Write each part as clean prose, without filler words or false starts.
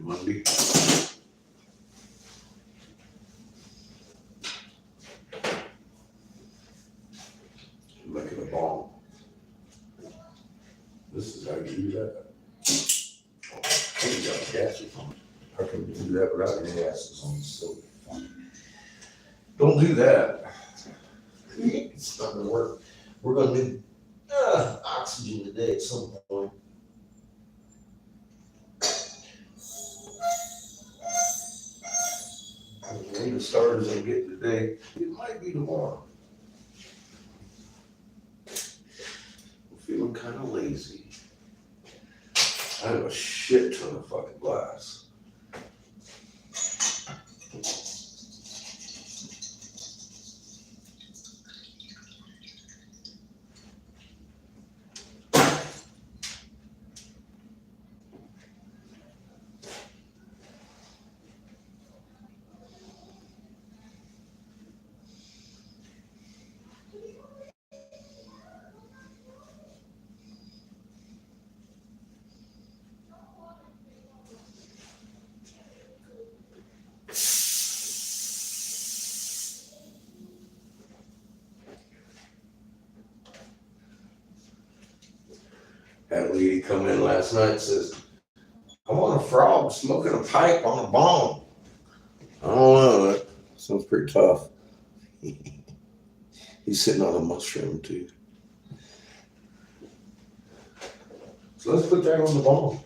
Monday. Making a bomb. This is how you do that. Oh, you got gases on it. How can you do that without gases on the stove? Don't do that. It's not gonna work. We're gonna need oxygen today at some point. The way the stars are getting today, it might be tomorrow. I'm feeling kind of lazy. I have a shit ton of fucking glass. Had a lady come in last night and says, I want a frog smoking a pipe on a bomb. I don't know, that sounds pretty tough. He's sitting on a mushroom too. So let's put that on the bomb.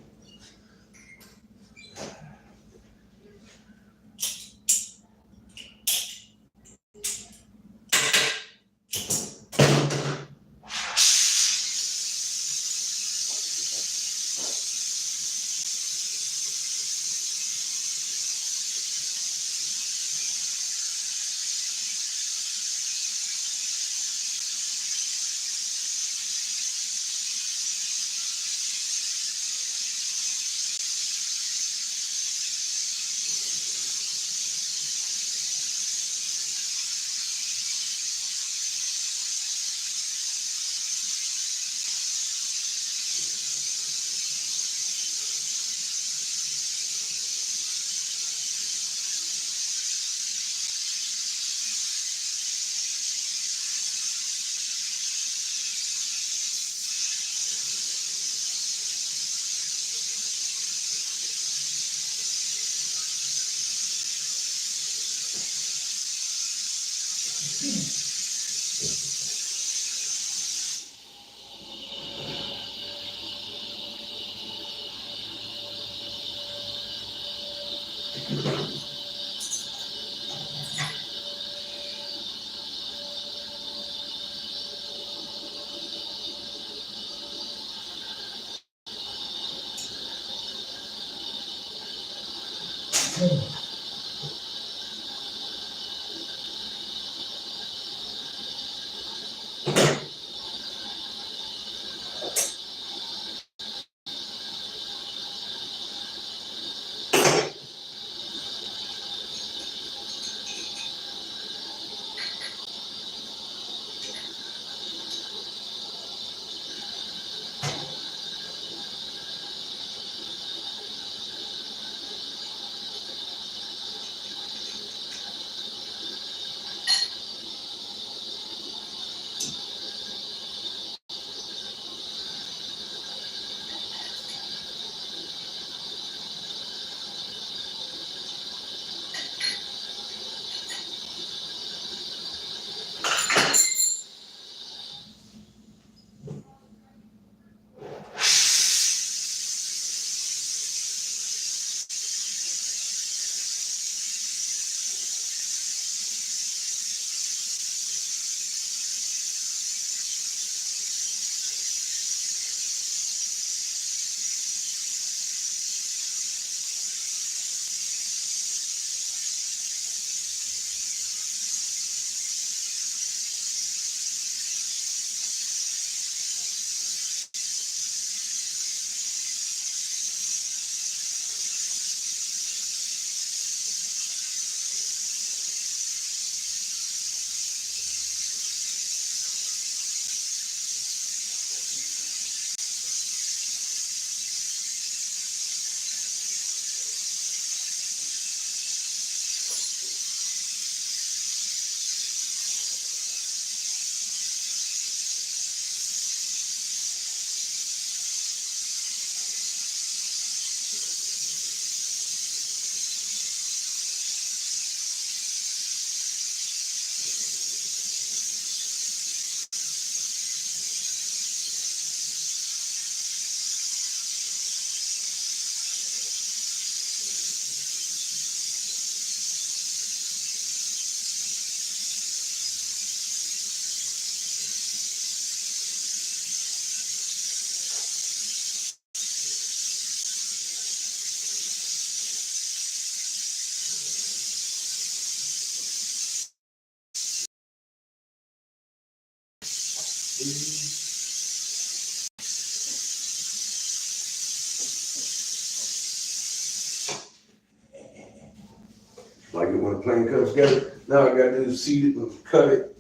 Like it when a plane comes together. Now I gotta do is seed it and cut it.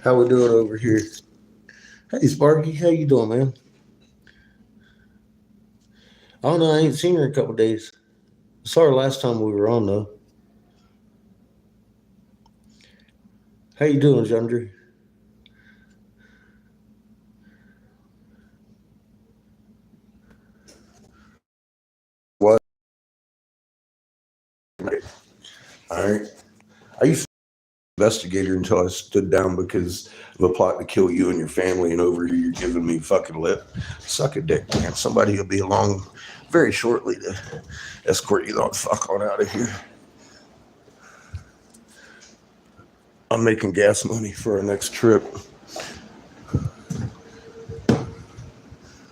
How we doing over here? Hey Sparky, how you doing, man? I don't know, I ain't seen her in a couple days. Saw her last time we were on though. How you doing, Jandre? What? Alright. I used to be an investigator until I stood down because of a plot to kill you and your family, and over here you're giving me fucking lip. Suck a dick, man. Somebody will be along very shortly to escort you the fuck on out of here. I'm making gas money for our next trip.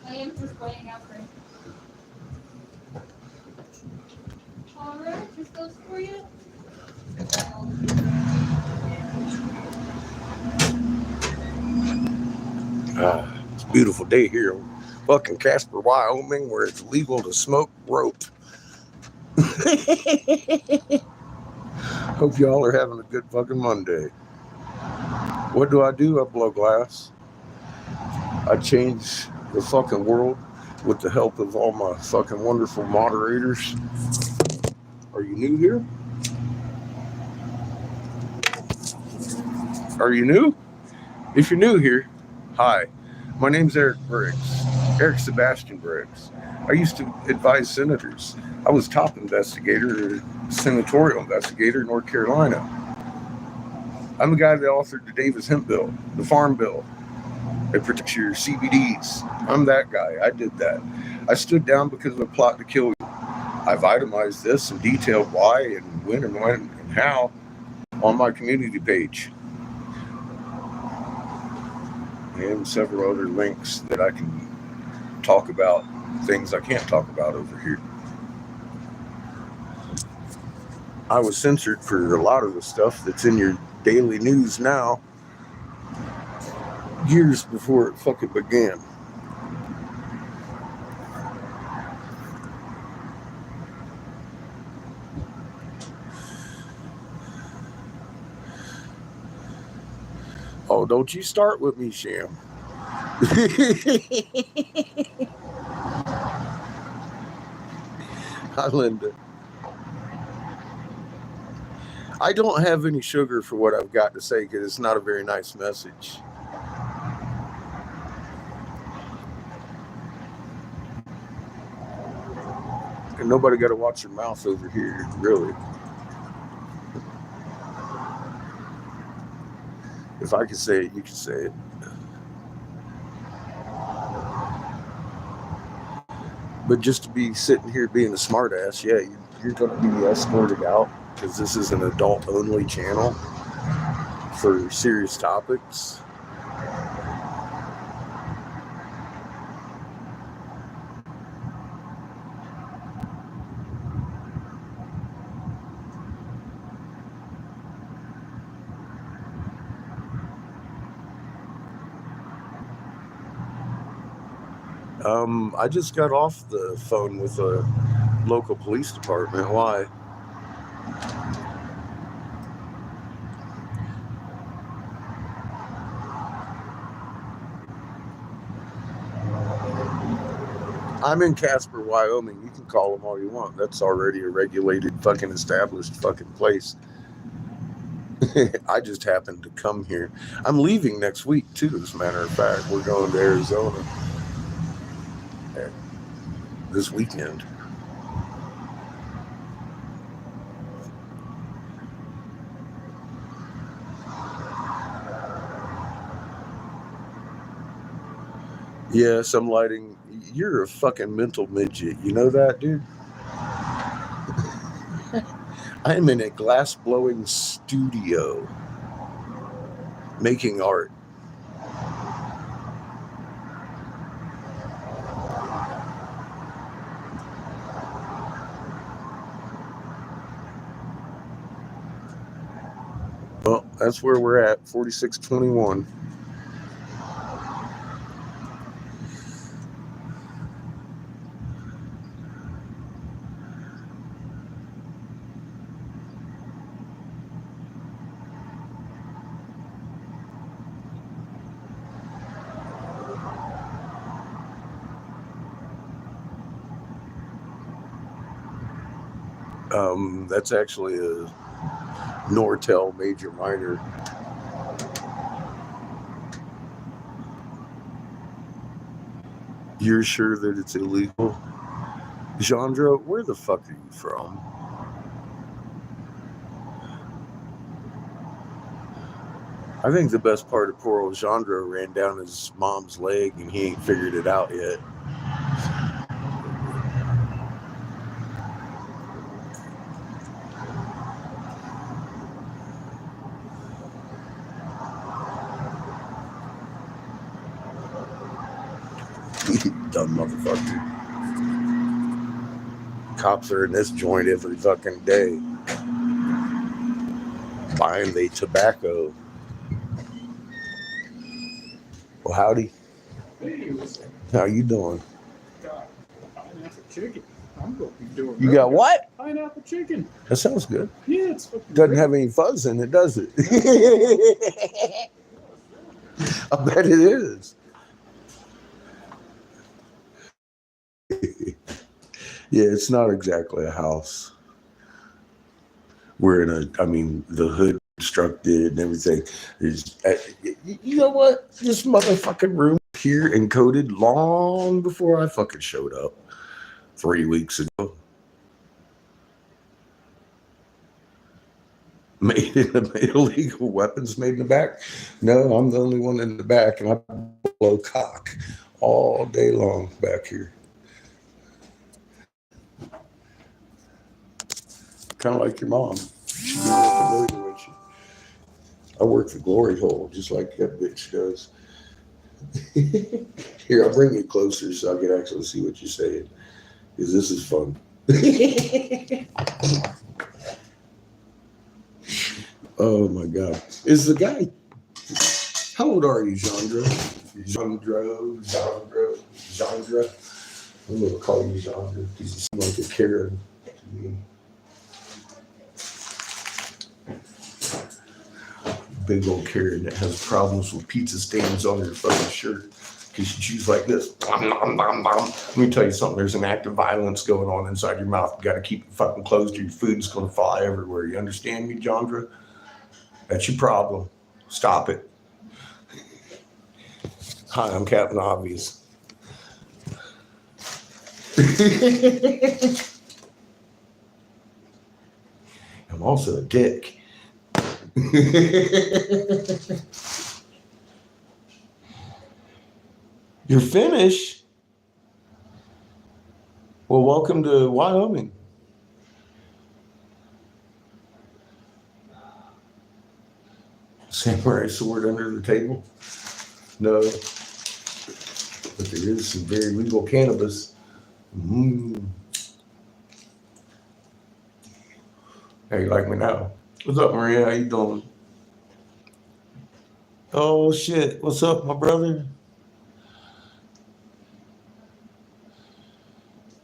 I am just waiting out for you. Alright, this goes for you. It's a beautiful day here in fucking Casper, Wyoming, where it's legal to smoke rope. Hope y'all are having a good fucking Monday. What do? I blow glass. I change the fucking world with the help of all my fucking wonderful moderators. Are you new here? Are you new? If you're new here, hi. My name's Eric Briggs. Eric Sebastian Briggs. I used to advise senators. I was top investigator, senatorial investigator in North Carolina. I'm the guy that authored the Davis Hemp bill, the farm bill. It protects your CBDs. I'm that guy. I did that. I stood down because of a plot to kill you. I've itemized this and detailed why and when and how on my community page. And several other links that I can talk about things I can't talk about over here. I was censored for a lot of the stuff that's in your daily news now, years before it fucking began. Oh, don't you start with me, Sham. Hi, Linda. I don't have any sugar for what I've got to say because it's not a very nice message. And nobody got to watch your mouth over here, really. If I can say it, you can say it. But just to be sitting here being a smartass, yeah, you're going to be escorted out because this is an adult-only channel for serious topics. I just got off the phone with a local police department. Why? I'm in Casper, Wyoming. You can call them all you want. That's already a regulated, fucking established fucking place. I just happened to come here. I'm leaving next week, too, as a matter of fact. We're going to Arizona this weekend. Yes, I'm lighting. You're a fucking mental midget. You know that, dude? I am in a glass-blowing studio making art. Well, that's where we're at, 4621. That's actually a Nortel major minor. You're sure that it's illegal? Chandra, where the fuck are you from? I think the best part of poor old Chandra ran down his mom's leg and he ain't figured it out yet. Dumb motherfucker. Cops are in this joint every fucking day. Buying the tobacco. Well, howdy. Hey, what's up? How you doing? Got pineapple chicken. I'm going to be doing You that. got what? Pineapple chicken. That sounds good. Yeah, it's fucking Doesn't great. have any fuzz in it, does it? I bet it is. Yeah, it's not exactly a house. We're in the hood constructed and everything. You know what? This motherfucking room here encoded long before I fucking showed up 3 weeks ago. Made illegal weapons made in the back? No, I'm the only one in the back, and I blow cock all day long back here. Kind of like your mom. I work the glory hole just like that bitch does. Here, I'll bring you closer so I can actually see what you're saying, because this is fun. Oh my God. Is the guy, how old are you, Chandra? Chandra. I'm going to call you Chandra because you seem like a Karen to me. Big old Karen that has problems with pizza stains on her fucking shirt because she chews like this. Let me tell you something. There's an act of violence going on inside your mouth. You got to keep it fucking closed or your food's going to fly everywhere. You understand me, Chandra? That's your problem. Stop it. Hi, I'm Captain Obvious. I'm also a dick. You're finished? Well, welcome to Wyoming. Samurai sword under the table? No. But there is some very legal cannabis. How you like me now? What's up, Maria? How you doing? Oh, shit. What's up, my brother?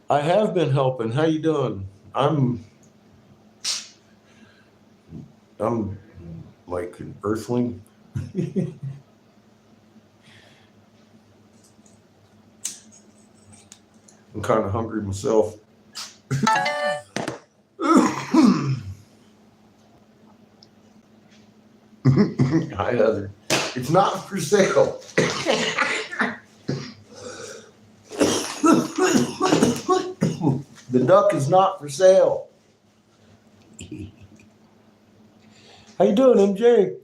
I have been helping. How you doing? I'm like an earthling. I'm kind of hungry myself. Hi, Heather. It's not for sale. The duck is not for sale. How you doing, MJ?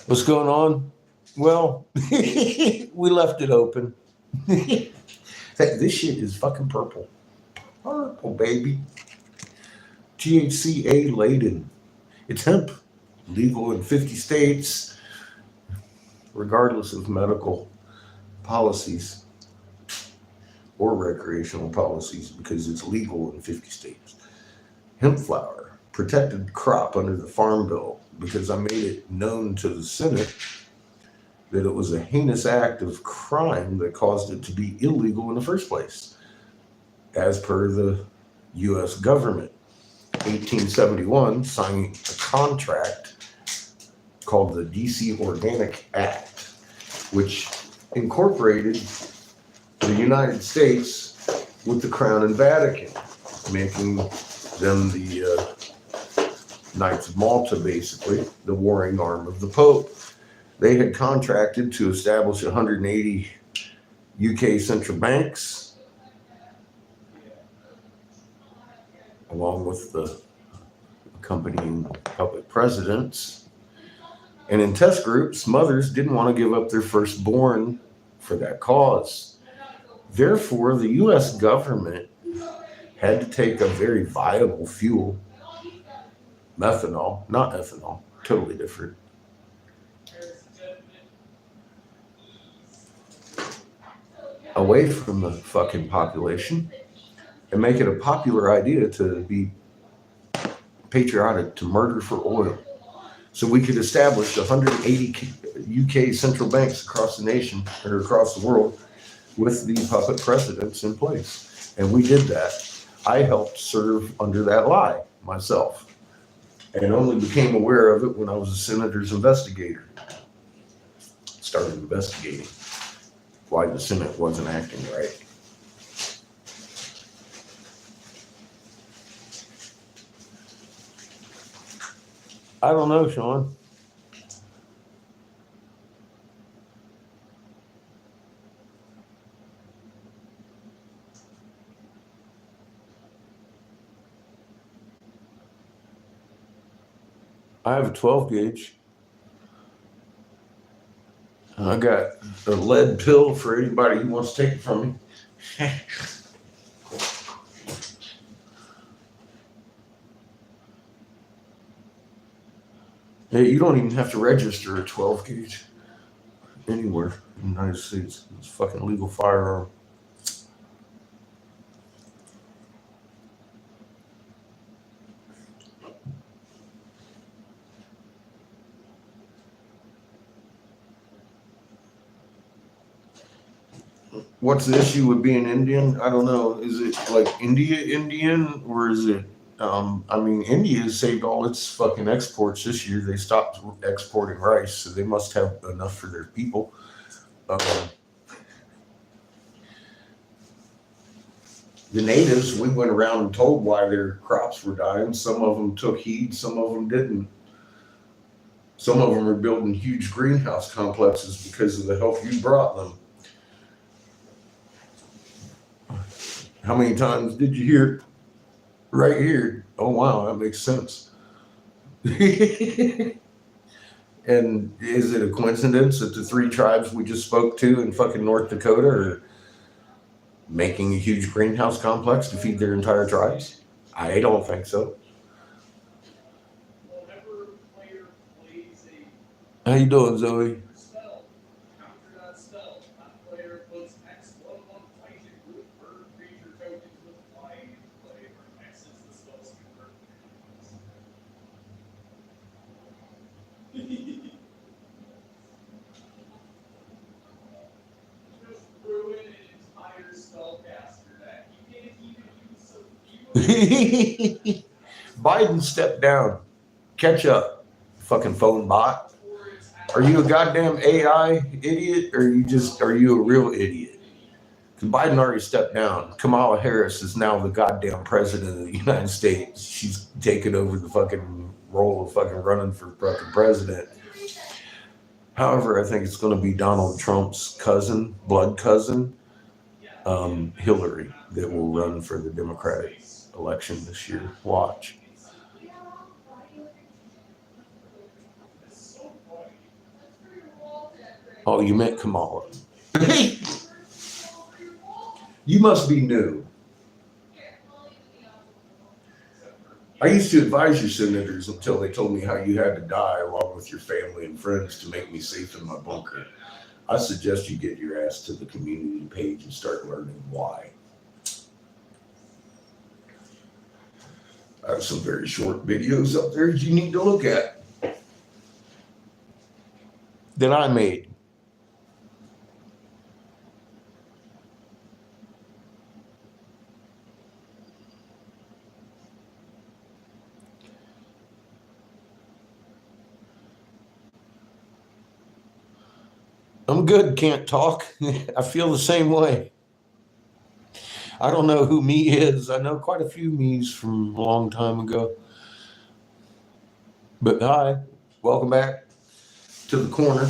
What's going on? Well, we left it open. This shit is fucking purple. Purple, baby. THCA laden. It's hemp. Legal in 50 states, regardless of medical policies. or recreational policies because it's legal in 50 states. Hemp flower, protected crop under the Farm Bill because I made it known to the Senate that it was a heinous act of crime that caused it to be illegal in the first place, as per the U.S. government. 1871 signed a contract called the DC Organic Act, which incorporated the United States with the Crown and Vatican, making them the Knights of Malta, basically, the warring arm of the Pope. They had contracted to establish 180 UK central banks, along with the accompanying public presidents. And in test groups, mothers didn't want to give up their firstborn for that cause. Therefore, the US government had to take a very viable fuel, methanol, not ethanol, totally different, away from the fucking population and make it a popular idea to be patriotic, to murder for oil. So we could establish 180 UK central banks across the nation or across the world with the puppet presidents in place. And we did that. I helped serve under that lie myself and only became aware of it when I was a senator's investigator. Started investigating why the Senate wasn't acting right. I don't know, Sean. I have a 12 gauge. I got a lead pill for anybody who wants to take it from me. Hey, you don't even have to register a 12 gauge anywhere in the United States. It's a fucking legal firearm. What's the issue with being Indian? I don't know. Is it like Indian, or is it? I mean, India has saved all its fucking exports this year. They stopped exporting rice, so they must have enough for their people. The natives, we went around and told why their crops were dying. Some of them took heed, some of them didn't. Some of them are building huge greenhouse complexes because of the help you brought them. How many times did you hear right here? Oh, wow, that makes sense. And is it a coincidence that the 3 tribes we just spoke to in fucking North Dakota are making a huge greenhouse complex to feed their entire tribes? I don't think so. How you doing, Zoe? Biden stepped down. Catch up, fucking phone bot. Are you a goddamn AI idiot, or are you a real idiot? Because Biden already stepped down. Kamala Harris is now the goddamn president of the United States. She's taken over the fucking role of fucking running for fucking president. However, I think it's going to be Donald Trump's cousin, blood cousin, Hillary, that will run for the Democratic election this year. Watch. Oh, you meant Kamala. You must be new. I used to advise your senators until they told me how you had to die along with your family and friends to make me safe in my bunker. I suggest you get your ass to the community page and start learning why. I have some very short videos up there you need to look at that I made. I'm good, can't talk. I feel the same way. I don't know who me is. I know quite a few me's from a long time ago. But hi, welcome back to the corner.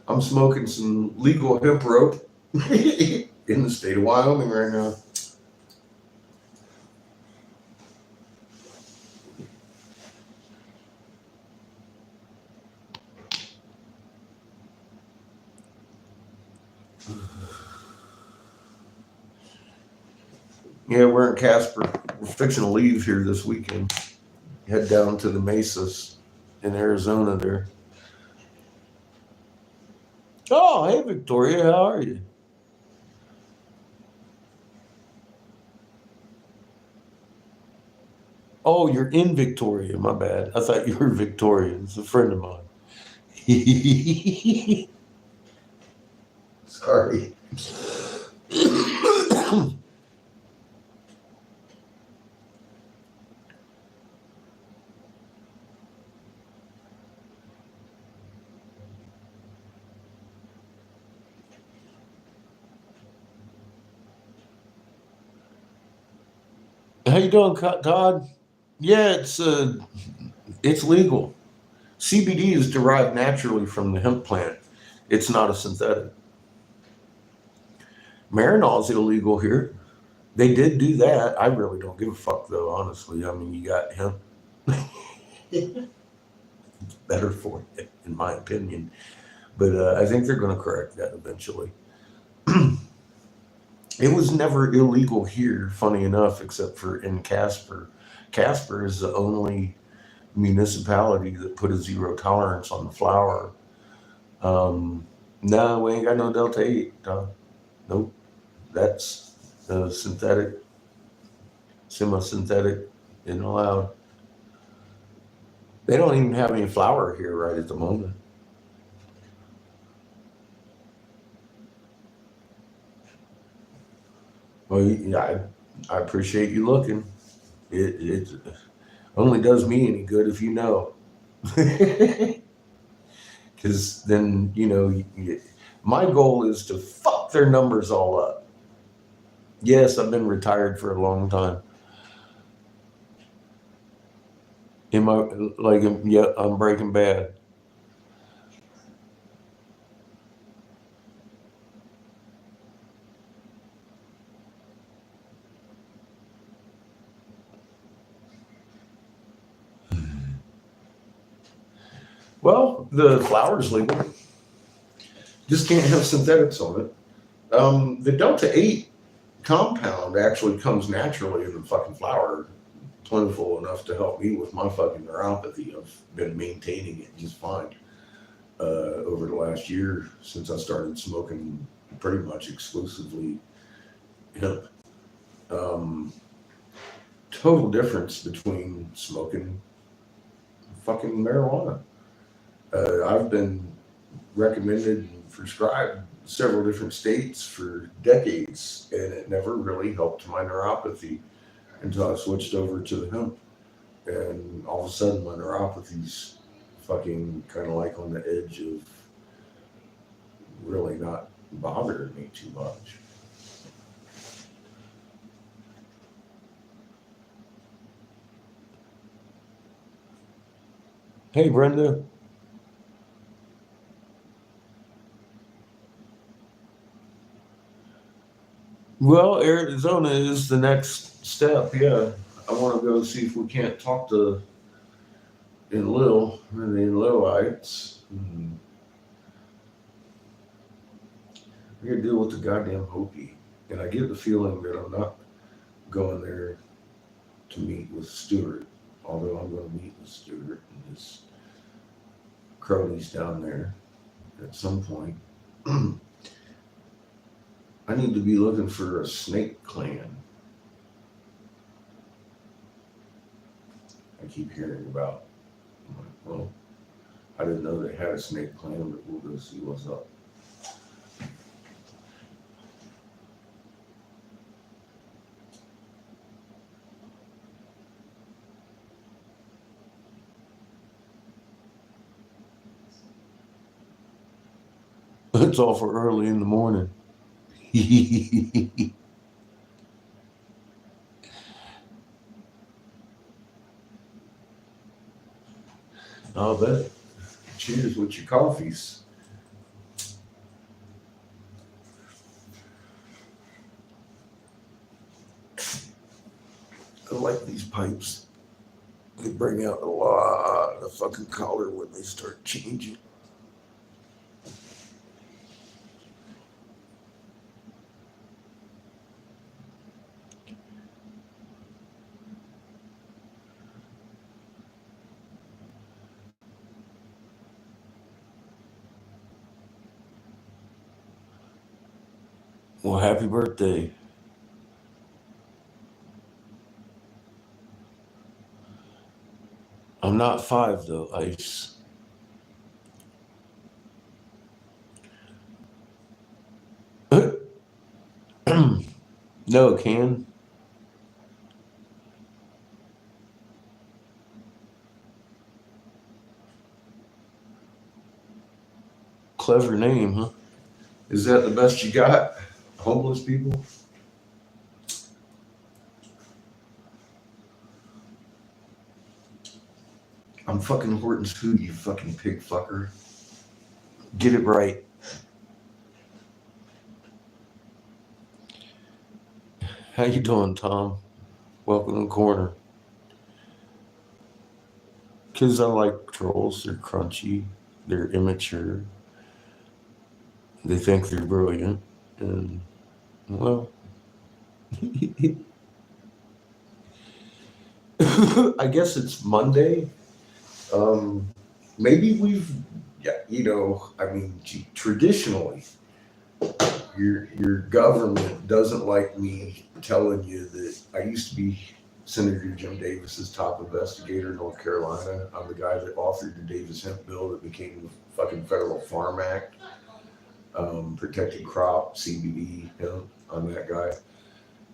I'm smoking some legal hemp rope in the state of Wyoming right now. Yeah, we're in Casper. We're fixing to leave here this weekend. Head down to the mesas in Arizona there. Oh, hey, Victoria, how are you? Oh, you're in Victoria. My bad. I thought you were Victorian. It's a friend of mine. Sorry. How you doing, Todd? Yeah, it's legal. CBD is derived naturally from the hemp plant. It's not a synthetic. Marinol is illegal here. They did do that. I really don't give a fuck though, honestly. I mean, you got hemp. Better for it, in my opinion. But I think they're going to correct that eventually. It was never illegal here, funny enough, except for in Casper. Casper is the only municipality that put a zero tolerance on the flower. No, we ain't got no Delta 8. Nope. That's synthetic, semi-synthetic, isn't allowed. They don't even have any flower here right at the moment. Well, I appreciate you looking. It only does me any good if you know. Because then, my goal is to fuck their numbers all up. Yes, I've been retired for a long time. Am I like, yeah, I'm Breaking Bad. Well, the flower's legal. Just can't have synthetics on it. The Delta 8 compound actually comes naturally in the fucking flower, plentiful enough to help me with my fucking neuropathy. I've been maintaining it just fine over the last year since I started smoking pretty much exclusively hemp. Um, Total difference between smoking fucking marijuana. I've been recommended and prescribed several different states for decades, and it never really helped my neuropathy until I switched over to the hemp. And all of a sudden, my neuropathy's fucking kind of like on the edge of really not bothering me too much. Hey, Brenda. Well, Arizona is the next step. Yeah, I want to go see if we can't talk to the Enlilites. I got to deal with the goddamn Hopi, and I get the feeling that I'm not going there to meet with Stewart, although I'm going to meet with Stewart and his cronies down there at some point. I need to be looking for a snake clan. I keep hearing about. I'm like, well, I didn't know they had a snake clan, but we'll go see what's up. It's all for early in the morning. I'll bet. Cheers with your coffees. I like these pipes. They bring out a lot of fucking color when they start changing. Well, happy birthday. I'm not 5 though, Ice. No, Can. Clever name, huh? Is that the best you got? Homeless people? I'm fucking Horton's food, you fucking pig fucker. Get it right. How you doing, Tom? Welcome to the corner. Kids I like trolls. They're crunchy. They're immature. They think they're brilliant. And, well, I guess it's Monday. Maybe we've, yeah, I mean, traditionally, your government doesn't like me telling you that I used to be Senator Jim Davis's top investigator in North Carolina. I'm the guy that authored the Davis Hemp bill that became the fucking Federal Farm Act, protected crop, CBD, I'm that guy.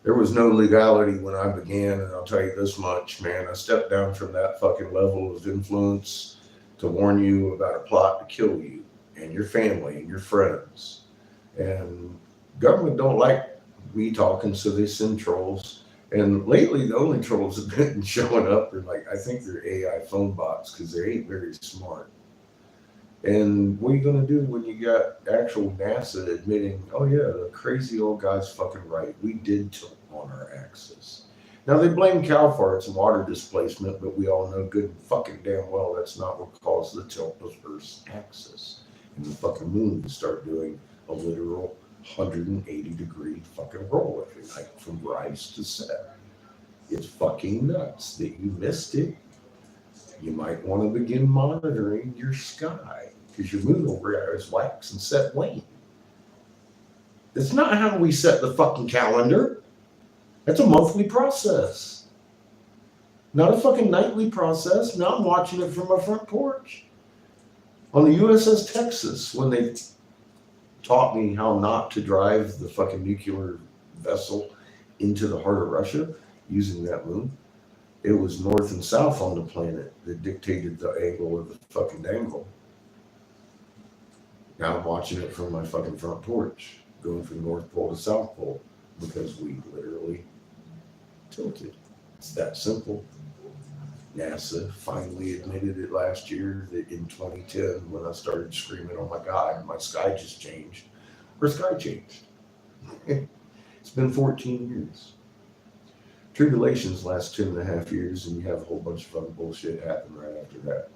There was no legality when I began, and I'll tell you this much, man, I stepped down from that fucking level of influence to warn you about a plot to kill you and your family and your friends. And government don't like me talking, so they send trolls. And lately, the only trolls that have been showing up are I think they're AI phone bots because they ain't very smart. And what are you going to do when you got actual NASA admitting, oh yeah, the crazy old guy's fucking right. We did tilt on our axis. Now they blame cow farts and water displacement, but we all know good and fucking damn well that's not what caused the tilt of Earth's axis. And the fucking moon would start doing a literal 180-degree fucking roll every night from rise to set. It's fucking nuts that you missed it. You might want to begin monitoring your sky because your moon will rise, wax, and set wane. That's not how we set the fucking calendar. That's a monthly process, not a fucking nightly process. Now I'm watching it from my front porch on the USS Texas when they taught me how not to drive the fucking nuclear vessel into the heart of Russia using that moon. It was north and south on the planet that dictated the angle of the fucking dangle. Now I'm watching it from my fucking front porch, going from North Pole to South Pole, because we literally tilted. It's that simple. NASA finally admitted it last year that in 2010, when I started screaming, oh my God, my sky just changed. Our sky changed. It's been 14 years. Tribulations last 10.5 years, and you have a whole bunch of fucking bullshit happen right after that.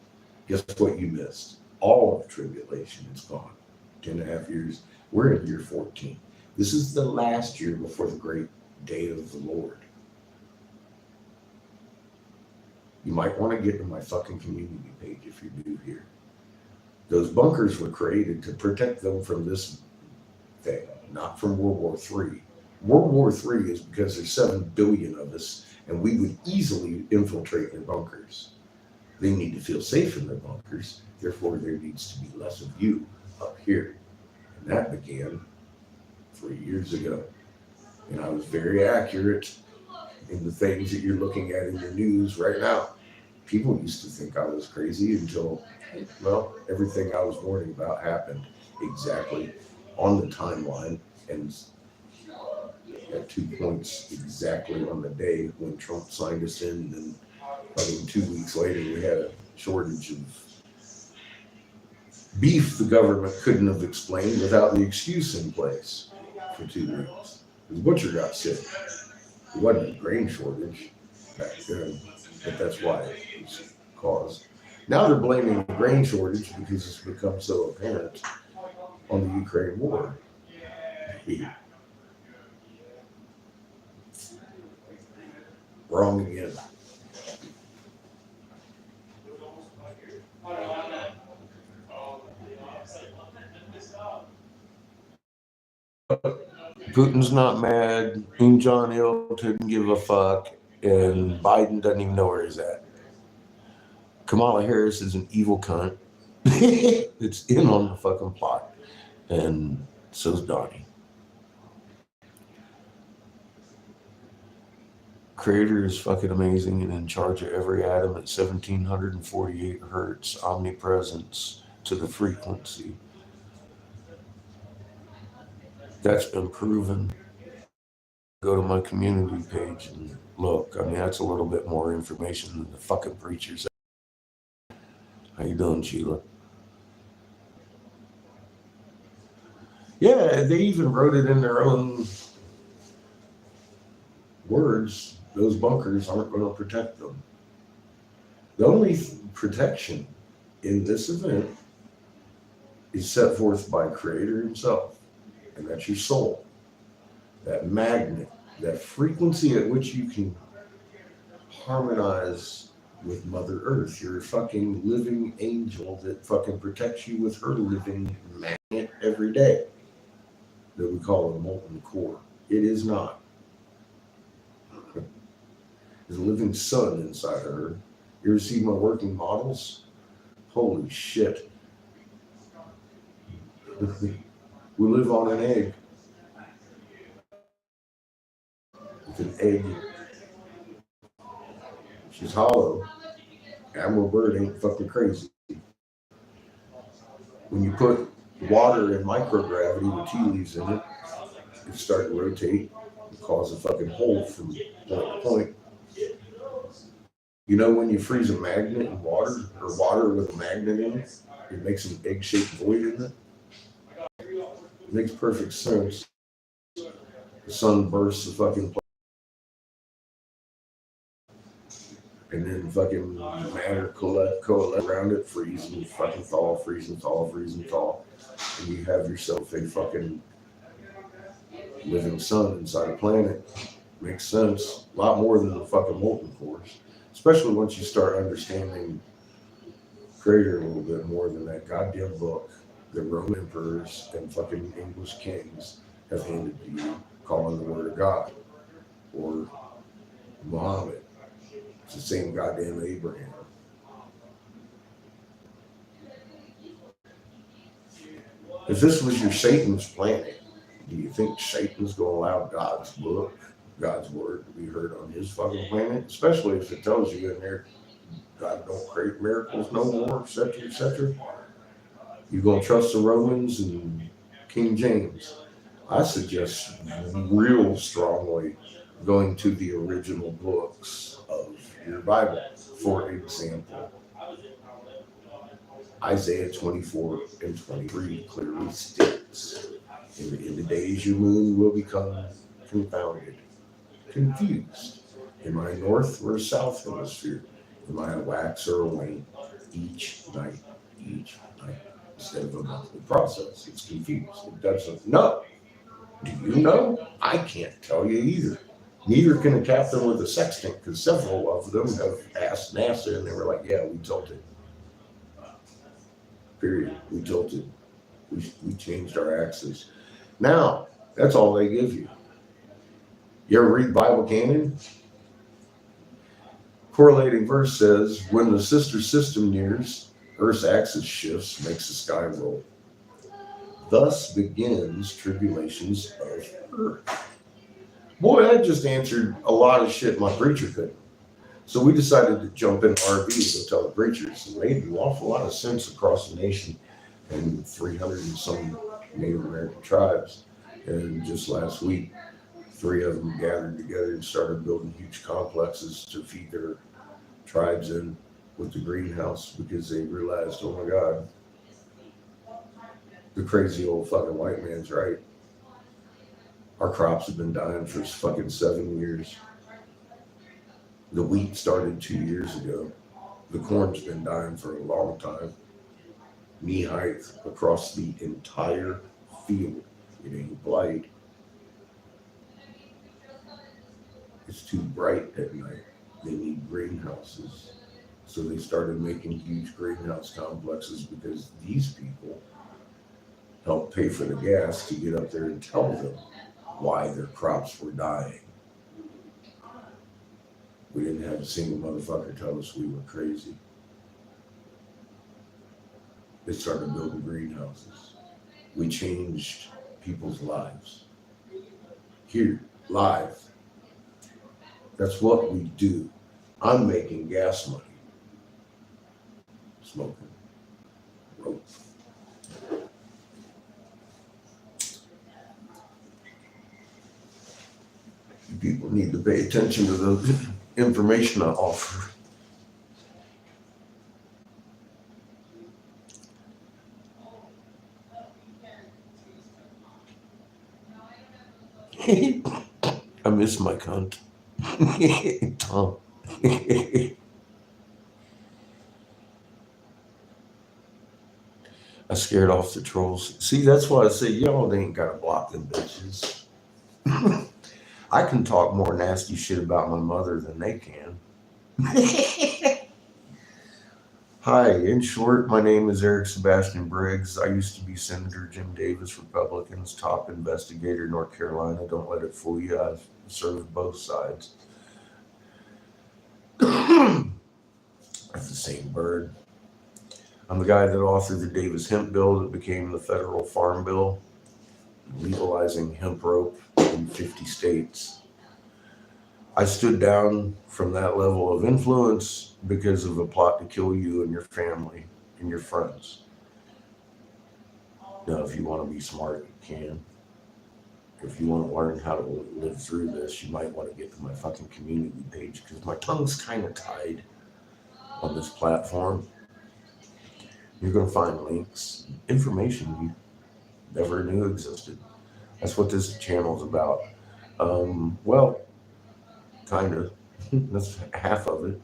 Guess what you missed? All of tribulation is gone. 10.5 years. We're in year 14. This is the last year before the great day of the Lord. You might want to get to my fucking community page if you're new here. Those bunkers were created to protect them from this thing, not from World War III. World War III is because there's 7 billion of us, and we would easily infiltrate their bunkers. They need to feel safe in their bunkers, therefore there needs to be less of you up here. And that began 3 years ago. And I was very accurate in the things that you're looking at in the news right now. People used to think I was crazy until, well, everything I was warning about happened exactly on the timeline and at 2 points exactly on the day when Trump signed us in. And then, I mean, 2 weeks later, we had a shortage of beef the government couldn't have explained without the excuse in place for 2 weeks. The butcher got sick. It wasn't a grain shortage back then, but that's why it was caused. Now they're blaming the grain shortage because it's become so apparent on the Ukraine war. Wrong again. Putin's not mad. Kim Jong-il didn't give a fuck, and Biden doesn't even know where he's at. Kamala Harris is an evil cunt. It's in on the fucking plot, and so's Donnie. Creator is fucking amazing and in charge of every atom at 1748 hertz, omnipresence to the frequency. That's been proven. Go to my community page and look. I mean, that's a little bit more information than the fucking preachers. How you doing, Sheila? Yeah, they even wrote it in their own words. Those bunkers aren't going to protect them. The only protection in this event is set forth by Creator himself, and that's your soul. That magnet, that frequency at which you can harmonize with Mother Earth. You're a fucking living angel that fucking protects you with her living magnet every day that we call a molten core. It is not. There's a living sun inside of her. You ever see my working models? Holy shit. We live on an egg. It's an egg. She's hollow. Admiral Byrd ain't fucking crazy. When you put water in microgravity with tea leaves in it, it starts to rotate and cause a fucking hole from point to point. You know when you freeze a magnet in water, or water with a magnet in it, it makes an egg-shaped void in it? It makes perfect sense. The sun bursts the fucking planet, and then fucking matter coalesce around it, freeze and fucking thaw, freeze and thaw, freeze and thaw. And you have yourself a fucking living sun inside a planet. Makes sense. A lot more than the fucking molten cores. Especially once you start understanding Creator a little bit more than that goddamn book that Roman emperors and fucking English kings have handed to you, calling the word of God, or Muhammad. It's the same goddamn Abraham. If this was your Satan's planet, do you think Satan's going to allow God's book, God's word to be heard on his fucking planet? Especially if it tells you in there, God don't create miracles no more, etc., etc. You going to trust the Romans and King James? I suggest real strongly going to the original books of your Bible. For example, Isaiah 24 and 23 clearly states, in the days your moon will become confounded, confused. Am I north or south hemisphere? Am I a wax or a wane? Each night. Instead of a monthly process, it's confused. It doesn't know. Do you know? I can't tell you either. Neither can a captain with a sextant, because several of them have asked NASA and they were like, yeah, we told it. period. We tilted. We changed our axis. Now, that's all they give you. You ever read Bible canon? Correlating verse says, when the sister system nears, Earth's axis shifts, makes the sky roll. Thus begins tribulations of Earth. Boy, I just answered a lot of shit my preacher couldn't. So we decided to jump in RV to go tell the preachers. It made an awful lot of sense across the nation and 300 and some Native American tribes. And just last week, 3 of them gathered together and started building huge complexes to feed their tribes in with the greenhouse because they realized, oh my God, the crazy old fucking white man's right. Our crops have been dying for fucking 7 years. The wheat started 2 years ago. The corn's been dying for a long time. Knee height across the entire field. It ain't blight. It's too bright at night. They need greenhouses. So they started making huge greenhouse complexes because these people helped pay for the gas to get up there and tell them why their crops were dying. We didn't have a single motherfucker tell us we were crazy. They started building greenhouses. We changed people's lives. Here, live. That's what we do. I'm making gas money. Smoking rope. People need to pay attention to the information I offer. I miss my cunt. Tom. I scared off the trolls. See, that's why I say y'all ain't gotta block them bitches. I can talk more nasty shit about my mother than they can. Hi, in short, my name is Eric Sebastian Briggs. I used to be Senator Jim Davis, Republicans, top investigator, North Carolina. Don't let it fool you. I've served both sides. That's the same bird. I'm the guy that authored the Davis Hemp bill that became the federal farm bill, legalizing hemp rope in 50 states. I stood down from that level of influence because of a plot to kill you and your family and your friends. Now, if you want to be smart, you can. If you want to learn how to live through this, you might want to get to my fucking community page because my tongue's kind of tied on this platform. You're going to find links, information you never knew existed. That's what this channel is about. Well, kind of. That's half of it.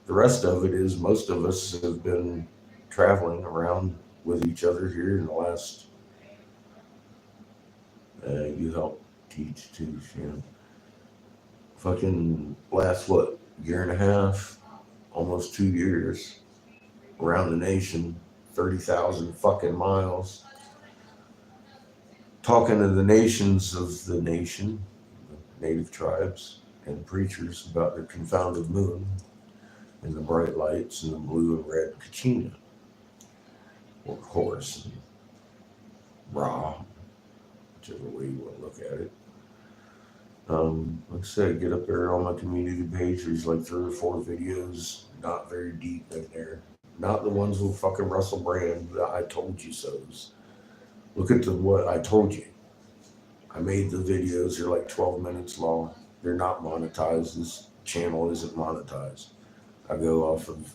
The rest of it is most of us have been traveling around with each other here in the last, you help teach too, Shannon. Fucking last, what, year and a half, almost 2 years, around the nation, 30,000 fucking miles, talking to the nations of the nation, native tribes and preachers about their confounded moon and the bright lights and the blue and red kachina, or horse, and Ra, whichever way you want to look at it. Like I said, get up there on my community page. There's like 3 or 4 videos, not very deep in there. Not the ones with fucking Russell Brand, the I told you so's. Look at what I told you. I made the videos, they're like 12 minutes long. They're not monetized. This channel isn't monetized. I go off of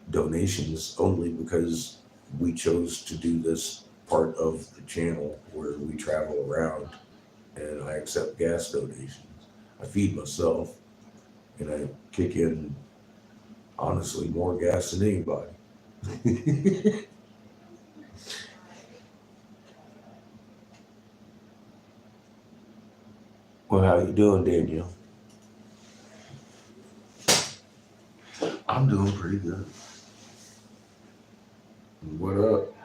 donations only because we chose to do this part of the channel where we travel around and I accept gas donations. I feed myself and I kick in, honestly, more gas than anybody. Well, how you doing, Danielle? I'm doing pretty good. What up?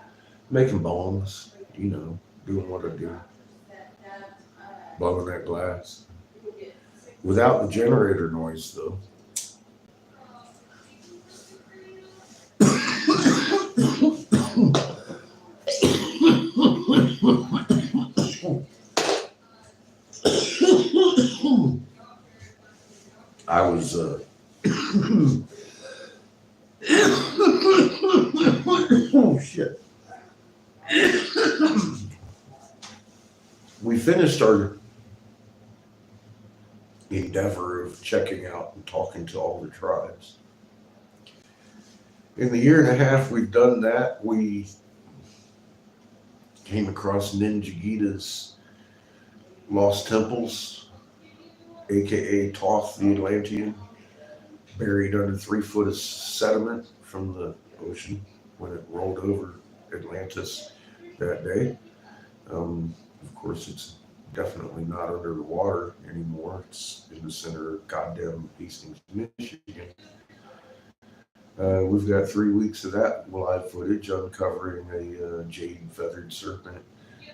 Making bombs, doing what I do, blowing that glass. Without the generator noise, though. I was, oh shit. We finished our endeavor of checking out and talking to all the tribes. In the year and a half we've done that, we came across Ninja Gita's lost temples, aka Thoth the Atlantean, buried under 3 foot of sediment from the ocean when it rolled over Atlantis that day. Of course, it's definitely not under the water anymore. It's in the center of goddamn Hastings, Michigan. We've got 3 weeks of that live footage uncovering a jade feathered serpent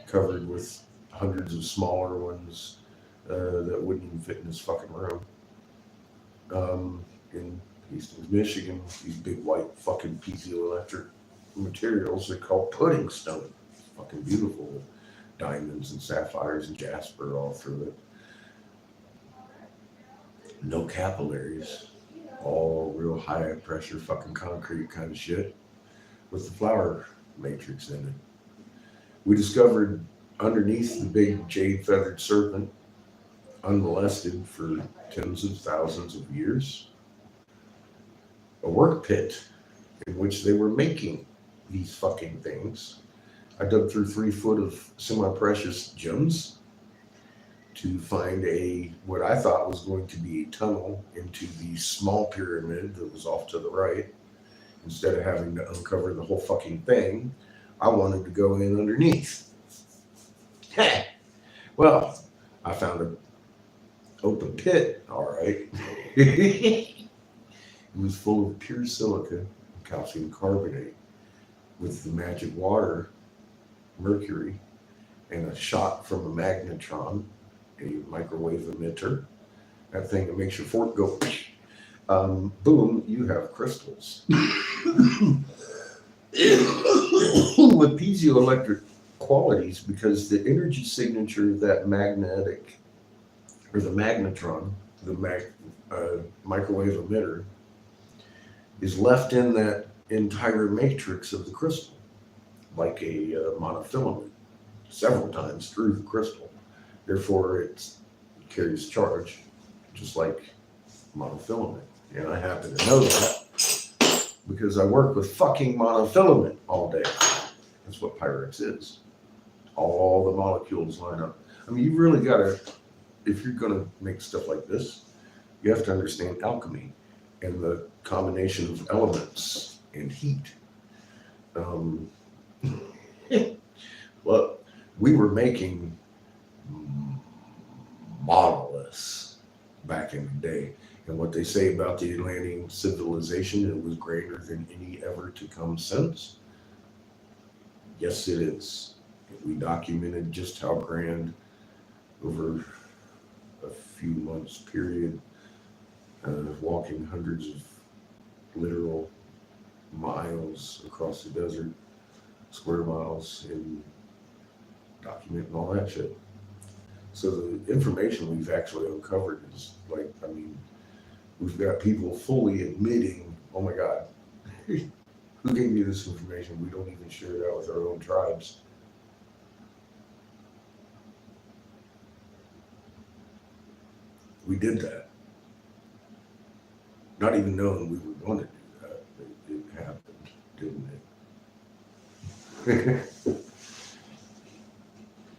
covered with hundreds of smaller ones that wouldn't even fit in this fucking room. In Hastings, Michigan, these big white fucking piezoelectric materials are called pudding stone. It's fucking beautiful. Diamonds and sapphires and jasper all through it. No capillaries. All real high pressure fucking concrete kind of shit with the flower matrix in it. We discovered underneath the big jade feathered serpent, unmolested for tens of thousands of years, a work pit in which they were making these fucking things. I dug through 3 foot of semi-precious gems to find what I thought was going to be a tunnel into the small pyramid that was off to the right. Instead of having to uncover the whole fucking thing, I wanted to go in underneath. Well, I found an open pit, all right. It was full of pure silica, calcium carbonate, with the magic water, mercury, and a shot from a magnetron, a microwave emitter, that thing that makes your fork go, boom, you have crystals. With piezoelectric qualities, because the energy signature of that magnetic, or the magnetron, the microwave emitter, is left in that entire matrix of the crystal, like a monofilament, several times through the crystal. Therefore, it carries charge, just like monofilament. And I happen to know that because I work with fucking monofilament all day. That's what Pyrex is. All the molecules line up. I mean, you really gotta, if you're gonna make stuff like this, you have to understand alchemy and the combination of elements and heat. Look, we were making monoliths back in the day. And what they say about the Atlantean civilization, it was greater than any ever to come since. Yes, it is. We documented just how grand over a few months period, walking hundreds of literal miles across the desert, square miles, and documenting all that shit. So the information we've actually uncovered is like, I mean, we've got people fully admitting, oh my God, who gave you this information? We don't even share that with our own tribes. We did that. Not even knowing we were going to do that. It happened, didn't it?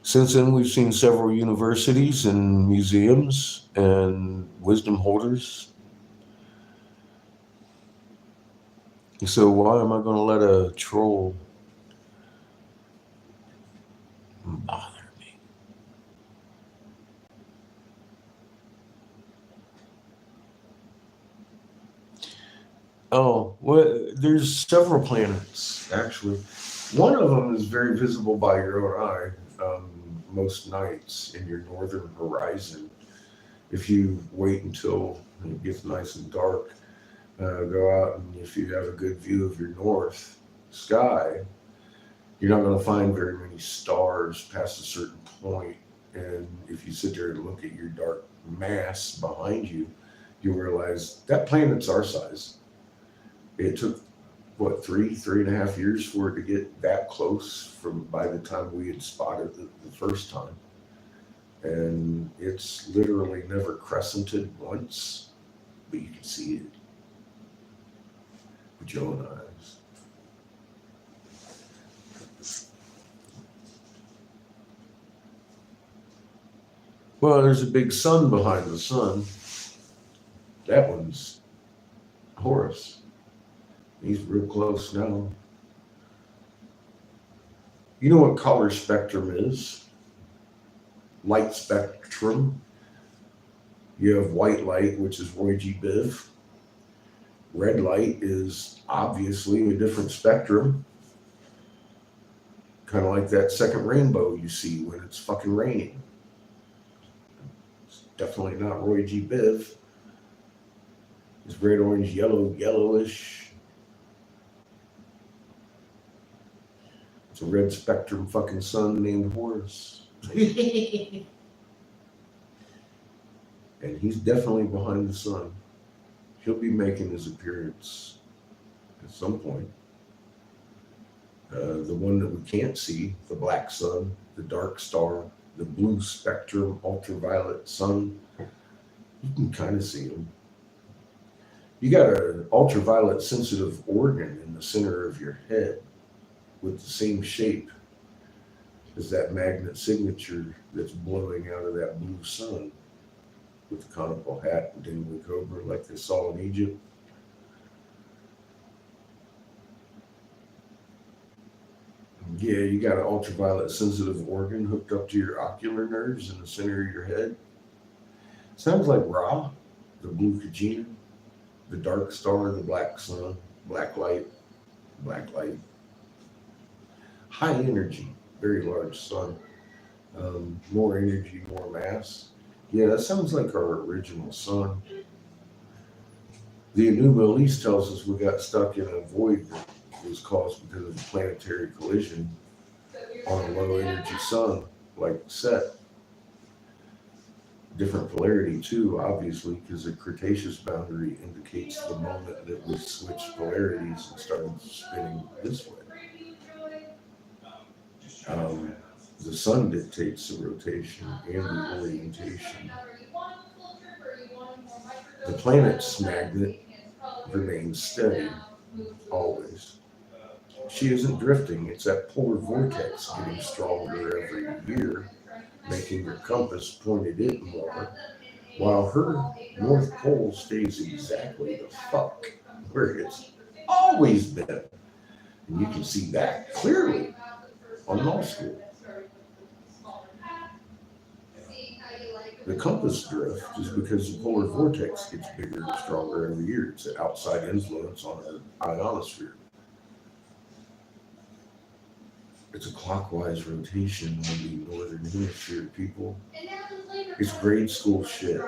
Since then, we've seen several universities and museums and wisdom holders. So why am I going to let a troll bother me? Oh, well, there's several planets, actually. One of them is very visible by your own eye most nights in your northern horizon. If you wait until it gets nice and dark, go out, and if you have a good view of your north sky, you're not going to find very many stars past a certain point. And if you sit there and look at your dark mass behind you, you'll realize that planet's our size. It took what, 3.5 years for it to get that close from by the time we had spotted it the first time. And it's literally never crescented once, but you can see it with your own eyes. Well, there's a big sun behind the sun. That one's Horus. He's real close now. You know what color spectrum is? Light spectrum. You have white light, which is Roy G. Biv. Red light is obviously a different spectrum. Kind of like that second rainbow you see when it's fucking raining. It's definitely not Roy G. Biv. It's red, orange, yellow, yellowish. It's a red spectrum fucking sun named Horus. And he's definitely behind the sun. He'll be making his appearance at some point. The one that we can't see, the black sun, the dark star, the blue spectrum, ultraviolet sun, you can kind of see him. You got an ultraviolet sensitive organ in the center of your head with the same shape as that magnet signature that's blowing out of that blue sun with the conical hat and dangling cobra like they saw in Egypt. Yeah, you got an ultraviolet sensitive organ hooked up to your ocular nerves in the center of your head. Sounds like Ra, the blue Kajina, the dark star, the black sun, black light. High energy, very large sun. More energy, more mass. Yeah, that sounds like our original sun. The Enuma Elise tells us we got stuck in a void that was caused because of a planetary collision on a low energy sun, like Set. Different polarity too, obviously, because the Cretaceous boundary indicates the moment that we switched polarities and started spinning this way. The sun dictates the rotation and the orientation. The planet's magnet remains steady, always. She isn't drifting, it's that polar vortex getting stronger every year, making her compass pointed it more, while her North Pole stays exactly the fuck where it's always been. And you can see that clearly on null school. The compass drift is because the polar vortex gets bigger and stronger every year. It's an outside influence on our ionosphere. It's a clockwise rotation on the northern hemisphere, people. It's grade school shit.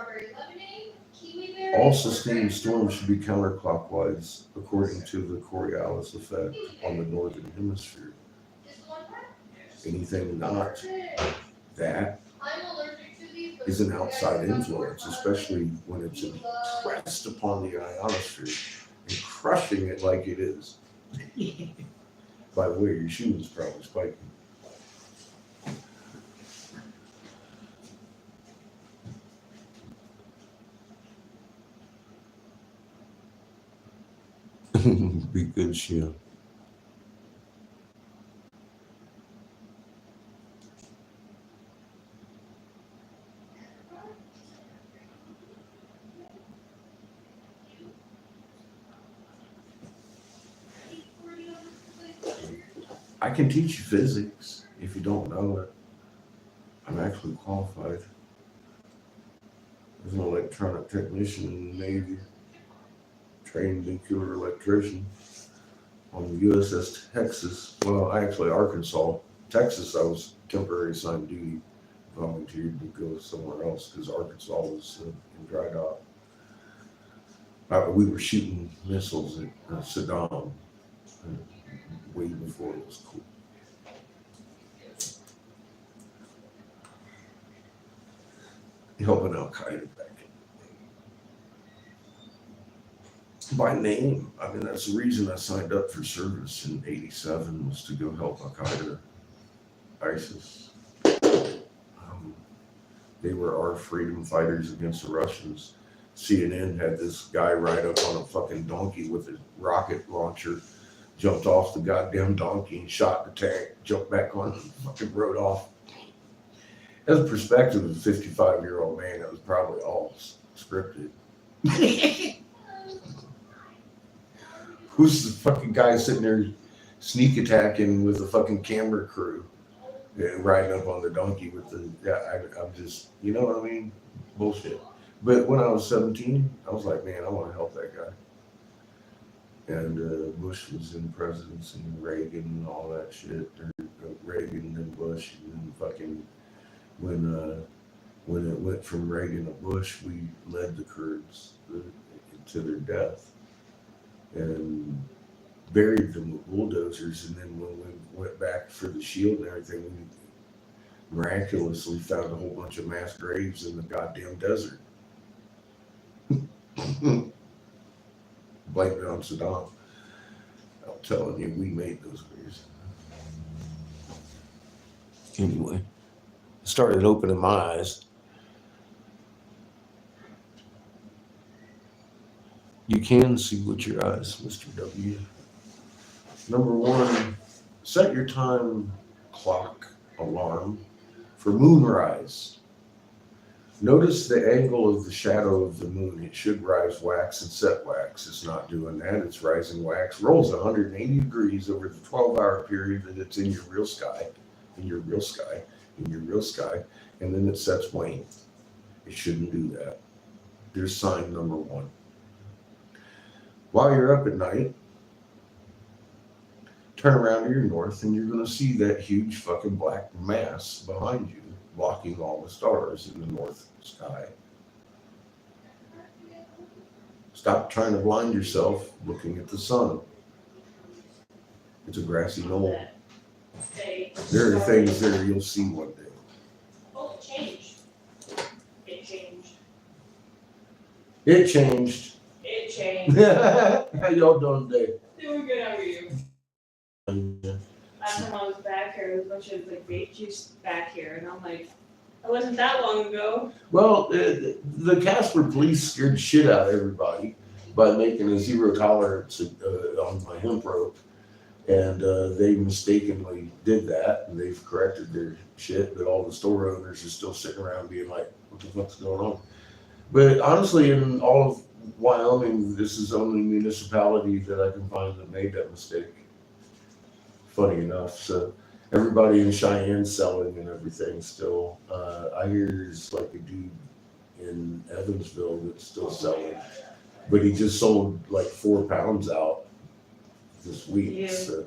All sustained storms should be counterclockwise according to the Coriolis effect on the northern hemisphere. Anything not that is an outside influence, especially when it's impressed upon the ionosphere and crushing it like it is. By the way, your Schumann's probably spiking. Be good, Shia. I can teach you physics if you don't know it. I'm actually qualified as an electronic technician in the Navy. trained nuclear electrician on the USS Texas. Well, actually Arkansas. Texas, I was temporary assigned duty, volunteered to go somewhere else because Arkansas was in dry dock. We were shooting missiles at Saddam way before it was cool. Helping Al Qaeda back by name. I mean, that's the reason I signed up for service in '87 was to go help Al Qaeda, ISIS. They were our freedom fighters against the Russians. CNN had this guy ride up on a fucking donkey with a rocket launcher, jumped off the goddamn donkey and shot the tank, jumped back on and fucking rode off. As a perspective of a 55-year-old man, it was probably all scripted. Who's the fucking guy sitting there sneak attacking with a fucking camera crew, riding up on the donkey with the, I'm just, you know what I mean? Bullshit. But when I was 17, I was like, man, I want to help that guy. And Bush was in presidency, and Reagan and all that shit. Reagan and Bush, and then fucking when it went from Reagan to Bush, we led the Kurds to their death and buried them with bulldozers. And then when we went back for the shield and everything, we miraculously found a whole bunch of mass graves in the goddamn desert. Blame it on Saddam. I'm telling you, we made those graves. Anyway, started opening my eyes. You can see with your eyes, Mr. W. Number one, set your time clock alarm for moonrise. Notice the angle of the shadow of the moon. It should rise wax and set wax. It's not doing that. It's rising wax, rolls 180 degrees over the 12-hour period that it's in your real sky, in your real sky, in your real sky, and then it sets wane. It shouldn't do that. There's sign number one. While you're up at night, turn around to your north and you're going to see that huge fucking black mass behind you, blocking all the stars in the north sky. Stop trying to blind yourself looking at the sun. It's a grassy knoll. There are things there you'll see one day. Oh, it changed. It changed. It changed. It changed. How y'all doing today? Doing good, how are you? Last time I was back here, there was a bunch of like vape juice back here, and I'm like, it wasn't that long ago. Well, the Casper police scared the shit out of everybody by making a zero tolerance on my hemp rope. And they mistakenly did that, and they've corrected their shit, but all the store owners are still sitting around being like, what the fuck's going on? But honestly, in all of Wyoming, this is the only municipality that I can find that made that mistake. Funny enough. So everybody in Cheyenne's selling and everything still. I hear there's like a dude in Evansville that's still selling, but he just sold like 4 pounds out this week. Yeah. So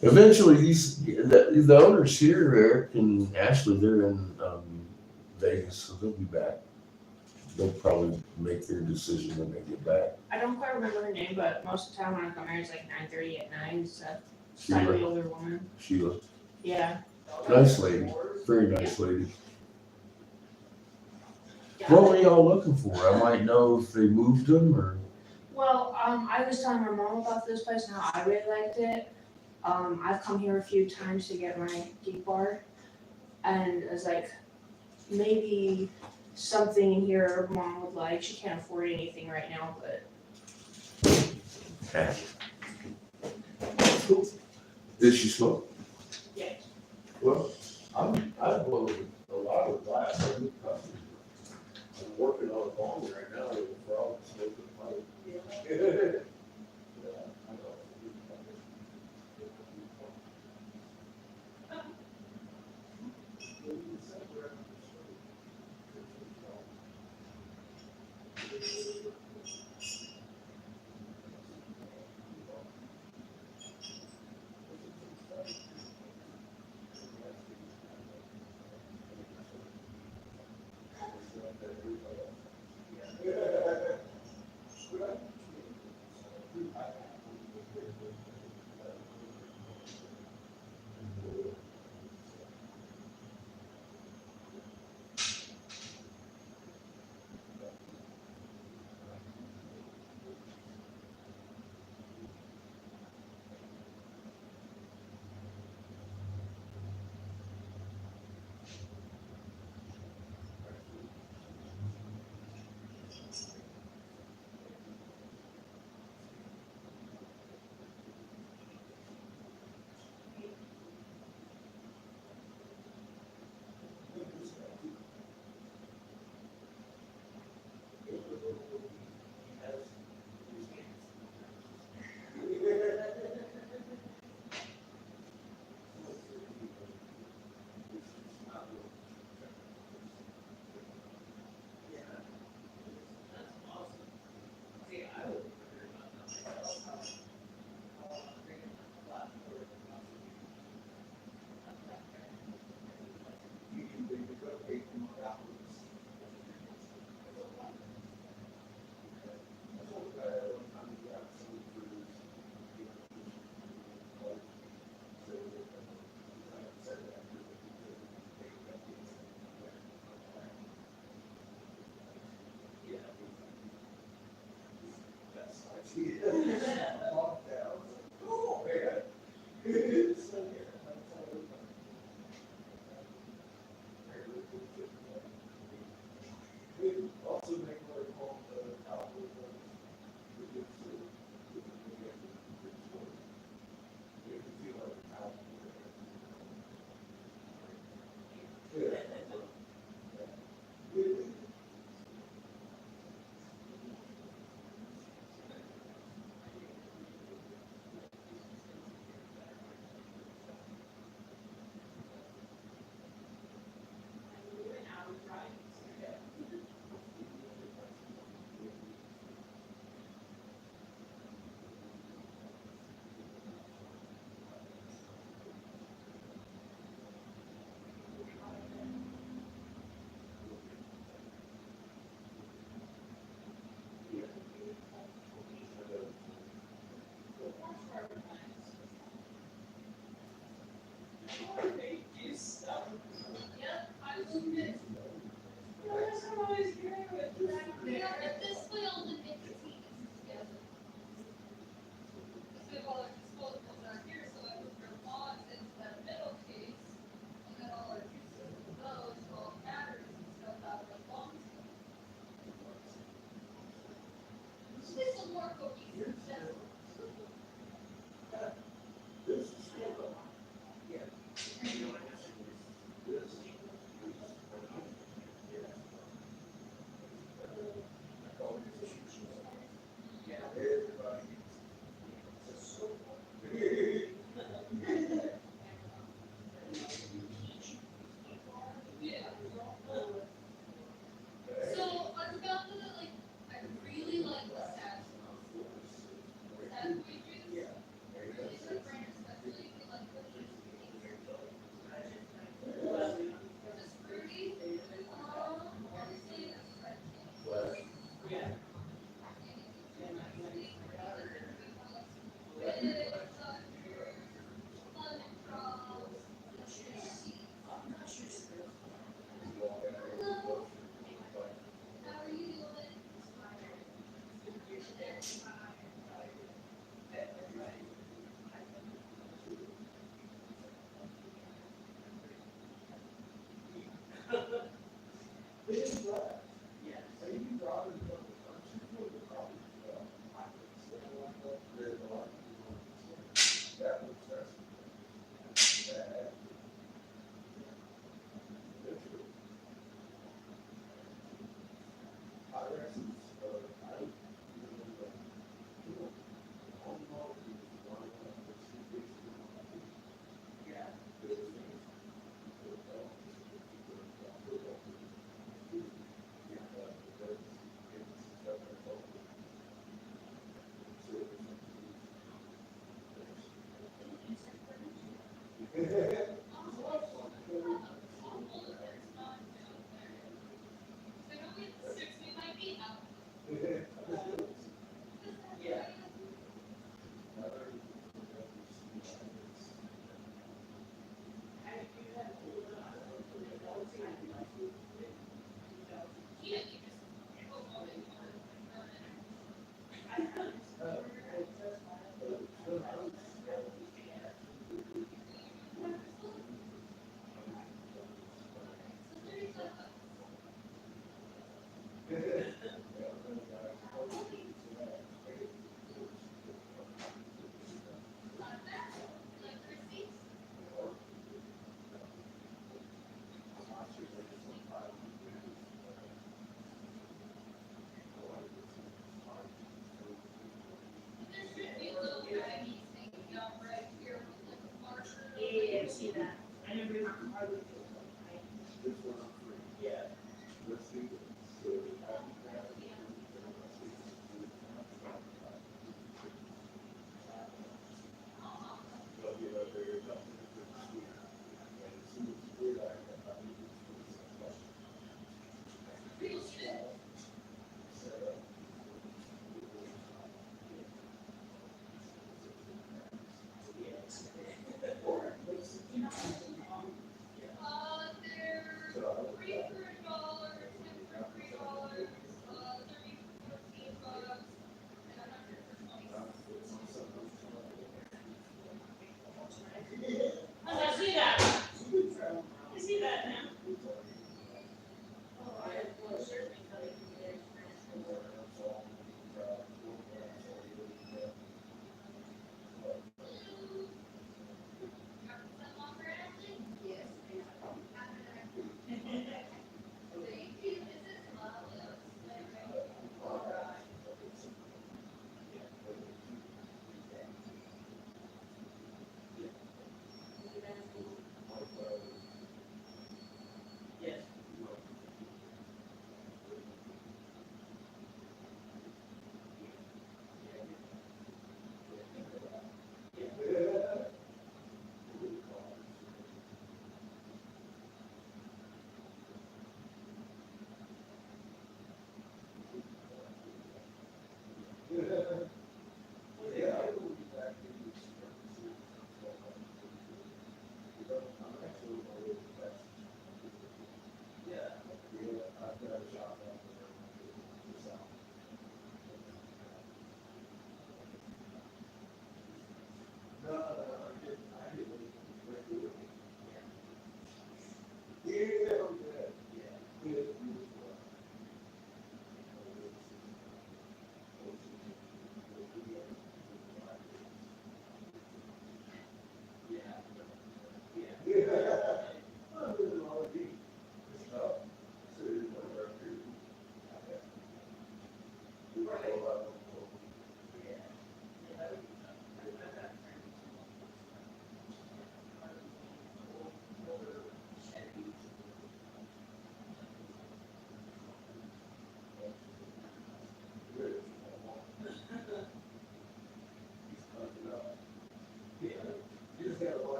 eventually the owners here, Eric and Ashley, they're in Vegas, so they'll be back. They'll probably make their decision when they get back. I don't quite remember her name, but most of the time when I come here, it's like 9:30 at night. It's a Sheila. slightly older woman. Sheila. Yeah. Nice lady. Very nice lady. Yeah. What were y'all looking for? I might know if they moved them or. Well, I was telling my mom about this place and how I really liked it. I've come here a few times to get my geek bar, and I was like, maybe something in here mom would like. She can't afford anything right now, but. Did she smoke? Yeah. Well, I blow a lot of glass. I'm working on a bomb right now for all the smoke and pipe.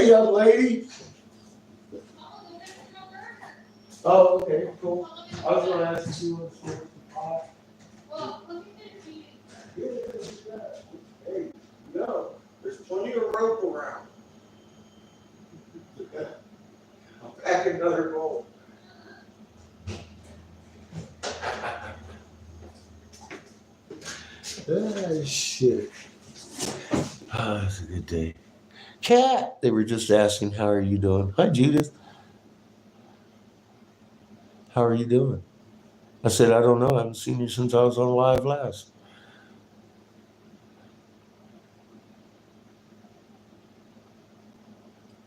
Hey, young lady. Oh, okay, cool. I was gonna ask you what's your Hey, no, there's plenty of rope around. I'll pack another roll. Ah, shit. Ah, it's a good day. Cat, they were just asking, how are you doing? Hi, Judith. How are you doing? I said, I don't know. I haven't seen you since I was on live last.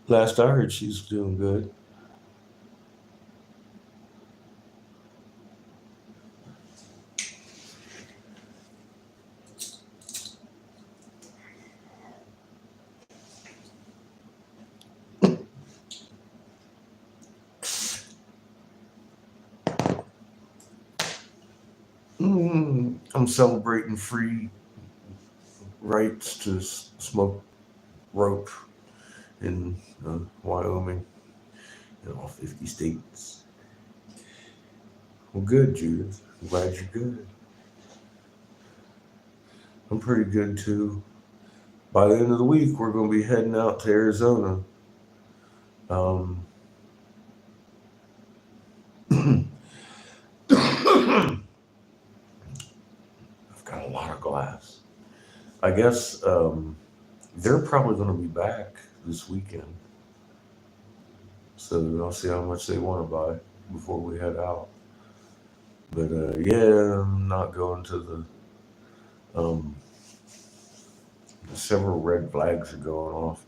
Last I heard, she's doing good. I'm celebrating free rights to smoke rope in Wyoming in all 50 states. Well, good, Judith. I'm glad you're good. I'm pretty good too. By the end of the week, we're going to be heading out to Arizona. I've got a lot of glass. I guess they're probably going to be back this weekend. So I'll see how much they want to buy before we head out. But yeah, I'm not going to several red flags are going off.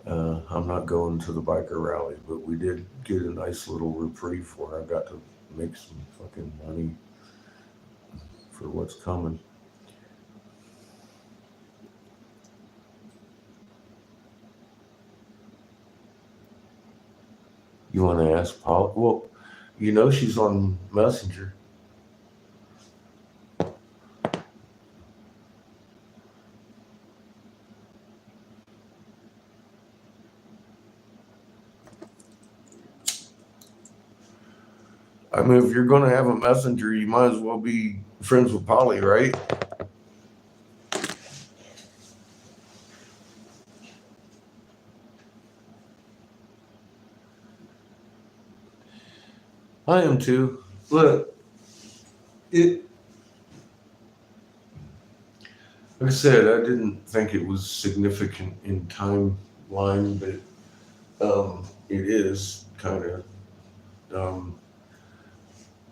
I'm not going to the biker rally, but we did get a nice little reprieve where I got to make some fucking money for what's coming. You want to ask Paul? Well, you know she's on Messenger. I mean, if you're going to have a messenger, you might as well be friends with Polly, right? I am too. Look, like I said, I didn't think it was significant in timeline, but it is kind of.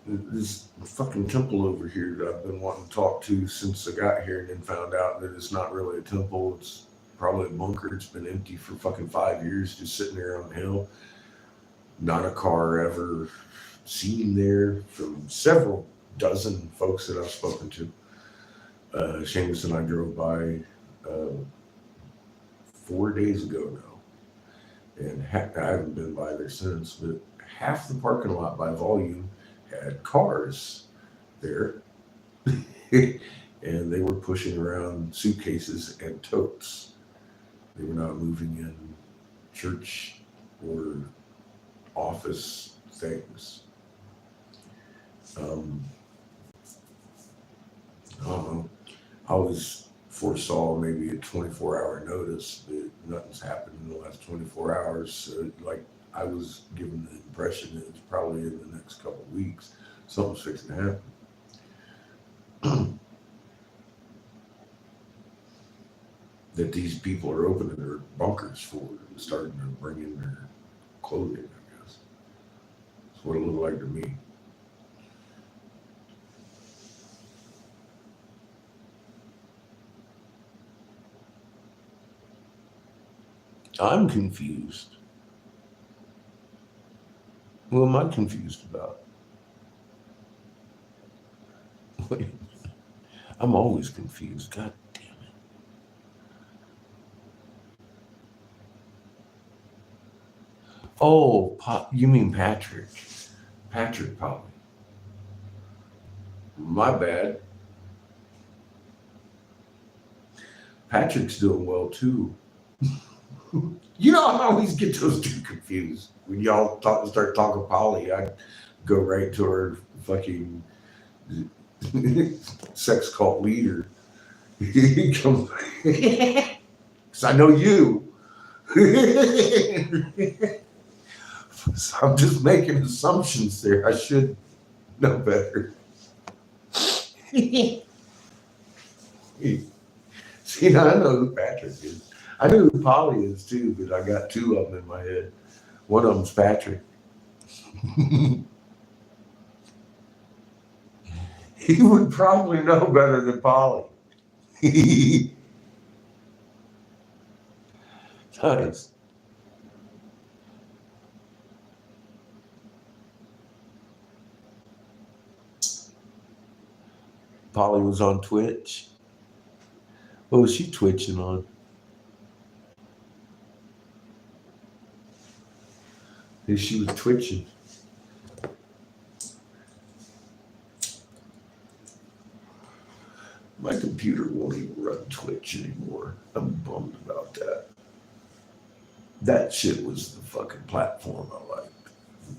This fucking temple over here that I've been wanting to talk to since I got here and then found out that it's not really a temple. It's probably a bunker. It's been empty for fucking 5 years, just sitting there on the hill. Not a car ever seen there from several dozen folks that I've spoken to. Seamus and I drove by 4 days ago now. And I haven't been by there since, but half the parking lot by volume had cars there. And they were pushing around suitcases and totes. They were not moving in church or office things. I don't know. I always foresaw maybe a 24-hour notice, but nothing's happened in the last 24 hours. So, like, I was given the impression that it's probably in the next couple of weeks something's fixing to happen. That these people are opening their bunkers for and starting to bring in their clothing, I guess. That's what it looked like to me. I'm confused. What am I confused about? I'm always confused. God damn it. Oh, you mean Patrick. Patrick probably. My bad. Patrick's doing well too. You know, I always get those two confused. When y'all start talking Polly, I go right to her fucking sex cult leader. Because I know you. So I'm just making assumptions there. I should know better. See, now I know who Patrick is. I know who Polly is too, but I got two of them in my head. One of them's Patrick. He would probably know better than Polly. Nice. Polly was on Twitch. What was she twitching on? If she was twitching. My computer won't even run Twitch anymore. I'm bummed about that. That shit was the fucking platform I liked.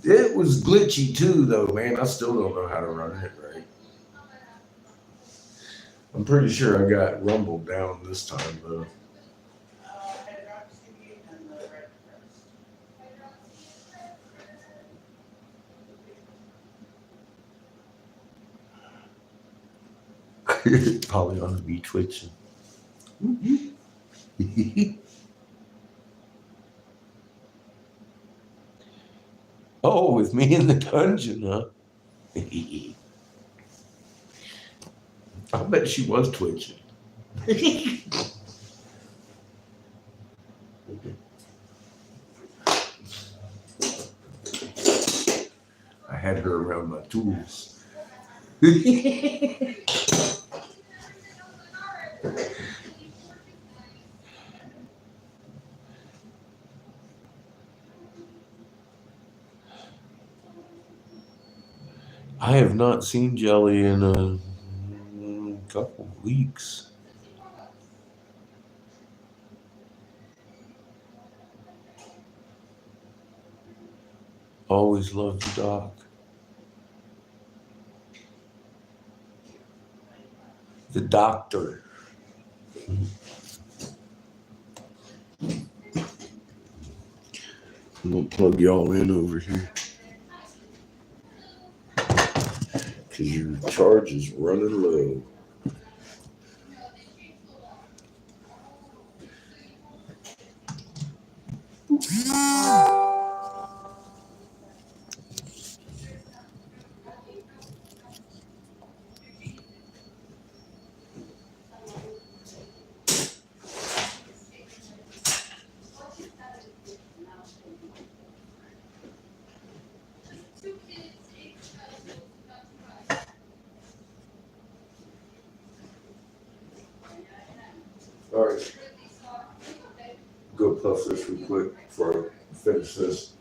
It was glitchy too, though, man. I still don't know how to run it right. I'm pretty sure I got Rumble down this time, though. Probably ought to be twitching. Oh, with me in the dungeon, huh? I bet she was twitching. I had her around my tools. I have not seen Jelly in a couple of weeks. Always loved the doc. The doctor. I'm gonna plug y'all in over here. Cause your charge is running low. All right. Go puff this real quick before I finish this.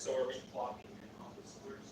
So are we blocking it off the squares?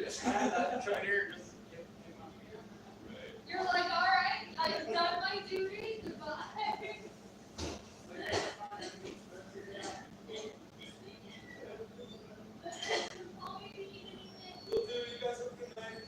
Try here, just get You're like, all right, I've done my duty. Goodbye. Will do. You guys have a good night.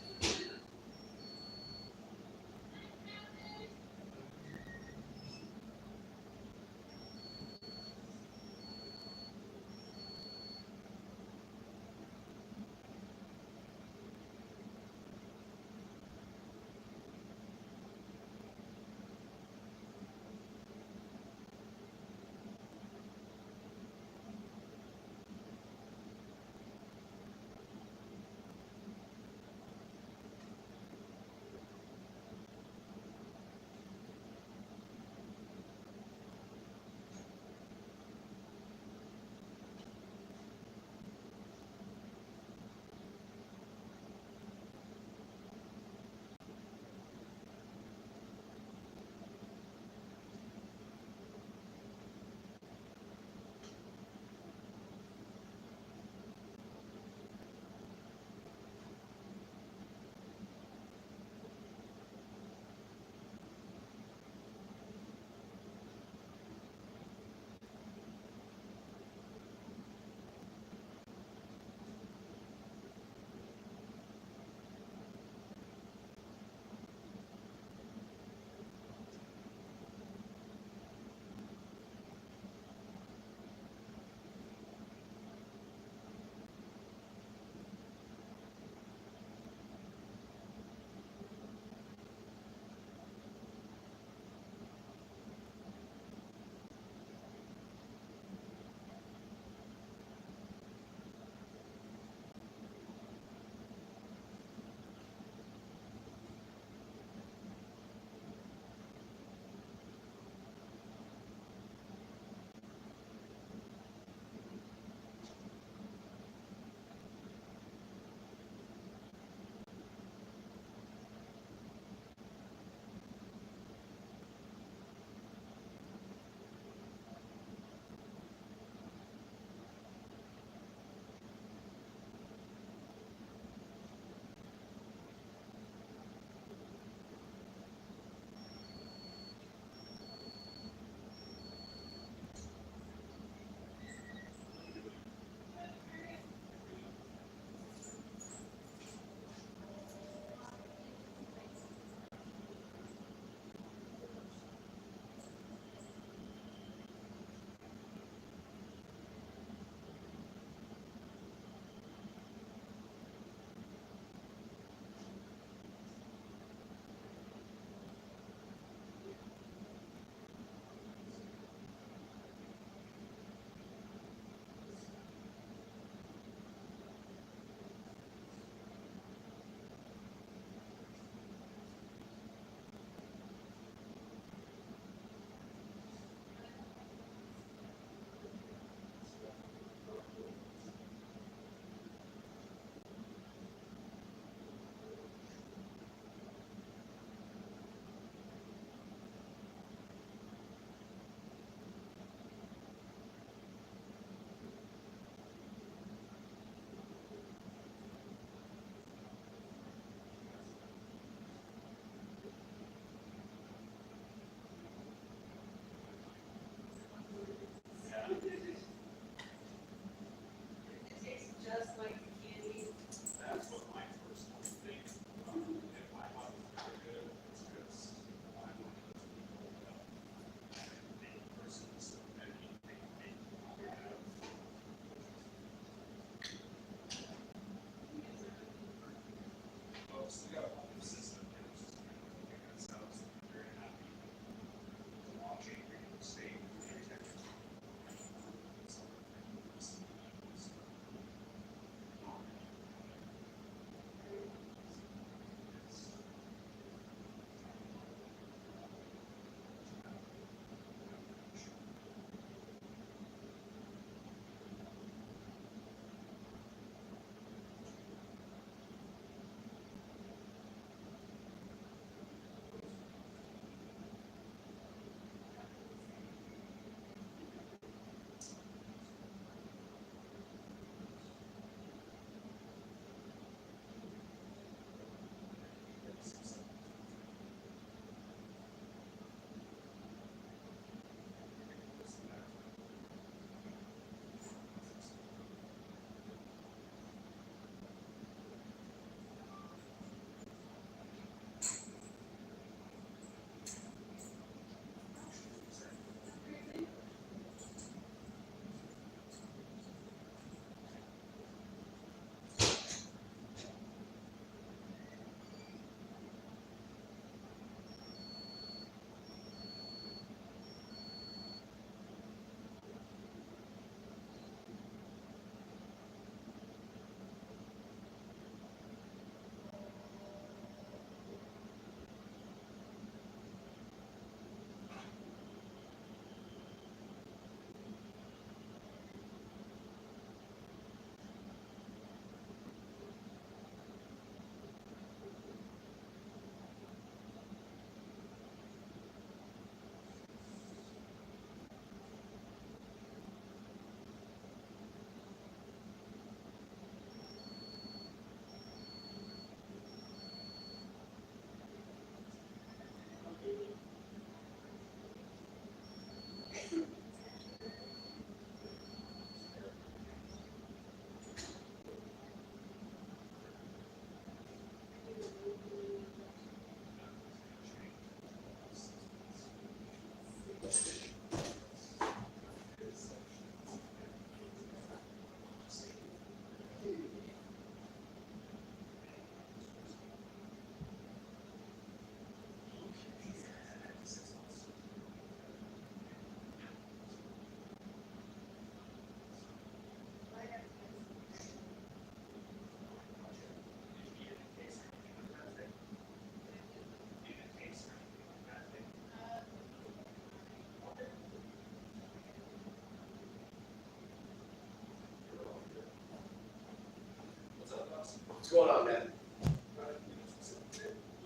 What's going on, man?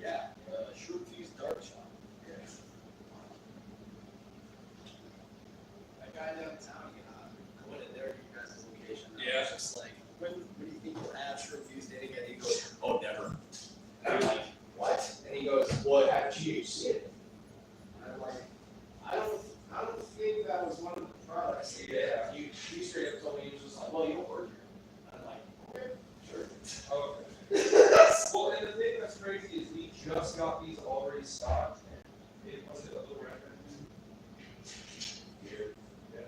Yeah, short fuse dart shop. That guy downtown, going in there, you guys' location. Yeah. It's just like, when do you think you'll have short fuse data again? He goes, oh, never. And I'm like, what? And he goes, well, it had THC in it. And I'm like, I don't think that was one of the products. Yeah. He straight up told me, he was just like, well, you don't work here. And I'm like, okay, sure. Okay. Well, and the thing that's crazy is we just got these already stocked. It wasn't a little record. Here. Yeah.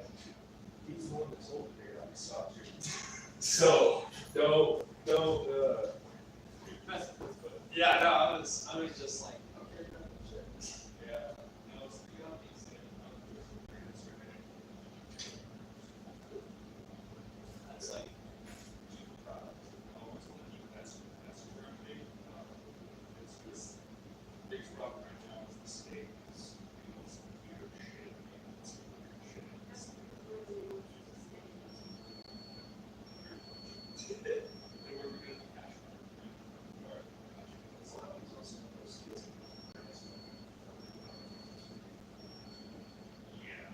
He's the one that sold it here. I stopped here. So, no, Yeah, no, I was just like, okay, no, shit. yeah. No, it's the these things. That's like, Almost one of the best around me. It's this biggest problem right now is the state is doing some weird shit. It's weird shit. They were gonna be cash. It's a lot of these also those skills. Yeah.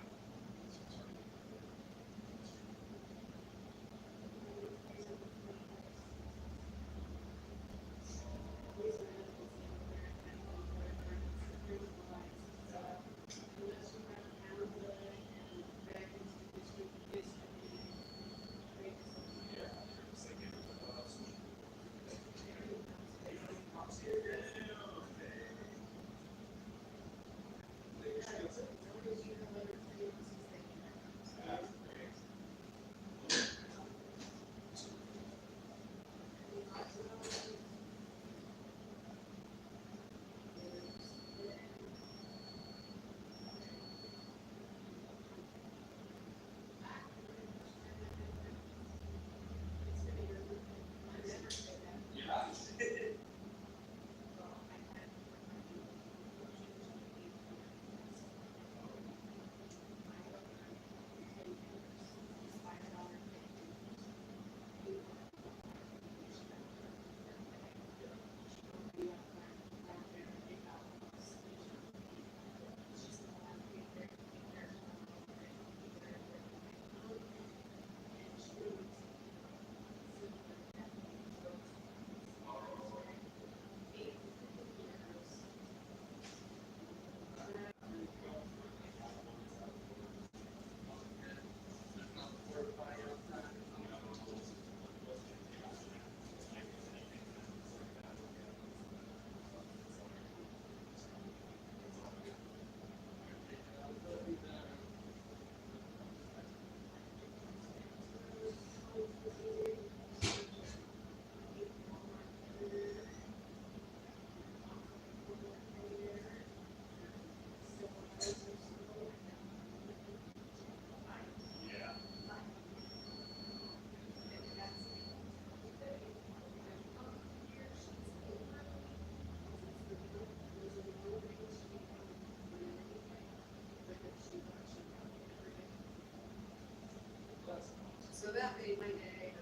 So that made my day.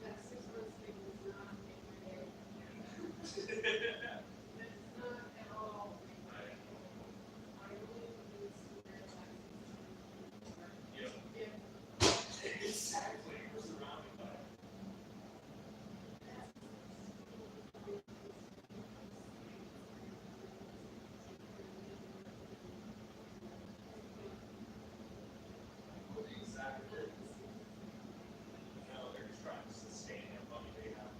That 6 months thing does not make my day. It's not at all. I really need to realize Exactly. We're surrounded by it. Exactly. No, they're just trying to sustain the money they have.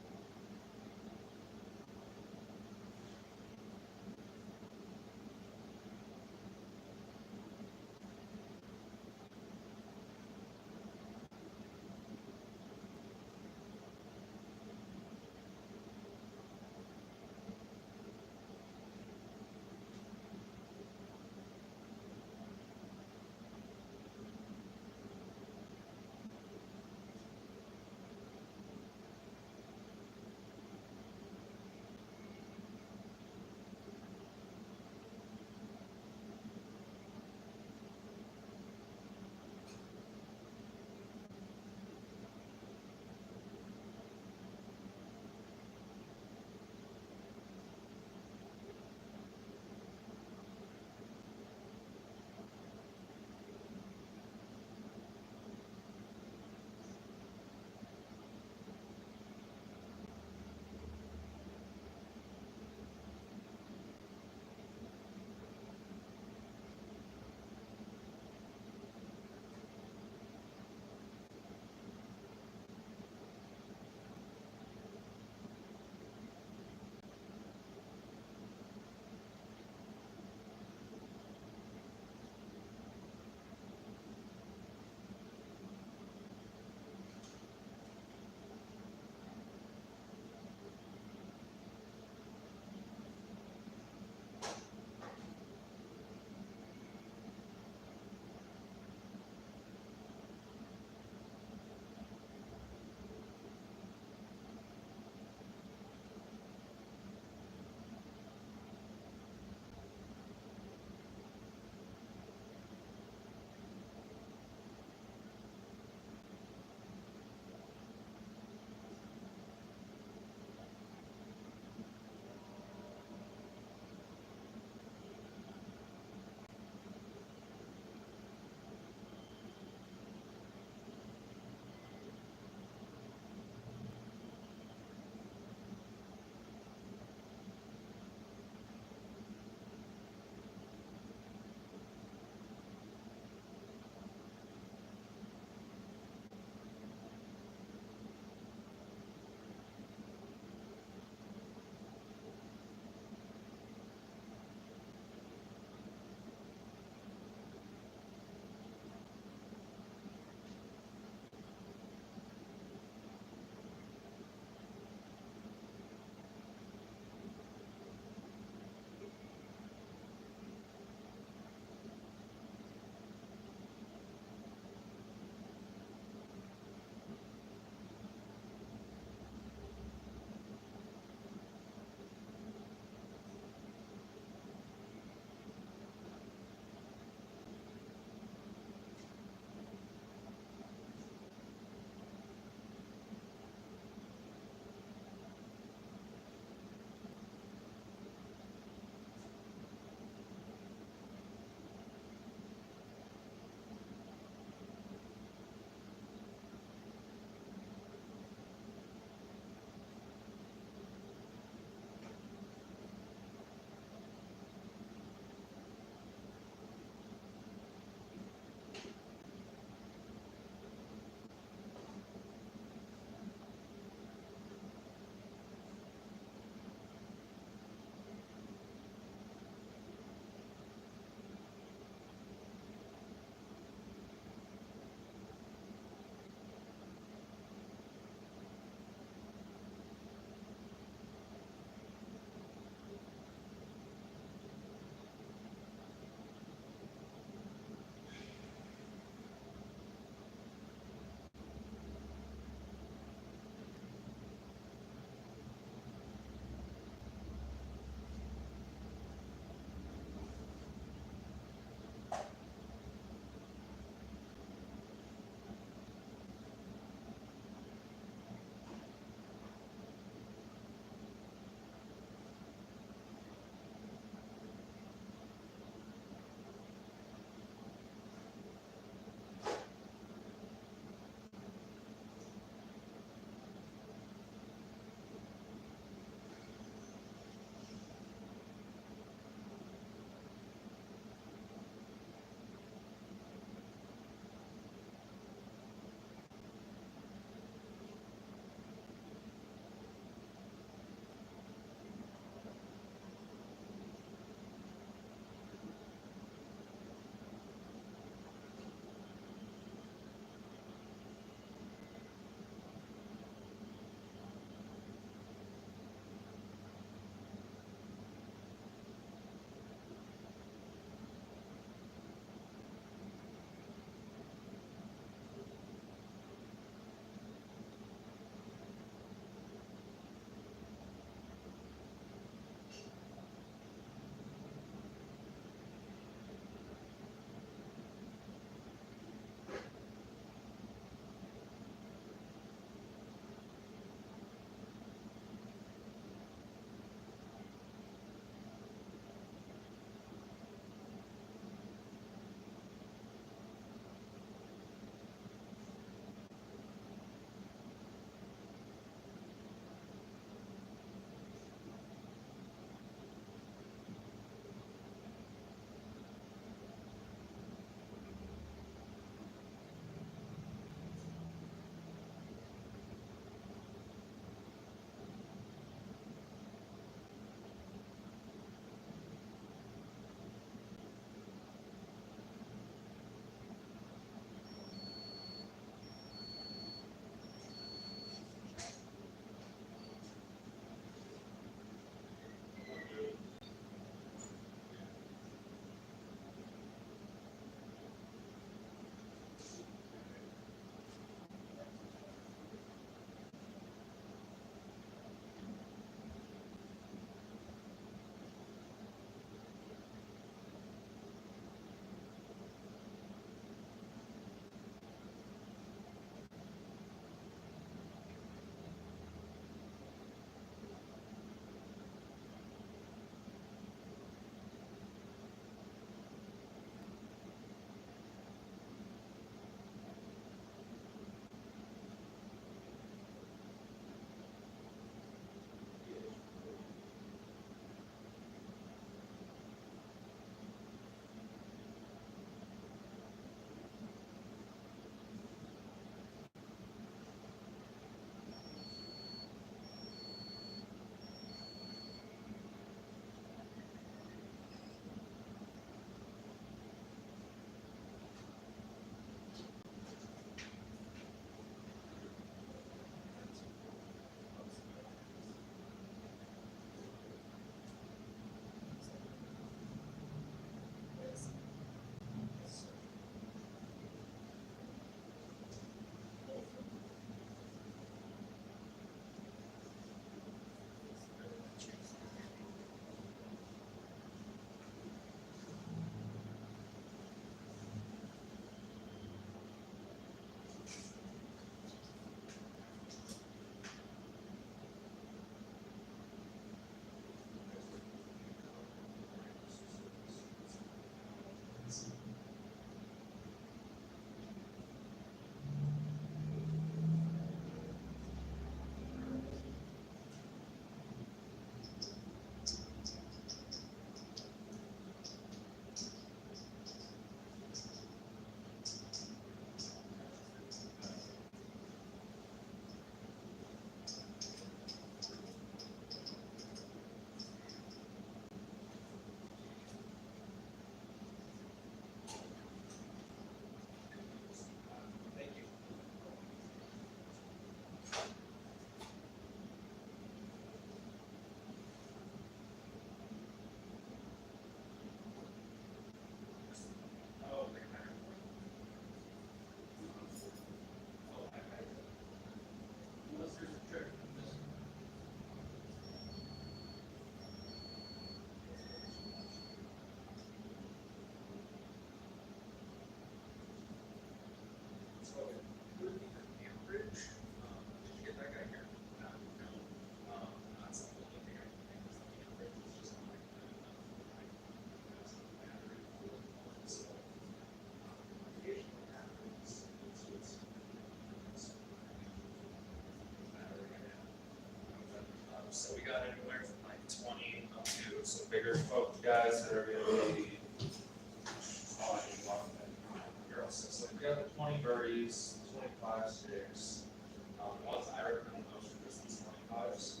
got the 20 birdies, 25 sticks. The ones I recommend the most are just these 25s.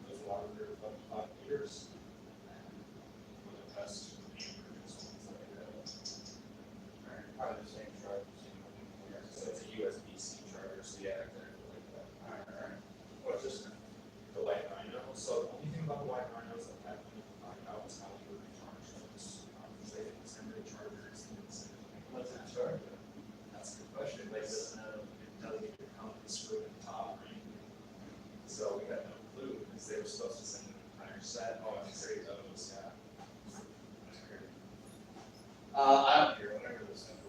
Those are water there for about 5 years. And one of the best ones like that. Probably the same charge. So it's a USB-C charger, so yeah, exactly like that. Alright. What's this? The white rhino. So the only thing about the white rhinos that I haven't find out is how you recharge those. They didn't send the chargers. They didn't send anything. What's it charge? That's a good question. Like, it doesn't get your company screw at the top or anything. So we got no clue because they were supposed to send an entire set. Oh, I'm sorry, those, yeah. That's crazy. I don't care, whatever the simplest.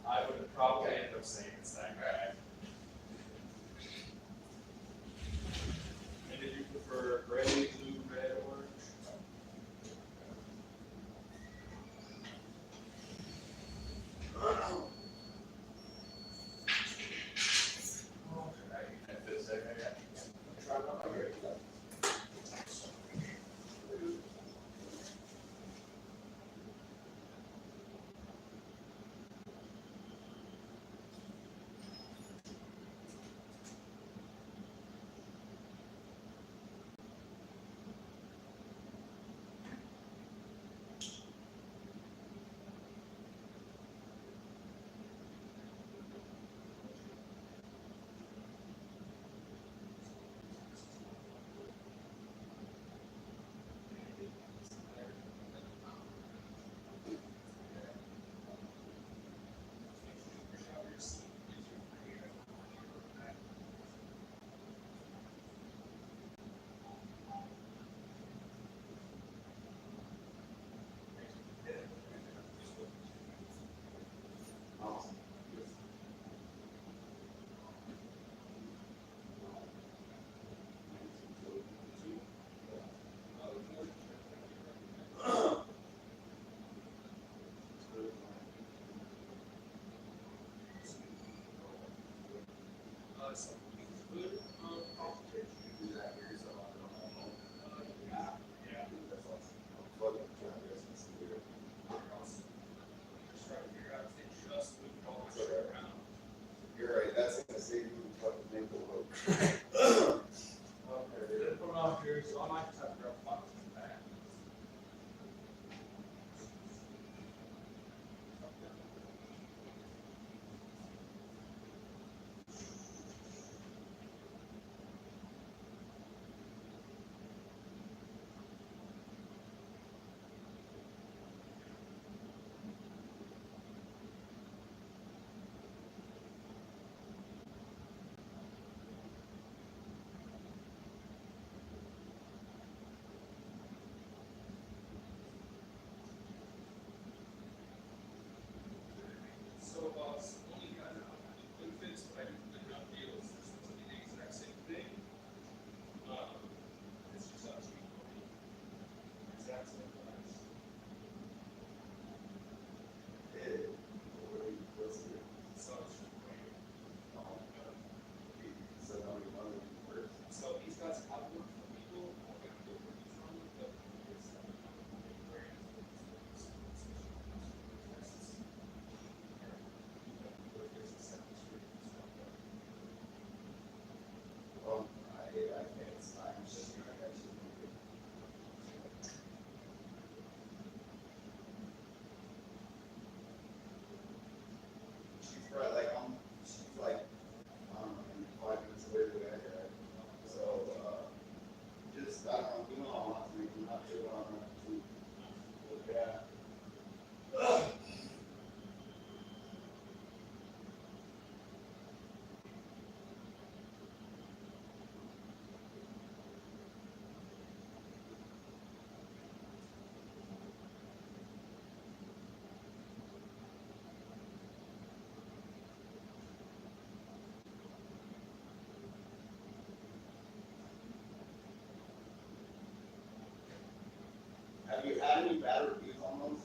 I would probably end up saying it's that guy. And did you prefer gray, blue, red, orange? So good competition. Yeah. Just trying to figure out if they just moved all the shit around. You're right, that's gonna save you fucking mental load. Okay, they didn't put it on here, so I might just have to grab box in the back. So, only got quick fix, but I didn't think enough deals. This one's gonna be the exact same thing. It's just up to you. Exact same price. So it's just great. So these guys have worked for people. I'm gonna do it for each one, but it's very. She's right, she's like, 5 minutes away from that guy. So, just, I don't know, we don't want to, we're not sure what I'm going to look at. Have you had any bad reviews on those?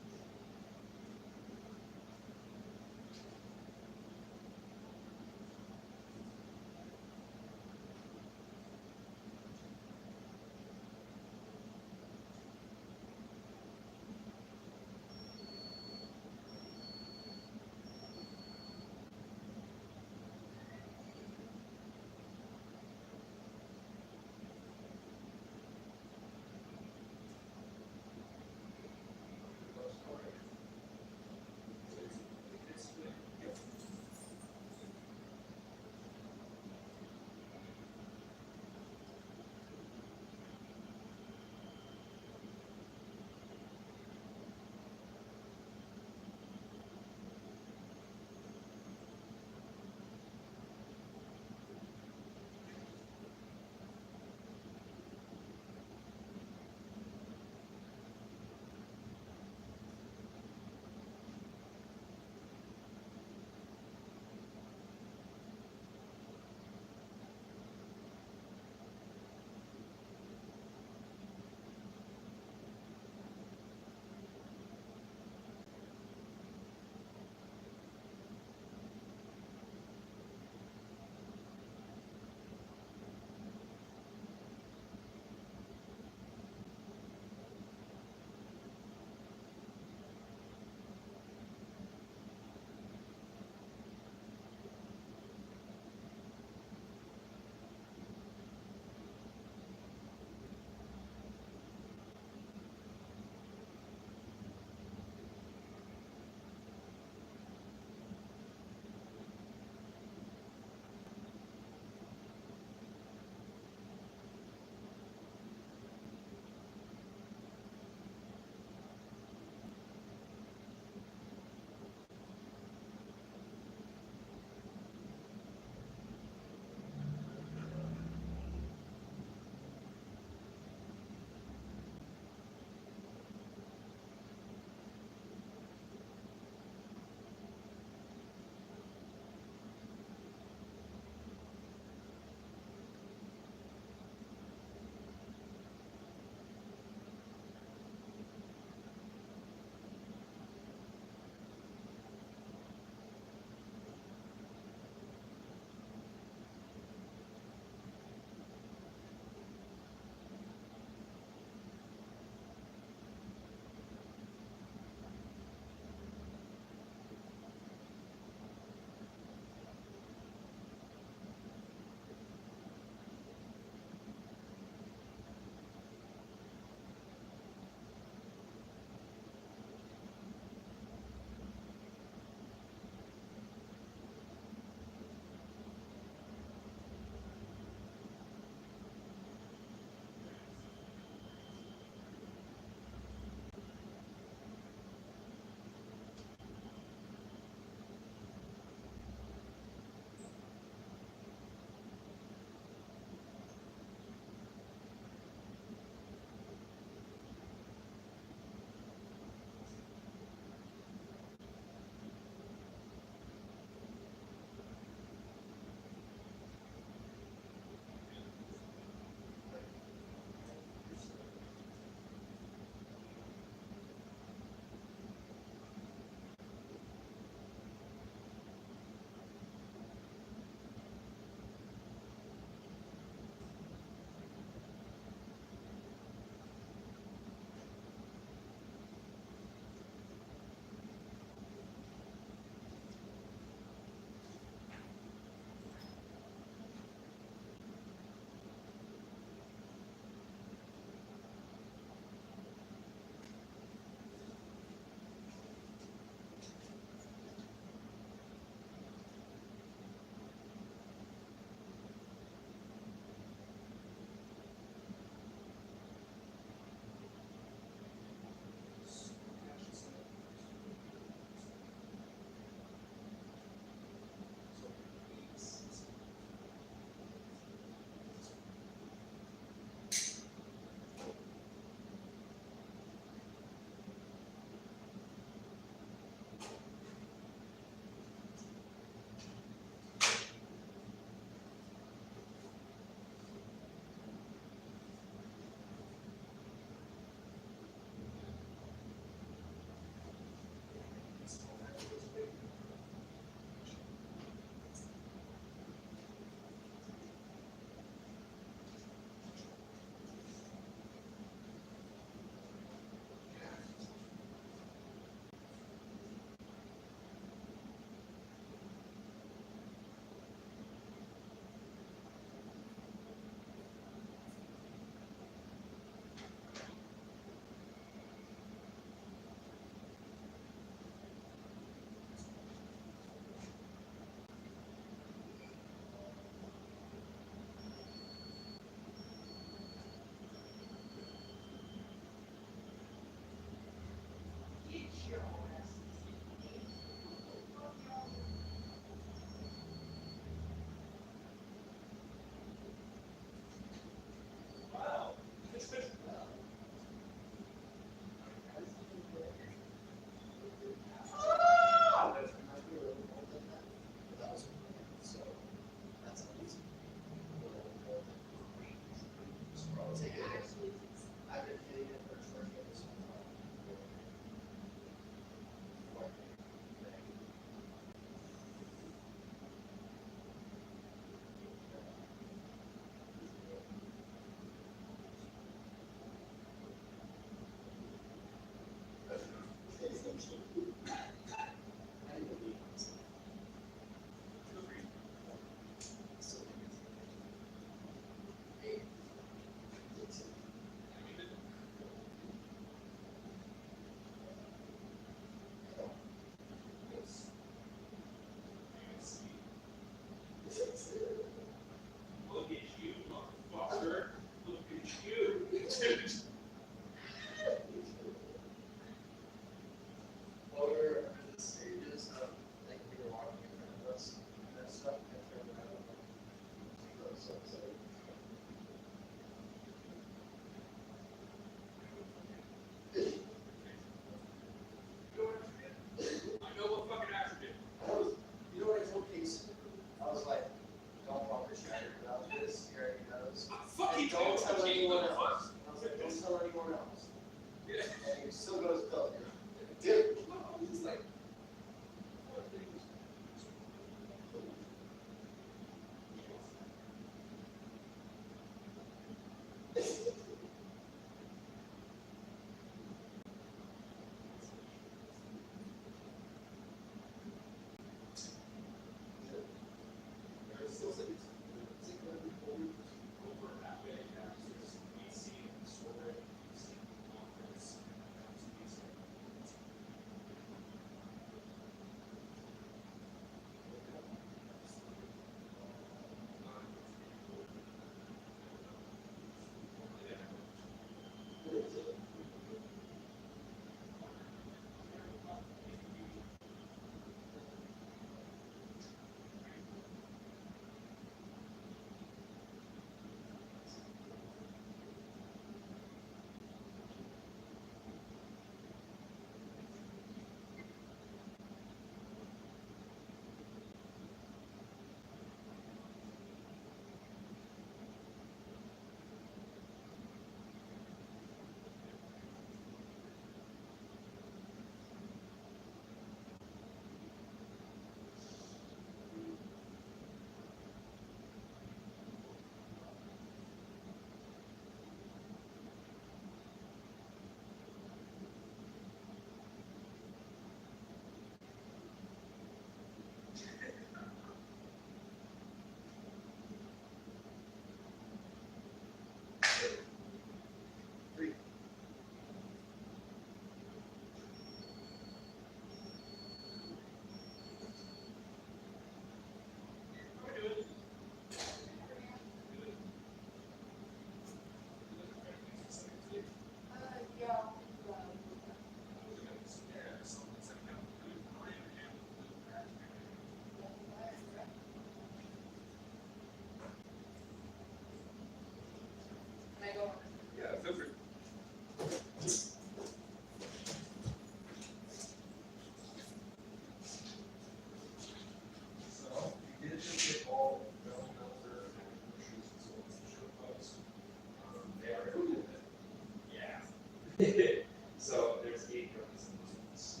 So there's 8 drones in this ones.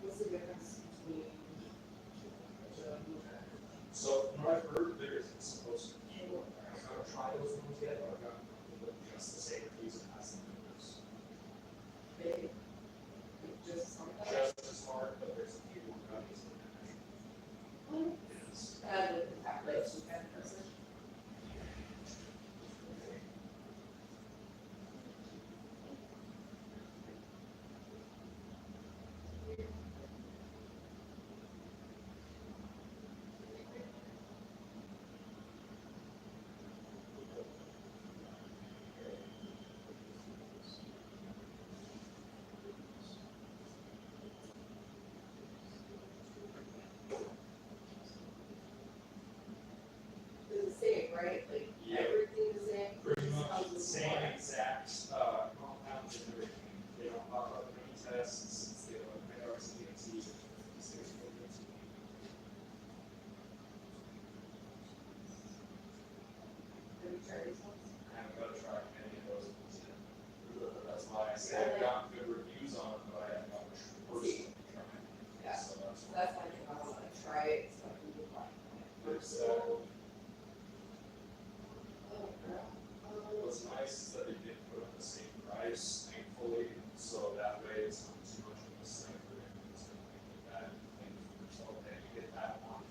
What's the difference between the So from what I've heard, there isn't supposed to be. I haven't tried those ones yet, but I've got just the same reason as the numbers. big, just something? Just as hard, but there's a few more gummies in there. Yes. With the calculation kind of person. It's the same, right? Like Yeah. everything the same. Pretty just much comes the with same more. exact compounds and everything. They don't pop up any tests. They don't hydroxy. Have you tried these ones? I haven't got to try any of those ones yet. That's why I say I've gotten good reviews on them, but I haven't got much personally tried. Yeah. So that's why. That's why I think I want to try it, so I can get like. There's, Oh, girl. What's nice is that they did put up the same price, thankfully, so that way it's not too much of a cipher and it's gonna make that thing for yourself, and you get that one.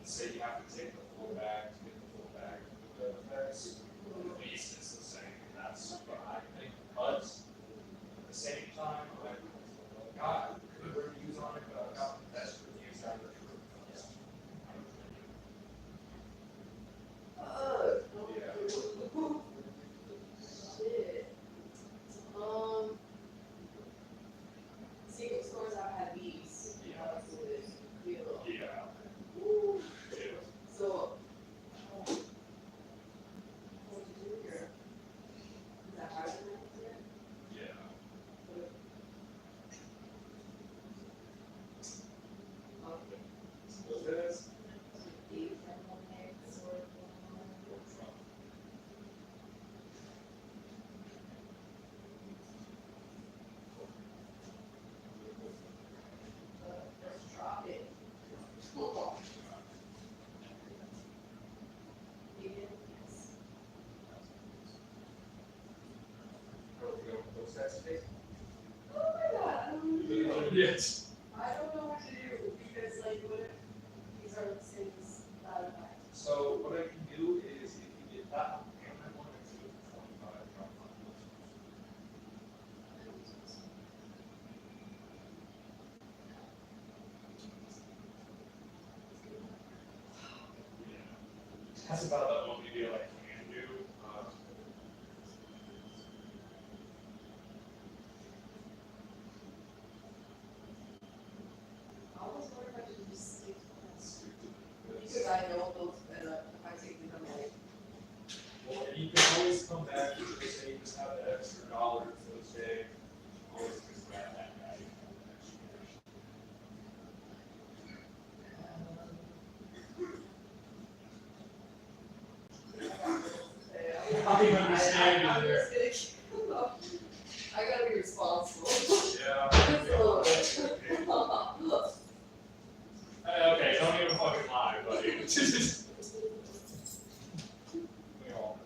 Say you have to take the full bag to get the full bag of the effects, at least it's the same, that's what I think, but at the same time, I got good reviews on it, but I got the best reviews out of the group. Yeah. Shit. Secret stores I've had these. Yeah. Feel. Yeah. Woo. Yeah. So. What did you do here? Is that hard enough yet? Yeah. Okay. So this. These and one egg, sort of. Let's drop it. You did? Yes. Oh my god, I don't know. Yes. I don't know what to do, because like, what if these are the things that I. So what I can do is if you get that one, and I want to do 25 drop on those. Yeah. That's about the only deal I can do. I always wonder if I should just stick to this. Because I know those, if I take them, I'm like, Well, and you can always come back and just say you just have that extra dollar for this day. Always just grab that guy. I understand you I'm there. just gonna keep, I gotta be responsible. Yeah. Just a little bit. Okay, don't even fucking lie, buddy. We all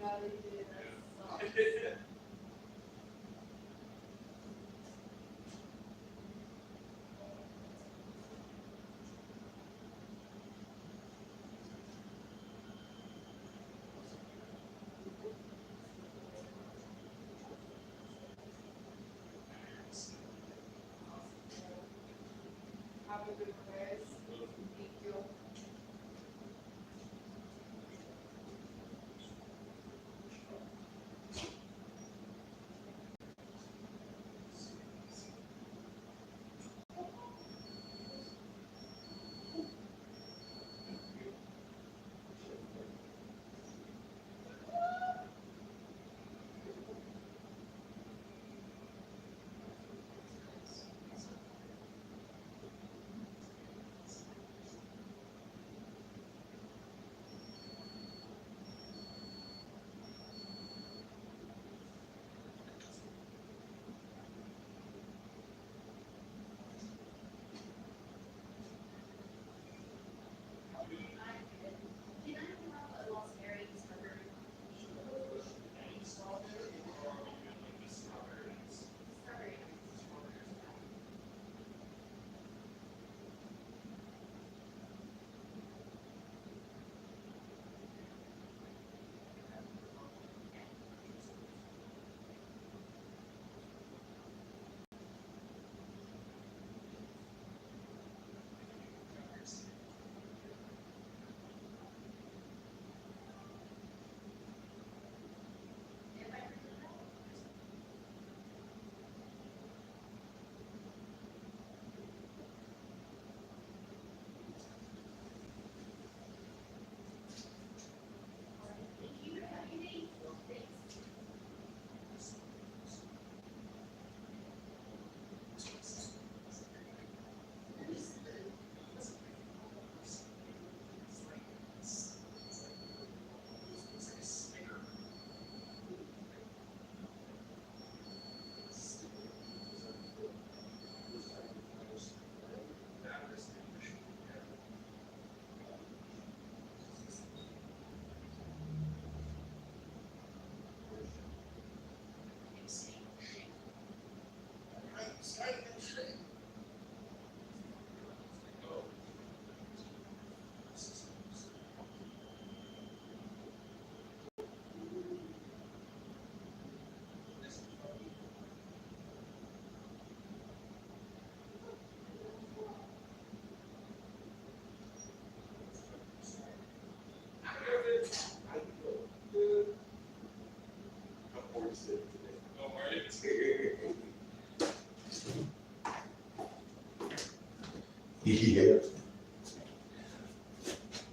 legality, that's have a good quiz. Thank you. Can I have a lost area discovered? Discovery. Yeah.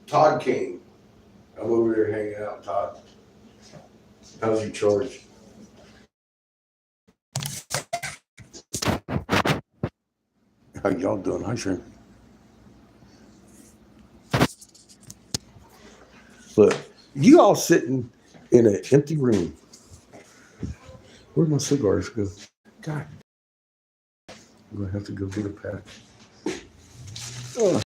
Todd came. I'm over there hanging out, Todd. How's your charge? How y'all doing? Hi, Shrimp. Look, you all sitting in an empty room. Where'd my cigars go? God. I'm going to have to go get a pack. Oh.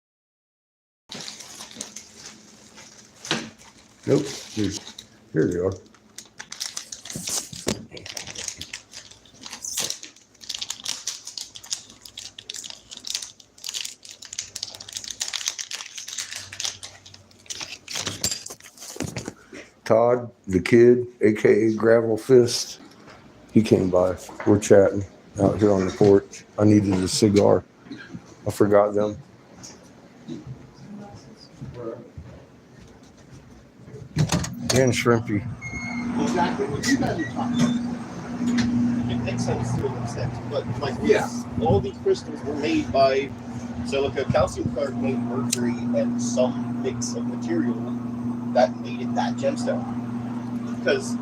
Nope. Here they are. Todd, the kid, aka Gravel Fist, he came by. We're chatting out here on the porch. I needed a cigar. I forgot them. And Shrimpy. Exactly what you guys are talking about. It makes sense to an extent, but like all these crystals were made by silica, calcium carbonate, mercury, and some mix of material that made it that gemstone. Because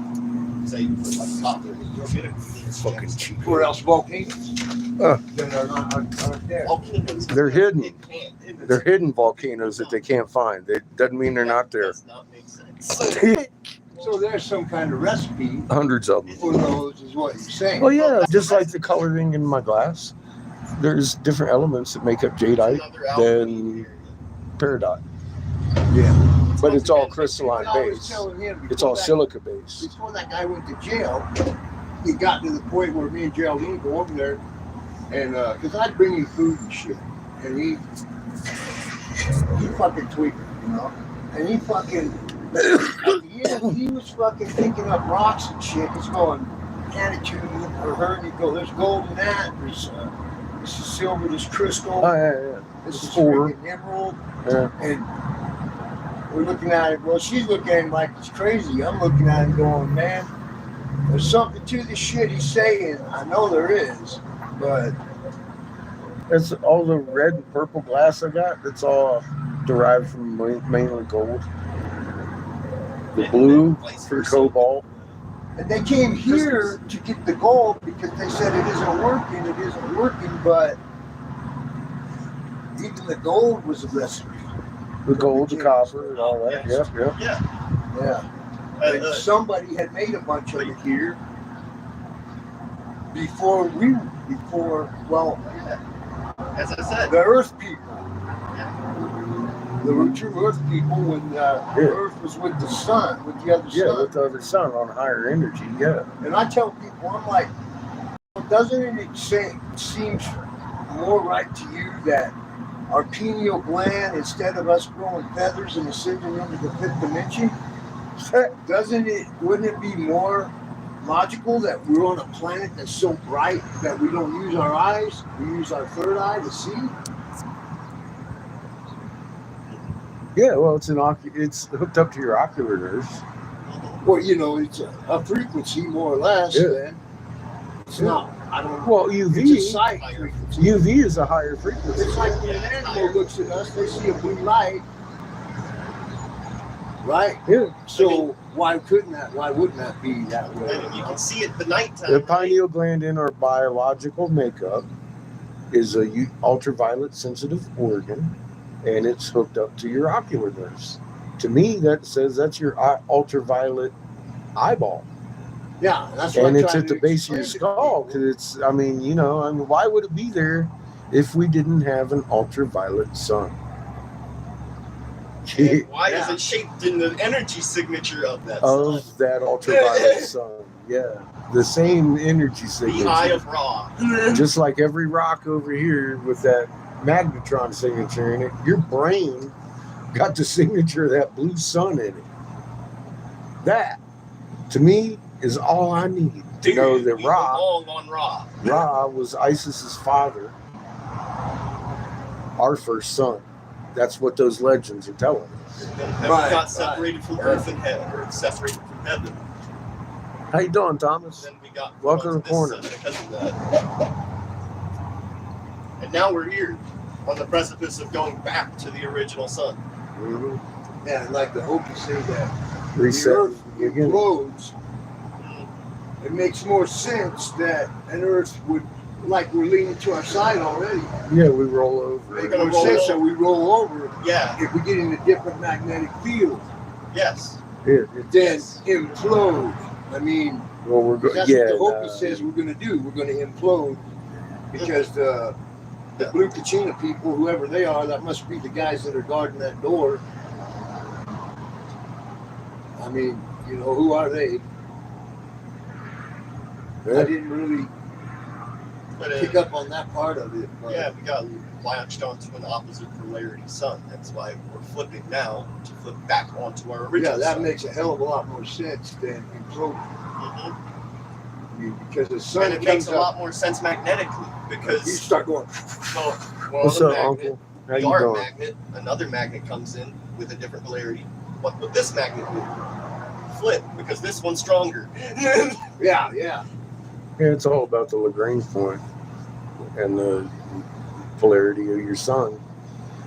say like copper, you're gonna Fucking cheap. Where else volcanoes? Uh. Then they're not there. volcanoes. They're hidden. It can't. They're hidden volcanoes that they can't find. It doesn't mean they're not there. Does not make sense. So there's some kind of recipe. Hundreds of them. Who knows is what you're saying. Well, yeah, just like the coloring in my glass. There's different elements that make up jadeite Another alchemy than area. peridot. Yeah. But it's all again, crystalline I was base. telling him It's all before that- silica based. Before that guy went to jail, he got to the point where me and Geraldine go over there, and because I'd bring him food and shit, and he fucking tweaked, you know, and he fucking at the end he was fucking picking up rocks and shit. He's going attitude or her, and he go, there's gold in that. There's this is silver, this crystal, Oh yeah. this is ore. freaking emerald, Yeah. and we're looking at it. Well, she's looking at him like it's crazy. I'm looking at him going, man, there's something to the shit he's saying. I know there is, but It's all the red and purple glass I got. It's all derived from mainly gold. The blue from cobalt. and they came here to get the gold because they said it isn't working, but even the gold was a recipe. The gold, the copper, and all that. Yes. Yep. Yeah. Yeah. And somebody had made a bunch of it here before, well, As I said, the Earth people. The true Earth people when the Earth was with the sun, with the other Yeah, sun. with the other sun on higher energy. Yeah. And I tell people, I'm like, doesn't it seems more right to you that our pineal gland, instead of us growing feathers and ascending into the fifth dimension, wouldn't it be more logical that we're on a planet that's so bright that we don't use our eyes, we use our third eye to see? Yeah. Well, it's hooked up to your ocular nerves. Well, you know, it's a frequency more or less. Yeah. Then it's not. I don't know. Well, It's a UV. sight frequency. UV is a higher frequency. It's like when an animal looks at us, they see a blue light, right? Yeah. So why wouldn't that be that way? and you can see it the nighttime. The pineal gland in our biological makeup is a ultraviolet sensitive organ, and it's hooked up to your ocular nerves. To me, that says that's your ultraviolet eyeball, Yeah, that's what and I'm it's trying at the to base of your explain to skull. people. Because why would it be there if we didn't have an ultraviolet sun? And why is it shaped in the energy signature of that sun? Of that ultraviolet sun, yeah, the same energy The Eye signature. of Ra. Just like every rock over here with that magnetron signature in it, your brain got the signature of that blue sun in it. That, to me, is all I need to know that We Ra belong on Ra. was Isis's father, our first son. That's what those legends are telling us. And we Right, got separated from Earth and heaven, or separated from heaven. How you doing, Thomas? Then we got Welcome to the this corner. sun because of that. And now we're here on the precipice of going back to the original sun. Mhm. Yeah, like the Hopi say that the Reset. Earth Again. implodes. It makes more sense that an Earth would, like we're leaning to our side already. Yeah, we roll over. Make gonna more roll sense that over. we roll over Yeah, if we get in a different magnetic field. yes. Yeah, Then implode. I mean, well, we're that's yeah. what the Hopi says we're going to do. We're going to implode because the Blue Kachina people, whoever they are, that must be the guys that are guarding that door. I mean, you know, who are they? I didn't really But pick up on that part of it. But yeah, we got latched onto an opposite polarity sun. That's why we're flipping now to flip back onto our original yeah, that sun. makes a hell of a lot more sense than imploding. Mhm. I mean, because the sun And it comes makes a up, lot more sense magnetically you because start going. well, What's the up, magnet, Uncle? How we you are a doing? magnet, another magnet comes in with a different polarity. What would this magnet do? Flip, because this one's stronger. Yeah. Yeah, it's all about the Lagrange point and the polarity of your sun.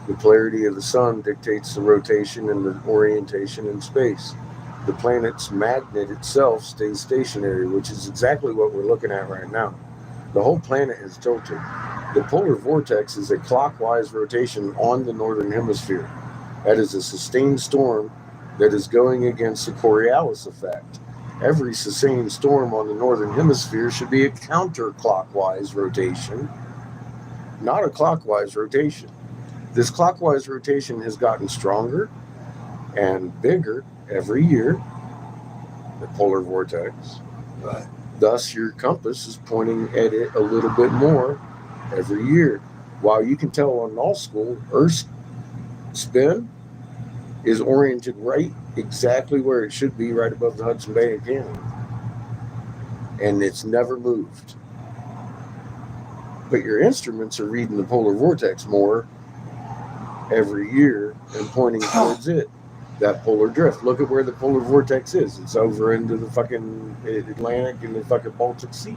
The polarity of the sun dictates the rotation and the orientation in space. The planet's magnet itself stays stationary, which is exactly what we're looking at right now. The whole planet is tilted. The polar vortex is a clockwise rotation on the northern hemisphere. That is a sustained storm that is going against the Coriolis effect. Every sustained storm on the northern hemisphere should be a counterclockwise rotation, not a clockwise rotation. This clockwise rotation has gotten stronger, and bigger every year, the polar vortex. Right. Thus, your compass is pointing at it a little bit more every year. While you can tell on null school, Earth's spin is oriented right exactly where it should be, right above the Hudson Bay Canyon. And it's never moved. But your instruments are reading the polar vortex more every year and pointing towards it. That polar drift. Look at where the polar vortex is. It's over into the fucking Atlantic and the fucking Baltic Sea.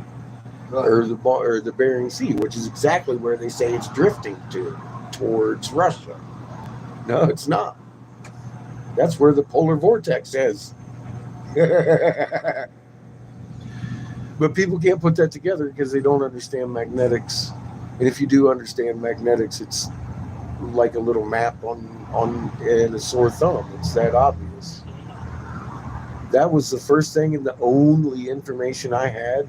Or the Bering Sea, which is exactly where they say it's drifting towards Russia. No, it's not. That's where the polar vortex is. But people can't put that together because they don't understand magnetics. And if you do understand magnetics, it's like a little map on a sore thumb. It's that obvious. That was the first thing and the only information I had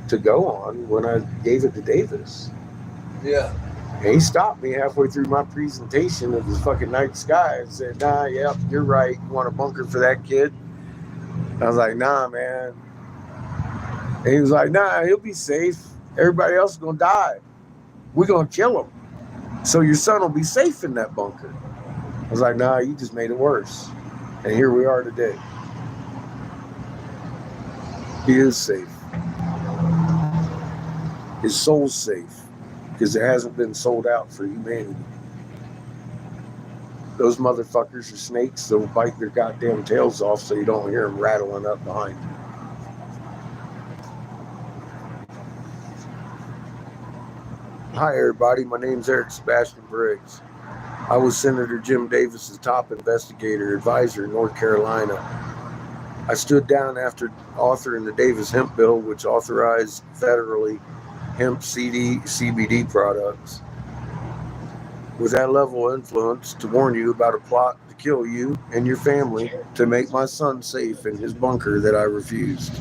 to go on when I gave it to Davis. Yeah. And he stopped me halfway through my presentation of this fucking night sky and said, "Nah, yep, you're right. You want a bunker for that kid?" I was like, "Nah, man." And he was like, "Nah, he'll be safe. Everybody else is gonna die. We're gonna kill him. So your son will be safe in that bunker." I was like, "Nah, you just made it worse." And here we are today. He is safe. His soul's safe because it hasn't been sold out for humanity. Those motherfuckers are snakes. They'll bite their goddamn tails off so you don't hear them rattling up behind you. Hi, everybody. My name's Eric Sebastian Briggs. I was Senator Jim Davis's top investigator advisor in North Carolina. I stood down after authoring the Davis Hemp Bill, which authorized federally hemp CBD products. With that level of influence to warn you about a plot to kill you and your family to make my son safe in his bunker that I refused.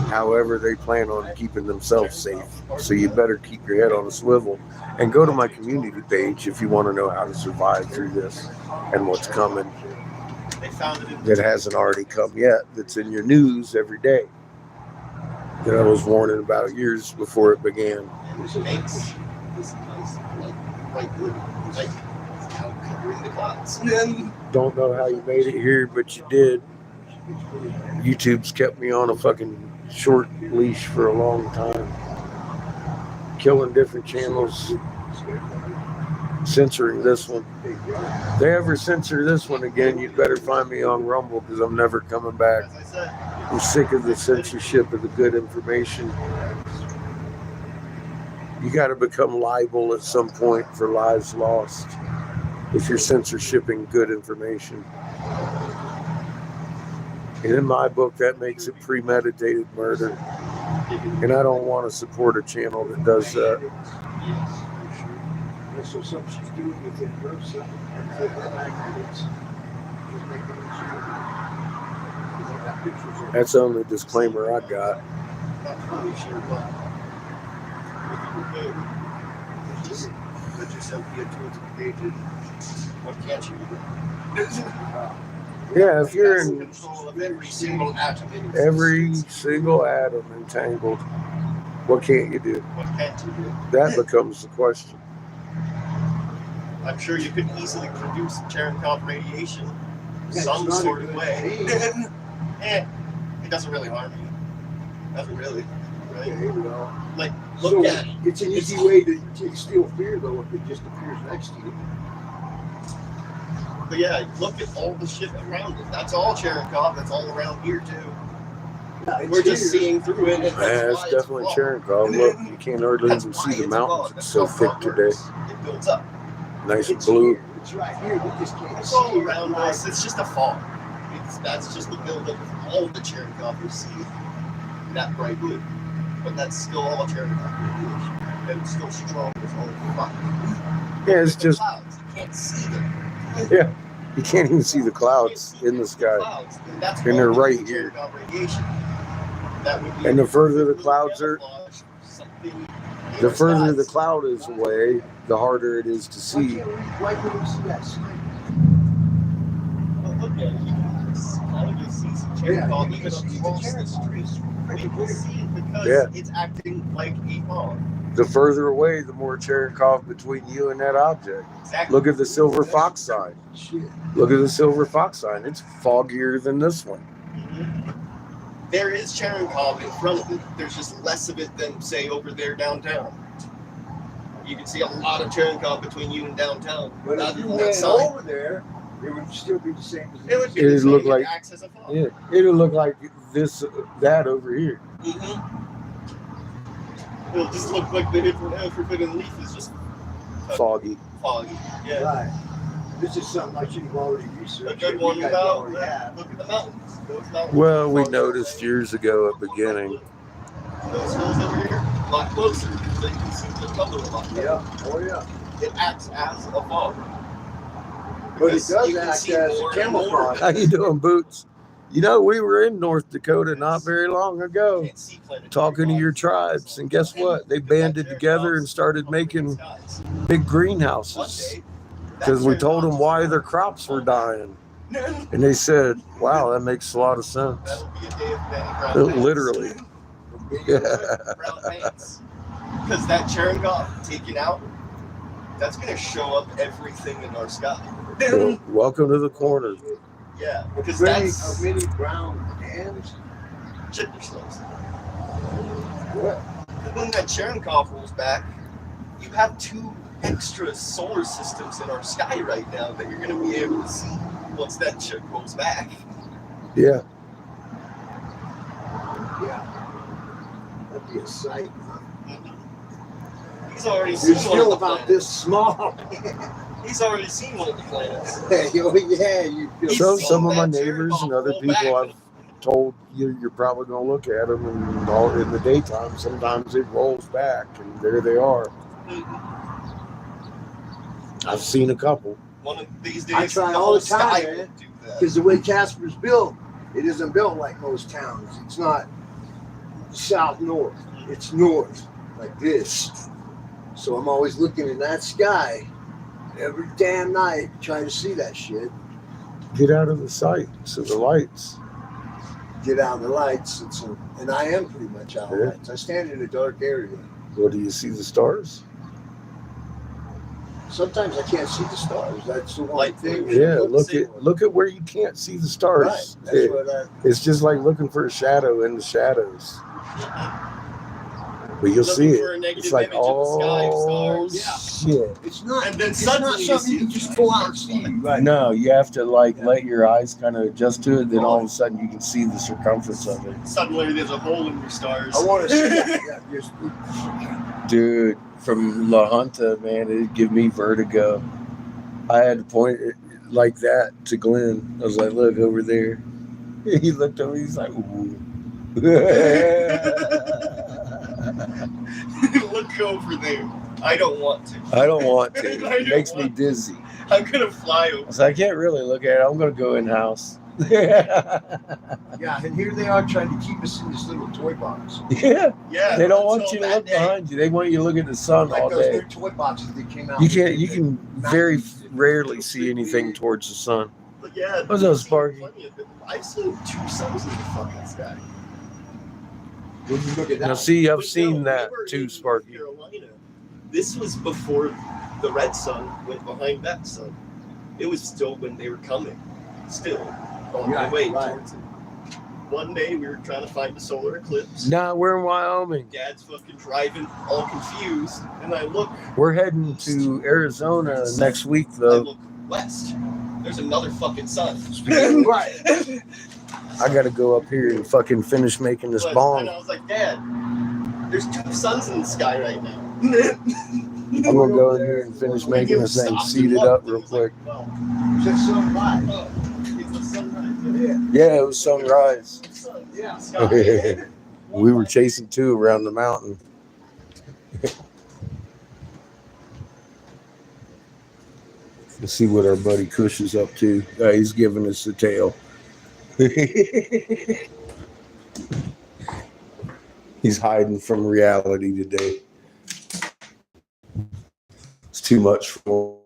However, they plan on keeping themselves safe, so you better keep your head on a swivel and go to my community page if you want to know how to survive through this and what's coming that hasn't already come yet, that's in your news every day, that I was warning about years before it began. Don't know how you made it here, but you did. YouTube's kept me on a fucking short leash for a long time. Killing different channels, censoring this one. If they ever censor this one again, you'd better find me on Rumble because I'm never coming back. I'm sick of the censorship of the good information. You got to become liable at some point for lives lost if you're censorshipping good information. And in my book, that makes it premeditated murder. And I don't want to support a channel that does that. So something she's doing with it, That's the only disclaimer I got. Put yourself into the page and what can't you do? Yeah, if you're in control of every single atom in every single atom entangled, what can't you do? What can't you do? That becomes the question. I'm sure you could easily produce Cherenkov radiation some sort of way. It doesn't really harm you. Doesn't really, right? Okay, well, Like, look at it. It's an easy way to steal fear, though, if it just appears next to you. But yeah, look at all the shit around it. That's all Cherenkov. That's all around here too. Yeah, it's We're just here. seeing through it. And that's Yeah, it's why definitely fog. Cherenkov. Look, you can't hardly That's even why see the it's mountains. fog. It's That's so how thick fog today. works. It builds up. Nice and It's blue. here. It's right here. We just can't It's see all it. around us. It's just a fog. That's just the buildup of all the Cherenkov you see. That bright blue. But that's still all Cherenkov radiation. And it's still strong as all the fog. Yeah, it's The just, clouds. You can't see them. yeah, you can't even see the clouds in the sky. Clouds. That's And they're all right the here. Cherenkov radiation. That would be And the further the clouds are, camouflage, something in the further the skies. cloud is away, the harder it is to Why see. can't we see that sign? Yeah, you can kind of see some cherry Yeah, fog you even can see the across cherry the fog. street. We can see it because Yeah. it's acting like a fog. The further away, the more Cherenkov between you and that object. Exactly. Look at the silver fox sign. Shit. Look at the silver fox sign. It's foggier than this one. Mhm. There is Cherenkov in front of it. There's just less of it than, say, over there downtown. You can see a lot of Cherenkov between you and downtown. But if Rather you than that went sign. over there, it would still be the same as It would be It'd the same. look It like- acts as a fog. Yeah, it'll look like this, that over here. Mm-hmm. It'll just look like the forbidden leaf is just Foggy. foggy. Yeah. Right. This is something I should have already researched. A good You one guys about already have. look at the mountains. Those mountains. Well, we Fog noticed away. years ago at beginning. Those hills over here, a lot closer, so you can see the color a lot better. Yeah. Oh yeah. It acts as a fog. But it Because does you can act see as more a and more. camouflage. How you doing, Boots? You know, we were in North Dakota not very long ago Can't see planetary talking to your bodies. tribes, and guess what? They banded together and started making big greenhouses because we told them why their crops were dying. And they said, wow, that makes a lot of sense. That'll be a day of many brown pants. Literally. Yeah. Brown pants. Because that Cherenkov taken out, that's going to show up everything in our sky. Well, welcome to the corner. Yeah, because Many, that's many brown hands. chicken slips. What? When that Cherenkov rolls back, you have 2 extra solar systems in our sky right now that you're going to be able to see once that shit rolls back. Yeah. Yeah. That'd be a sight. He's already seen You're one still of the about planets. this small. He's already seen one of the planets. Oh yeah, you feel He's So seen some of my that neighbors and Cherenkov other roll people back. I've told you're probably going to look at them, and all in the daytime, sometimes it rolls back, and there they are. I've seen a couple. One of these days, I try the all whole the time, sky man. will do that. because the way Casper's built, it isn't built like most towns. It's not south north. It's north like this. So I'm always looking in that sky every damn night, trying to see that shit. Get out of the sight, so the lights. Get out the lights. And I am pretty much out of Yeah. lights. I stand in a dark area. What, do you see the stars? Sometimes I can't see the stars. That's the one Like, thing. Yeah, Let's look at where you can't see the Right. stars. That's It- what I. it's just like looking for a shadow in the shadows. But you'll Looking see for a it. negative It's like, image of the sky of oh stars. shit. It's not. And then It's not suddenly you something see you can just go out and see. Right. No, you have to like Yeah. let your eyes kind of adjust to it. Then all of a sudden you can see the circumference of it. Suddenly there's a hole in your stars. I want to see that. Yeah, just, Dude, from La Junta, man, it'd give me vertigo. I had to point it like that to Glenn. I was like, look over there. He looked over, he's like, ooh. Look over there. I don't want to. I don't want to. It makes me dizzy. I'm gonna fly I over. was like, I can't really look at it. I'm going to go in house. yeah, and here they are trying to keep us in this little toy box. Yeah. Yeah. They don't want until you to that look day. behind you. They want you to look at the sun Like all those day. new toy boxes that came out. You can very rarely see anything towards the sun. But yeah. What's up, I've seen Sparky? plenty of it. I've seen 2 suns in the fucking sky. Would you look at Now, that? see, I've But seen no, that we were too, in Sparky. North Carolina. This was before the red sun went behind that sun. It was still when they were coming. Still on Yeah, their way right. towards it. One day we were trying to find a solar eclipse. Nah, we're in Wyoming. Dad's fucking driving, all confused, and I look. We're heading to Arizona next week, I though. look west. There's another fucking sun. Right. I got to go up here and fucking finish making this And bong. I was like, Dad, there's 2 suns in the sky right now. I'm going to go in here and finish making this thing, seat it up real quick. Well, Just sunrise. oh, it's a sunrise. Yeah. Yeah, it was sunrise. Sun. Yeah. Sky. We were chasing 2 around the mountain. Let's see what our buddy Kush is up to. He's giving us the tail. He's hiding from reality today. It's too much for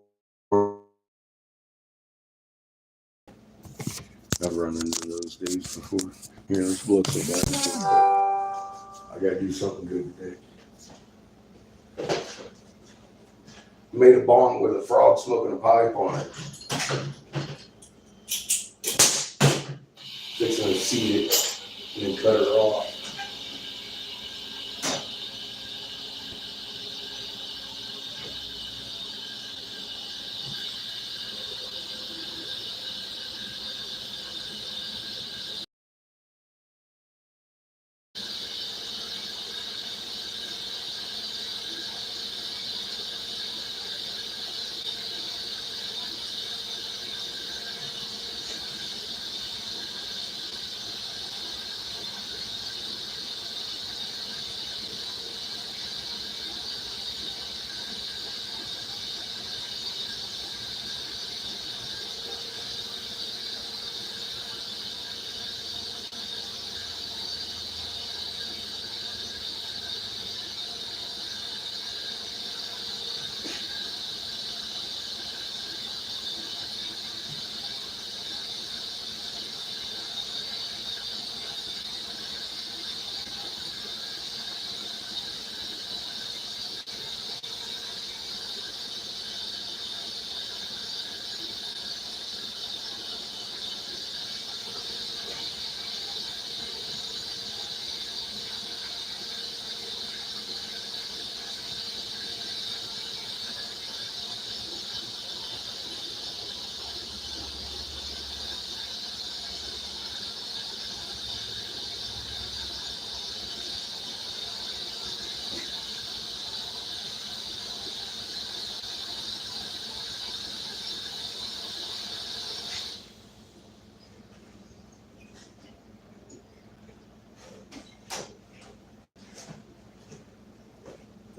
days before. This looks like that. I gotta do something good today. Made a bong with a frog smoking a pipe on it. Fixing to seed it and then cut her off.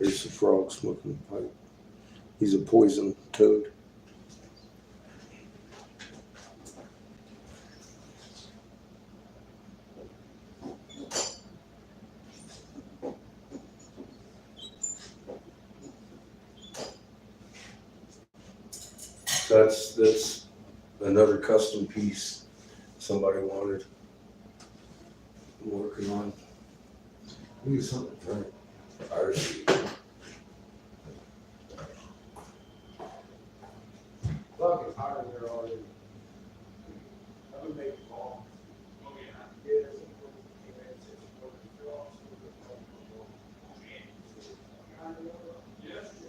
There's the frog smoking a pipe. He's a poison toad. That's another custom piece somebody wanted. I'm working on. Give me something to drink. Irish. Fuck, it's hot in here already. I would make it long. Oh, yeah. Yeah, Yes.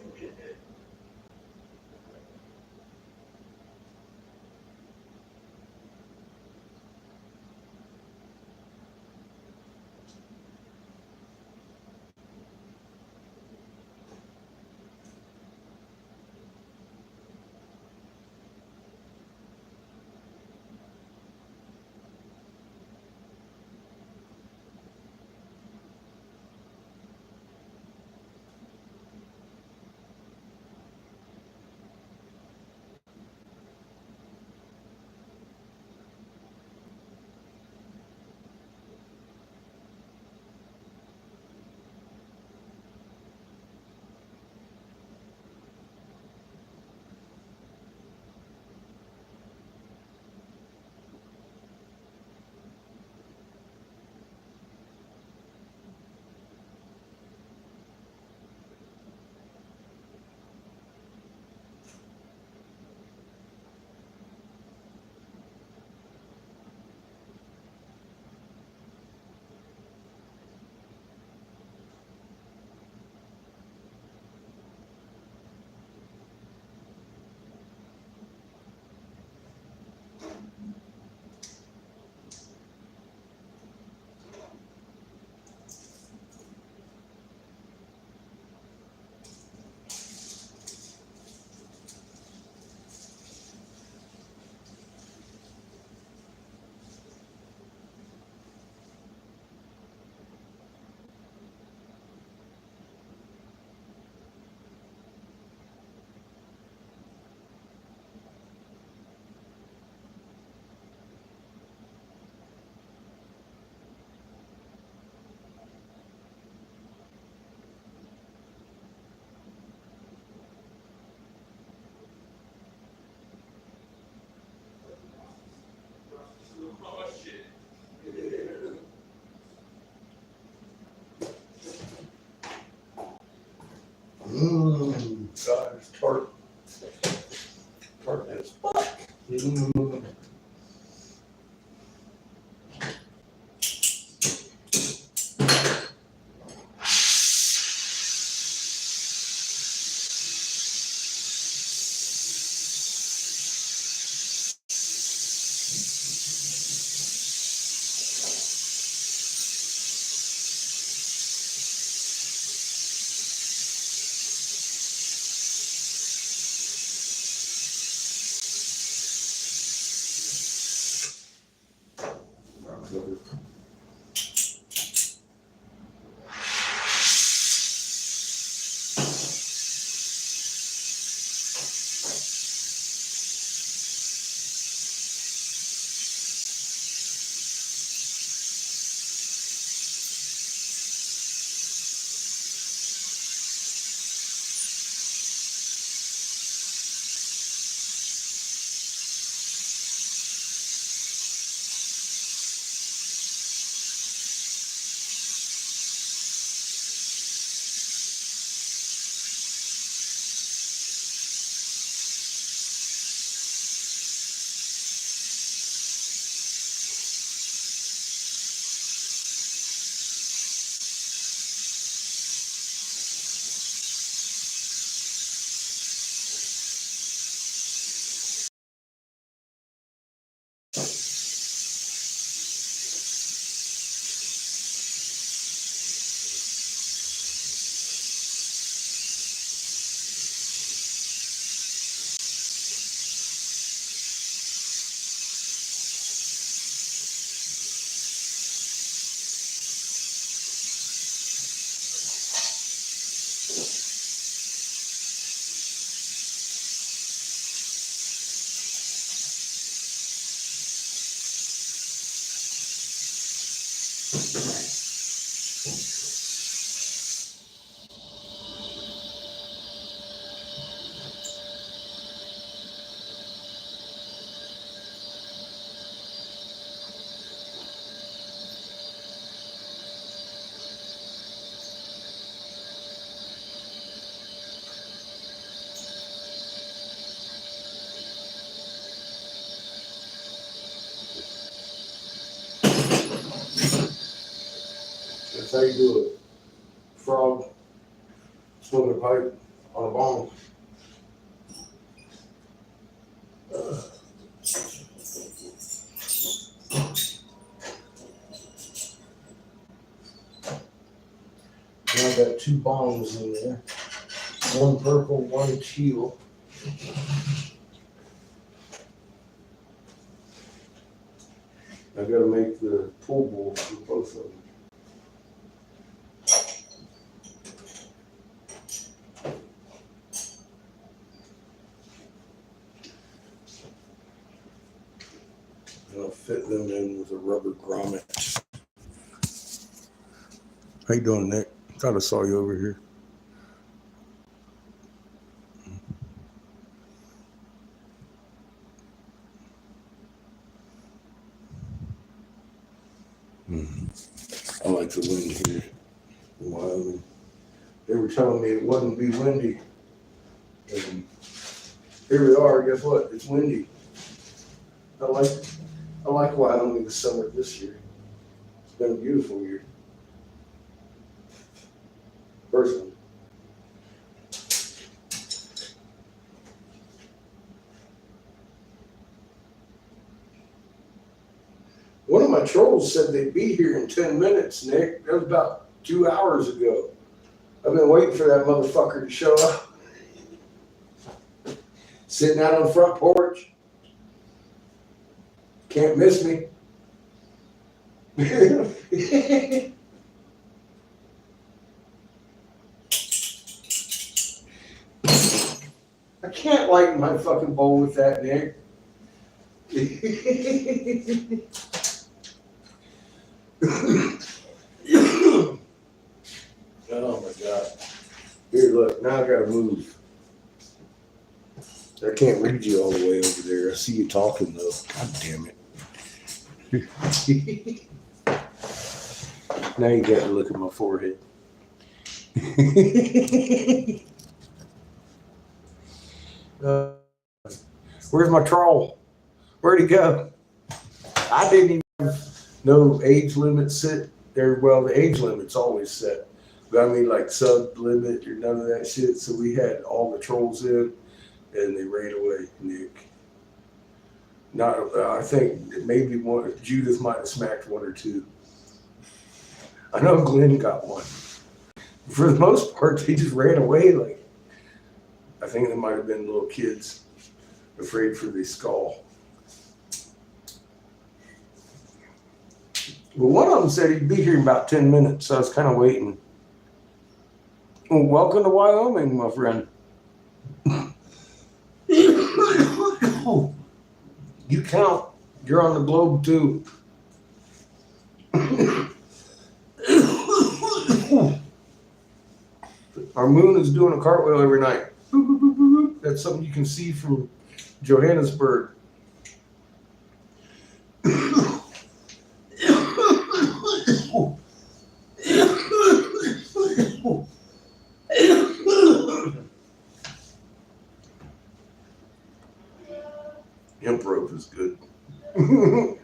That's how you do it. Frog, smoking a pipe on a bong. And I got 2 bongs in there. One purple, one teal. I gotta make the pool bowl for both of them. And I'll fit them in with a rubber grommet. How you doing, Nick? Thought I saw you over here. I like the wind here in Wyoming. They were telling me it wouldn't be windy. And here we are, guess what? It's windy. I like Wyoming this summer this year. It's been a beautiful year. Personally. One of my trolls said they'd be here in 10 minutes, Nick. That was about 2 hours ago. I've been waiting for that motherfucker to show up. Sitting out on the front porch. Can't miss me. I can't lighten my fucking bowl with that, Nick. Oh my God. Here, look, now I gotta move. I can't read you all the way over there. I see you talking though. God damn it. Now you got to look at my forehead. Where's my troll? Where'd he go? I didn't even have no age limit set there. Well, the age limit's always set. But I mean, like sub limit or none of that shit. So we had all the trolls in, and they ran away, Nick. Not, I think maybe one. Judith might have smacked one or two. I know Glenn got one. For the most part, they just ran away. Like, I think they might have been little kids afraid for the skull. But one of them said he'd be here in about 10 minutes, so I was kind of waiting. Well, welcome to Wyoming, my friend. You count. You're on the globe, too. Our moon is doing a cartwheel every night. That's something you can see from Johannesburg. Hemp rope is good. I'm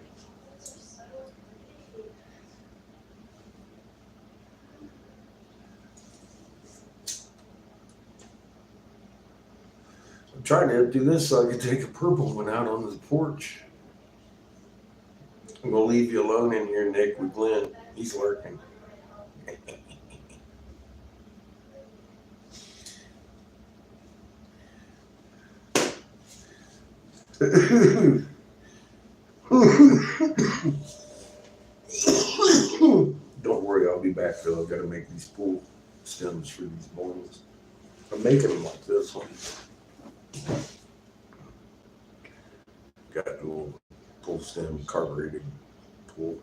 trying to do this so I can take a purple one out on the porch. I'm gonna leave you alone in here, Nick, with Glenn. He's lurking. Don't worry, I'll be back, Phil. I've got to make these pull stems for these bones. I'm making them like this one. Got a little pull stem, carbureted pull.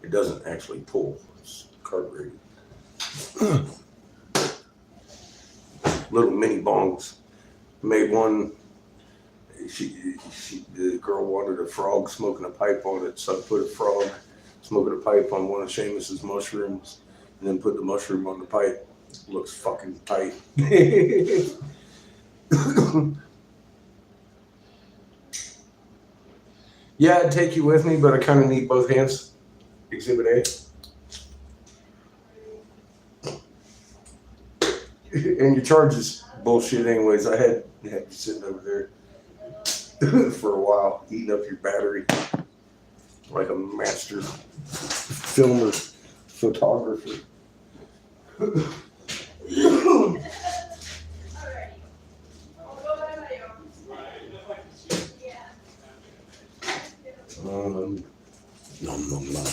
It doesn't actually pull, it's carbureted. Little mini bongs. Made one. The girl wanted a frog smoking a pipe on it, so I put a frog smoking a pipe on one of Seamus's mushrooms, and then put the mushroom on the pipe. Looks fucking tight. Yeah, I'd take you with me, but I kind of need both hands. Exhibit A. And your charge is bullshit anyways. I had you sitting over there for a while, eating up your battery like a master filmer, photographer. Nom, nom, nom.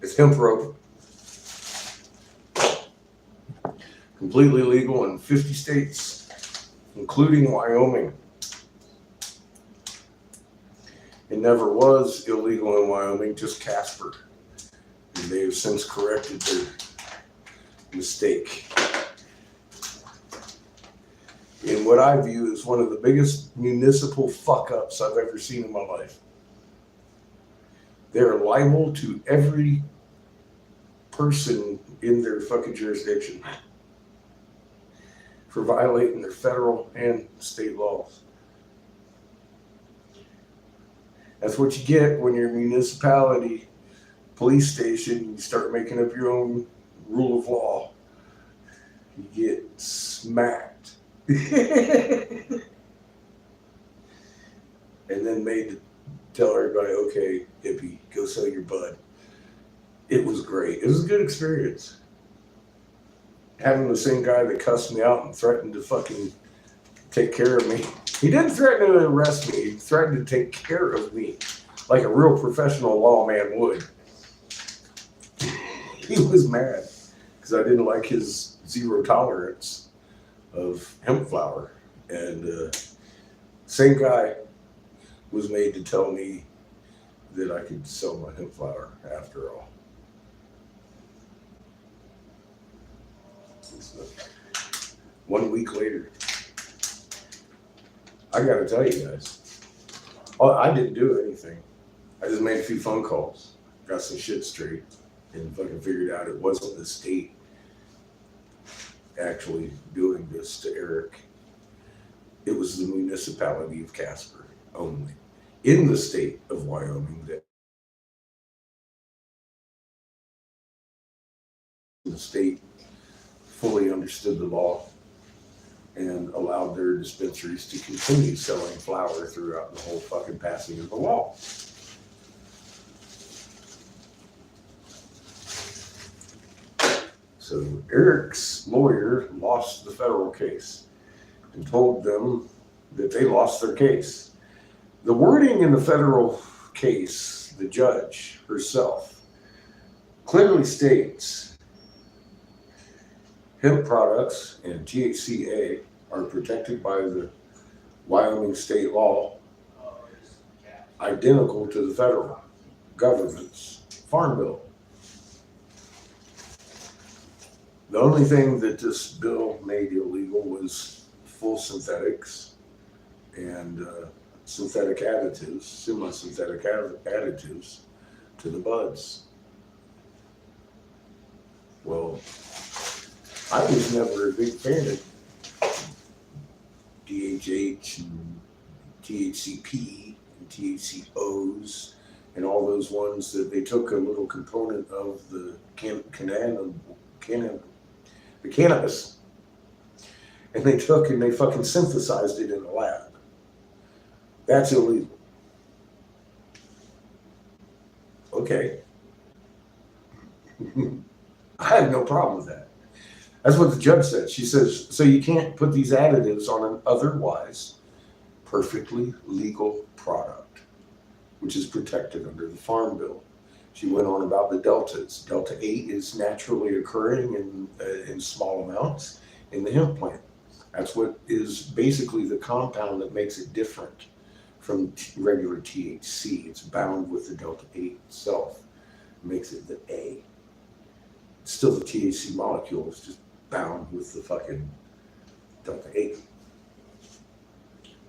It's hemp rope. Completely legal in 50 states, including Wyoming. It never was illegal in Wyoming, just Casper. And they have since corrected their mistake. In what I view as one of the biggest municipal fuck-ups I've ever seen in my life. They're liable to every person in their fucking jurisdiction for violating their federal and state laws. That's what you get when you're a municipality police station. You start making up your own rule of law. You get smacked. And then made to tell everybody, okay, hippie, go sell your bud. It was great. It was a good experience. Having the same guy that cussed me out and threatened to fucking take care of me. He didn't threaten to arrest me. He threatened to take care of me like a real professional lawman would. He was mad because I didn't like his zero tolerance of hemp flower. And same guy was made to tell me that I could sell my hemp flower after all. So, 1 week later, I gotta tell you guys, I didn't do anything. I just made a few phone calls, got some shit straight. and fucking figured out it wasn't the state actually doing this to Eric. It was the municipality of Casper only in the state of Wyoming that the state fully understood the law and allowed their dispensaries to continue selling flower throughout the whole fucking passing of the law. So Eric's lawyer lost the federal case and told them that they lost their case. The wording in the federal case, the judge herself, clearly states hemp products and THCA are protected by the Wyoming state law, identical to the federal government's farm bill. The only thing that this bill made illegal was full synthetics and synthetic additives, semi-synthetic additives to the buds. Well, I was never a big fan of DHH and THCP and THCOs and all those ones that they took a little component of the cannabis and they took and they fucking synthesized it in the lab. That's illegal. Okay. I have no problem with that. That's what the judge said. She says, so you can't put these additives on an otherwise perfectly legal product, which is protected under the Farm Bill. She went on about the deltas. Delta 8 is naturally occurring in small amounts in the hemp plant. That's what is basically the compound that makes it different from regular THC. It's bound with the Delta 8 itself. It makes it the A. It's still the THC molecule. It's just bound with the fucking Delta 8.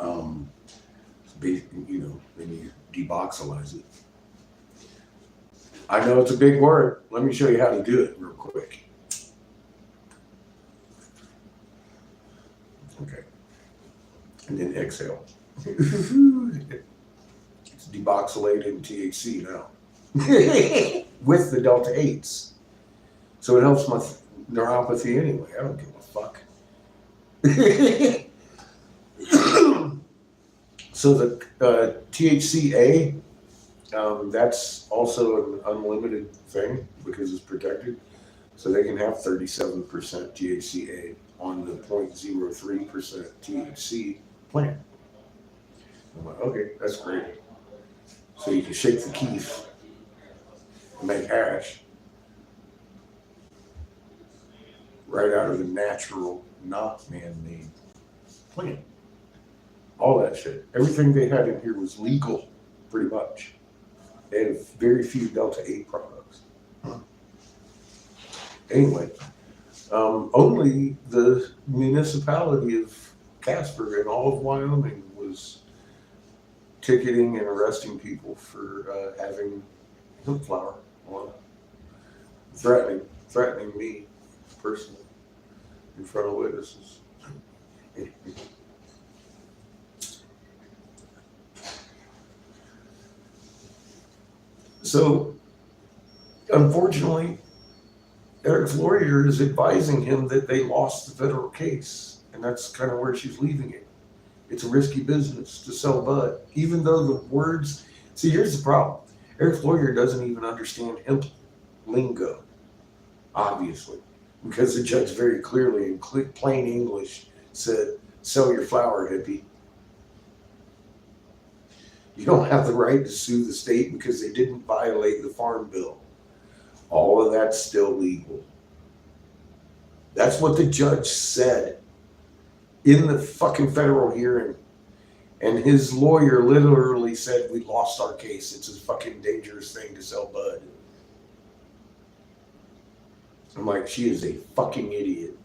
Then you deoxylize it. I know it's a big word. Let me show you how to do it real quick. Okay. And then exhale. It's deoxylated in THC now. With the Delta 8s. So it helps my neuropathy anyway. I don't give a fuck. So the THCA, that's also an unlimited thing because it's protected. So they can have 37% THCA on the 0.03% THC plant. I'm like, okay, that's great. So you can shake the keef and make hash right out of the natural, not man-made plant. All that shit. Everything they had in here was legal, pretty much. They had very few Delta 8 products. Anyway, only the municipality of Casper in all of Wyoming was ticketing and arresting people for having hemp flower on, threatening me personally in front of witnesses. So, unfortunately, Eric's lawyer is advising him that they lost the federal case, and that's kind of where she's leaving it. It's a risky business to sell bud, even though the words. See, here's the problem. Eric's lawyer doesn't even understand hemp lingo, obviously, because the judge very clearly in plain English said, "Sell your flower, hippie." You don't have the right to sue the state because they didn't violate the Farm Bill. All of that's still legal. That's what the judge said in the fucking federal hearing. And his lawyer literally said, we lost our case. It's a fucking dangerous thing to sell bud. I'm like, she is a fucking idiot.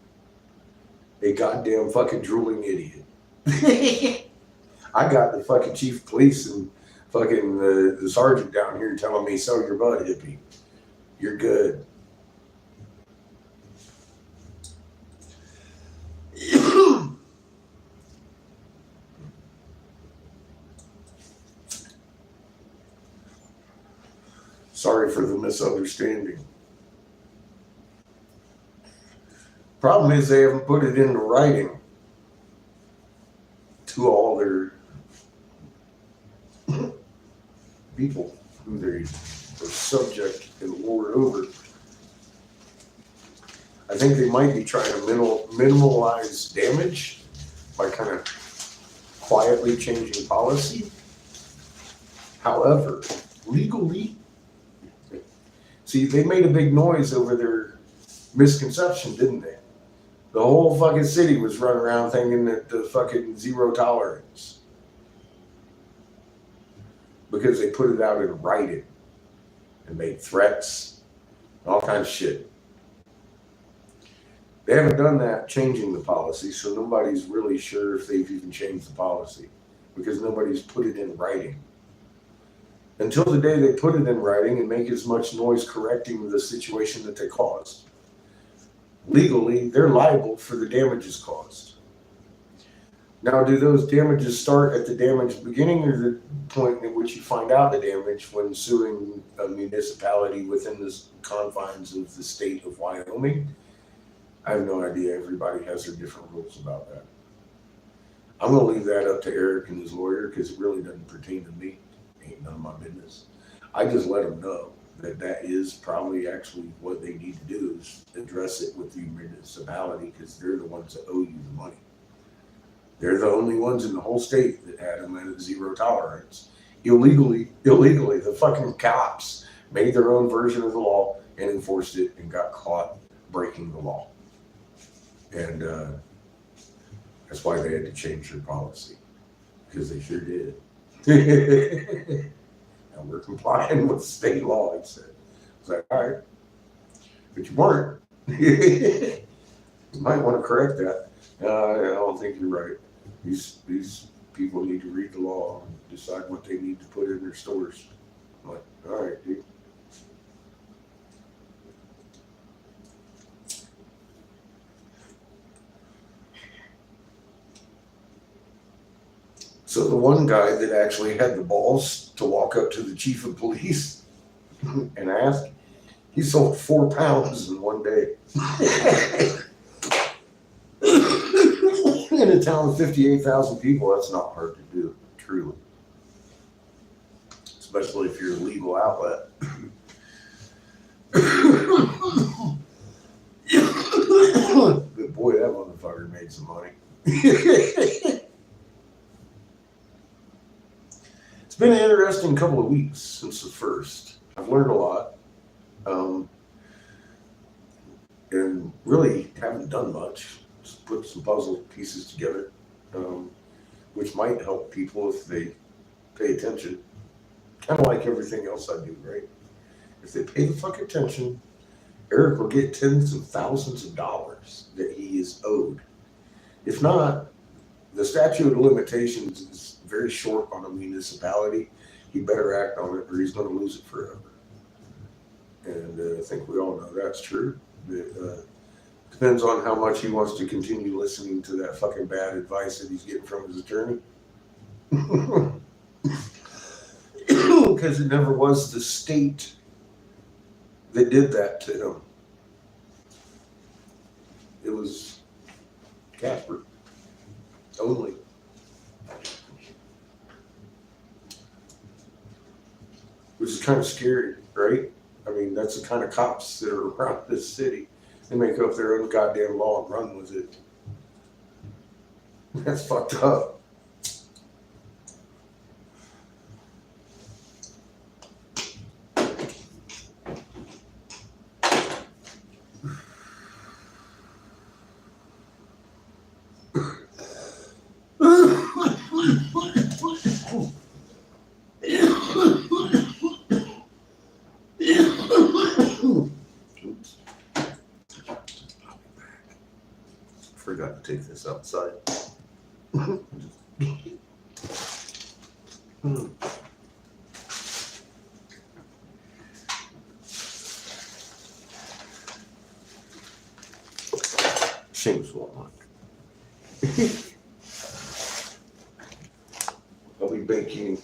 A goddamn fucking drooling idiot. I got the fucking chief of police and fucking the sergeant down here telling me, sell your bud, hippie. you're good. Sorry for the misunderstanding. Problem is they haven't put it into writing to all their people who they are subject and lord over. I think they might be trying to minimize damage by kind of quietly changing policy. However, legally, see, they made a big noise over their misconception, didn't they? The whole fucking city was running around thinking that the fucking zero tolerance. Because they put it out in writing and made threats, all kinds of shit. They haven't done that changing the policy, so nobody's really sure if they've even changed the policy because nobody's put it in writing. Until the day they put it in writing and make as much noise correcting the situation that they caused. Legally, they're liable for the damages caused. Now, do those damages start at the damage beginning or the point at which you find out the damage when suing a municipality within the confines of the state of Wyoming? I have no idea. Everybody has their different rules about that. I'm going to leave that up to Eric and his lawyer because it really doesn't pertain to me. Ain't none of my business. I just let them know that that is probably actually what they need to do is address it with the municipality because they're the ones that owe you the money. They're the only ones in the whole state that had them at zero tolerance. Illegally, the fucking cops made their own version of the law and enforced it and got caught breaking the law. And that's why they had to change their policy because they sure did. And we're complying with state law, it said. It's like, all right, but you weren't. You might want to correct that. I don't think you're right. These people need to read the law and decide what they need to put in their stores. I'm like, all right, dude. So the one guy that actually had the balls to walk up to the chief of police and ask, he sold 4 pounds in one day. In a town of 58,000 people, that's not hard to do, truly. Especially if you're a legal outlet. But boy, that motherfucker made some money. It's been an interesting couple of weeks since the first. I've learned a lot. And really haven't done much. Just put some puzzle pieces together, which might help people if they pay attention. Kind of like everything else I do, right? If they pay the fuck attention, Eric will get tens of thousands of dollars that he is owed. If not, the statute of limitations is very short on a municipality. He better act on it or he's going to lose it forever. And I think we all know that's true. Depends on how much he wants to continue listening to that fucking bad advice that he's getting from his attorney. Because it never was the state that did that to him. It was Casper only. Which is kind of scary, right? I mean, that's the kind of cops that are around this city. They make up their own goddamn law and run with it. That's fucked up. Forgot to take this outside. want. I'll be baking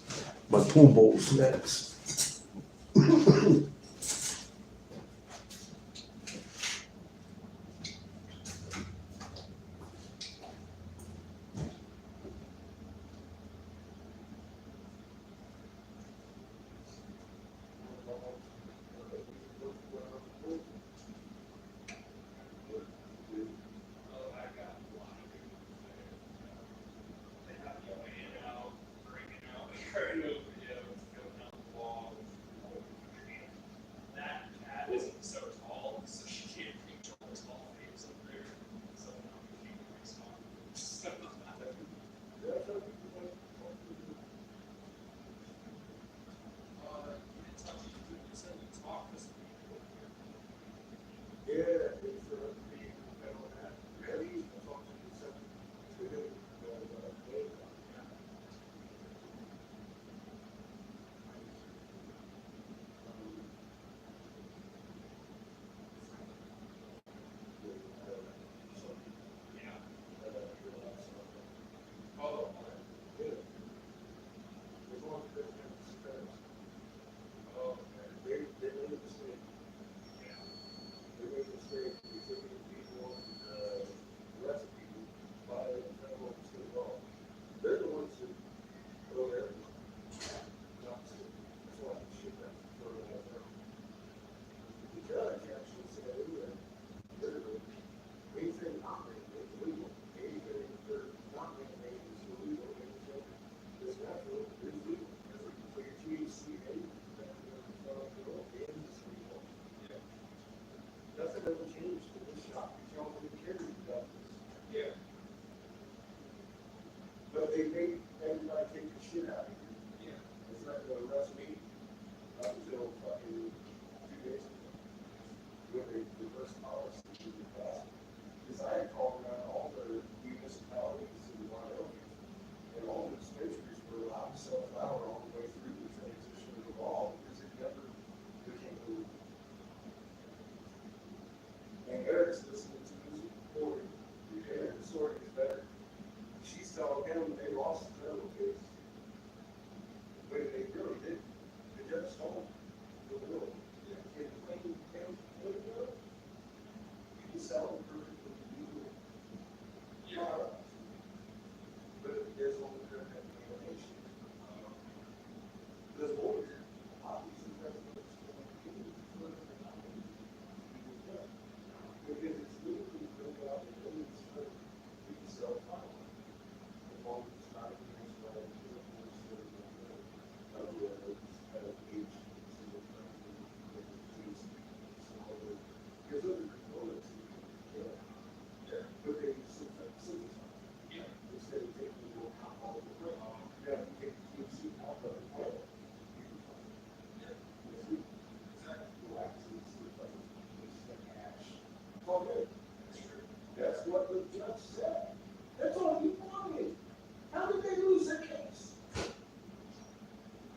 my pool bowls next. Oh, I got a lot of people today. They have me laying out, breaking out, carrying over videos, going down the wall. That cat isn't so tall, so she can't reach all the tall things up there. So now she can respond. You didn't tell me you said you talked to some people. Yeah, it's being on that. Really, I talked to some to him. Yeah. Oh, Yeah. As long as they're transparent. oh, They made a mistake. yeah. They made a mistake. They took in people, the rest of people, by federal state law. They're the ones that go there. Not to. That's why I shit that for that. The judge actually said, anyway, literally, anything not mandated is legal. Anything that's not mandated is illegal. Anything that's natural is legal. So your THC, nothing ever changed in this shop. You tell them to carry the Yeah. but they made everybody take the shit out of here. Yeah. It's not gonna arrest me until fucking 2 days ago. When they reversed policy to the past. Because I had called around all the municipalities in Wyoming, and all the dispensaries were allowed to sell flower all the way through the transition of the law, because it never became illegal. And Eric's listening to this recording, and the story is better. She's telling him they lost the federal case. But they really did. The judge stole the will. In plain Illinois, you can sell them perfectly legal products. But there's only going to be a nation. Because lawyers, obviously, that's what it's going to be. Because it's legally built out in any state, you can sell firearms. As long as it's not against by a uniform state of otherwise, kind of age, single family, case, some other, because other components, yeah. Yeah. But they synthesize. Yeah. Instead of taking the alcohol away. Yeah, you take the THC out of the oil. You can find it. Yeah. It's legal. Exactly. Waxes, it's like ash. It's all good. That's true. That's what the judge said. That's all he wanted. How did they lose their case?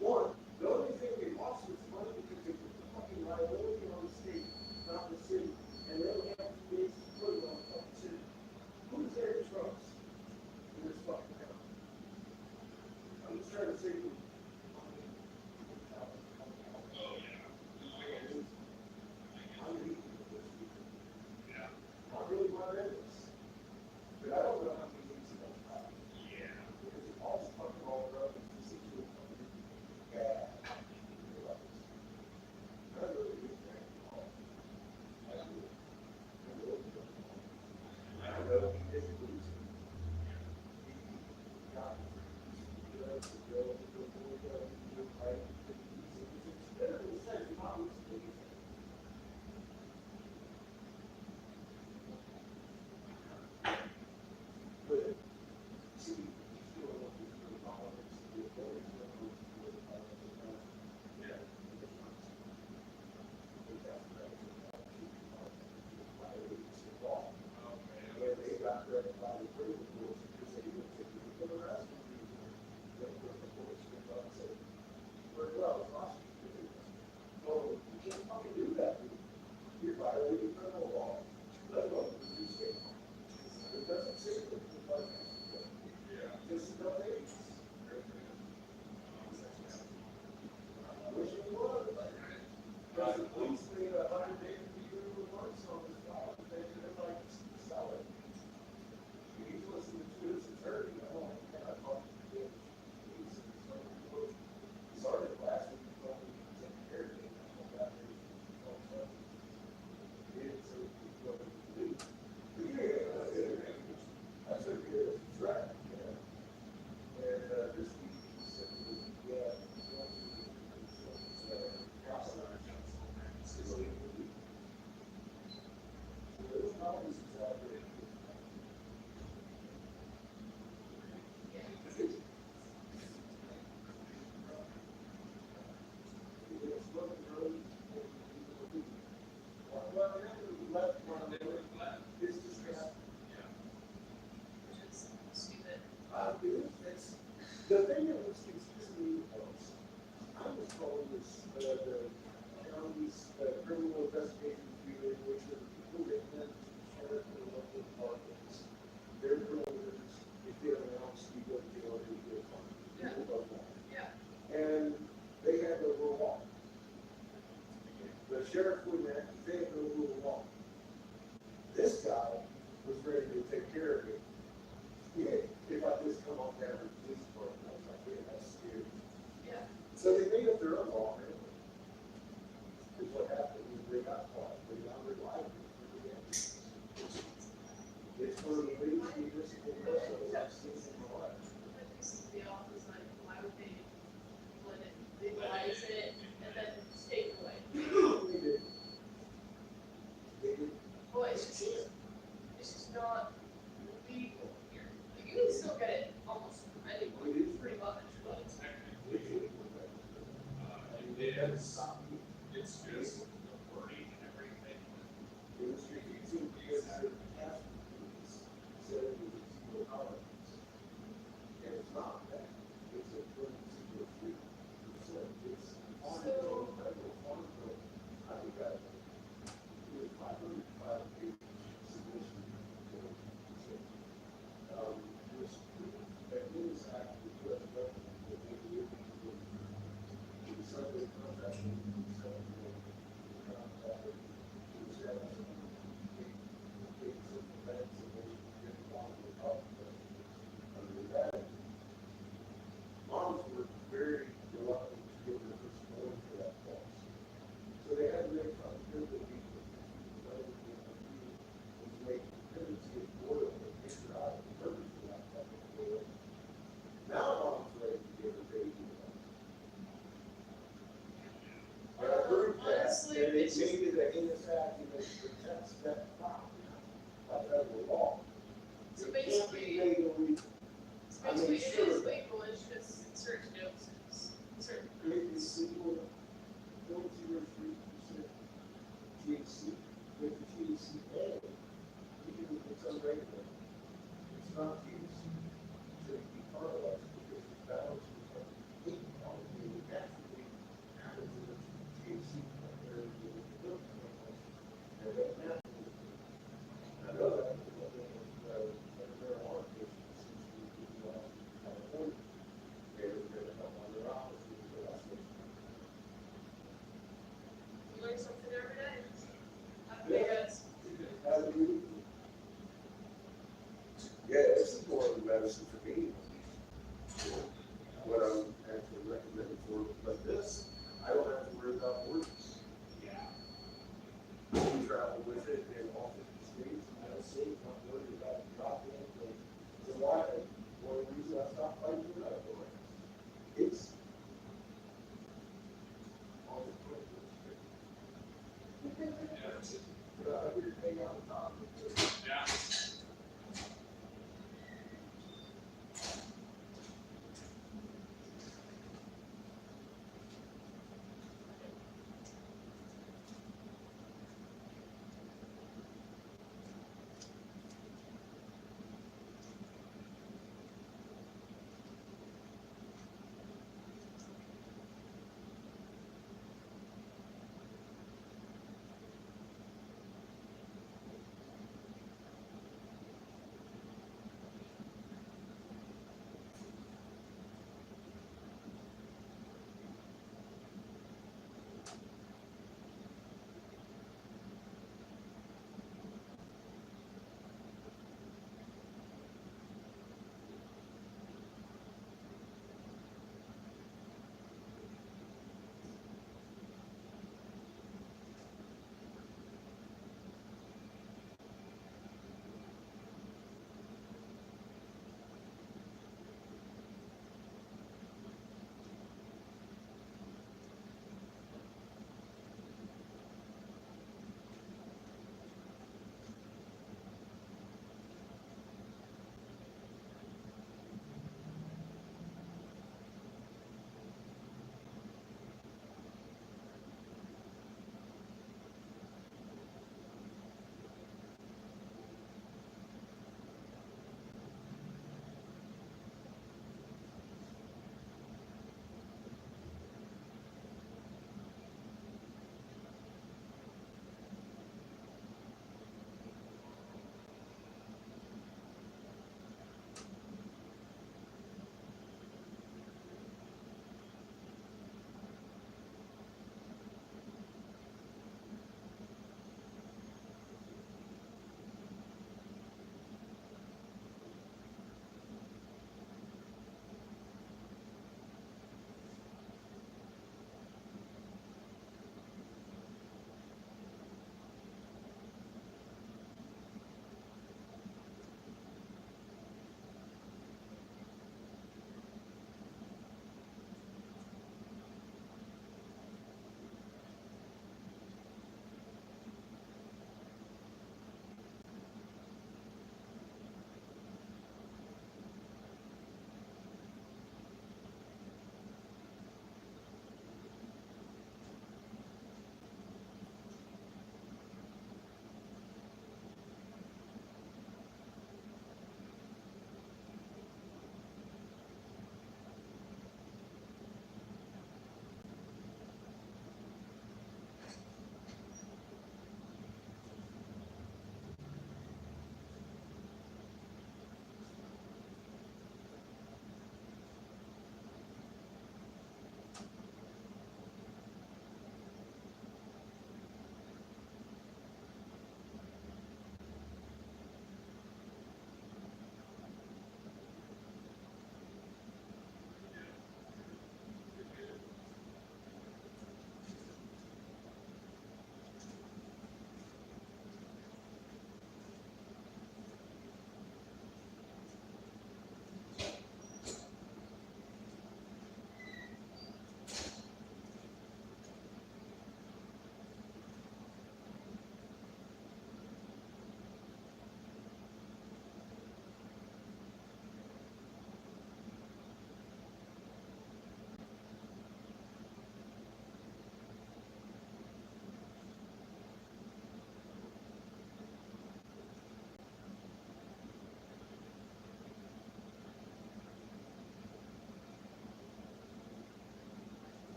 One, the only thing they lost was money because they put the fucking liability on the state, not the city. And they only have 2 days to put it on the fucking city. Who's there to trust in this fucking town? I'm just trying to save you. Oh, yeah. No, I get it. I'm leaving with this people. Yeah. I really want to end this. But I don't know how many weeks it's going to happen. Yeah. Because it all fucking all around the situation fucking bad. I really do think I do. I really do. I know he didn't lose it. He got it. He got it. dude. It's the thing that was confusing me was I was calling this the county's criminal investigation unit, which are the people that went to the sheriff and the local departments. Their parameters, if they're announced, you go to jail or you get fined. Yeah. People don't know. Yeah. And they had no rule of law. The sheriff wouldn't act, they had no rule of law. This guy was ready to take care of it. Yeah, if I just come on down to the police department, I was like, yeah, that's scary. Yeah. So they made up their own law, man. Because what happened was they got caught, they got their life. It's one of the biggest municipal wrestles I've seen in my life. But this is the office, like, why would they let it legalize it and then just take it away? They did. They did. Well, it's just not legal here. Like, you can still get it almost anywhere, It is. pretty much, but. It's just the wording and everything. It was confusing because the past police said it was a zero tolerance. And it's not that. It's a 0.03%. It's on the federal farm bill. I think that it was 505 page submission. Which that is actually the US government that they give people the Sunday contract. Moms were very reluctant to give their first born for that clause. So they had to make fun of the people. Make dependency of oil and take her out of the purpose of that fucking oil. Now mom's ready to give her baby away. But I heard that, Honestly, and it it's just- made it a heinous act and it protects that property by federal law. So It can't be basically- made illegal. So basically, it is legal, it's just in certain doses, certain. It is legal, 0.03% THC, with the THCA, even if it's unregulated, it's not THC. So you can paralyze because it's balanced with the heat molecule that naturally happens in the THC compared to the milk chemicals. And that naturally, I know that because marijuana patients seem to be in California. They're going to help on their office because that's what You learn something every day. Hey guys. yeah, this is more of a medicine for me. What I'm actually recommending for like this, I don't have to worry about words. Yeah. I can travel with it in all 50 states and I'll say, not worried about dropping anything. So why, one of the reasons I stopped fighting for medical rights. It's all the everything on top of it. Yeah.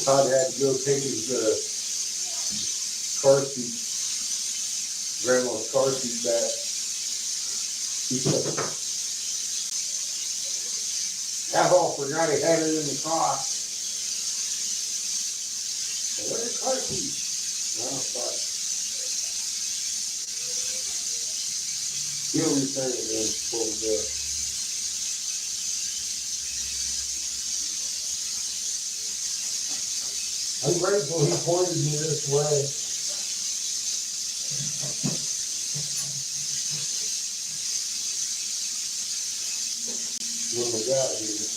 Todd had to go take his car seat, grandma's car seat back. He said, Papa forgot he had it in the car. Where's the car seat? But he'll return it when it's full of gas. I'm grateful he pointed me this way. When we got here.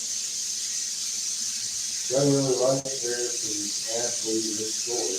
I really like Eric and Ashley in this story.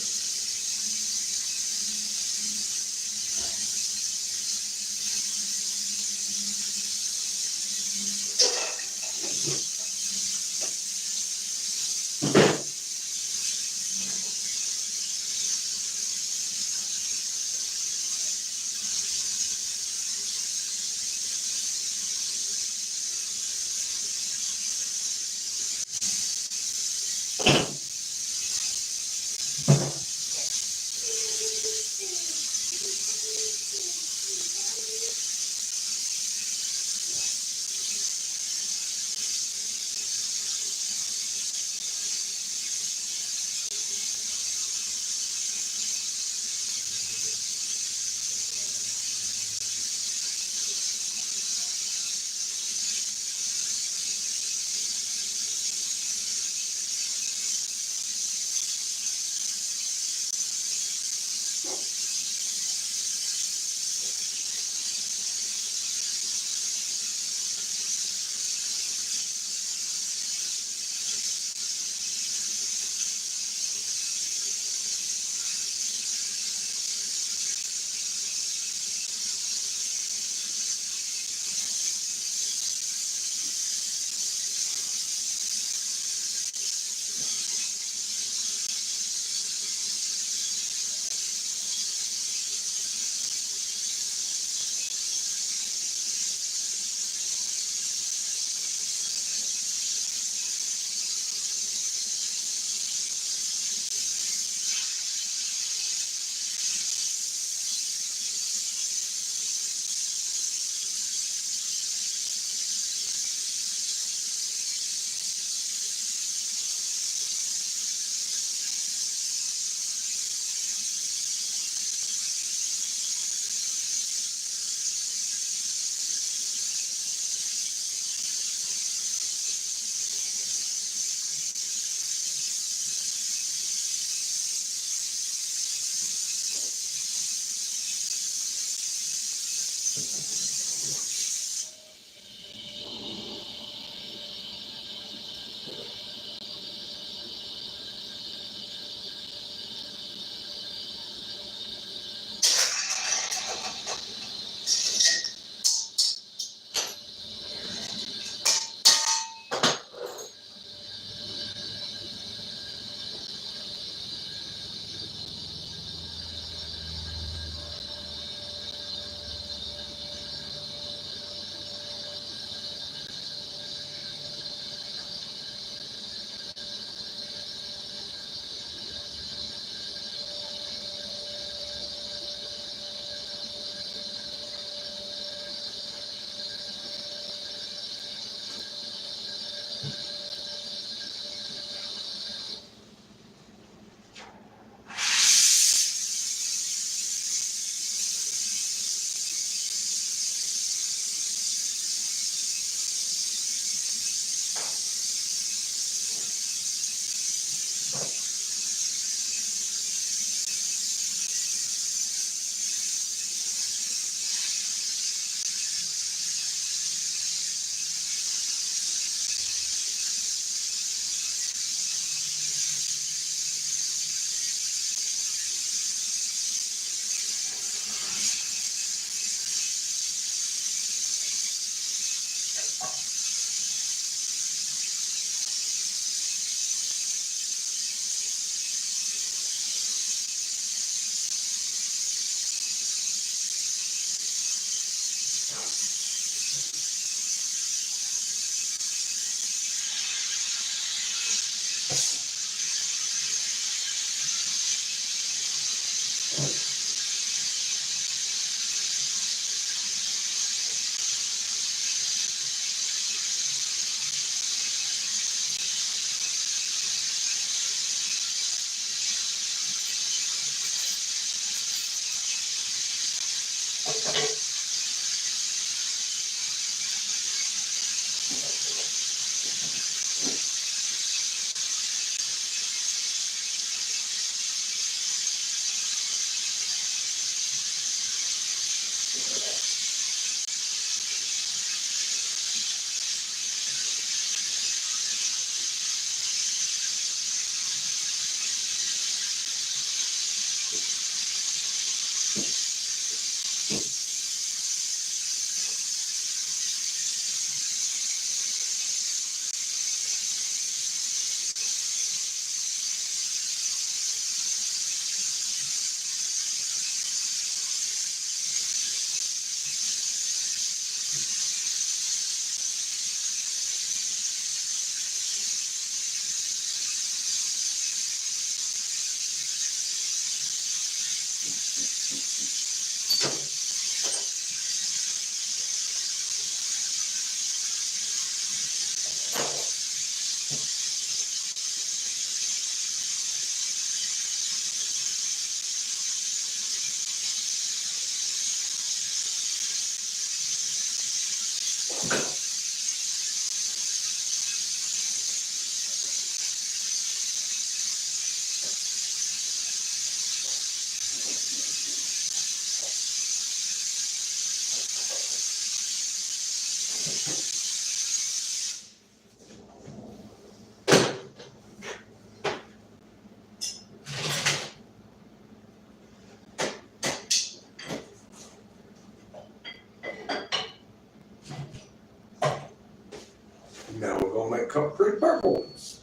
make a couple pretty purple ones.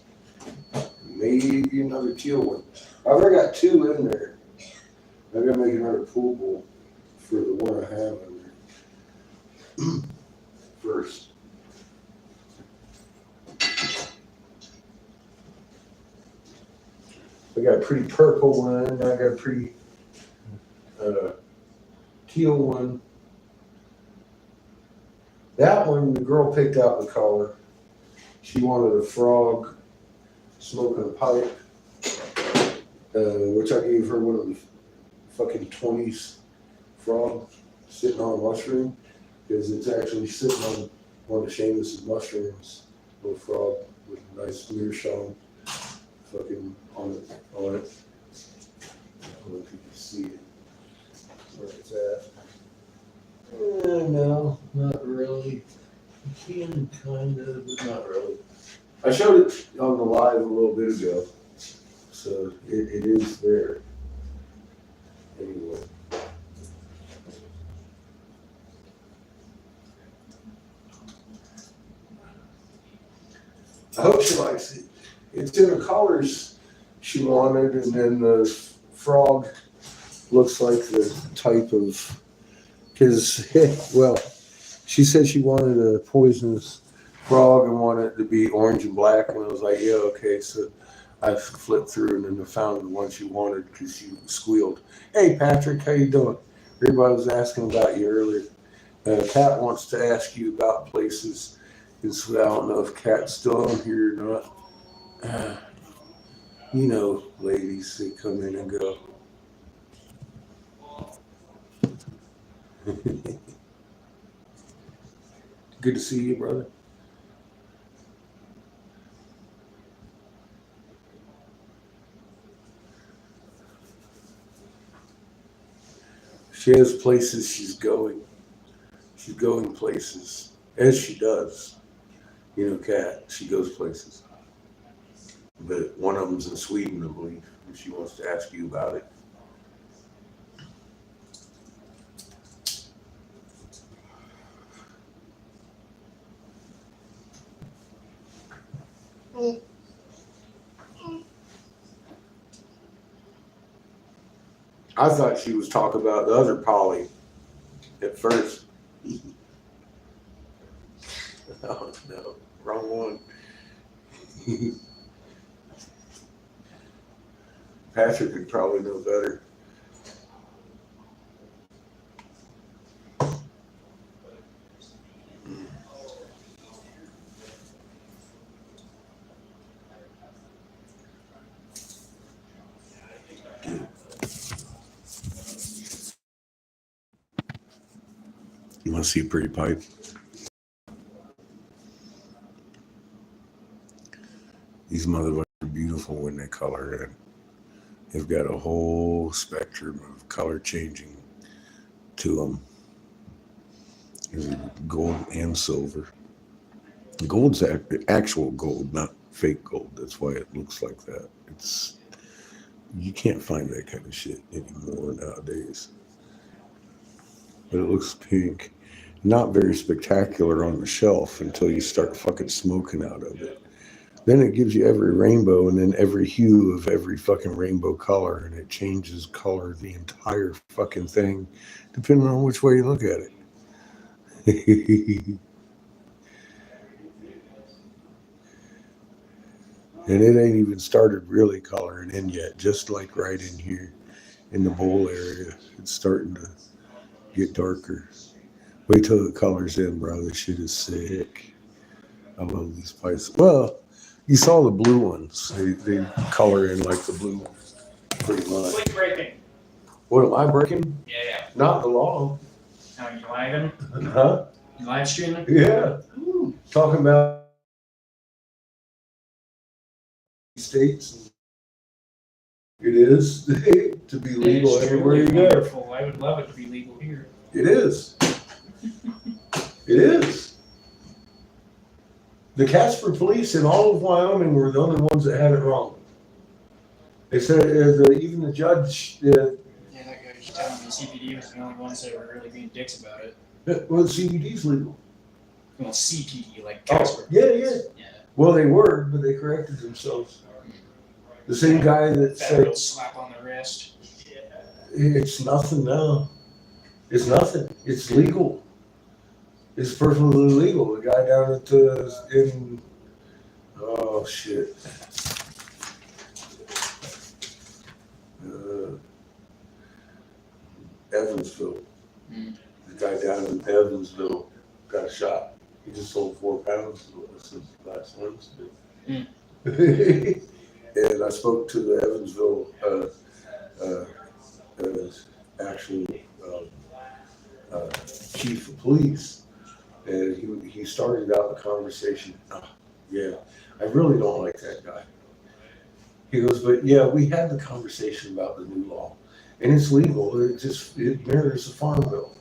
Maybe another teal one. I've already got 2 in there. Maybe I'll make another pool bowl for the one I have in there. First. I got a pretty purple one. I got a pretty teal one. That one, the girl picked out the color. She wanted a frog smoking a pipe, which I gave her one of the fucking 20s frog sitting on a mushroom, because it's actually sitting on one of Seamus's mushrooms, little frog with a nice meerschaum fucking on it. I don't know if you can see it, where it's at. No, not really. You can kind of, but not really. I showed it on the live a little bit ago, so it is there. Anyway. I hope she likes it. It's in the colors she wanted, and then the frog looks like the type of, because, well, she said she wanted a poisonous frog and wanted it to be orange and black, and I was like, yeah, okay. So I flipped through and then I found the one she wanted because she squealed. Hey, Patrick, how you doing? Everybody was asking about you earlier. Kat wants to ask you about places. So I don't know if Kat's still on here or not. You know, ladies, they come in and go. Good to see you, brother. She has places she's going. She's going places, as she does. You know, Kat, she goes places. But one of them's in Sweden, I believe, and she wants to ask you about it. I thought she was talking about the other Polly at first. Oh, no, wrong one. Patrick could probably know better. You want to see a pretty pipe? These motherfuckers are beautiful when they color in. They've got a whole spectrum of color changing to them. There's gold and silver. Gold's actual gold, not fake gold. That's why it looks like that. You can't find that kind of shit anymore nowadays. But it looks pink. Not very spectacular on the shelf until you start fucking smoking out of it. Then it gives you every rainbow and then every hue of every fucking rainbow color, and it changes color the entire fucking thing depending on which way you look at it. And it ain't even started really coloring in yet, just like right in here in the bowl area. It's starting to get darker. Wait till it colors in, bro. This shit is sick. I love these pipes. Well, you saw the blue ones. They color in like the blue ones, pretty much. Quit breaking. What, am I breaking? Yeah. Not the law. Now you lagging? Huh? You live streaming? Yeah. Ooh. Talking about states. It is to be legal everywhere you go. Wonderful. I would love it to be legal here. It is. It is. The Casper police in all of Wyoming were the only ones that had it wrong. They said even the judge. Yeah, that guy was telling me the CPD was the only ones that were really being dicks about it. Well, CBD's legal. Well, CPD, like Casper. Yeah. Yeah. Well, they were, but they corrected themselves. The same guy that That said little slap on the wrist. it's nothing now. It's nothing. It's legal. It's perfectly legal. The guy down at in oh shit. Evansville. The guy down in Evansville got shot. He just sold 4 pounds since last Wednesday. And I spoke to the Evansville actual chief of police, and he started out the conversation. Oh, yeah, I really don't like that guy. He goes, but yeah, we had the conversation about the new law, and it's legal. It mirrors the farm bill.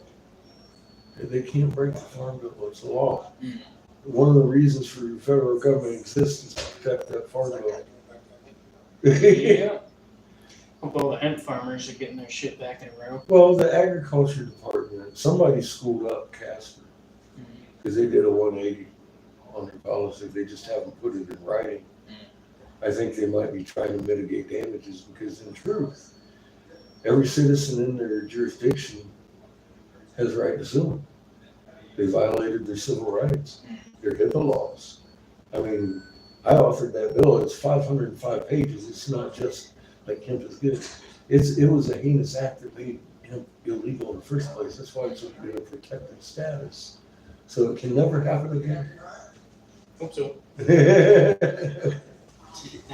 They can't break the farm bill. It's a law. One of the reasons for the federal government exists is to protect that farm bill. Yeah. Hope all the hemp farmers are getting their shit back in a row. Well, the agriculture department, somebody schooled up Casper because they did a 180 on their policy. They just haven't put it in writing. I think they might be trying to mitigate damages because, in truth, every citizen in their jurisdiction has a right to sue them. They violated their civil rights, their HIPAA laws. I mean, I authored that bill. It's 505 pages. It's not just like hemp is good. It was a heinous act that made hemp illegal in the first place. That's why it's in a protected status. So it can never happen again. Hope so. Now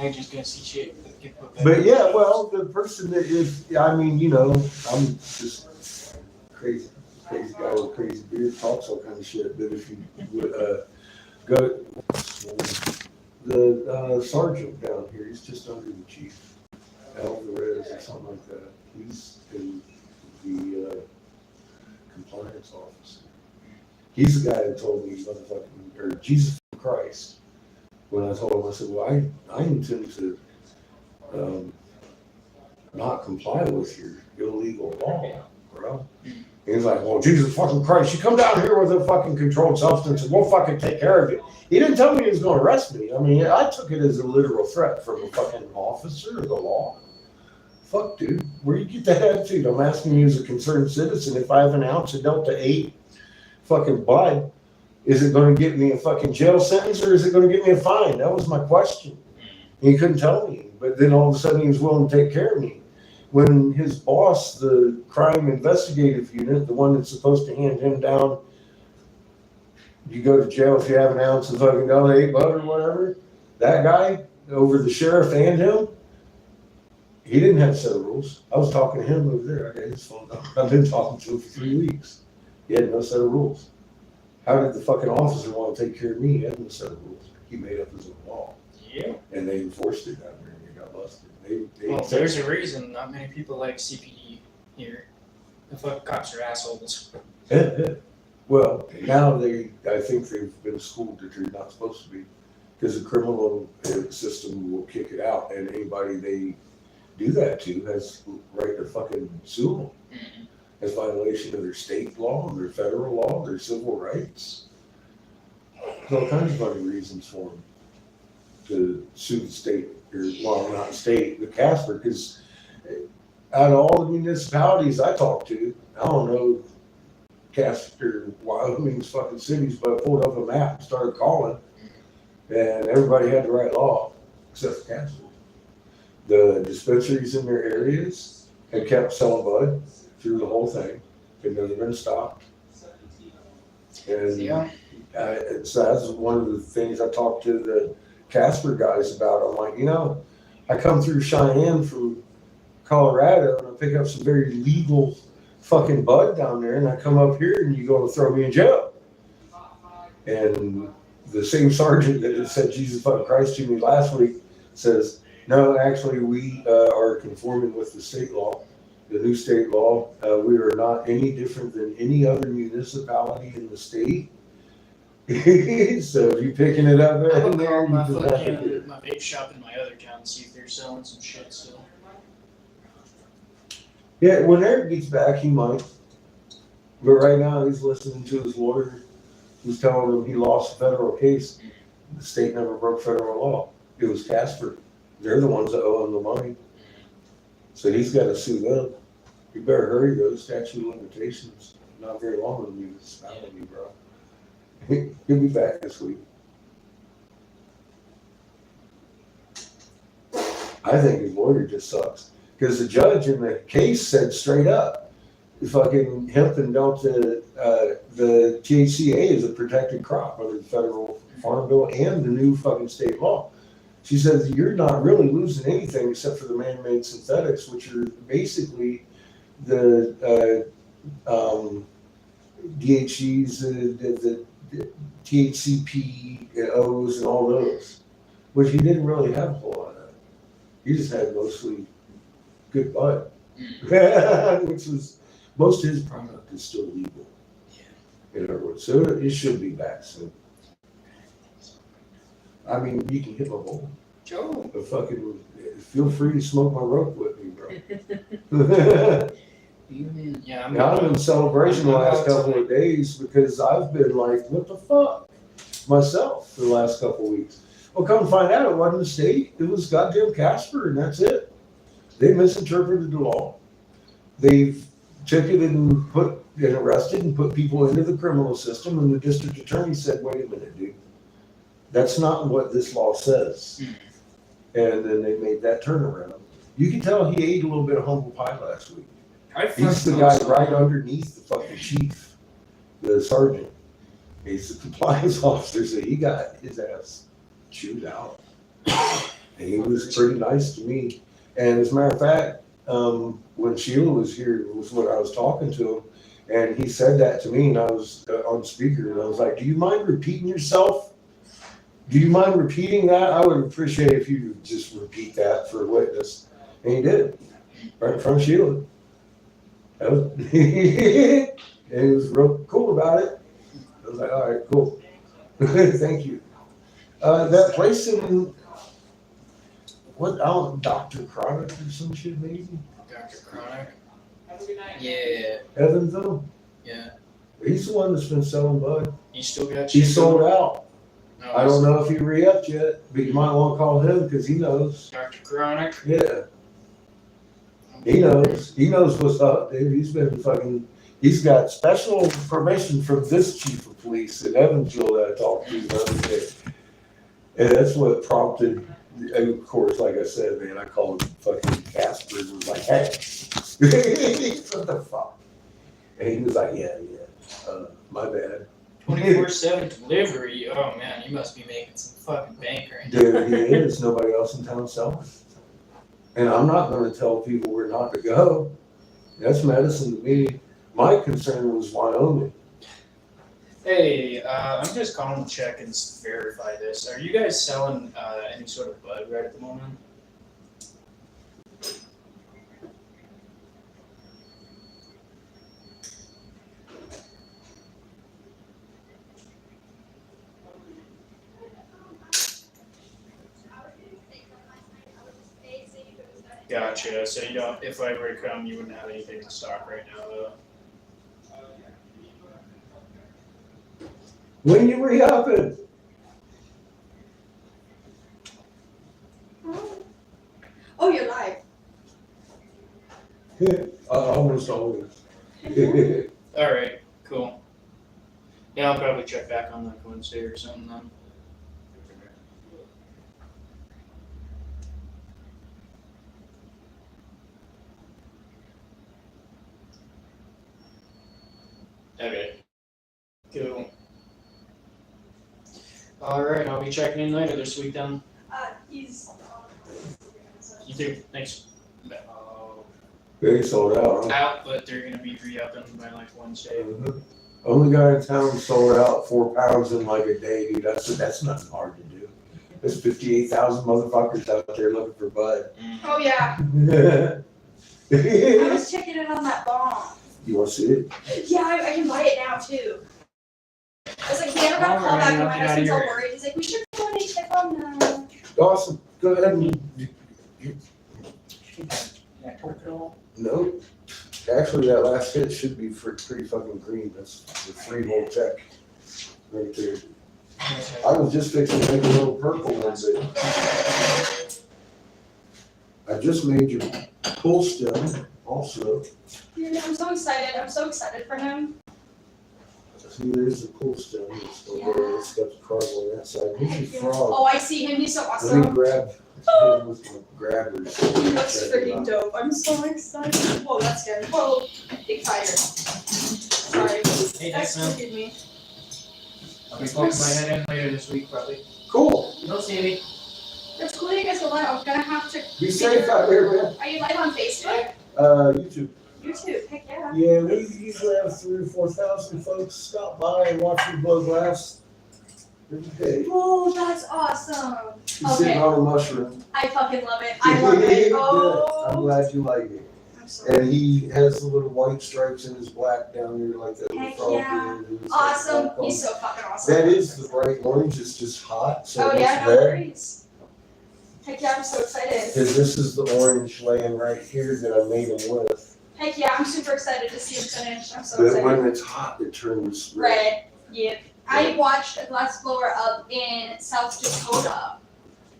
you're just gonna see shit get put back. But yeah, well, the person that is, I mean, you know, I'm just crazy guy with a crazy beard, talks all kind of shit. But if you would go, the sergeant down here, he's just under the chief, Alvarez or something like that. He's in the compliance office. He's the guy that told me, motherfucking, or Jesus Christ. When I told him, I said, well, I intend to not comply with your illegal law, bro. He's like, well, Jesus fucking Christ, you come down here with a fucking controlled substance and we'll fucking take care of you. He didn't tell me he was going to arrest me. I mean, I took it as a literal threat from a fucking officer of the law. Fuck, dude, where do you get that attitude? I'm asking you as a concerned citizen, if I have an ounce of Delta 8 fucking bud, is it going to get me a fucking jail sentence or is it going to get me a fine? That was my question. He couldn't tell me, but then all of a sudden he was willing to take care of me. When his boss, the crime investigative unit, the one that's supposed to hand him down, you go to jail if you have an ounce of fucking Delta 8 bud or whatever, that guy over the sheriff and him, he didn't have a set of rules. I was talking to him over there. I got his phone number. I've been talking to him for 3 weeks. He had no set of rules. How did the fucking officer want to take care of me? He had no set of rules. He made up his own law. Yeah. And they enforced it down there and they got busted. Well, there's a reason not many people like CPD here. The fuck cops are assholes. Well, now I think they've been schooled that they're not supposed to be. Because the criminal system will kick it out and anybody they do that to has the right to fucking sue them. As violation of their state law, their federal law, their civil rights. There's all kinds of other reasons for them to sue the state, or well, not state, the Casper, because out of all the municipalities I talked to, I don't know Casper, Wyoming's fucking cities, but I pulled up a map and started calling, and everybody had the right law, except for Casper. The dispensaries in their areas had kept selling bud through the whole thing. It never been stopped. And Yeah. So that's one of the things I talked to the Casper guys about. I'm like, you know, I come through Cheyenne from Colorado and I pick up some very legal fucking bud down there and I come up here and you're going to throw me in jail. And the same sergeant that had said Jesus fucking Christ to me last week says, no, actually we are conforming with the state law. The new state law, we are not any different than any other municipality in the state. So if you're picking it up I will in there, call you my just have to do fucking my vape shop in my other town and see if they're selling some shit still. it. Yeah, when Eric gets back, he might. But right now, he's listening to his lawyer who's telling him he lost a federal case. The state never broke federal law. It was Casper. They're the ones that owe him the money. So he's got to sue them. You better hurry though, statute of limitations, not very long on you, it's not on you, bro. He'll be back this week. I think his lawyer just sucks. Because the judge in the case said straight up, fucking hemp and delta, the THCA is a protected crop under the federal farm bill and the new fucking state law. She says you're not really losing anything except for the man-made synthetics, which are basically the DHEs, the THCPOs and all those, which he didn't really have a whole lot of. He just had mostly good bud, which was, most of his product is still legal. In other words, so it should be back soon. I mean, you can hit my hole. Joe. But fucking, feel free to smoke my rope with me, bro. Yeah, Now, I'm in celebration the last couple of days because I've been like, what the fuck? Myself for the last couple of weeks. Well, come find out, it wasn't the state. It was goddamn Casper, and that's it. They misinterpreted the law. They've ticketed and put, and arrested and put people into the criminal system, and the district attorney said, wait a minute, dude. That's not what this law says. And then they made that turnaround. You can tell he ate a little bit of humble pie last week. He's the guy right underneath the fucking chief, the sergeant. He's the compliance officer, so he got his ass chewed out. And he was pretty nice to me. And as a matter of fact, when Sheila was here, was when I was talking to him, and he said that to me, and I was on speaker, and I was like, do you mind repeating yourself? Do you mind repeating that? I would appreciate if you would just repeat that for a witness. And he did, right in front of Sheila. And he was real cool about it. I was like, all right, cool. Thank you. That place in, what, Dr. Chronic or some shit maybe? Dr. Chronic. Have a good night. Yeah. Evansville? Yeah. He's the one that's been selling bud. You still got He shit sold going? out. No, I don't know if he re-upped yet, but you might want to call him because he knows. Dr. Chronic. Yeah. He knows. He knows what's up, dude. He's been fucking, he's got special permission from this chief of police in Evansville that I talked to the other day. And that's what prompted, and of course, like I said, man, I called him fucking Casper and was like, hey, what the fuck? And he was like, yeah, my bad. 24/7 delivery. Oh man, you must be making some fucking bank right now. Dude, he is. Nobody else in town selling. And I'm not going to tell people where not to go. That's medicine to me. My concern was Wyoming. Hey, I'm just calling to check and verify this. Are you guys selling any sort of bud right at the moment? Gotcha. So you don't, if I were to come, you wouldn't have anything in stock right now, though. When you re-upping? Oh, you're live. Almost always. All right, cool. Yeah, I'll probably check back on like Wednesday or something then. Okay. Cool. All right, I'll be checking in later this week then. He's You too. Thanks. They sold out, huh? Out, but they're gonna be re-upping by like Wednesday. Only guy in town who sold out 4 pounds in like a day, dude. That's nothing hard to do. There's 58,000 motherfuckers out there looking for bud. Oh yeah. I You was checking it on that bomb. want to see it? Yeah, I can buy it now too. I was like, we never got a call back, and my husband's all worried. He's like, we should go and check on the. Awesome. Go ahead and. Nope. Actually, that last hit should be pretty fucking green. That's the 3-hole check right there. I was just fixing to make a little purple one day. I just made your pull stem also. Dude, I'm so excited. I'm so excited for him. See, there's the pull stem. It's over there. It's got the cardboard on that side. Here's your frog. Oh, I see him. He's so Let me awesome. grab him with my grabbers. He looks freaking dope. I'm so excited. Whoa, that's scary. Whoa, big tiger. Sorry. Hey, That's thanks, man. freaking me. I'll be poking my head in later this week, probably. Cool. Don't see me. It's cool that you guys are live. I'm gonna have to. Be safe out there, man. Are you live on Facebook? YouTube. YouTube. Heck yeah. Yeah, we usually have 3,000 or 4,000 folks stop by and watch me blow glass every day. Oh, that's awesome. She's sitting on a mushroom. I fucking love it. I love it. I'm Oh. glad you like it. I'm so And he has the little white stripes in his black down here like that. Heck frog yeah. did. It's awesome. like He's so fucking awesome. that is the bright orange. It's just hot. So Oh it's yeah, no red. worries. Heck yeah, I'm so excited. Because this is the orange laying right here that I made him with. Heck yeah, I'm super excited to see him finish. I'm so But excited. when it's hot, it turns red. Red. Yep. I watched a glass blower up in South Dakota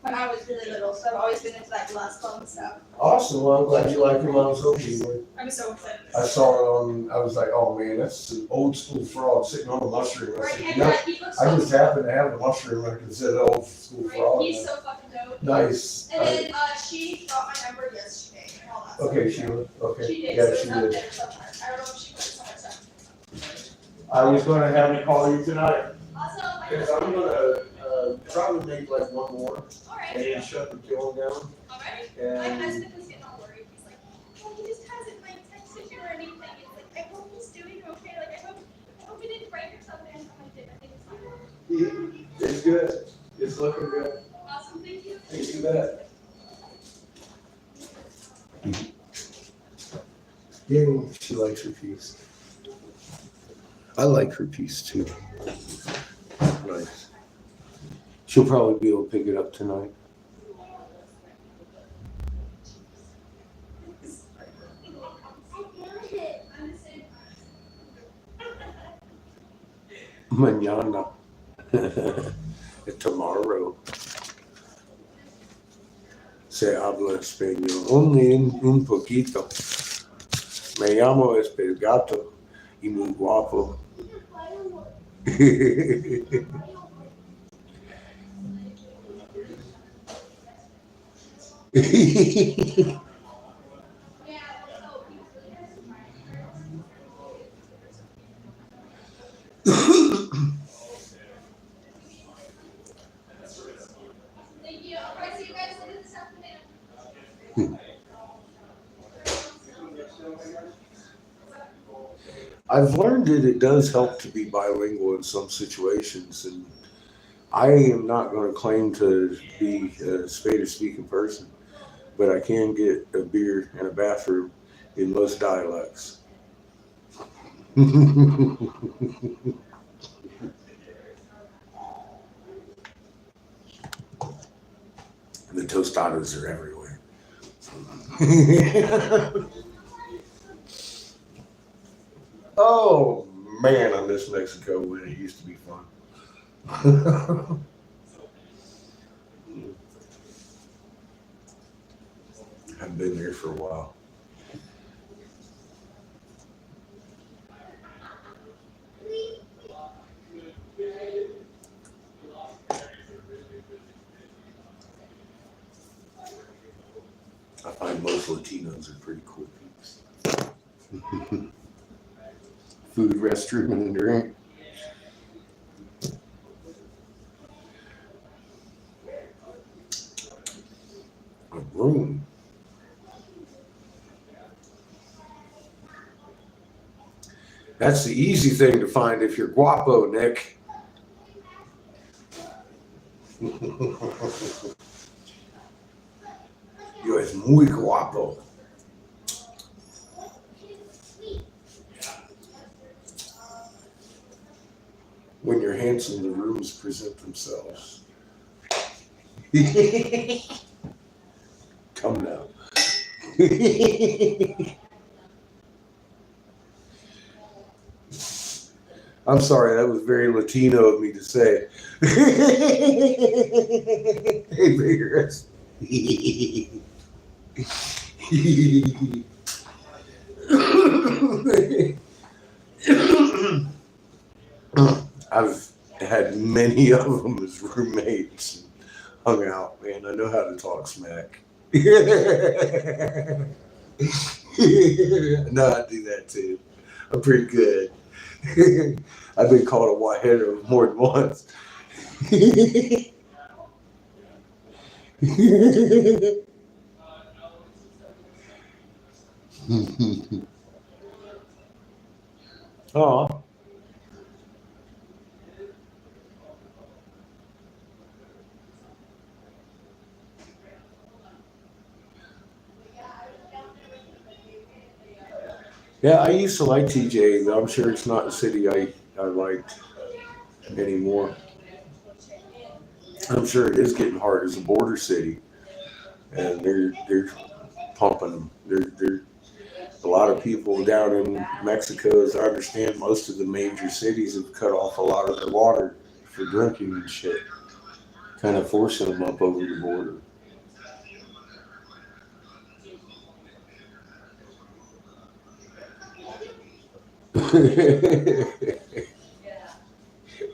when I was really little, so I've always been into that glass blowing stuff. Awesome. Well, I'm glad you like him. I was hoping you would. I'm so excited. I saw it on, I was like, oh man, that's an old school frog sitting on a mushroom. I Right, said, heck yeah, yeah, he looks I so just happened to have the mushroom and I could say the old school right. frog. He's so fucking dope. Nice. And then she got my number yesterday and all that Okay, stuff. Sheila, okay. She did, Yeah, so she it's up did. there somewhere. I don't know if she put it somewhere. So. I was gonna have me call you tonight, Awesome. because I'm gonna, probably make like one more Alright. and then shut the kiln down. Alright. My And husband was getting all worried. He's like, well, he just hasn't like texted you or anything. It's like, I hope he's doing okay. Like, I hope he didn't break or something. I'm like, I think it's fine. it's good. It's looking good. Awesome. Thank you. Thank you, bet. Yeah, she likes her piece. I like her piece too. Nice. She'll probably be able to pick it up tonight. Mañana. Tomorrow. Se habla español. Only un poquito. Me llamo Gato y muy guapo. Thank you. I'll probably see you guys later this afternoon. I've learned that it does help to be bilingual in some situations, and I am not going to claim to be a Spanish-speaking person, but I can get a beer and a bathroom in most dialects. The tostadas are everywhere. Oh man, I miss Mexico when it used to be fun. I've been there for a while. I find most Latinos are pretty cool people. Food, restroom, and a drink. A room. That's the easy thing to find if you're guapo, Nick. You es muy guapo. When you're handsome, the rooms present themselves. Come now. I'm sorry, that was very Latino of me to say. Hey, Vigorous. I've had many of them as roommates. Hung out, man. I know how to talk smack. I know how to do that too. I'm pretty good. I've been called a whiteheader more than once. Oh, yeah. I used to like TJ, but I'm sure it's not the city I liked anymore. I'm sure it is getting hard as a border city, and they're pumping them. They're a lot of people down in Mexico, as I understand, most of the major cities have cut off a lot of the water for drinking and shit, kind of forcing them up over the border.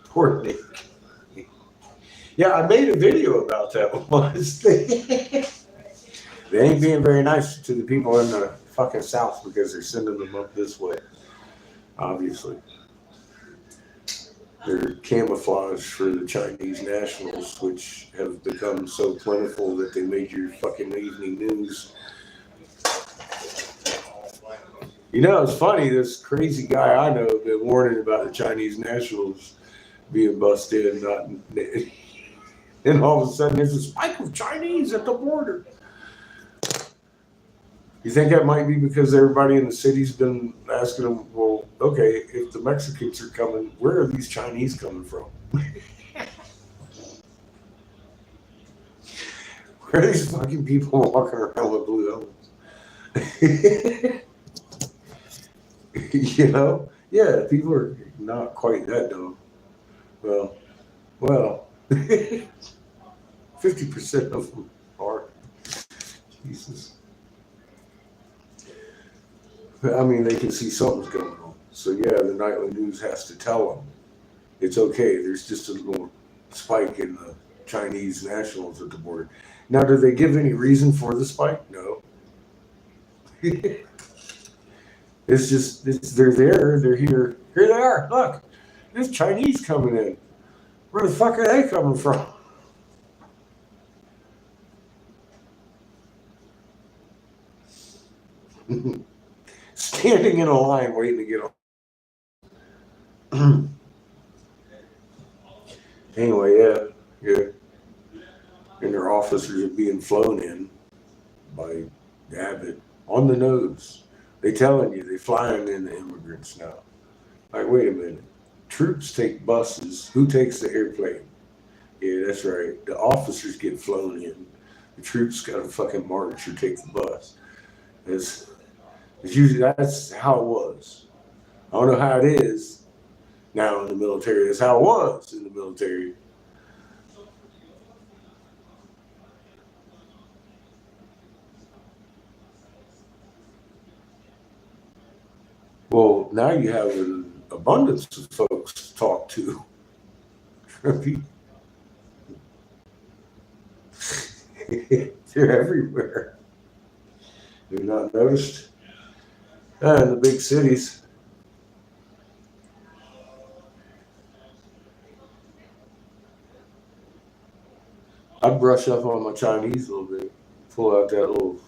Poor Nick. Yeah, I made a video about that once. They ain't being very nice to the people in the fucking South because they're sending them up this way, obviously. They're camouflage for the Chinese nationals, which have become so plentiful that they made your fucking evening news. You know, it's funny, this crazy guy I know been warning about the Chinese nationals being busted, and all of a sudden there's a spike of Chinese at the border. You think that might be because everybody in the city's been asking them, well, okay, if the Mexicans are coming, where are these Chinese coming from? Where are these fucking people walking around with blue helmets? You know? Yeah, people are not quite that dumb. Well, 50% of them are. Jesus. I mean, they can see something's going on. So yeah, the nightly news has to tell them it's okay. There's just a little spike in the Chinese nationals at the border. Now, do they give any reason for the spike? No. They're there. They're here. Here they are. Look, there's Chinese coming in. Where the fuck are they coming from? Standing in a line waiting to get on. Anyway, yeah. And their officers are being flown in by Abbott on the nose. They telling you they flying in the immigrants now. Like, wait a minute. Troops take buses. Who takes the airplane? Yeah, that's right. The officers get flown in. The troops got to fucking march or take the bus. It's usually that's how it was. I don't know how it is now in the military. That's how it was in the military. Well, now you have an abundance of folks to talk to. They're everywhere. You've not noticed? In the big cities. I brush up on my Chinese a little bit. Pull out that little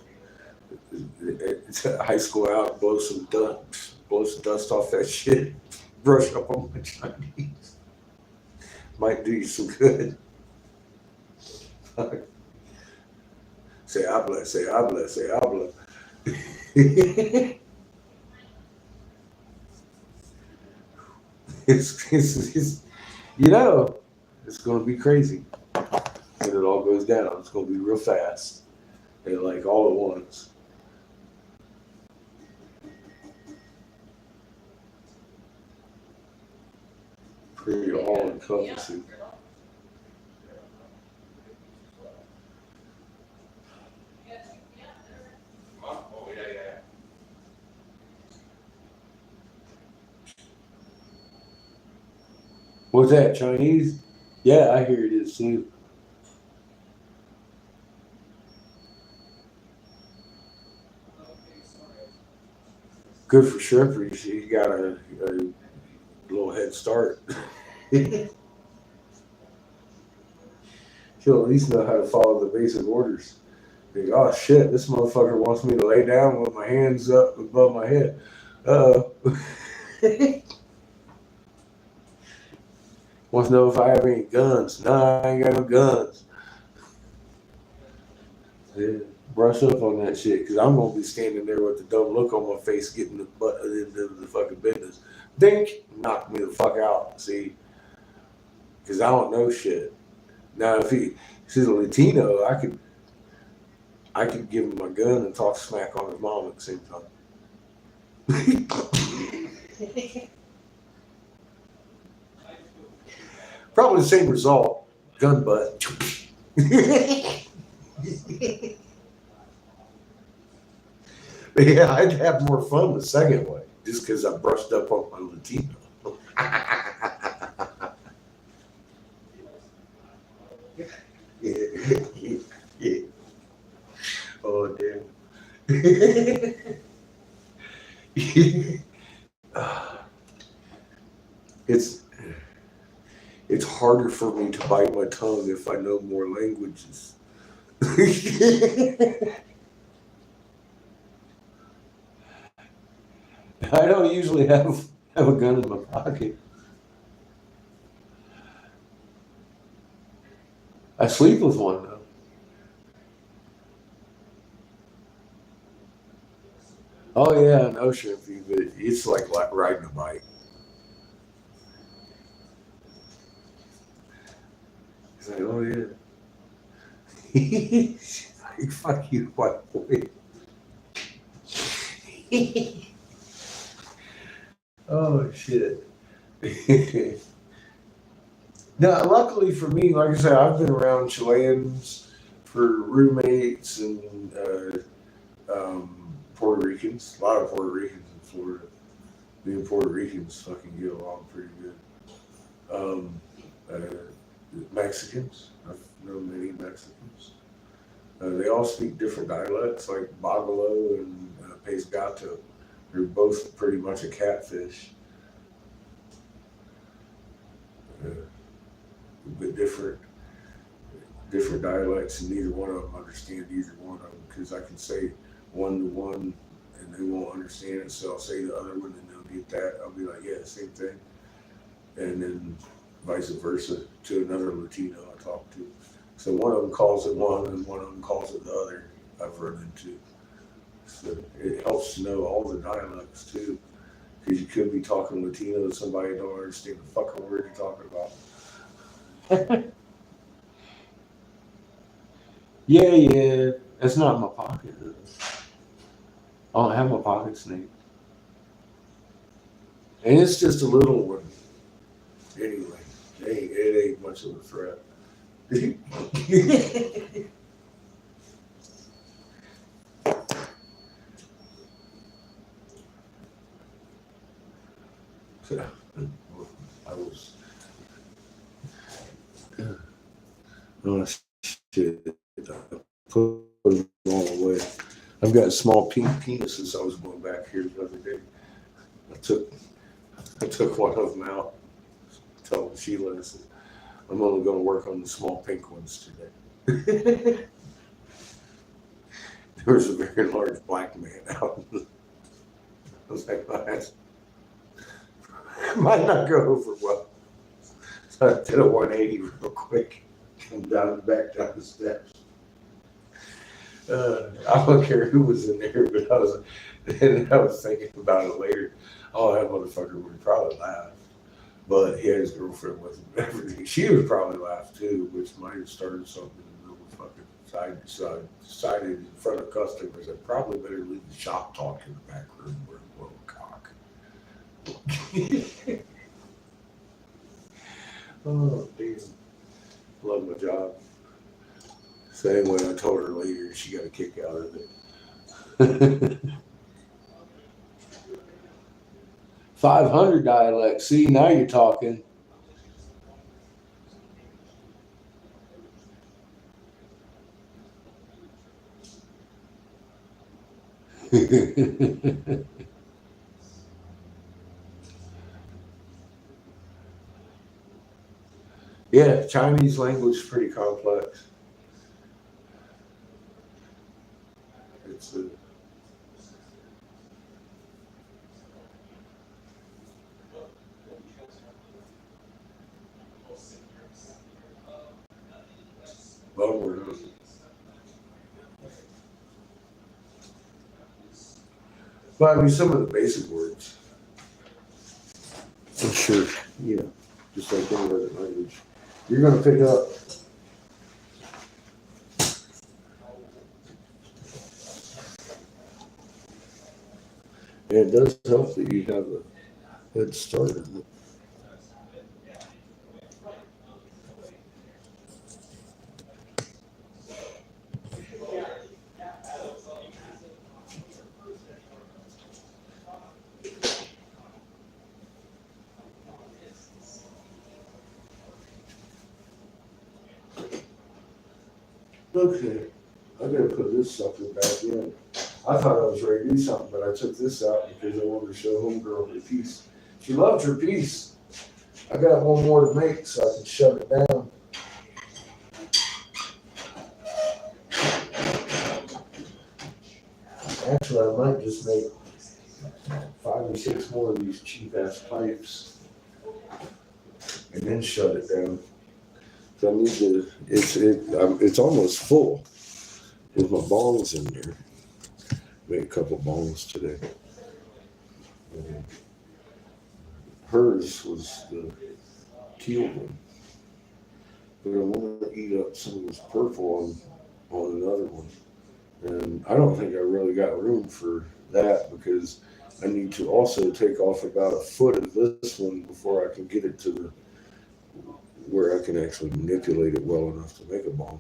high school out, blow some dust off that shit. Brush up on my Chinese. Might do you some good. Say habla, say habla, say habla. it's you know, it's gonna be crazy when it all goes down. It's gonna be real fast and like all at once. pretty all encompassing. Oh, yeah. What's that, Chinese? Yeah, I hear it is too. Good for shrimpers. You got a little head start. She'll at least know how to follow the basic orders. Like, oh shit, this motherfucker wants me to lay down with my hands up above my head. Wants to know if I have any guns. Nah, I ain't got no guns. Yeah, brush up on that shit, because I'm gonna be standing there with the dumb look on my face, getting the butt into the fucking business. Dink, knock me the fuck out. See, because I don't know shit. Now, if he's a Latino, I could give him my gun and talk smack on his mom at the same time. Probably the same result. Gun butt. But yeah, I'd have more fun the second way, just because I brushed up on my Latino. Yeah. Oh damn. It's harder for me to bite my tongue if I know more languages. I don't usually have a gun in my pocket. I sleep with one though. Oh yeah, an ocean view, but it's like riding a bike. He's like, oh yeah. She's like, fuck you, white boy. Oh shit. Now, luckily for me, like I said, I've been around Chileans for roommates and Puerto Ricans. A lot of Puerto Ricans in Florida. Me and Puerto Ricans fucking get along pretty good. Mexicans. I've known many Mexicans. They all speak different dialects, like Bagalo and Pez Gato. They're both pretty much a catfish. But different dialects, and neither one of them understand either one of them, because I can say one to one and they won't understand it, so I'll say the other one and they'll get that. I'll be like, yeah, same thing. And then vice versa to another Latino I talk to. So one of them calls it one and one of them calls it the other. I've run into. So it helps to know all the dialects too, because you could be talking Latino to somebody who don't understand the fucking word you're talking about. Yeah, that's not in my pocket. I don't have my pocket snake. And it's just a little one. Anyway, it ain't much of a threat. I was. Oh shit! I put them all away. I've got small pink penises. I was going back here the other day. I took one of them out. Told Sheila, I said, I'm only going to work on the small pink ones today. There was a very large black man out. I was like, well, that might not go over well. So I did a 180 real quick, come down back down the steps. I don't care who was in there, but I was thinking about it later. Oh, that motherfucker would probably laugh. But he had his girlfriend with him and everything. She would probably laugh too, which might have started something in the middle of fucking side. So I decided in front of customers, I probably better leave the shop talk in the back room where a little cock. Oh, damn. Love my job. So anyway, I told her later she got a kick out of it. 500 dialects. See, now you're talking. Yeah, Chinese language is pretty complex. It's bummer. But I mean, some of the basic words, I'm sure, you know, just like any other language, you're going to pick up. And it does help that you have a head start in it. Okay, I gotta put this sucker back in. I thought I was ready to do something, but I took this out because I wanted to show homegirl her piece. She loved her piece. I got one more to make so I can shut it down. Actually, I might just make 5 or 6 more of these cheap ass pipes and then shut it down. So I need to. It's almost full with my bongs in there. Made a couple bongs today. And hers was the teal one, but I want to eat up some of this purple on another one. And I don't think I really got room for that because I need to also take off about a foot of this one before I can get it to the where I can actually manipulate it well enough to make a bong.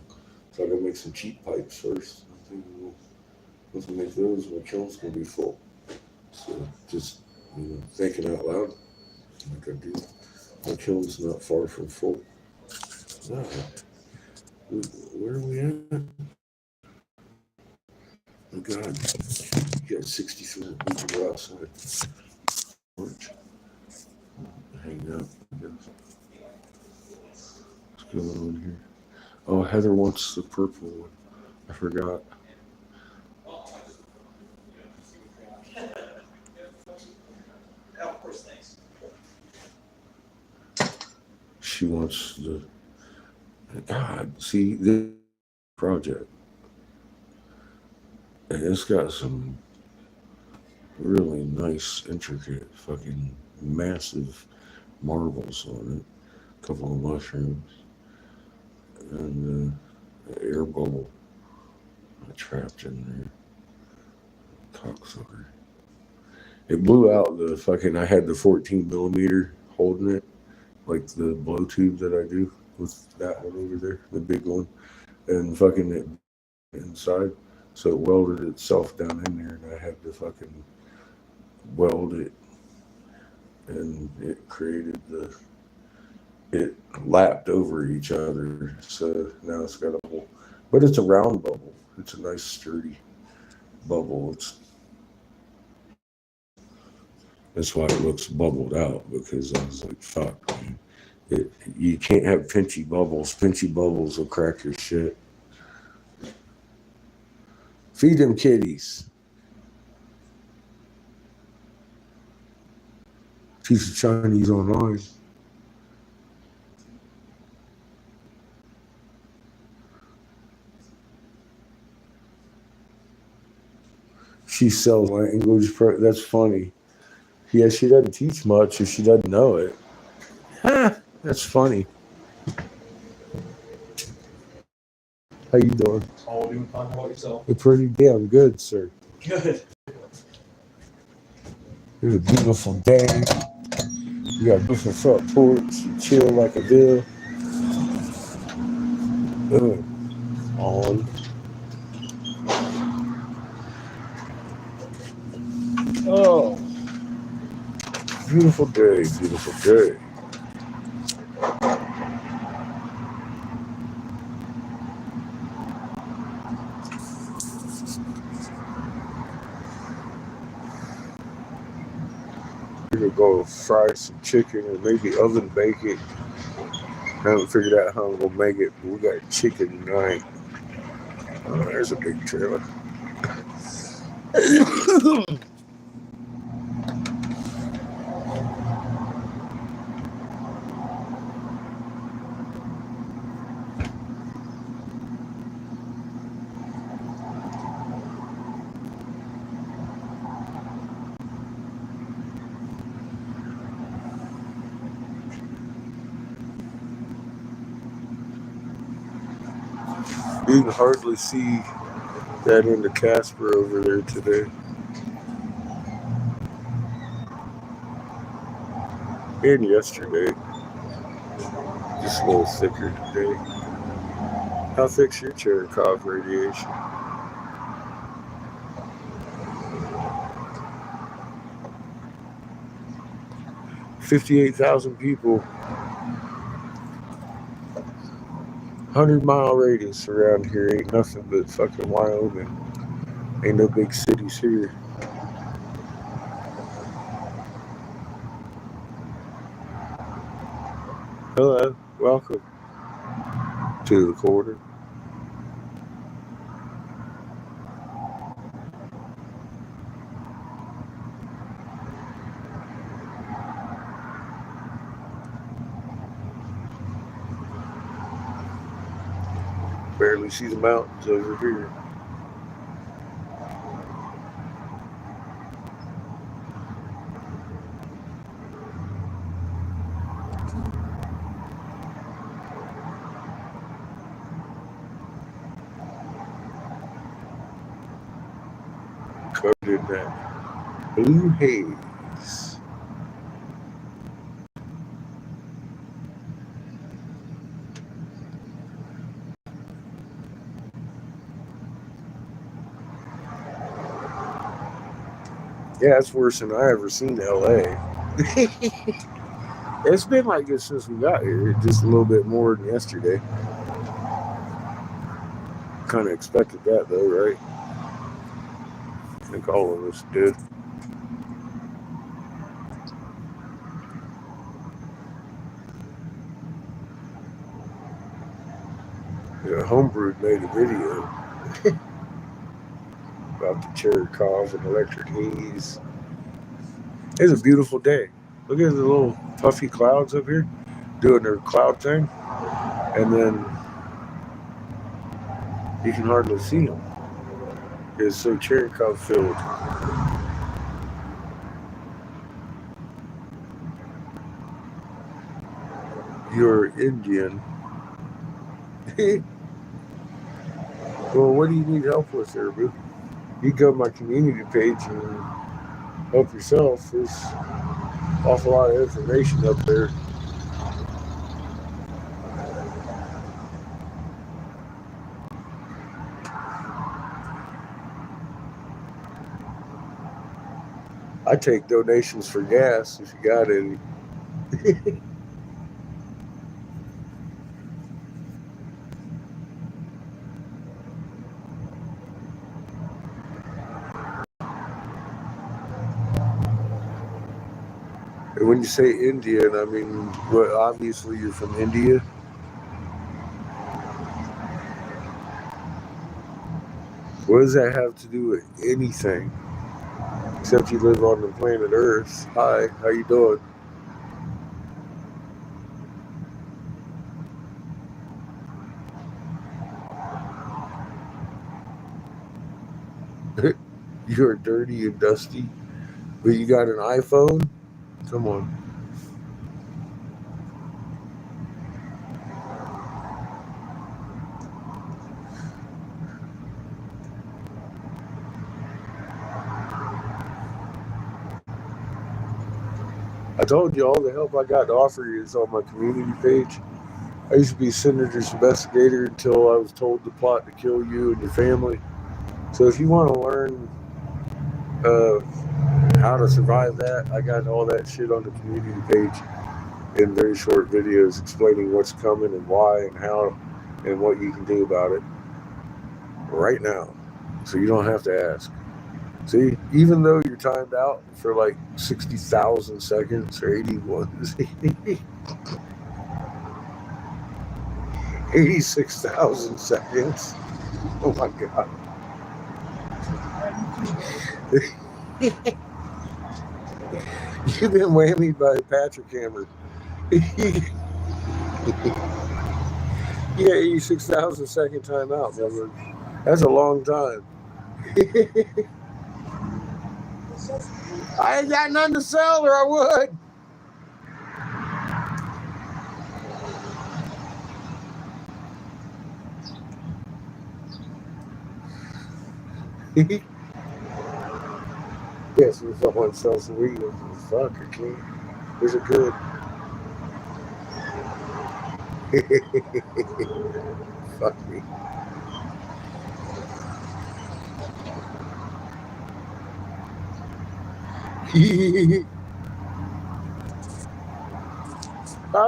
So I gotta make some cheap pipes first. I think once we make those, my kiln's gonna be full. So just thinking out loud, like I do. My kiln's not far from full. Where are we at? Oh God, you got 63. We can go outside. Hang out, I guess. What's going on here? Oh, Heather wants the purple one. I forgot. Of course, thanks. She wants the. God, see this project. And it's got some really nice, intricate, fucking massive marbles on it. A couple of mushrooms. And an air bubble trapped in there. Cocksucker. It blew out the fucking. I had the 14 millimeter holding it, like the blow tube that I do with that one over there, the big one, and fucking it inside. So it welded itself down in there, and I had to fucking weld it, and it created it lapped over each other. So now it's got a bubble, but it's a round bubble. It's a nice sturdy bubble. That's why it looks bubbled out, because I was like, fuck, man. You can't have pinchy bubbles. Pinchy bubbles will crack your shit. Feed them kitties. Teach the Chinese online. She sells language. That's funny. Yeah, she doesn't teach much if she doesn't know it. Ha! That's funny. How you doing? Oh, doing fine. How about yourself? You're pretty damn good, sir. Good. It's a beautiful day. You got different front porch, you chill like a bill. On. Oh, beautiful day, beautiful day. We're gonna go fry some chicken and maybe oven bake it. Haven't figured out how I'm gonna make it, but we got chicken tonight. Oh, there's a big trailer. You can hardly see that into Casper over there today. And yesterday. Just a little thicker today. How thick's your Cherokov radiation? 58,000 people, 100-mile radius around here. Ain't nothing but fucking Wyoming. Ain't no big cities here. Hello, welcome to the corner. Barely see the mountains over here. Covered in that blue haze. Yeah, it's worse than I ever seen LA. It's been like this since we got here, just a little bit more than yesterday. Kind of expected that though, right? I think all of us did. Yeah, Homebrew made a video about the Cherokov and electric haze. It's a beautiful day. Look at the little puffy clouds up here doing their cloud thing, and then you can hardly see them. It's so Cherokov filled. You're Indian. Well, what do you need help with there, boo? You go to my community page and help yourself. There's an awful lot of information up there. I take donations for gas if you got any. And when you say Indian, I mean, well, obviously you're from India. What does that have to do with anything? Except you live on the planet Earth. Hi, how you doing? You're dirty and dusty, but you got an iPhone? Come on. I I told you all the help I got to offer you is on my community page. I used to be senator's investigator until I was told the plot to kill you and your family. So if you want to learn how to survive that, I got all that shit on the community page in very short videos explaining what's coming and why and how and what you can do about it right now. So you don't have to ask. See, even though you're timed out for like 60,000 seconds or 86,000 seconds. Oh my God. You've been whammied by a Patrick hammer. Yeah, 86,000 second timeout, brother. That's a long time. I ain't got nothing to sell, or I would. Yes, if someone sells some weed, fuck, I can't. Is it good? Fuck me. I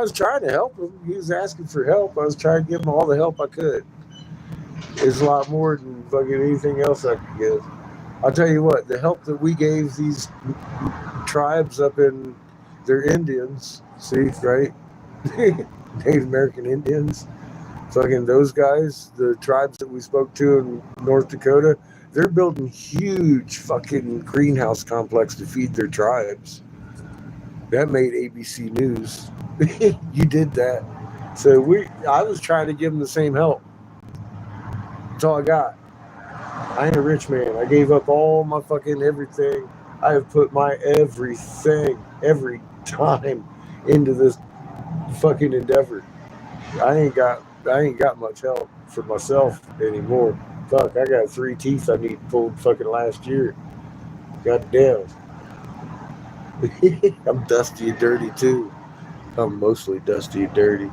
was trying to help him. He was asking for help. I was trying to give him all the help I could. It's a lot more than fucking anything else I could give. I'll tell you what, the help that we gave these tribes up in, they're Indians, see, right? Native American Indians. Fucking those guys, the tribes that we spoke to in North Dakota, they're building huge fucking greenhouse complex to feed their tribes. That made ABC News. You did that. So I was trying to give them the same help. That's all I got. I ain't a rich man. I gave up all my fucking everything. I have put my everything, every time into this fucking endeavor. I ain't got much help for myself anymore. Fuck, I got 3 teeth I need pulled fucking last year. God damn. I'm dusty and dirty too. I'm mostly dusty and dirty.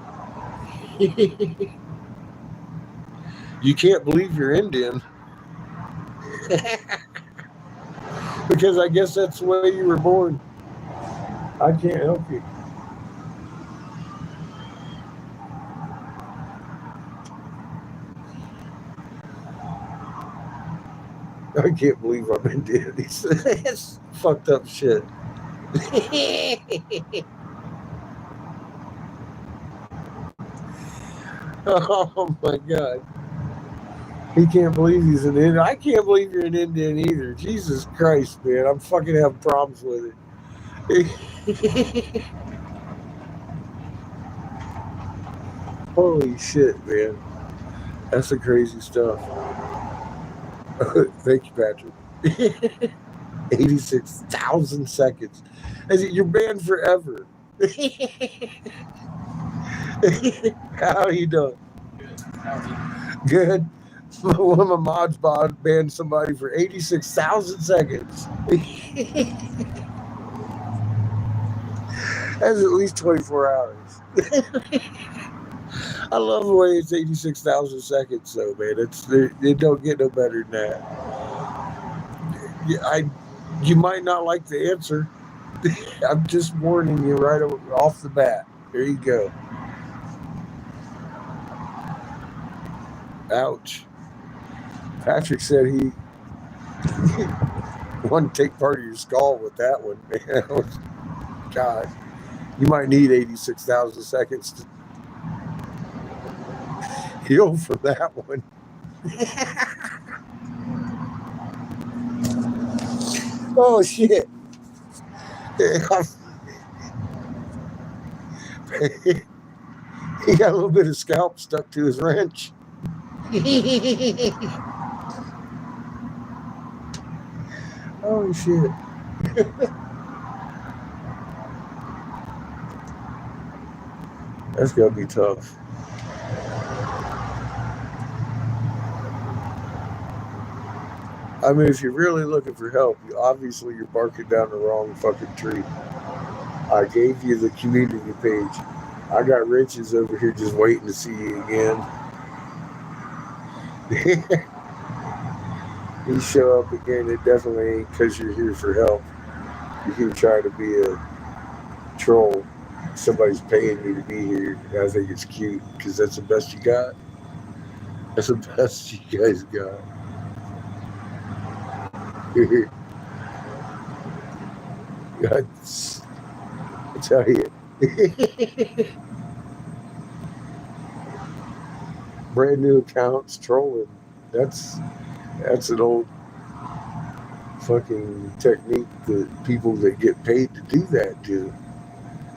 You can't believe you're Indian. Because I guess that's the way you were born. I can't help you. I can't believe I'm Indian. It's fucked up shit. Oh my God. He can't believe he's an Indian. I can't believe you're an Indian either. Jesus Christ, man. I'm fucking having problems with it. Holy shit, man. That's the crazy stuff. Thank you, Patrick. 86,000 seconds. You're banned forever. How are you doing? Good. One of my mods banned somebody for 86,000 seconds. That's at least 24 hours. I love the way it's 86,000 seconds, though, man. It don't get no better than that. You might not like the answer. I'm just warning you right off the bat. There you go. Ouch. Patrick said he wanted to take part of your skull with that one, man. God, you might need 86,000 seconds to heal from that one. Oh, shit. He got a little bit of scalp stuck to his wrench. Oh, shit. That's gonna be tough. I mean, if you're really looking for help, obviously you're barking down the wrong fucking tree. I gave you the community page. I got Riches over here just waiting to see you again. You show up again, it definitely ain't because you're here for help. You're here trying to be a troll. Somebody's paying you to be here. I think it's cute because that's the best you got. That's the best you guys got. I tell you. Brand new accounts trolling. That's an old fucking technique that people that get paid to do that do.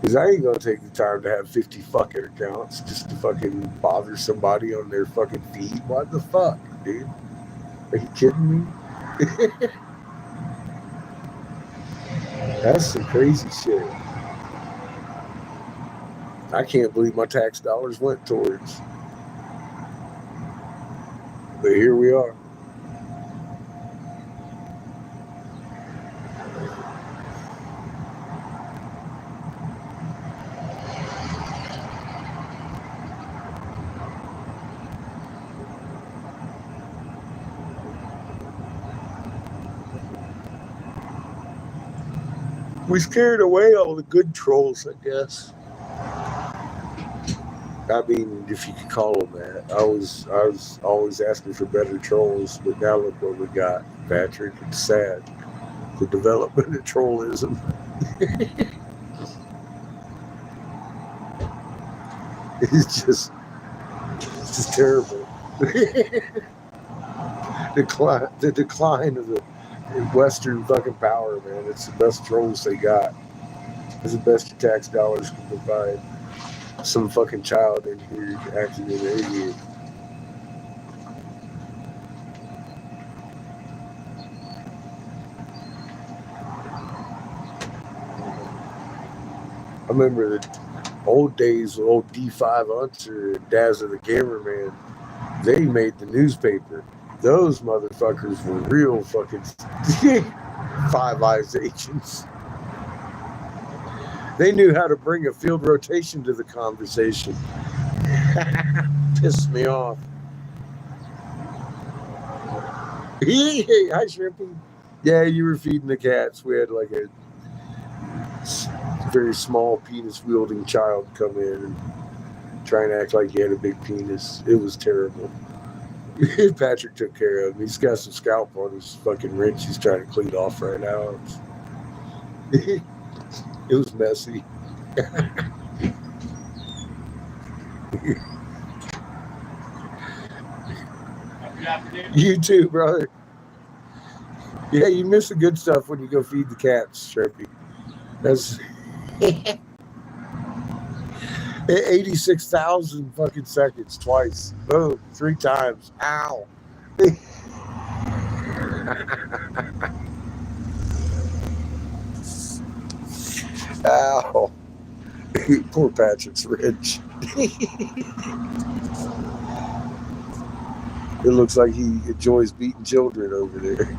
Because I ain't gonna take the time to have 50 fucking accounts just to fucking bother somebody on their fucking feed. What the fuck, dude? Are you kidding me? That's some crazy shit. I can't believe my tax dollars went towards. But here we are. We scared away all the good trolls, I guess. I mean, if you could call them that. I was always asking for better trolls, but now look what we got, Patrick. It's sad. The development of trollism. It's just terrible. The decline of the Western fucking power, man. It's the best trolls they got. It's the best your tax dollars can provide. Some fucking child in here acting an idiot. I remember the old days with old D5 Unser and Dazzler the cameraman. They made the newspaper. Those motherfuckers were real fucking Five Eyes agents. They knew how to bring a field rotation to the conversation. Pissed me off. Hey, hi, Shrimpy. Yeah, you were feeding the cats. We had like a very small penis wielding child come in and try and act like he had a big penis. It was terrible. Patrick took care of him. He's got some scalp on his fucking wrench. He's trying to clean off right now. It was messy. You too, brother. Yeah, you miss the good stuff when you go feed the cats, Shrimpy. That's 86,000 fucking seconds twice. Boom, 3 times. Ow. Ow. Poor Patrick's rich. It looks like he enjoys beating children over there.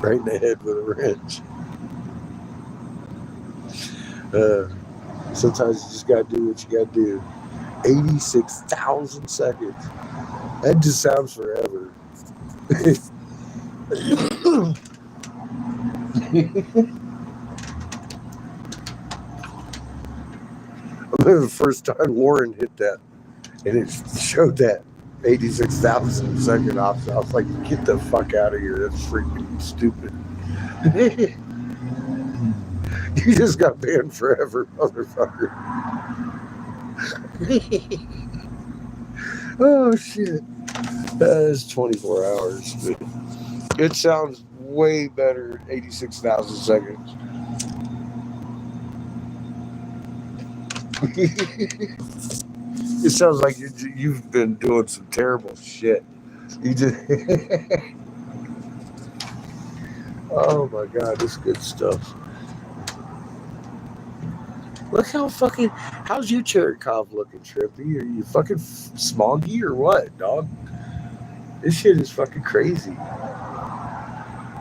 Right in the head with a wrench. Sometimes you just gotta do what you gotta do. 86,000 seconds. That just sounds forever. I remember the first time Warren hit that, and it showed that 86,000 second option. I was like, get the fuck out of here. That's freaking stupid. You just got banned forever, motherfucker. Oh, shit. That's 24 hours. But it sounds way better, 86,000 seconds. It sounds like you've been doing some terrible shit. You just... Oh, my God. This is good stuff. Look how fucking... How's your cherry cob looking, Trippy? Are you fucking smoggy or what, dog? This shit is fucking crazy.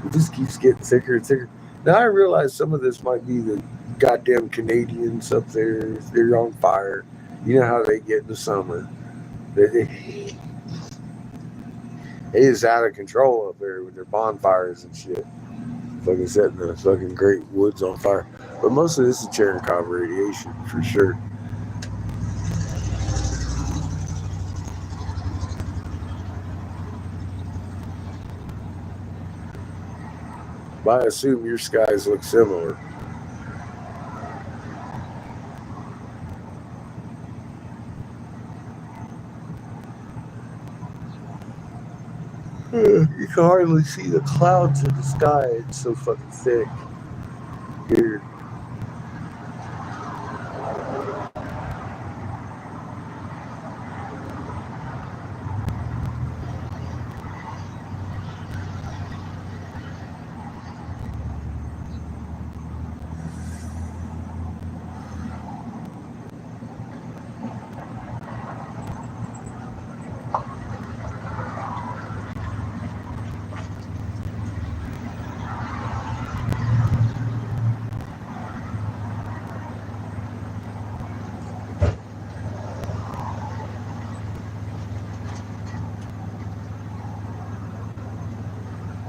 It just keeps getting thicker and thicker. Now I realize some of this might be the goddamn Canadians up there. They're on fire. You know how they get in the summer. They is out of control up there with their bonfires and shit. Fucking setting the fucking great woods on fire. But most of this is Cherenkov radiation for sure. But I assume your skies look similar. You can hardly see the clouds in the sky. It's so fucking thick here.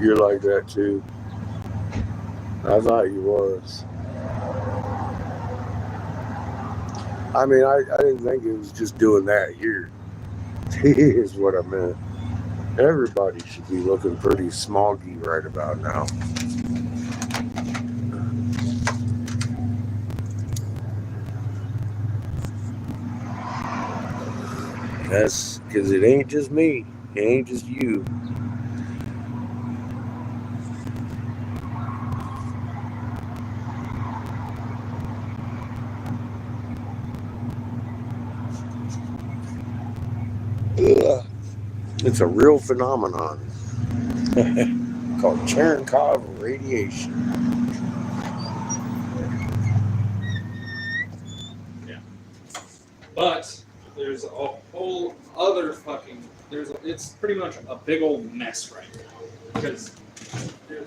You're like that too. I thought you was. I mean, I didn't think it was just doing that here. Is what I meant. Everybody should be looking pretty smoggy right about now. That's because it ain't just me. It ain't just you. Ugh. It's a real phenomenon called Cherenkov radiation. But there's a whole other fucking it's pretty much a big old mess right now because there's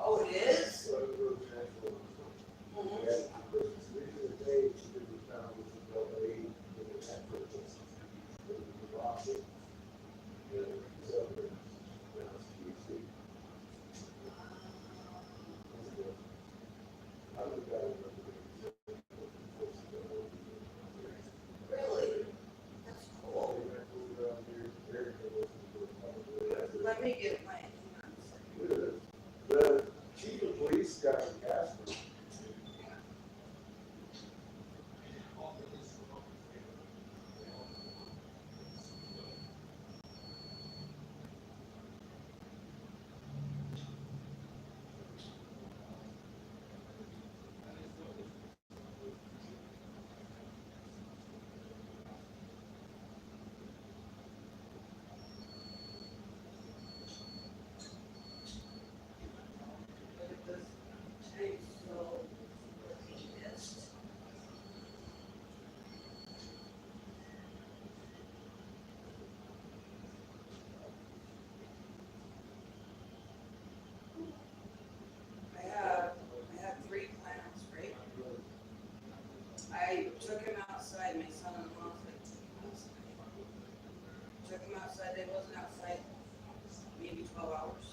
Oh, it is? Really? That's cool. Let me get my. The chief of police guy in Casper. I have 3 plants, right? I took him outside, my son-in-law was like, took him outside, they wasn't outside maybe 12 hours.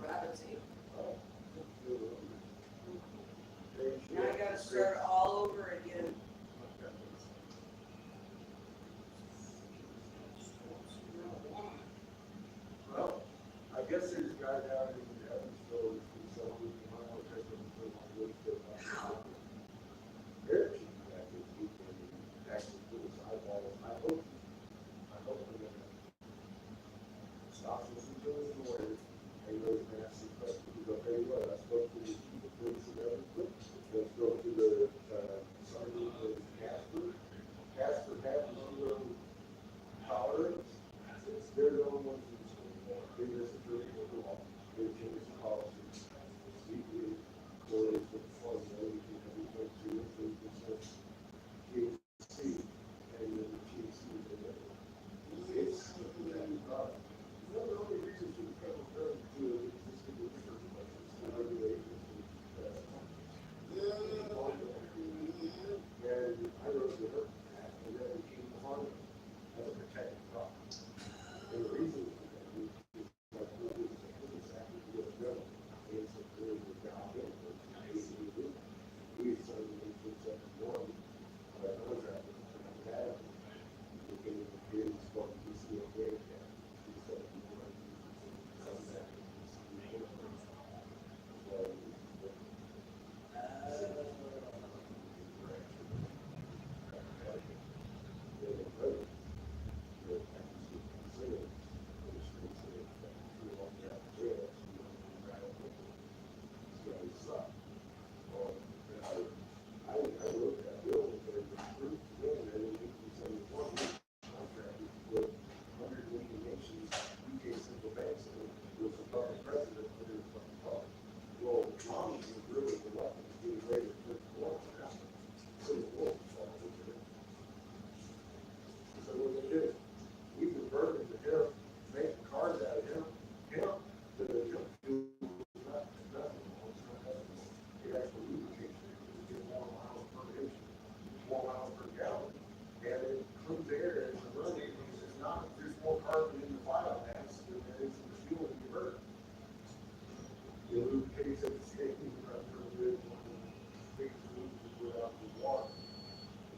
Rabbits ate. Now I gotta gotta start all over again. Well, I guess there's a guy down in Evansville who's selling miles of wood. Very cheap, actually, actually put his eyeballs. I hope we're gonna stop this and do it in order. And those massive questions, I'll tell you what, I spoke to the chief of police in Evansville. Let's go to the, sergeant of Casper. Casper had zero tolerance. They're the only ones who they disagree with the law. They change the policy. Secretly, or it's the formula, you can have it to it, they can say, THC, and then the THC is in there. It's, the only reason for the federal government to do it is just to do the regulations. And I wrote the book, and then it came upon me as a protected crop. And the reason for that is like, it's exactly what it's done. It's a very good job. We started in 1871, but I was at that. We came to the period called PCOA.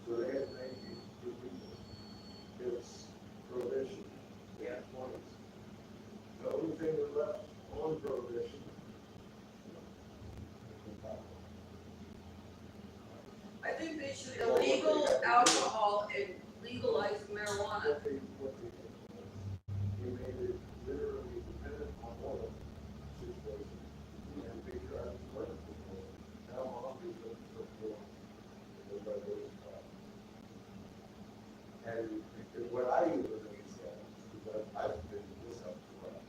So they had to make it for people. It was prohibition. Yeah. 20s. The only thing that left on prohibition. I think they should illegal alcohol and legalize marijuana. They made it literally dependent on oil situation. And big drivers working for oil. Now I'm looking for oil. And what I do with it is that I've been this up for us.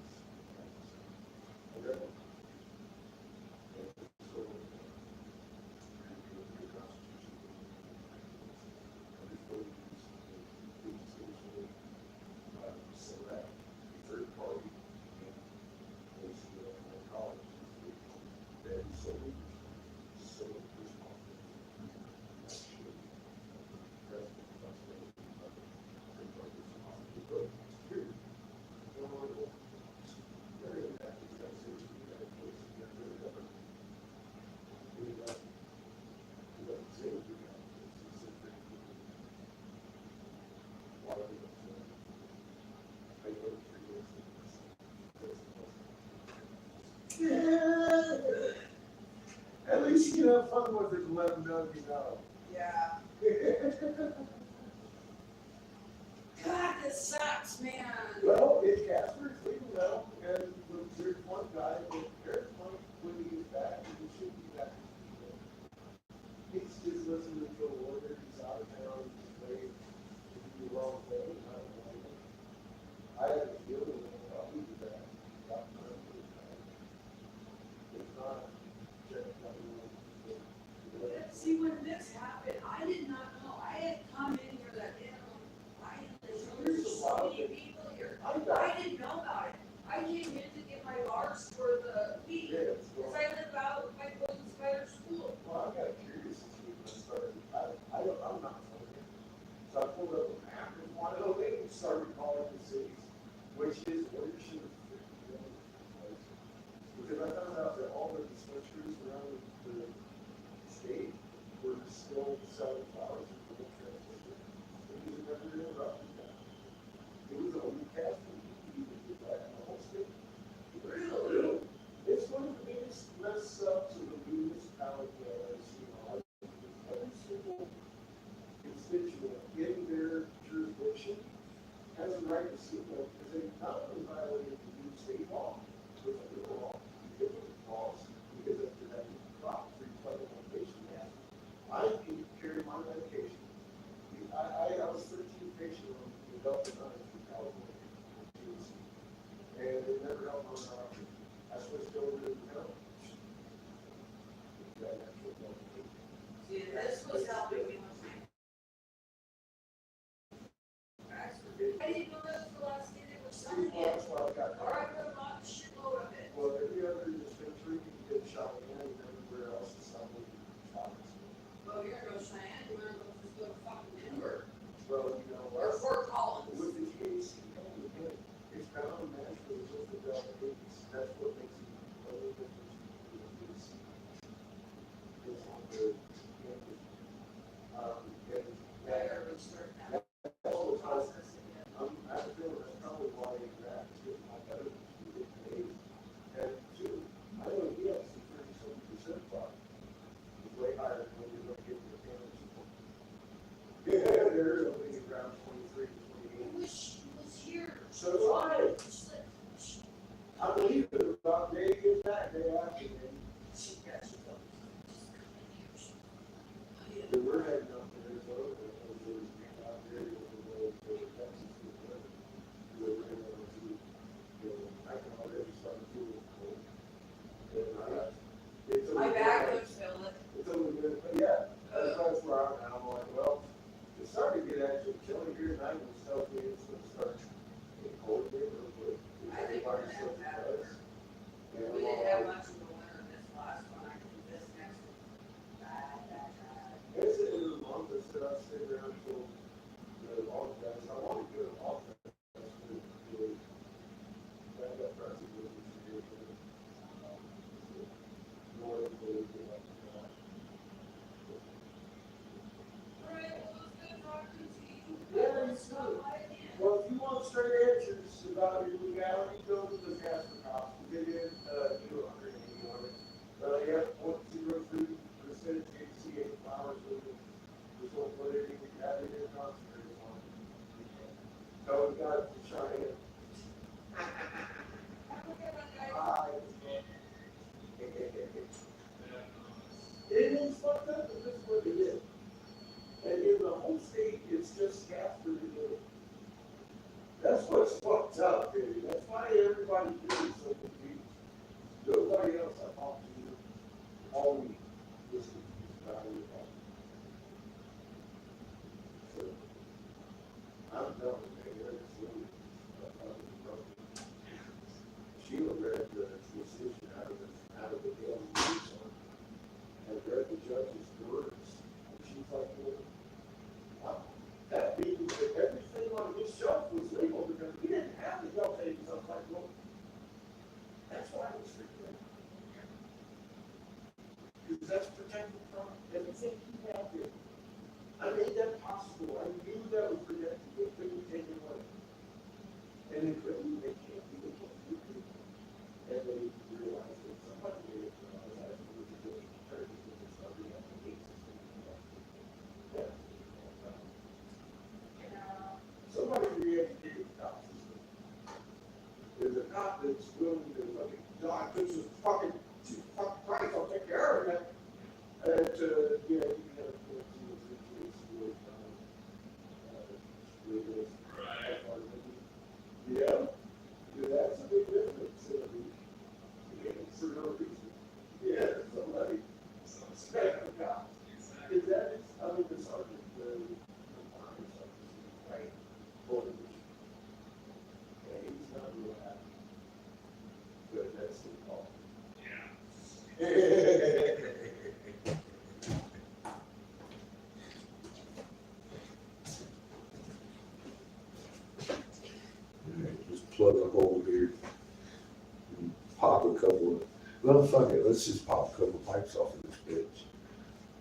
Select third party college that is so responsible. At least you can have fun with it and let them know you know. Yeah. God, this sucks, man. Well, it's Casper's legal now, and there's one guy that there's one when he gets back, he should be back. He's just listening to a lawyer, he's out of town, he's afraid to do the wrong thing. I don't know. I have a feeling that probably do that. It's not just See, when this happened, I did not know. I had come in here that day, and I'm like, there's so many people here. I didn't know about it. I came in to get my bars for the week, because I live out by Golden Spider School. Well, I got curious as to when I started. I'm not familiar. So I pulled up a map and wanted to they started calling the cities, which is where you should have. Because I found out that all the dispensaries around the state were still selling flowers in the transition. It was never interrupted that. It was only Catholic people who did that in the whole state. Really? It's one of the biggest mess ups of the municipality I've ever seen. Every single constituent in their jurisdiction has a right to sue them because they not only violated the new state law, but the law, different laws, because of the crop-free medication act. I can carry my medication. I was 13 patient on the adult nine from California, and it never helped on our option. I switched over to the health. See, this was helping me. I didn't know that was the last day they were selling it. That's why I got Or I would have bought a shitload of it. well, every other dispensary you can get shot in, and everywhere else is something. Well, you're gonna go Cheyenne, you might as well just go to fucking Denver. Well, you know, Or Fort Collins. with the THC coming in, it's bound naturally with the delta eights. That's what makes it a little bit different. It's on the campus. And Yeah, you're gonna start that all the time, processing it. I feel that's probably why that is getting my better to get paid. And two, I know he has some 37% thought. It's way higher than when you're going to get your family support. Yeah, they're only around 23 to 28. I wish he was here. So do I. Just like, I believe it about day is that day after day. she got you though. And we're heading up to Arizona, and we're out there, we're going to Texas, we're going to, I can already start feeling cold. And it's My only- back looks filled. It's only good, but yeah, that's where I'm at. I'm like, well, it's starting to get actually chilly here tonight, and stuff, it's going to start getting cold here real quick. I think we're gonna have that. And We didn't have much of a winter this last one, I think this next one. Bad. it's in the month that said I stay around till the long fest. I want to go to long fest. That got pressing with this year. More than they do like that. Alright, well, it was good talking to you. Yeah, it's good. Well, if you want straight answers about your legality, go to the Casper Cops. They did, do 180 on it. Yeah, 0.03% HCA flowers with it. Just don't put anything added in concentrated on it. So we got to try it. Bye. It is fucked up, but this is what it is. And in the whole state, it's just Casper to do it. That's what's fucked up, baby. That's why everybody here is so confused. Nobody else I talked to all week was confused about it. So, I'm done with it. Sheila read the decision out of the Daily News and read the judge's words. And she's like, well, wow, that means that everything on this shelf was legal because we didn't have the shelf pages. I was like, well, that's why I was freaking out. Because that's protected from everything you have here. I made that possible. I knew that was protected. They couldn't take it away. And they couldn't, they can't do it. And they realized that somebody made it. I was actually really prepared to do something at the gate. Yeah. Somebody re-educated the cop system. There's a cop that's willing to fucking, God, this is fucking Christ, I'll take care of it. And yeah, you can have a situation with yeah, that's a big difference. For no reason. Yeah, somebody, special cop. Is that, I mean, the sergeant, the army sergeant, right? Holding the yeah, he's not real happy. But that's the call. Just plug a hole here and pop a couple of, well, fuck it, let's just pop a couple of pipes off of this bitch.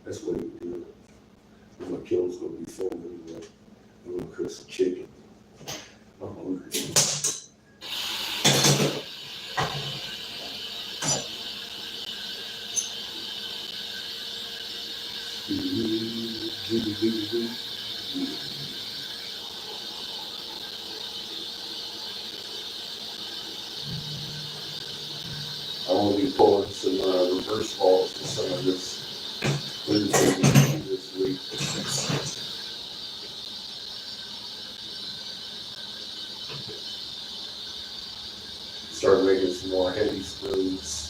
That's what he would do. My kill's gonna be full anyway. I'm gonna cook some chicken. I'm hungry. I want to be pulling some reverse balls for some of this Wednesday this week. Start making some more heavy spoons.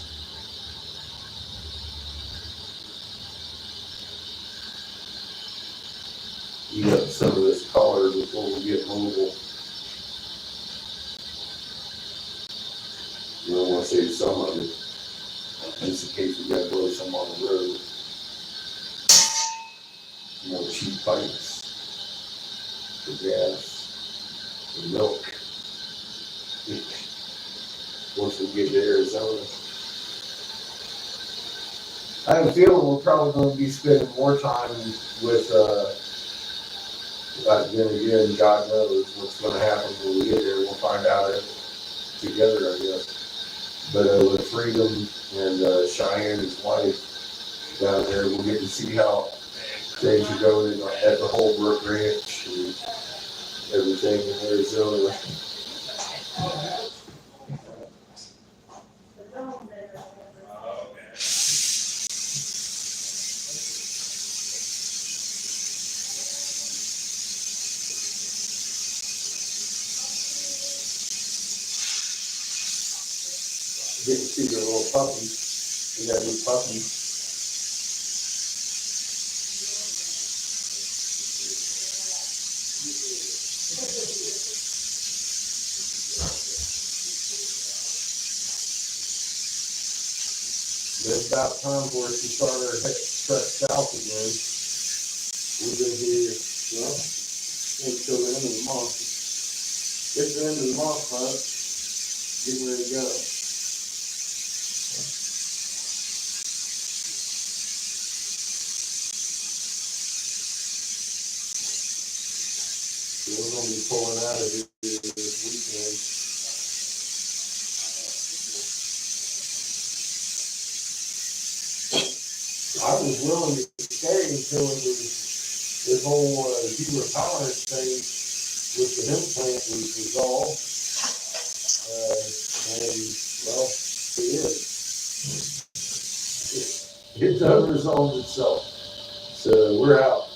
Eat up some of this color before we get mobile. You don't want to save some of it, just in case we gotta blow some on the road. More cheap pipes for gas, for milk. Once we get to Arizona, I have a feeling we're probably going to be spending more time with, then again, God knows what's going to happen when we get there. We'll find out it together, I guess. But with Freedom and Cheyenne, his wife, down there, we'll get to see how things are going at the Holbrook Ranch and everything in Arizona. Get to see their little puppy. We got a new puppy. It's about time for us to start our trek south again. We've been here, well, until the end of the month. It's the end of the month, folks. Getting ready to go. We're going to be pulling out of here this weekend. I was willing to stay until it was this whole zero tolerance thing with the hemp plant was resolved. And, well, it is. It's unresolved itself. So we're out.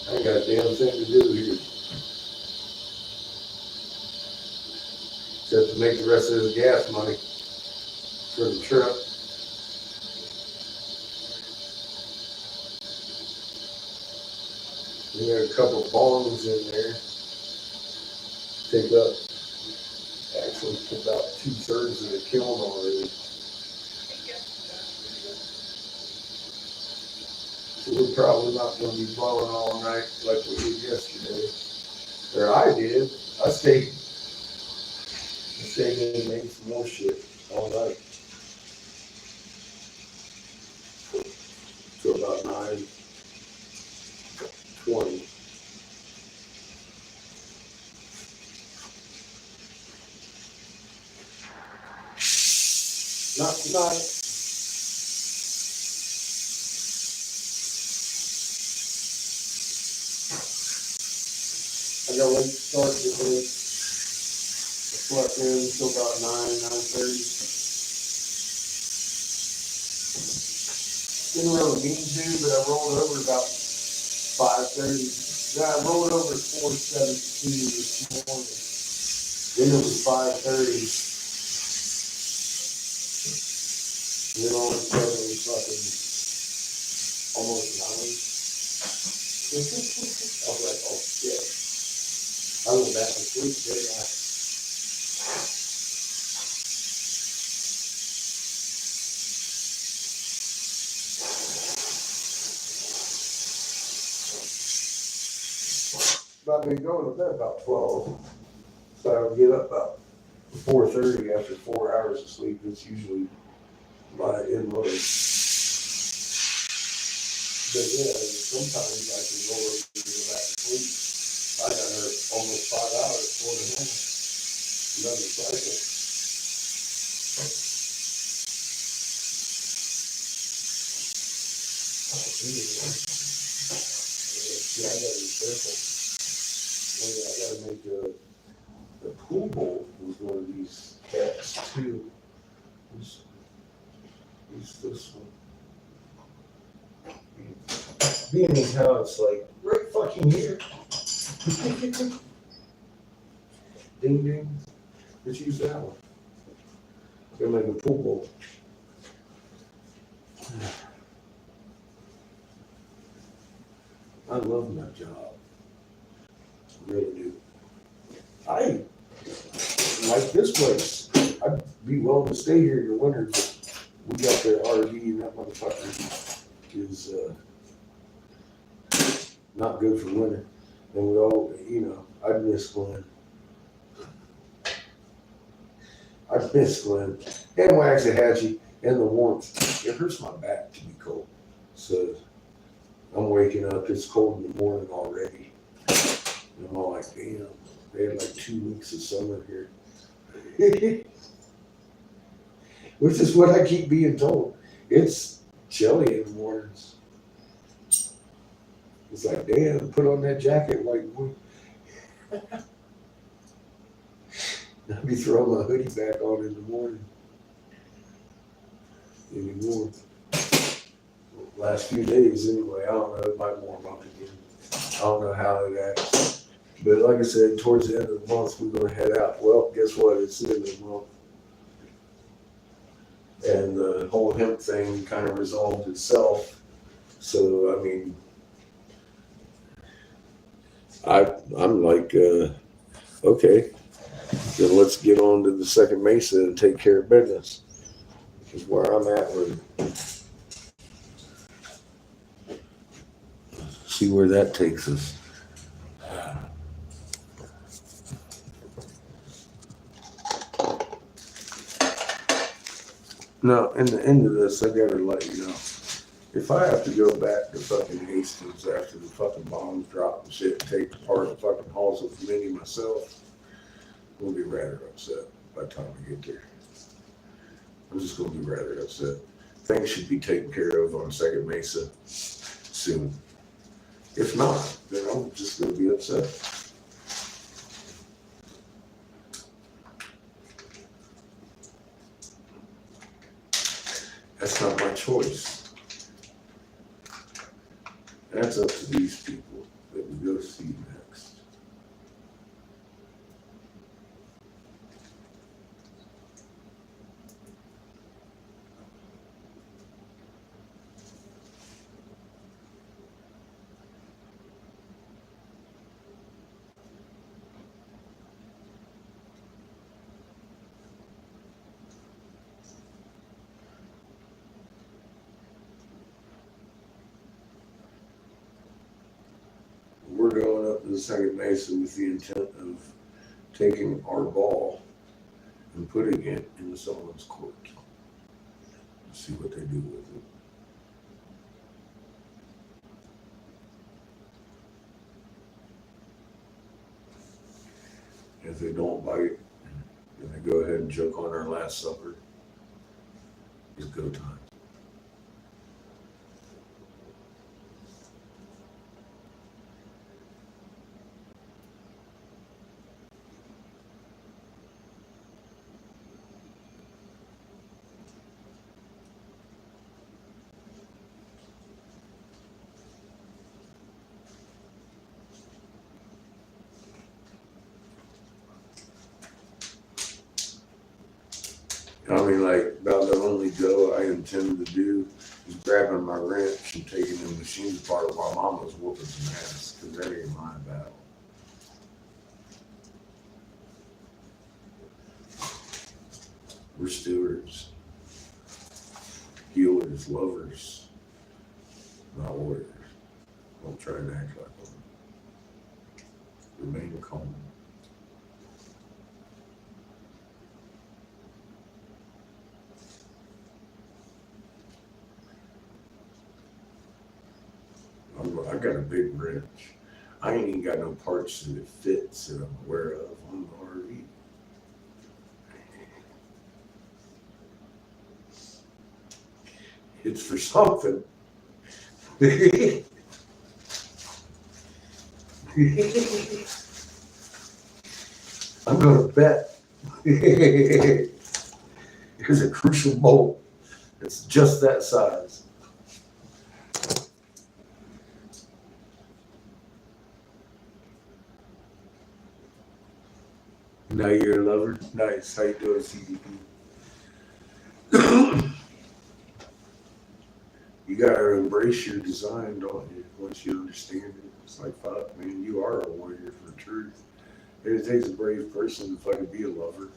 I ain't got a damn thing to do here. Except to make the rest of this gas money for the trip. We got a couple of bongs in there. Take up, actually, about 2/3 of the kiln already. So we're probably not going to be blowing all night like we did yesterday. Or I did. I stayed in and made some more shit all night. So about 9:20. Not tonight. I got a late start today. I slept in until about 9:30. Didn't really mean to, but I rolled over about 5:30. Yeah, I rolled over at 4:17 this morning. Then it was 5:30. And then all of a sudden it was fucking almost 9. I was like, oh shit. I went back to sleep, didn't I? But I've been going to bed about 12. So I would get up about 4:30 after 4 hours of sleep. It's usually my inroad. But yeah, sometimes I can roll over and go back to sleep. I got her almost 5 hours, 4.5. Another cycle. Anyway, yeah, I gotta be careful. Maybe I gotta make a pool bowl with one of these cats too. Use this one. Being in how it's like right fucking here. Ding ding. Let's use that one. Gonna make a pool bowl. I love my job. I really do. I like this place. I'd be willing to stay here in the winter, but we got the RV and that motherfucker is not good for winter. And we all, I'd miss Glenn. I'd miss Glenn. And Waxahachie and the warmth. It hurts my back to be cold. So I'm waking up, it's cold in the morning already. And I'm all like, damn, they had like 2 weeks of summer here. Which is what I keep being told. It's chilly in the mornings. It's like, damn, put on that jacket, white boy. I'll be throwing my hoodie back on in the morning. Anymore. Last few days anyway, I don't know, it might warm up again. I don't know how it acts. But like I said, towards the end of the month, we're gonna head out. Well, guess what? It's the end of the month. And the whole hemp thing kind of resolved itself. So, I mean, I'm like, okay, then let's get on to the second mesa and take care of business. Is where I'm at with it. See where that takes us. Now, in the end of this, I gotta let you know. If I have to go back to fucking Hastings after the fucking bombs drop and shit and take apart the fucking halls of Mini myself, I'm gonna be rather upset by the time I get there. I'm just gonna be rather upset. Things should be taken care of on Second Mesa soon. If not, then I'm just gonna be upset. That's not my choice. That's up to these people that we go see next. We're going up to the Second Mesa with the intent of taking our ball and putting it in someone's court. See what they do with it. If they don't bite, then they go ahead and choke on our last supper. It's go time. I mean, like, about the only go I intend to do is grabbing my wrench and taking the machine apart while Mom was whooping some ass, because that ain't my battle. We're stewards, healers, lovers, not warriors. Don't try and act like one. Remain calm. I got a big wrench. I ain't even got no parts that it fits that I'm aware of on the RV. It's for something. I'm gonna bet there's a crucial bolt that's just that size. Now you're a lover? Nice. How you doing, CDP? You gotta embrace your design, don't you? Once you understand it. It's like, fuck, man, you are a warrior for truth. It takes a brave person to fucking be a lover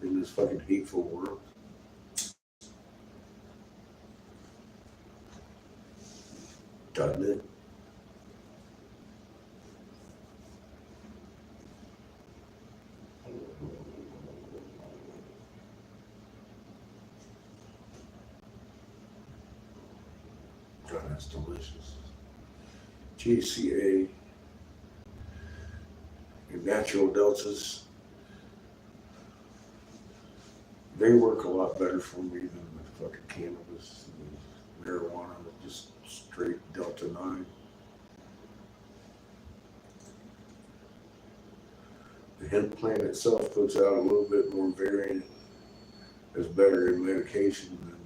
in this fucking hateful world. Doesn't it? God, that's delicious. GCA and natural deltas, they work a lot better for me than the fucking cannabis and marijuana, just straight Delta 9. The hemp plant itself puts out a little bit more variant, is better in medication than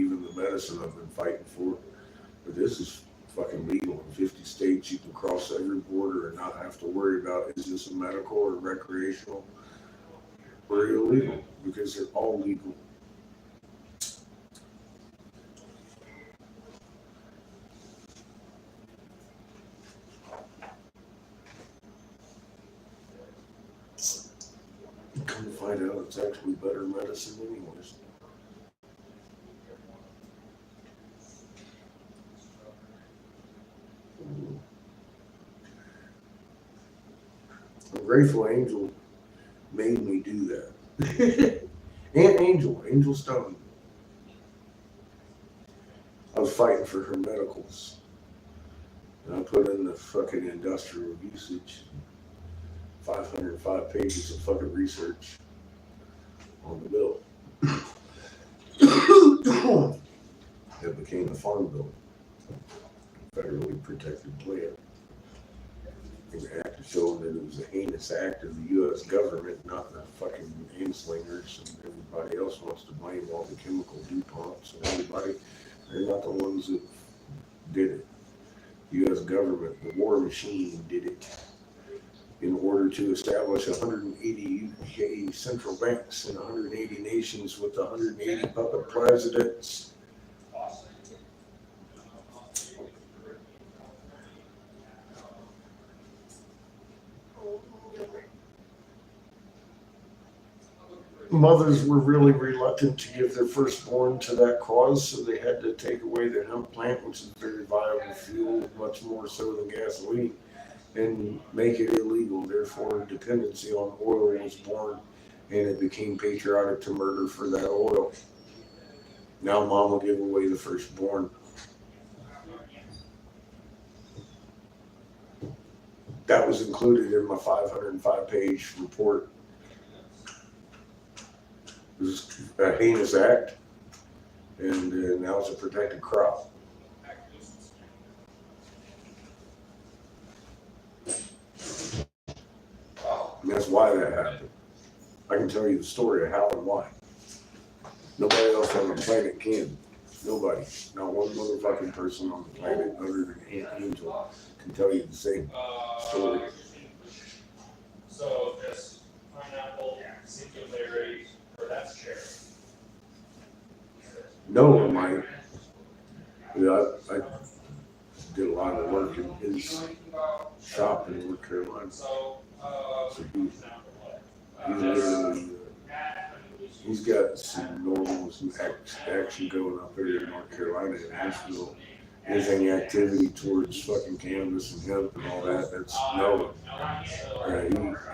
even the medicine I've been fighting for. But this is fucking legal in 50 states. You can cross every border and not have to worry about is this a medical or recreational or illegal, because they're all legal. Come to find out it's actually better medicine anyways. A grateful angel made me do that. And Angel Stone. I was fighting for her medicals. And I put in the fucking industrial usage, 505 pages of fucking research on the bill. It became the Farm Bill, federally protected plant. An act showing that it was a heinous act of the U.S. government, not the fucking slingers and everybody else wants to blame all the chemical DuPonts and everybody. They're not the ones that did it. U.S. government, the war machine, did it in order to establish 180 UK central banks in 180 nations with 180 puppet presidents. Mothers were really reluctant to give their firstborn to that cause, so they had to take away the hemp plant, which is a very viable fuel, much more so than gasoline, and make it illegal. Therefore, dependency on oil was born, and it became patriotic to murder for that oil. Now mom will give away the firstborn. That was included in my 505-page report. It was a heinous act, and now it's a protected crop. And that's why that happened. I can tell you the story of how and why. Nobody else on the planet can. Nobody. Not one motherfucking person on the planet other than Aunt Angel can tell you the same story. So just pineapple, singularity, or that's cherry. No, my, I did a lot of work in his shop in North Carolina. So he's got some normal, some action going up there in North Carolina and Asheville. Anything activity towards fucking cannabis and hemp and all that, that's no.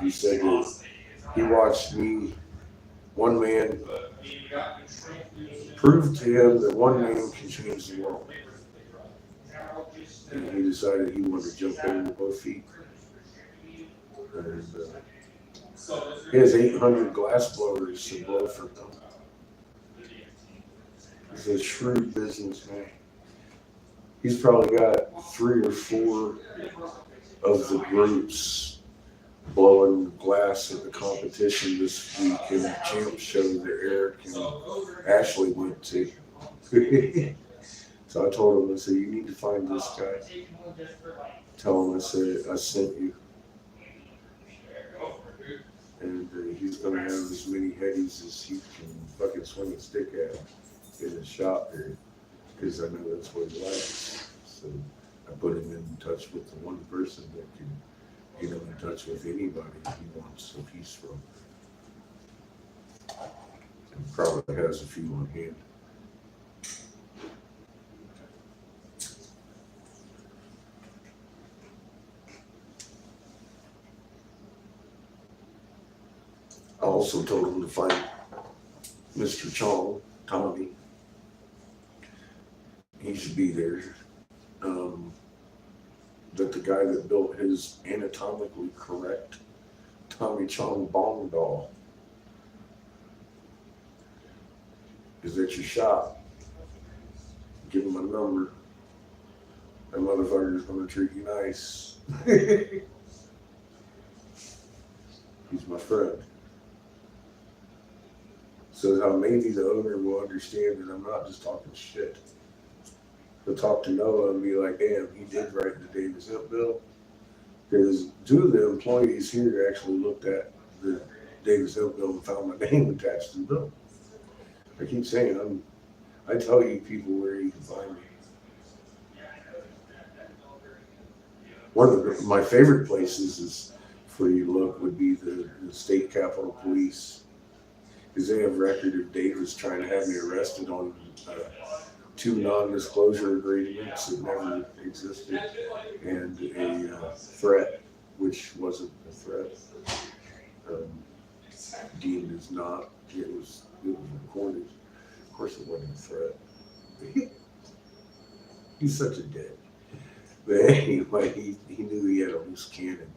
He said that he watched me, one man, prove to him that one man can change the world. And he decided he wanted to jump in with both feet. And he has 800 glass blowers to blow for them. He's a shrewd businessman. He's probably got 3 or 4 of the groups blowing glass at the competition this week in the champ show that Eric and Ashley went to. So I told him, I said, you need to find this guy. Tell him I said, I sent you. And he's going to have as many headies as he can fucking swing a stick at in his shop here. Because I know that's what he likes. So I put him in touch with the one person that can get him in touch with anybody he wants a piece from. And probably has a few on hand. I also told him to find Mr. Chong, Tommy. He should be there. That the guy that built his anatomically correct Tommy Chong bong doll is at your shop. Give him my number. That motherfucker's gonna treat you nice. He's my friend. So how maybe the owner will understand that I'm not just talking shit. He'll talk to Noah and be like, damn, he did write the Davis Hemp bill. Because 2 of the employees here actually looked at the Davis Hemp bill and found my name attached to the bill. I keep saying, I tell you people where you can find me. One of my favorite places is for you to look would be the state capitol police. Because they have record of Davis trying to have me arrested on 2 non-disclosure agreements that never existed, and a threat, which wasn't a threat, deemed as not. It was recorded. Of course, it wasn't a threat. He's such a dick. But anyway, he knew he had a loose cannon.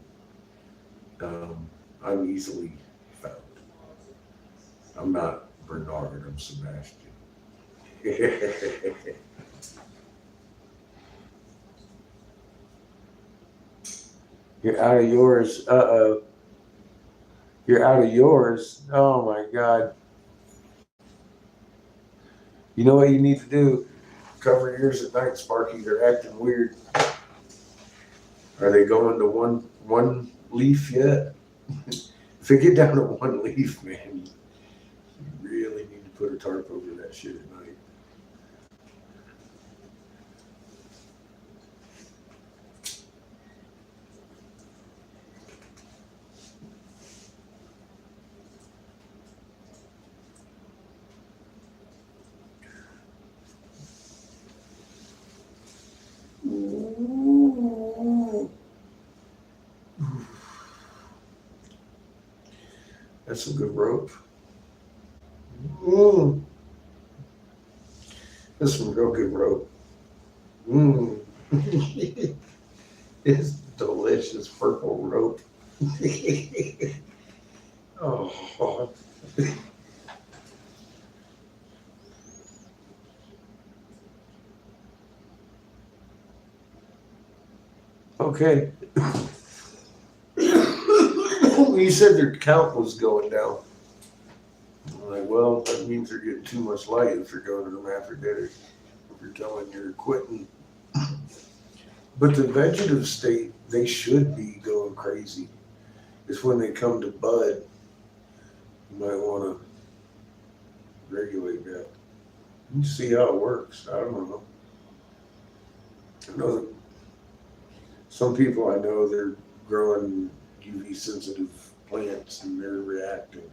I'm easily found. I'm not Bernard. I'm Sebastian. You're out of yours. Uh-oh. You're out of yours. Oh my God. You know what you need to do? Cover your ears at night, Sparky. They're acting weird. Are they going to one leaf yet? If they get down to 1 leaf, man, you really need to put a tarp over that shit at night. That's some good rope. That's some real good rope. It's delicious purple rope. Oh. Okay. You said their count was going down. I'm like, well, that means they're getting too much light if you're going to them after dinner. If you're telling you're quitting. But the vegetative state, they should be going crazy. It's when they come to bud, you might want to regulate that. You see how it works. I don't know. I know that some people I know, they're growing UV sensitive plants and they're reacting.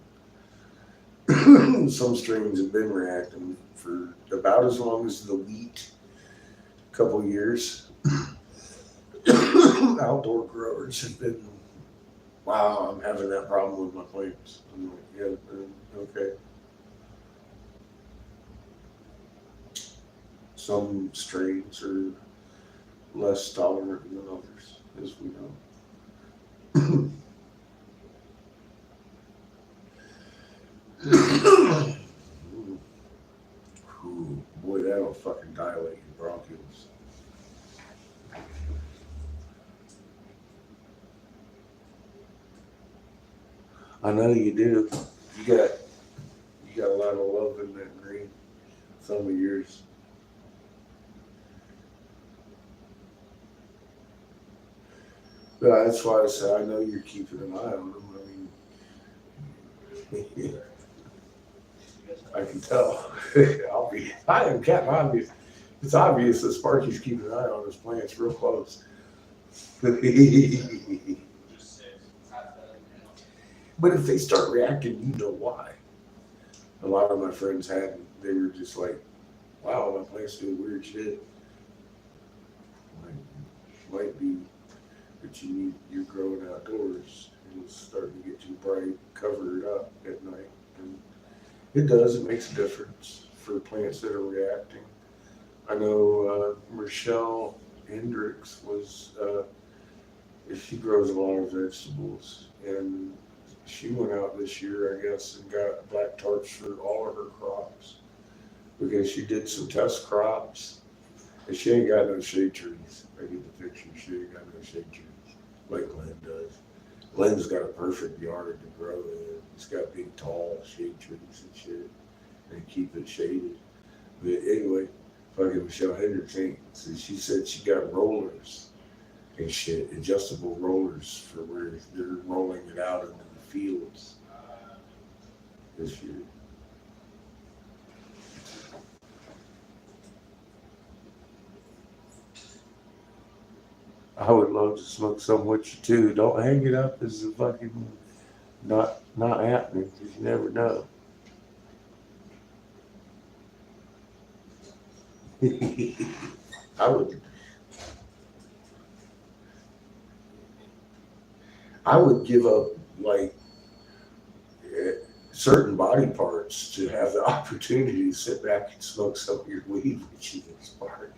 Some strains have been reacting for about as long as the wheat, a couple years. Outdoor growers have been, wow, I'm having that problem with my plants. I'm like, yeah, okay. Some strains are less tolerant than others, as we know. Ooh, boy, that'll fucking dilate your bronchioles. I know you do. You got a lot of love in that green thumb of yours. But that's why I say I know you're keeping an eye on them. I mean, I can tell. I am Captain Obvious. It's obvious that Sparky's keeping an eye on his plants real close. But if they start reacting, you know why. A lot of my friends hadn't. They were just like, wow, my plants do weird shit. Might be that you're growing outdoors and it's starting to get too bright, cover it up at night. And it does, it makes a difference for plants that are reacting. I know Michelle Hendricks she grows a lot of vegetables, and she went out this year, I guess, and got black tarps for all of her crops because she did some test crops, and she ain't got no shade trees. I get the picture. She ain't got no shade trees like Glenn does. Glenn's got a perfect yard to grow in. He's got big, tall shade trees and shit, and keep it shaded. But anyway, fucking Michelle Hendricks ain't. So she said she got rollers and shit, adjustable rollers for where they're rolling it out into the fields this year. I would love to smoke some with you too. Don't hang it up as a fucking not happening, because you never know. I would give up like certain body parts to have the opportunity to sit back and smoke some of your weed with you this party.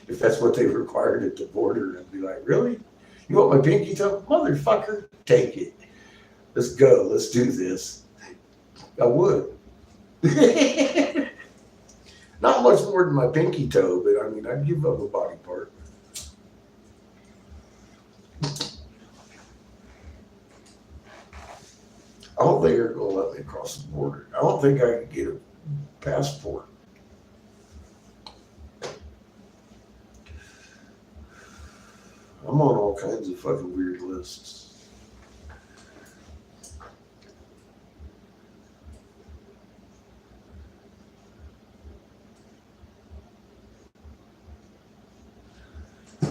If that's what they required at the border, I'd be like, really? You want my pinky toe? Motherfucker, take it. Let's go. Let's do this. I would. Not much more than my pinky toe, but I mean, I'd give up a body part. I don't think they're going to let me cross the border. I don't think I could get a passport. I'm on all kinds of fucking weird lists.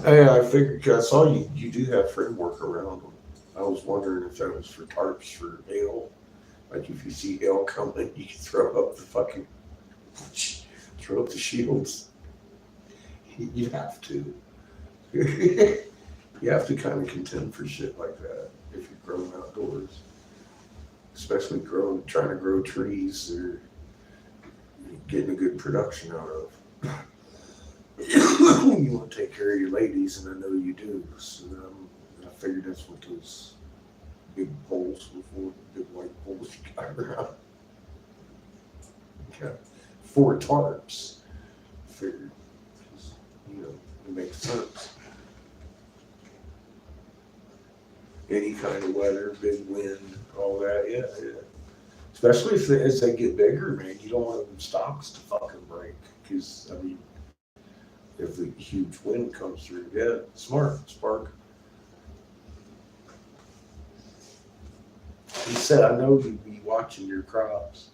Hey, I figured, I saw you do have framework around them. I was wondering if that was for tarps for hail. Like if you see hail coming, you can throw up the shields. You have to. You have to kind of contend for shit like that if you're growing outdoors. Especially trying to grow trees or getting a good production out of. You want to take care of your ladies, and I know you do. So I figured that's what those big poles were for, big white poles you got around. Okay. 4 tarps. I figured, it makes sense. Any kind of weather, big wind, all that, yeah. Especially as they get bigger, man, you don't want them stalks to fucking break. Because, I mean, if a huge wind comes through, yeah, smart, spark. He said, I know you'd be watching your crops.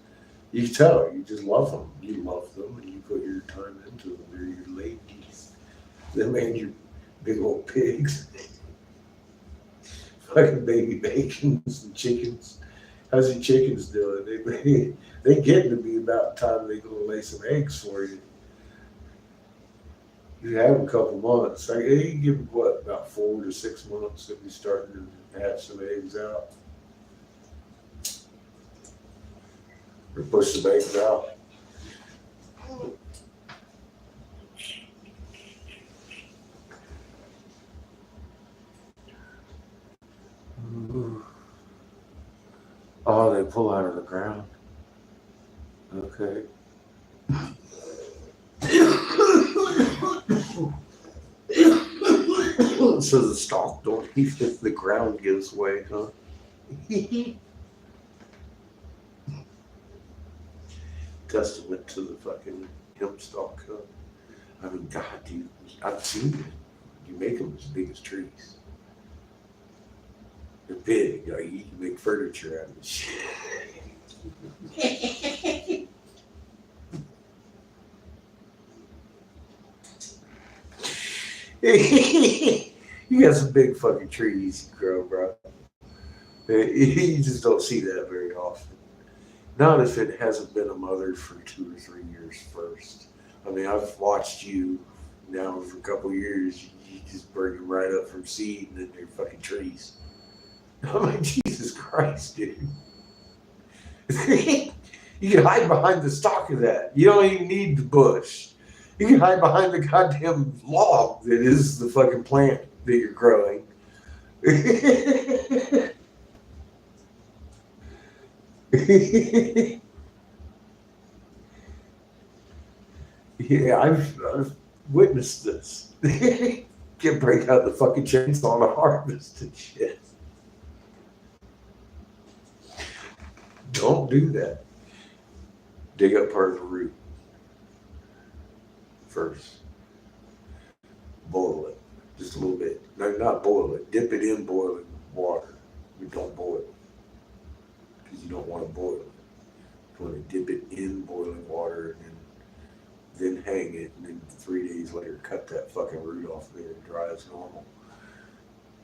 You tell, you just love them. You love them, and you put your time into them. They're your ladies. Them and your big old pigs. Fucking baby bacons and chickens. How's your chickens doing? They getting to be about the time they gonna lay some eggs for you. You have them a couple months. You give them what, about 4 to 6 months to be starting to hatch some eggs out. Or push the eggs out. pull out of the ground. Okay. So the stalk don't even the ground gives way, huh? Testament to the fucking hemp stalk, huh? I mean, God, dude, I've seen it. You make them as big as trees. They're big. You can make furniture out of this shit. You got some big fucking trees you grow, bro. You just don't see that very often. Not if it hasn't been a mother for 2 or 3 years first. I mean, I've watched you now for a couple years. You just bring them right up from seed and then they're fucking trees. I'm like, Jesus Christ, dude. You can hide behind the stalk of that. You don't even need the bush. You can hide behind the goddamn log that is the fucking plant that you're growing. Yeah, I've witnessed this. Can break out the fucking chainsaw to harvest and shit. Don't do that. Dig up part of the root first. Boil it just a little bit. No, not boil it. Dip it in boiling water. You don't boil it because you don't want to boil it. You want to dip it in boiling water and then hang it, and then 3 days later cut that fucking root off there and dry as normal.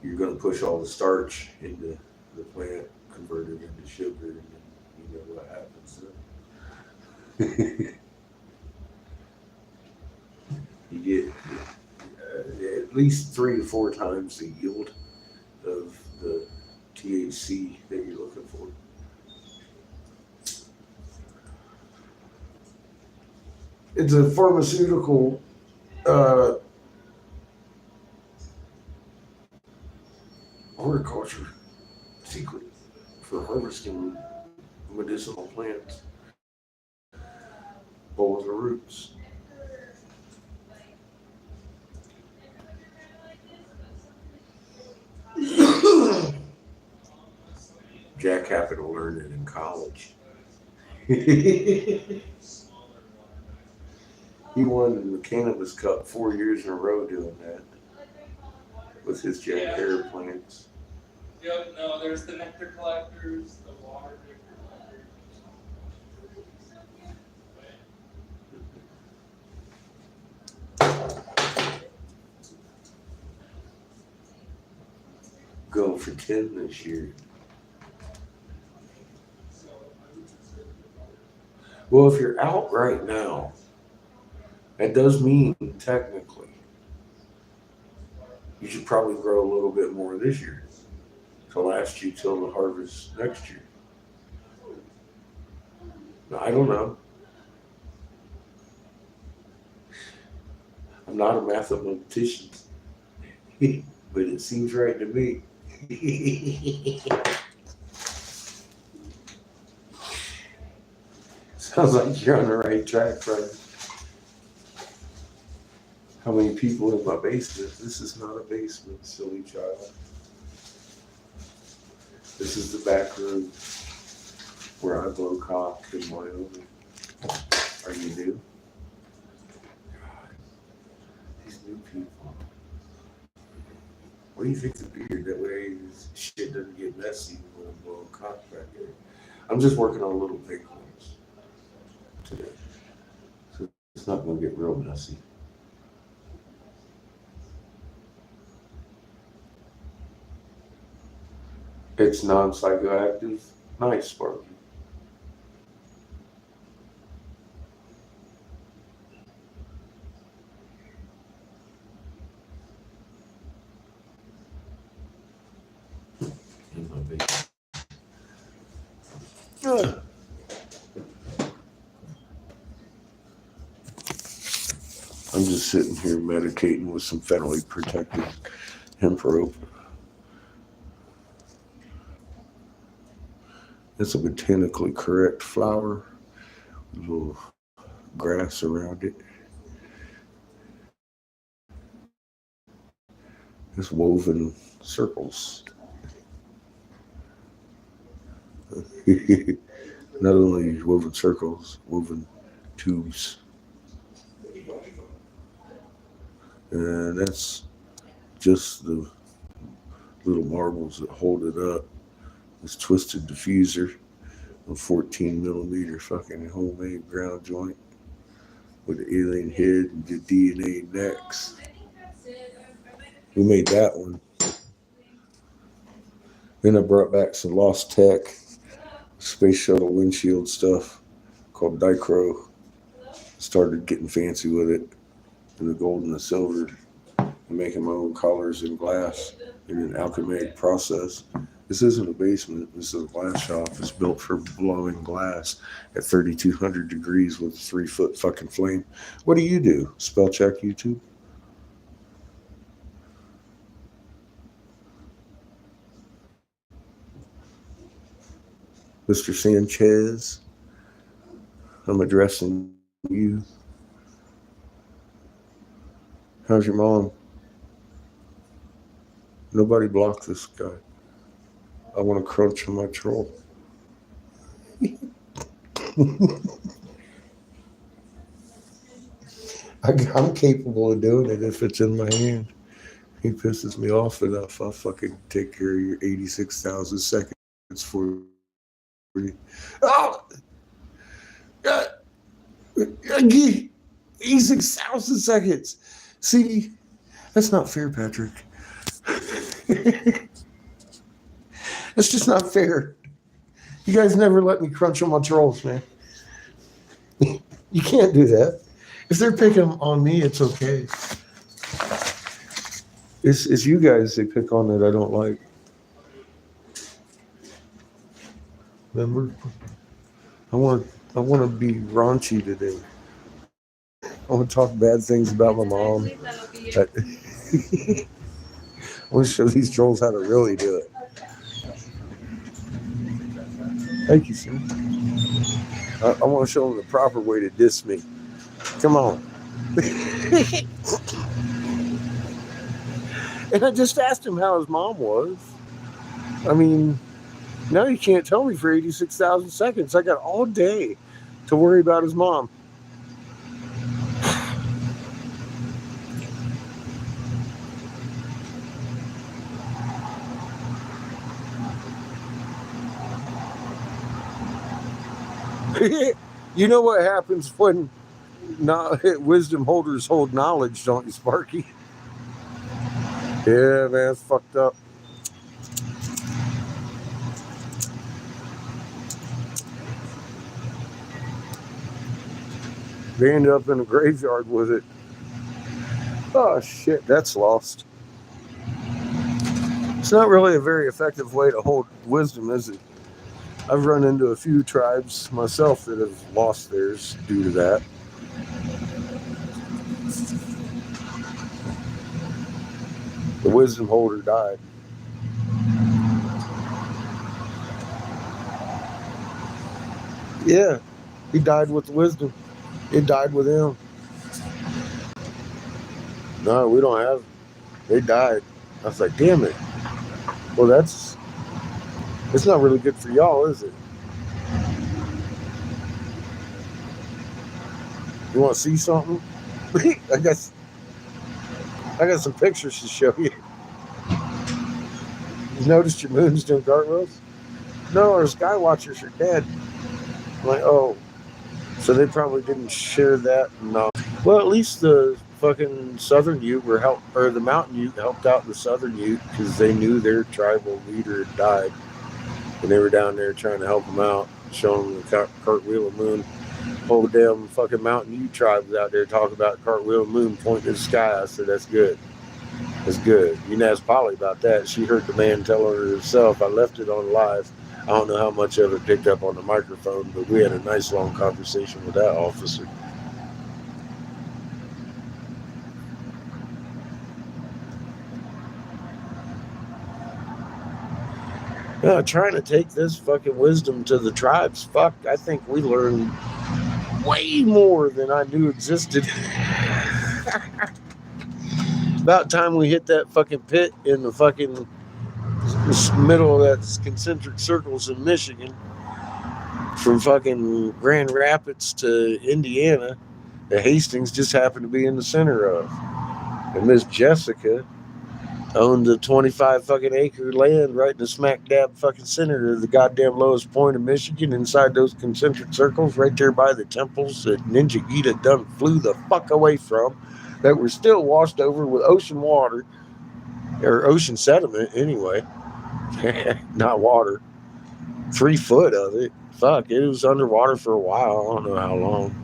You're going to push all the starch into the plant, convert it into sugar, and then you know what happens then. You get at least 3 to 4 times the yield of the THC that you're looking for. It's a pharmaceutical horticulture secret for harvesting medicinal plants. Boil the roots. Jack happened to learn it in college. He won the Cannabis Cup 4 years in a row doing that with his Jack Hair plants. Yep, no, there's the nectar collectors, the water nectar Go for 10 this year. Well, if you're out right now, that does mean technically you should probably grow a little bit more this year to last you till the harvest next year. Now, I don't know. I'm not a mathematician, but it seems right to me. Sounds like you're on the right track, brother. How many people in my basement? This is not a basement, silly child. This is the back room where I blow cock in Wyoming. Are you new? God, these new people. What do you think the beard? That way this shit doesn't get messy when I'm blowing cock back there. I'm just working on little big ones today. So it's not going to get real messy. It's non-psychoactive. Nice, Sparky. In my basement. I'm just sitting here meditating with some federally protected hemp rope. It's a botanically correct flower with a little grass around it. It's woven circles. Not only woven circles, woven tubes. And that's just the little marbles that hold it up. This twisted diffuser, a 14 millimeter fucking homemade ground joint with the alien head and the DNA necks. We made that one. Then I brought back some lost tech, space shuttle windshield stuff called Dichro. Started getting fancy with it, and the gold and the silver, and making my own colors in glass in an alchemic process. This isn't a basement, this is a glass shop. It's built for blowing glass at 3,200 degrees with a 3-foot fucking flame. What do you do? Spell check YouTube? Mr. Sanchez, I'm addressing you. How's your mom? Nobody block this guy. I want to crunch on my troll. I'm capable of doing it if it's in my hand. He pisses me off enough. I'll fucking take care of your 86,000 seconds for you. Oh! 86,000 seconds. See, that's not fair, Patrick. That's just not fair. You guys never let me crunch on my trolls, man. You can't do that. If they're picking on me, it's okay. It's you guys they pick on that I don't like. Remember? I want to be raunchy today. I want to talk bad things about my mom. I want to show these trolls how to really do it. Thank you, sir. I want to show them the proper way to diss me. Come on. And I just asked him how his mom was. I mean, now you can't tell me for 86,000 seconds. I got all day to worry about his mom. You know what happens when wisdom holders hold knowledge, don't you, Sparky? Yeah, man, it's fucked up. They ended up in a graveyard with it. Oh, shit, that's lost. It's not really a very effective way to hold wisdom, is it? I've run into a few tribes myself that have lost theirs due to that. The wisdom holder died. Yeah, he died with the wisdom. It died with him. No, we don't have. They died. I was like, damn it. Well, it's not really good for y'all, is it? You want to see something? I got some pictures to show you. You noticed your moon's doing cartwheels? No, our sky watchers are dead. I'm like, oh, so they probably didn't share that. No. Well, at least the fucking Southern Ute or the Mountain Ute helped out the Southern Ute because they knew their tribal leader had died, and they were down there trying to help them out, showing them the cartwheel of moon. Whole damn fucking Mountain Ute tribe was out there talking about cartwheel of moon pointing to the sky. I said, that's good. That's good. You can ask Polly about that. She heard the man tell her herself. I left it on live. I don't know how much of it picked up on the microphone, but we had a nice long conversation with that officer. Trying to take this fucking wisdom to the tribes. Fuck, I think we learned way more than I knew existed. About time we hit that fucking pit in the fucking middle of that concentric circles in Michigan, from fucking Grand Rapids to Indiana, that Hastings just happened to be in the center of. And Miss Jessica owned the 25 fucking acre land right in the smack dab fucking center of the goddamn lowest point of Michigan, inside those concentric circles right there by the temples that Ninja Gita done flew the fuck away from, that were still washed over with ocean water, or ocean sediment anyway. Not water. 3 foot of it. Fuck, it was underwater for a while. I don't know how long.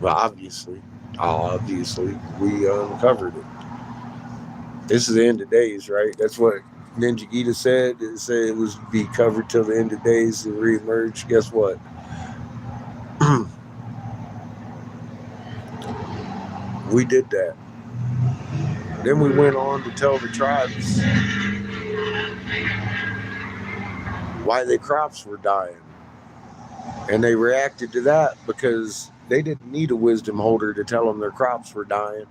But obviously, we uncovered it. This is the end of days, right? That's what Ninja Gita said. It said it was be covered till the end of days and reemerge. Guess what? We did that. Then we went on to tell the tribes why their crops were dying. And they reacted to that because they didn't need a wisdom holder to tell them their crops were dying.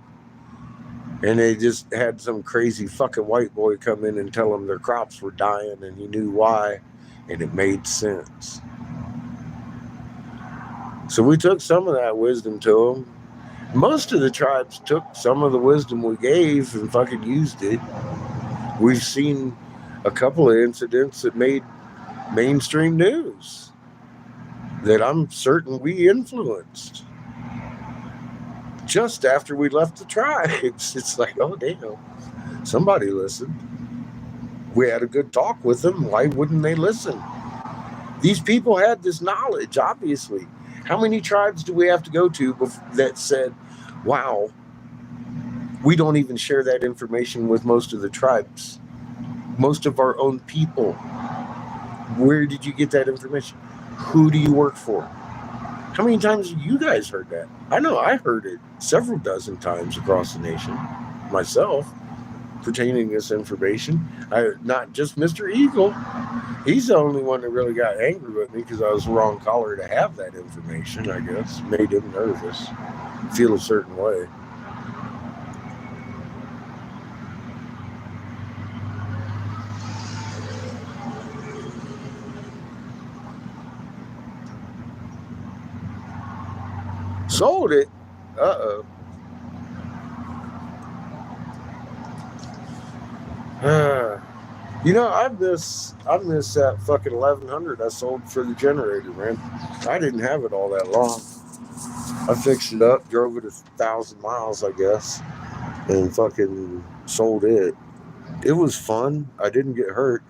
And they just had some crazy fucking white boy come in and tell them their crops were dying, and he knew why, and it made sense. So we took some of that wisdom to them. Most of the tribes took some of the wisdom we gave and fucking used it. We've seen a couple of incidents that made mainstream news that I'm certain we influenced. Just after we left the tribes, it's like, oh damn, somebody listened. We had a good talk with them. Why wouldn't they listen? These people had this knowledge, obviously. How many tribes do we have to go to that said, wow, we don't even share that information with most of the tribes, most of our own people? Where did you get that information? Who do you work for? How many times have you guys heard that? I know I heard it several dozen times across the nation myself, pertaining to this information. Not just Mr. Eagle. He's the only one that really got angry with me because I was the wrong caller to have that information, I guess. Made him nervous, feel a certain way. Sold it. Uh-oh. You know, I miss that fucking 1100 I sold for the generator, man. I didn't have it all that long. I fixed it up, drove it 1,000 miles, I guess, and fucking sold it. It was fun. I didn't get hurt.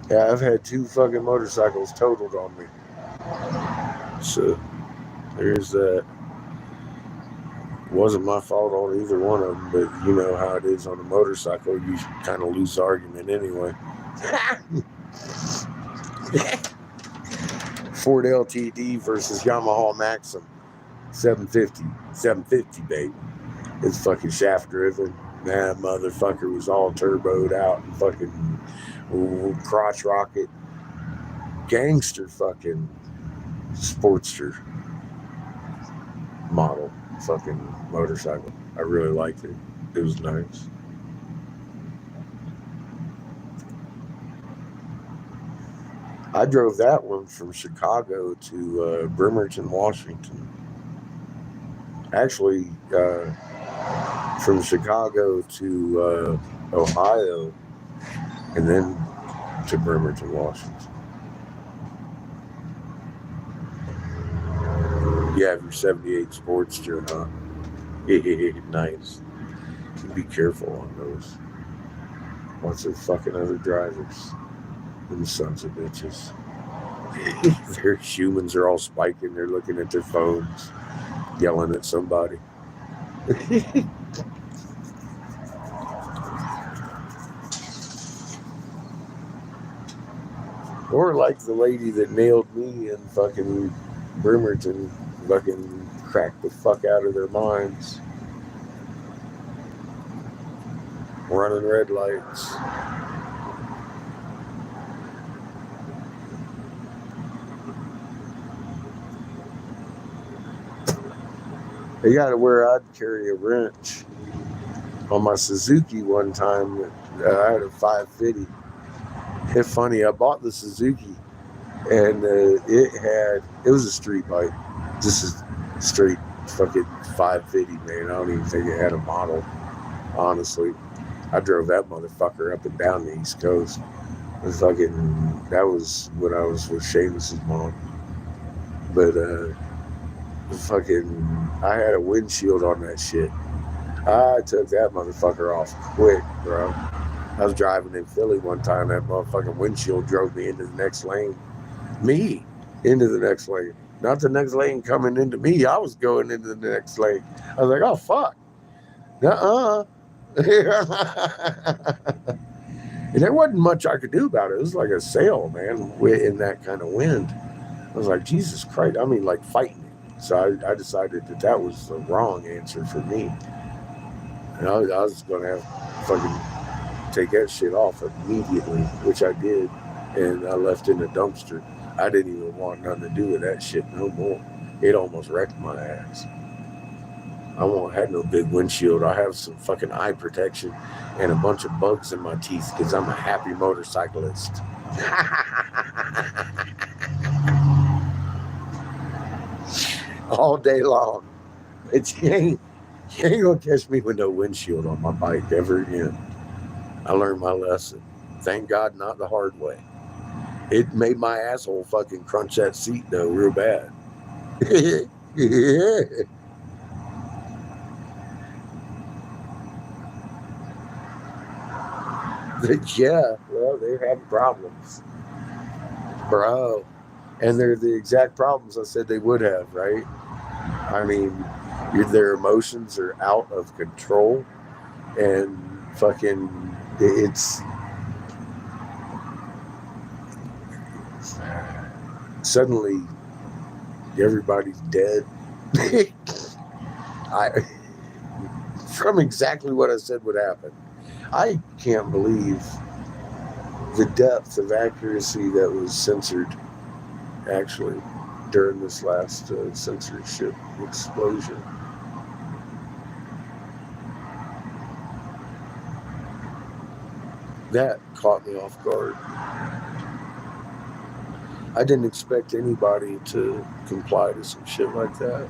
Yeah, I've had 2 fucking motorcycles totaled on me. So, there's that. Wasn't my fault on either one of them, but you know how it is on a motorcycle. You kind of lose the argument anyway. Ford LTD versus Yamaha Maxim 750, baby. It's fucking shaft driven. That motherfucker was all turboed out and fucking crotch rocket gangster fucking Sportster model fucking motorcycle. I really liked it. It was nice. I drove that one from Chicago to Bremerton, Washington. Actually, from Chicago to Ohio, and then to Bremerton, Washington. You have your 78 Sportster, huh? Nice. Be careful on those. Lots of fucking other drivers. Them sons of bitches. Their humans are all spiking. They're looking at their phones, yelling at somebody. Or like the lady that nailed me in fucking Bremerton, fucking cracked the fuck out of their minds. running red lights. They got to where I'd carry a wrench. On my Suzuki one time, I had a 550. It's funny, I bought the Suzuki and it was a street bike. Just a straight fucking 550, man. I don't even think it had a model, honestly. I drove that motherfucker up and down the East Coast. It was fucking, that was when I was with Seamus's mom. But fucking, I had a windshield on that shit. I took that motherfucker off quick, bro. I was driving in Philly one time. That motherfucking windshield drove me into the next lane. Me into the next lane. Not the next lane coming into me. I was going into the next lane. I was like, oh, fuck. Nuh-uh. And there wasn't much I could do about it. It was like a sail, man, in that kind of wind. I was like, Jesus Christ. I mean, like fighting it. So I decided that was the wrong answer for me. And I was going to have fucking take that shit off immediately, which I did. And I left in the dumpster. I didn't even want nothing to do with that shit no more. It almost wrecked my ass. I won't have no big windshield. I have some fucking eye protection and a bunch of bugs in my teeth because I'm a happy motorcyclist. All day long. You ain't gonna catch me with no windshield on my bike ever again. I learned my lesson. Thank God, not the hard way. It made my asshole fucking crunch that seat though, real bad. Yeah, well, they're having problems, bro, and they're the exact problems I said they would have, right? I mean, their emotions are out of control, and fucking, it's suddenly everybody's dead. From exactly what I said would happen. I can't believe the depth of accuracy that was censored, actually, during this last censorship explosion. That caught me off guard. I didn't expect anybody to comply to some shit like that.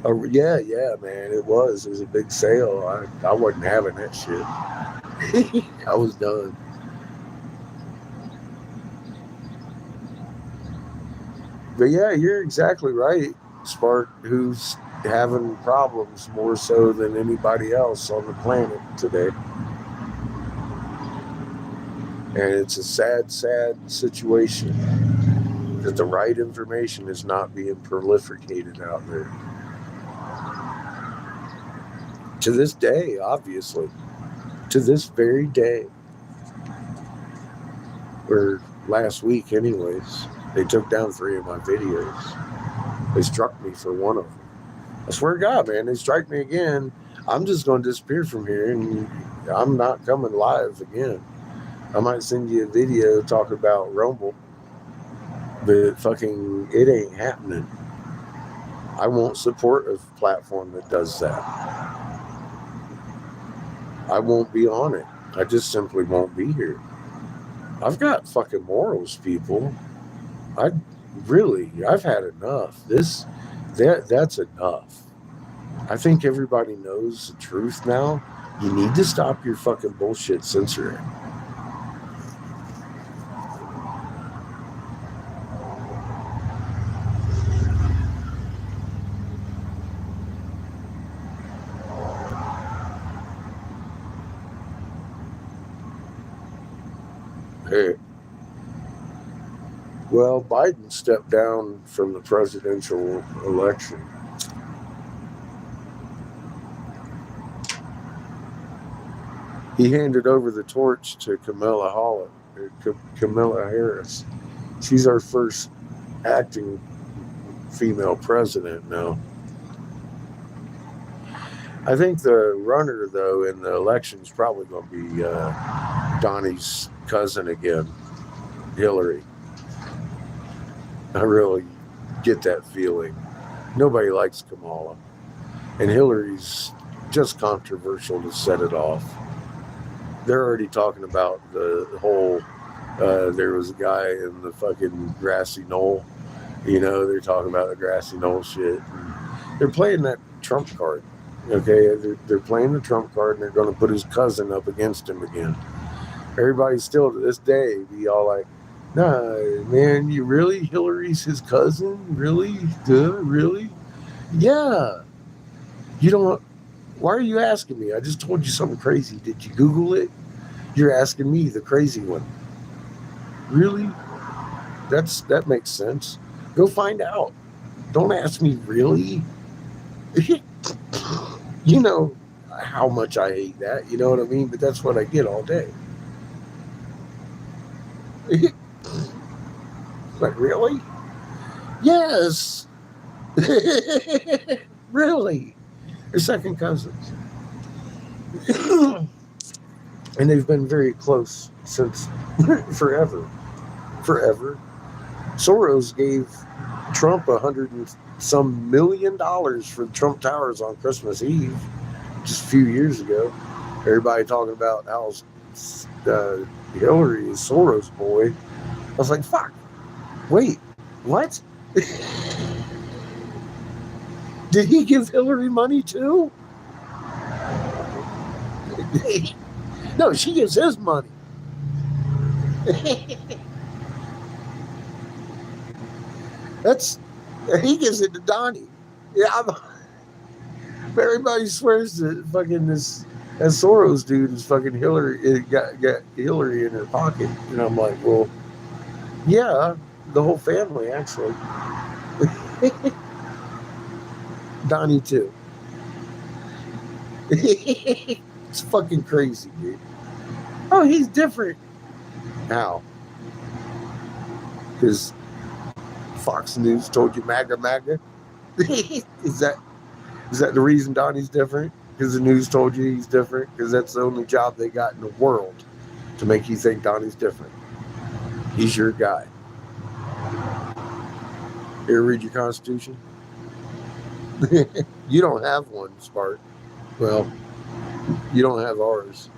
Oh, yeah, man, it was a big sale. I wasn't having that shit. I was done. But yeah, you're exactly right, Spark, who's having problems more so than anybody else on the planet today. And it's a sad, sad situation that the right information is not being prolificated out there. To this day, obviously. To this very day. Or last week, anyways. They took down 3 of my videos. They struck me for one of them. I swear to God, man, they strike me again. I'm just going to disappear from here and I'm not coming live again. I might send you a video talking about Rumble, but fucking it ain't happening. I won't support a platform that does that. I won't be on it. I just simply won't be here. I've got fucking morals, people. I've had enough. That's enough. I think everybody knows the truth now. You need to stop your fucking bullshit censoring. Hey. Well, Biden stepped down from the presidential election. He handed over the torch to Kamala Kamala Harris. She's our first acting female president now. I think the runner, though, in the election is probably going to be Donnie's cousin again, Hillary. I really get that feeling. Nobody likes Kamala. And Hillary's just controversial to set it off. They're already talking about the whole, there was a guy in the fucking grassy knoll. You know, they're talking about the grassy knoll shit. And they're playing that Trump card. Okay, they're playing the Trump card, and they're going to put his cousin up against him again. Everybody's still to this day be all like, "Nah, man, you really? Hillary's his cousin? Really? Really? Yeah. You don't. Why are you asking me? I just told you something crazy. Did you Google it? You're asking me, the crazy one. Really? That makes sense. Go find out. Don't ask me, really." You know how much I hate that, you know what I mean? But that's what I get all day. Like, really? Yes. Really? They're second cousins. And they've been very close since forever. Forever. Soros gave Trump $100 and some million for the Trump Towers on Christmas Eve, just a few years ago. Everybody talking about how Hillary is Soros' boy. I was like, fuck. Wait, what? Did he give Hillary money too? No, she gives his money. He gives it to Donnie. Yeah, everybody swears that fucking that Soros dude is fucking Hillary. Got Hillary in her pocket, and I'm like, well, yeah, the whole family actually. Donnie too. It's fucking crazy, dude. Oh, he's different. How? Because Fox News told you MAGA. Is that the reason Donnie's different? Because the news told you he's different? Because that's the only job they got in the world to make you think Donnie's different. He's your guy. You ever read your Constitution? You don't have one, Spark. Well, you don't have ours.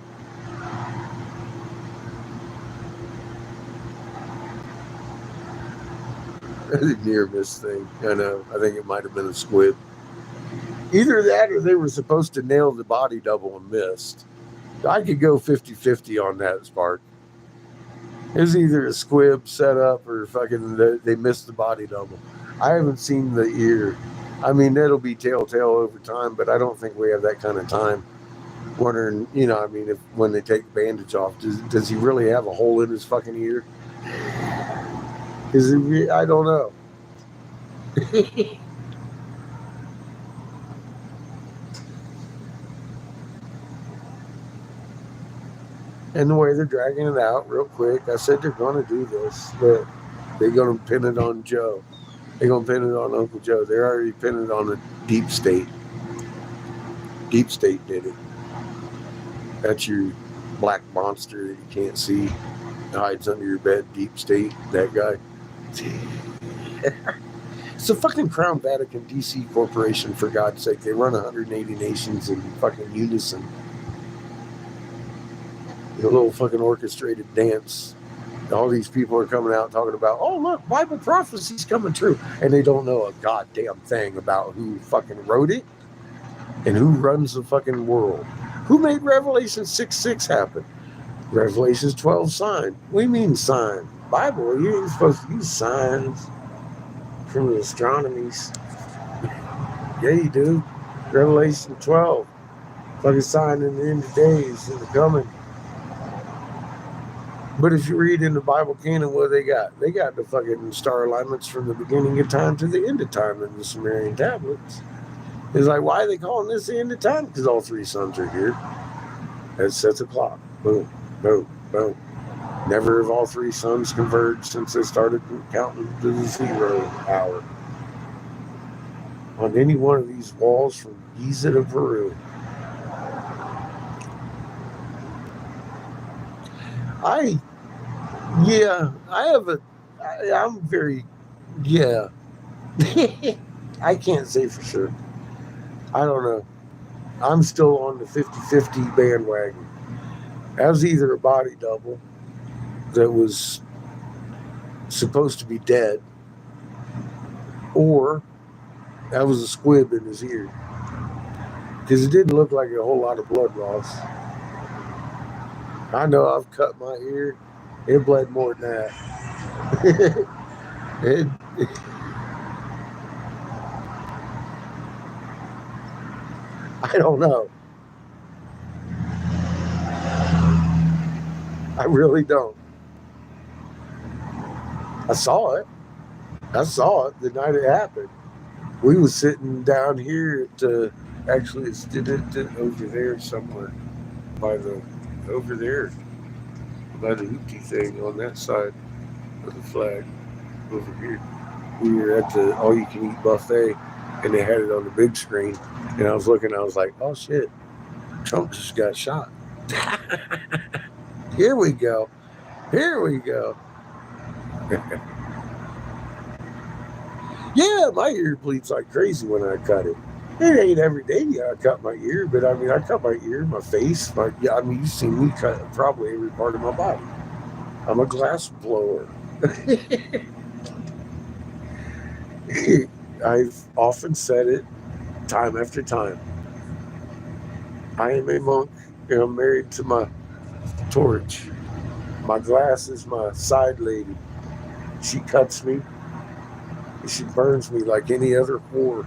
The near miss thing. I know. I think it might have been a squib. Either that or they were supposed to nail the body double and missed. I could go 50-50 on that, Spark. It was either a squib set up or fucking they missed the body double. I haven't seen the ear. I mean, that'll be telltale over time, but I don't think we have that kind of time. Wondering, you know, I mean, if when they take the bandage off, does he really have a hole in his fucking ear? I don't know. And the way they're dragging it out real quick, I said they're going to do this, but they're going to pin it on Joe. They're going to pin it on Uncle Joe. They're already pinning it on the deep state. Deep state did it. That's your black monster that you can't see. Hides under your bed, deep state, that guy. It's a fucking Crown Vatican DC corporation, for God's sake. They run 180 nations in fucking unison. A little fucking orchestrated dance. All these people are coming out talking about, oh, look, Bible prophecy's coming true. And they don't know a goddamn thing about who fucking wrote it and who runs the fucking world. Who made Revelation 6:6 happen? Revelations 12 sign. What do you mean sign? Bible, you ain't supposed to use signs from the astronomies. Yeah, you do. Revelation 12. Fucking sign in the end of days in the coming. But if you read in the Bible canon, what they got? They got the fucking star alignments from the beginning of time to the end of time in the Sumerian tablets. It's like, why are they calling this the end of time? Because all three suns are here. That sets a clock. Boom, boom, boom. Never have all three suns converged since they started counting to the 0 hour on any one of these walls from Giza to Peru. I'm very, yeah. I can't say for sure. I don't know. I'm still on the 50-50 bandwagon. That was either a body double that was supposed to be dead, or that was a squib in his ear. Because it didn't look like a whole lot of blood loss. I know I've cut my ear. It bled more than that. it, I don't know. I really don't. I saw it the night it happened. We was sitting down here actually it's over there somewhere over there by the hoopty thing on that side of the flag over here. We were at the all-you-can-eat buffet, and they had it on the big screen. And I was looking, I was like, oh shit, Trump just got shot. Here we go. Yeah, my ear bleeds like crazy when I cut it. It ain't every day I cut my ear, but I mean, I cut my ear, my face. You've seen me cut probably every part of my body. I'm a glass blower. I've often said it time after time. I am a monk, and I'm married to my torch. My glass is my side lady. She cuts me. She burns me like any other whore.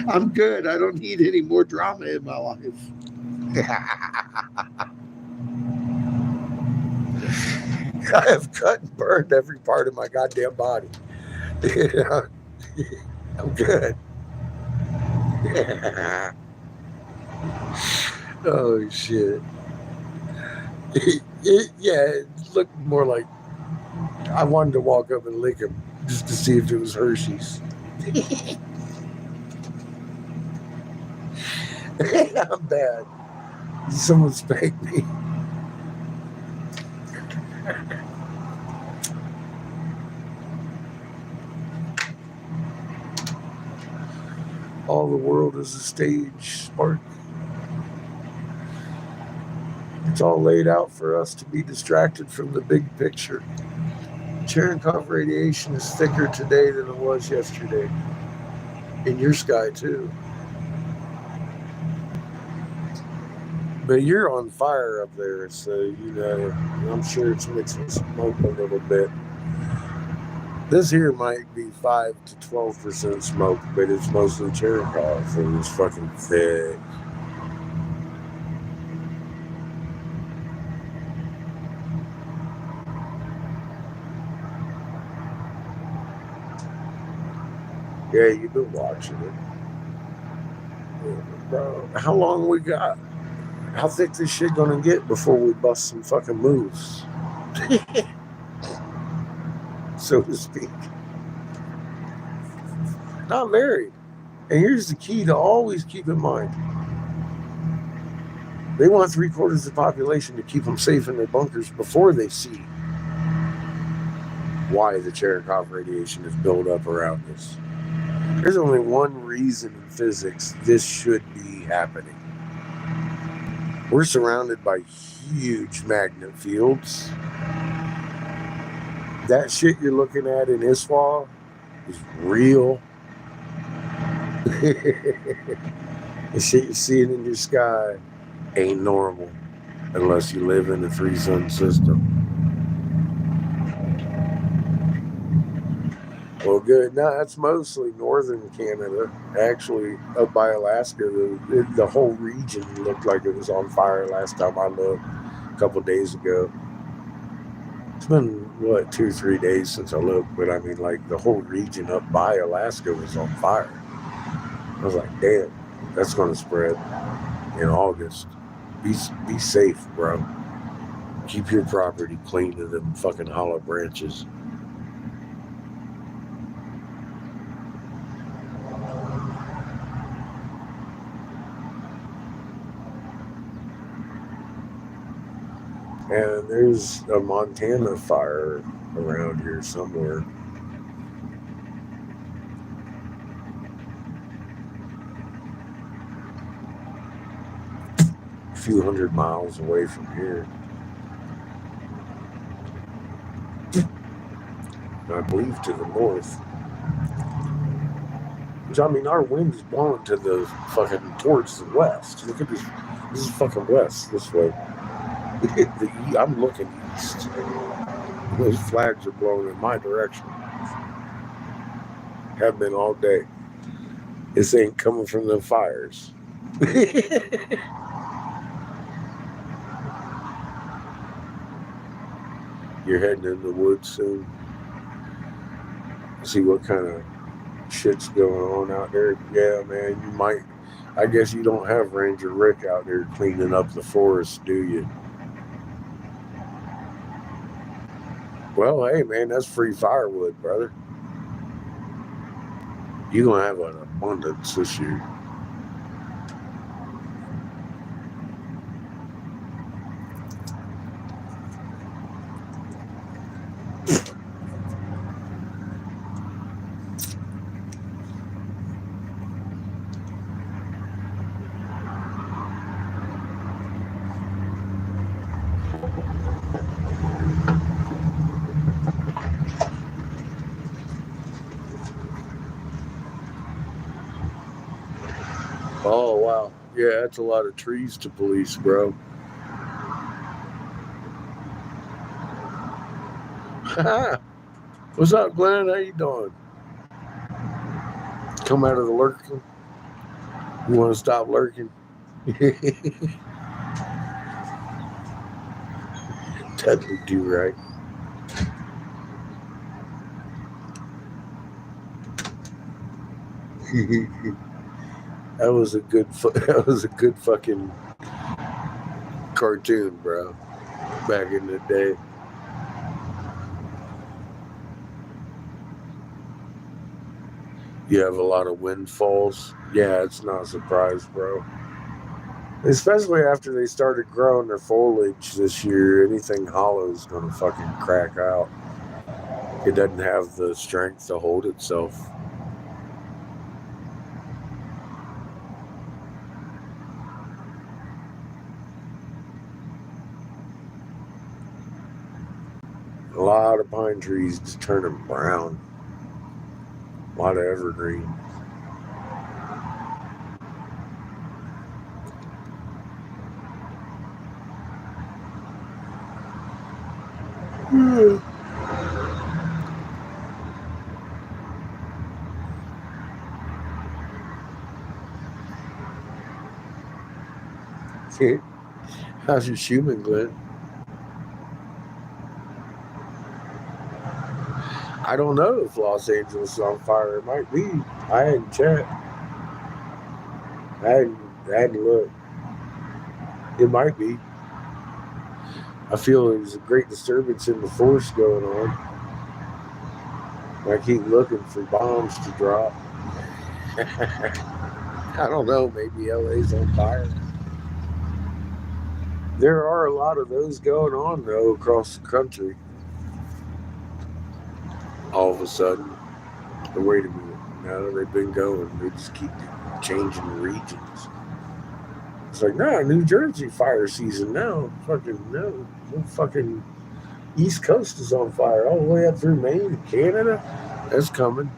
I'm good. I don't need any more drama in my life. I have cut and burned every part of my goddamn body. I'm good. Oh, shit. It looked more like I wanted to walk up and lick him just to see if it was Hershey's. I'm bad. Someone spanked me. All the world is a stage, Spark. It's all laid out for us to be distracted from the big picture. Cherenkov radiation is thicker today than it was yesterday. In your sky, too. But you're on fire up there, so, I'm sure it's mixing smoke a little bit. This here might be 5 to 12% smoke, but it's mostly Cherenkov, and it's fucking thick. Yeah, you've been watching it. Bro, how long we got? How thick this shit gonna get before we bust some fucking moves? So to speak. Not very. And here's the key to always keep in mind. They want 3/4 of the population to keep them safe in their bunkers before they see why the Cherenkov radiation is built up around us. There's only one reason in physics this should be happening. We're surrounded by huge magnet fields. That shit you're looking at in Isfahan is real. The shit you're seeing in your sky ain't normal unless you live in a 3-sun system. Well, good. No, that's mostly northern Canada. Actually, up by Alaska, the whole region looked like it was on fire last time I looked a couple days ago. It's been, 2 or 3 days since I looked, but I mean, like, the whole region up by Alaska was on fire. I was like, damn, that's going to spread in August. Be safe, bro. Keep your property clean of them fucking hollow branches. And there's a Montana fire around here somewhere. A few hundred miles away from here. I believe to the north. Which, I mean, our wind's blowing to the fucking towards the west. Look at this. This is fucking west this way. I'm looking east. Those flags are blowing in my direction. Have been all day. This ain't coming from the fires. You're heading in the woods soon. See what kind of shit's going on out there. Yeah, man, you might. I guess you don't have Ranger Rick out there cleaning up the forest, do you? Well, hey, man, that's free firewood, brother. You're going to have an abundance this year. Oh, wow. Yeah, that's a lot of trees to police, bro. What's up, Glenn? How you doing? Come out of the lurking? You want to stop lurking? That would do right. That was a good fucking cartoon, bro. Back in the day. You have a lot of windfalls. Yeah, it's not a surprise, bro. Especially after they started growing their foliage this year, anything hollow is going to fucking crack out. It doesn't have the strength to hold itself. A lot of pine trees just turning brown. A lot of evergreen. How's your Schumann, Glenn? I don't know if Los Angeles is on fire. It might be. I hadn't checked. I hadn't looked. It might be. I feel there's a great disturbance in the force going on. I keep looking for bombs to drop. I don't know. Maybe LA's on fire. There are a lot of those going on, though, across the country. All of a sudden. But wait a minute. No, they've been going. They just keep changing regions. It's like, no, New Jersey fire season now. Fucking no. Fucking East Coast is on fire all the way up through Maine and Canada. That's coming.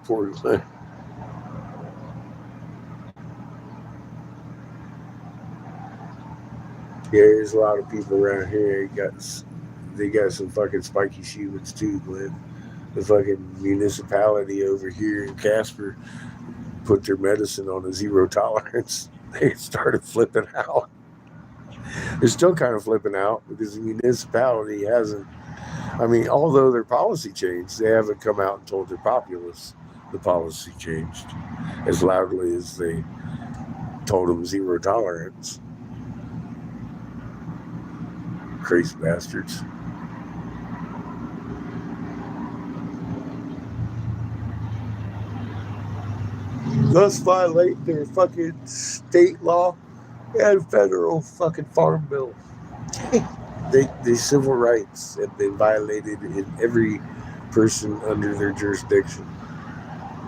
Poor Glenn. Yeah, there's a lot of people around here. They got some fucking spiky Schumann's too, Glenn. The fucking municipality over here in Casper put their medicine on a zero tolerance. They started flipping out. They're still kind of flipping out because the municipality hasn't I mean, although their policy changed, they haven't come out and told their populace the policy changed as loudly as they told them zero tolerance. Crazy bastards. Thus violate their fucking state law and federal fucking farm bill. The civil rights have been violated in every person under their jurisdiction.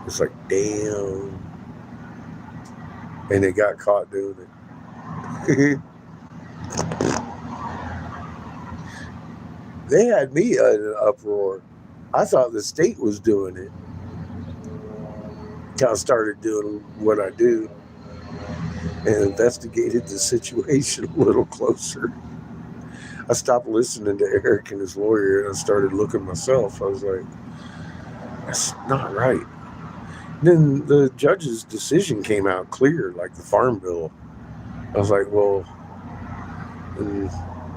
It's like, damn. And they got caught doing it. They had me in an uproar. I thought the state was doing it. Kind of started doing what I do and investigated the situation a little closer. I stopped listening to Eric and his lawyer and I started looking myself. I was like, that's not right. Then the judge's decision came out clear, like the farm bill. I was like, well,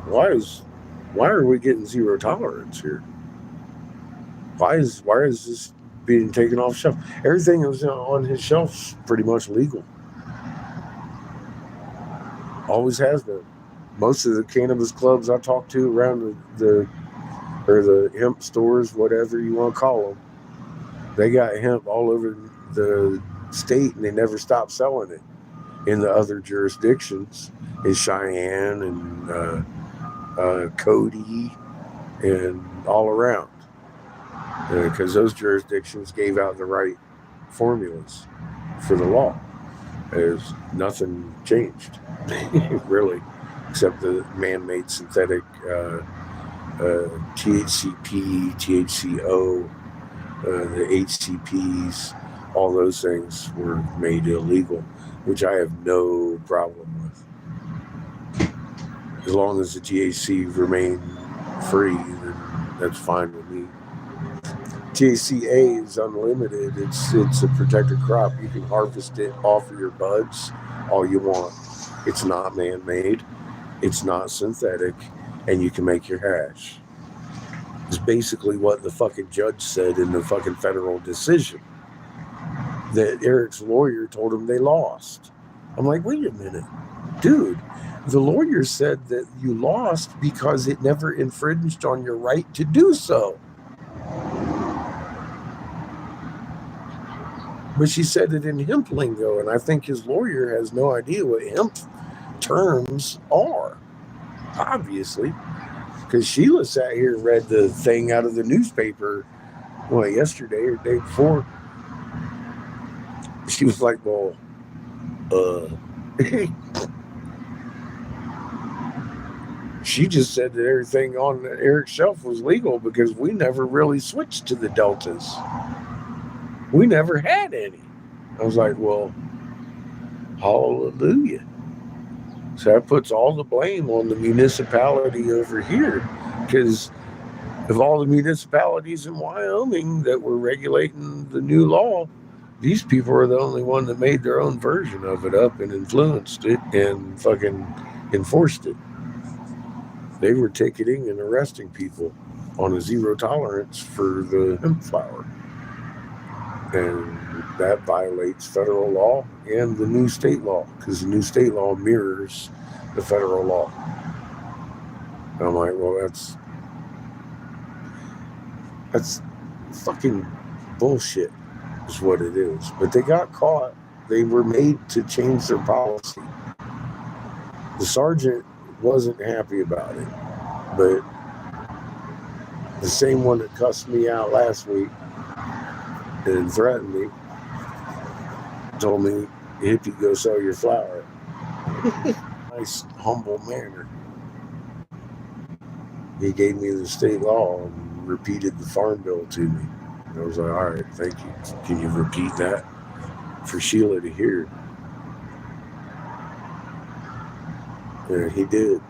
why are we getting zero tolerance here? Why is this being taken off shelf? Everything that was on his shelf's pretty much legal. Always has been. Most of the cannabis clubs I talk to around the hemp stores, whatever you want to call them, they got hemp all over the state and they never stop selling it in the other jurisdictions, in Cheyenne and Cody and all around, because those jurisdictions gave out the right formulas for the law. There's nothing changed, really, except the man-made synthetic THCP, THCO, the HCPs, all those things were made illegal, which I have no problem with. As long as the THC remain free, then that's fine with me. THCA is unlimited. It's a protected crop. You can harvest it off of your buds all you want. It's not man-made. It's not synthetic, and you can make your hash. It's basically what the fucking judge said in the fucking federal decision that Eric's lawyer told him they lost. I'm like, wait a minute, dude. The lawyer said that you lost because it never infringed on your right to do so. But she said it in hemp lingo, and I think his lawyer has no idea what hemp terms are, obviously. Because Sheila sat here and read the thing out of the newspaper, yesterday or the day before. She was like, well, she just said that everything on Eric's shelf was legal because we never really switched to the deltas. We never had any. I was like, well, hallelujah. So that puts all the blame on the municipality over here, because of all the municipalities in Wyoming that were regulating the new law, these people are the only one that made their own version of it up and influenced it and fucking enforced it. They were ticketing and arresting people on a zero tolerance for the hemp flower. And that violates federal law and the new state law, because the new state law mirrors the federal law. And I'm like, well, that's fucking bullshit is what it is. But they got caught. They were made to change their policy. The sergeant wasn't happy about it, but the same one that cussed me out last week and threatened me told me, hippie, go sell your flower. Nice, humble manner. He gave me the state law and repeated the farm bill to me. And I was like, all right, thank you. Can you repeat that for Sheila to hear? And he did.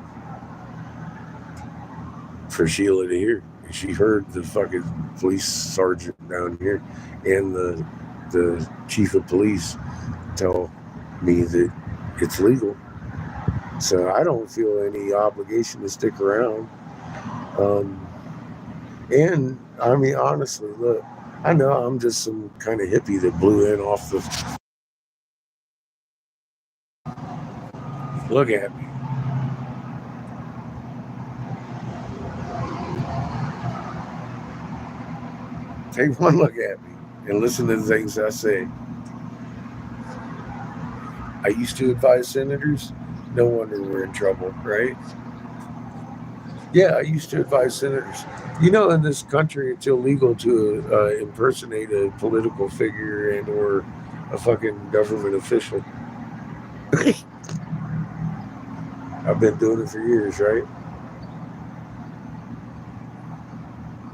For Sheila to hear. She heard the fucking police sergeant down here and the chief of police tell me that it's legal. So I don't feel any obligation to stick around. And I mean, honestly, look, I know I'm just some kind of hippie that blew in off the. Look at me. Take one look at me and listen to the things I say. I used to advise senators. No wonder we're in trouble, right? Yeah, I used to advise senators. You know, in this country, it's illegal to impersonate a political figure and or a fucking government official. I've been doing it for years, right?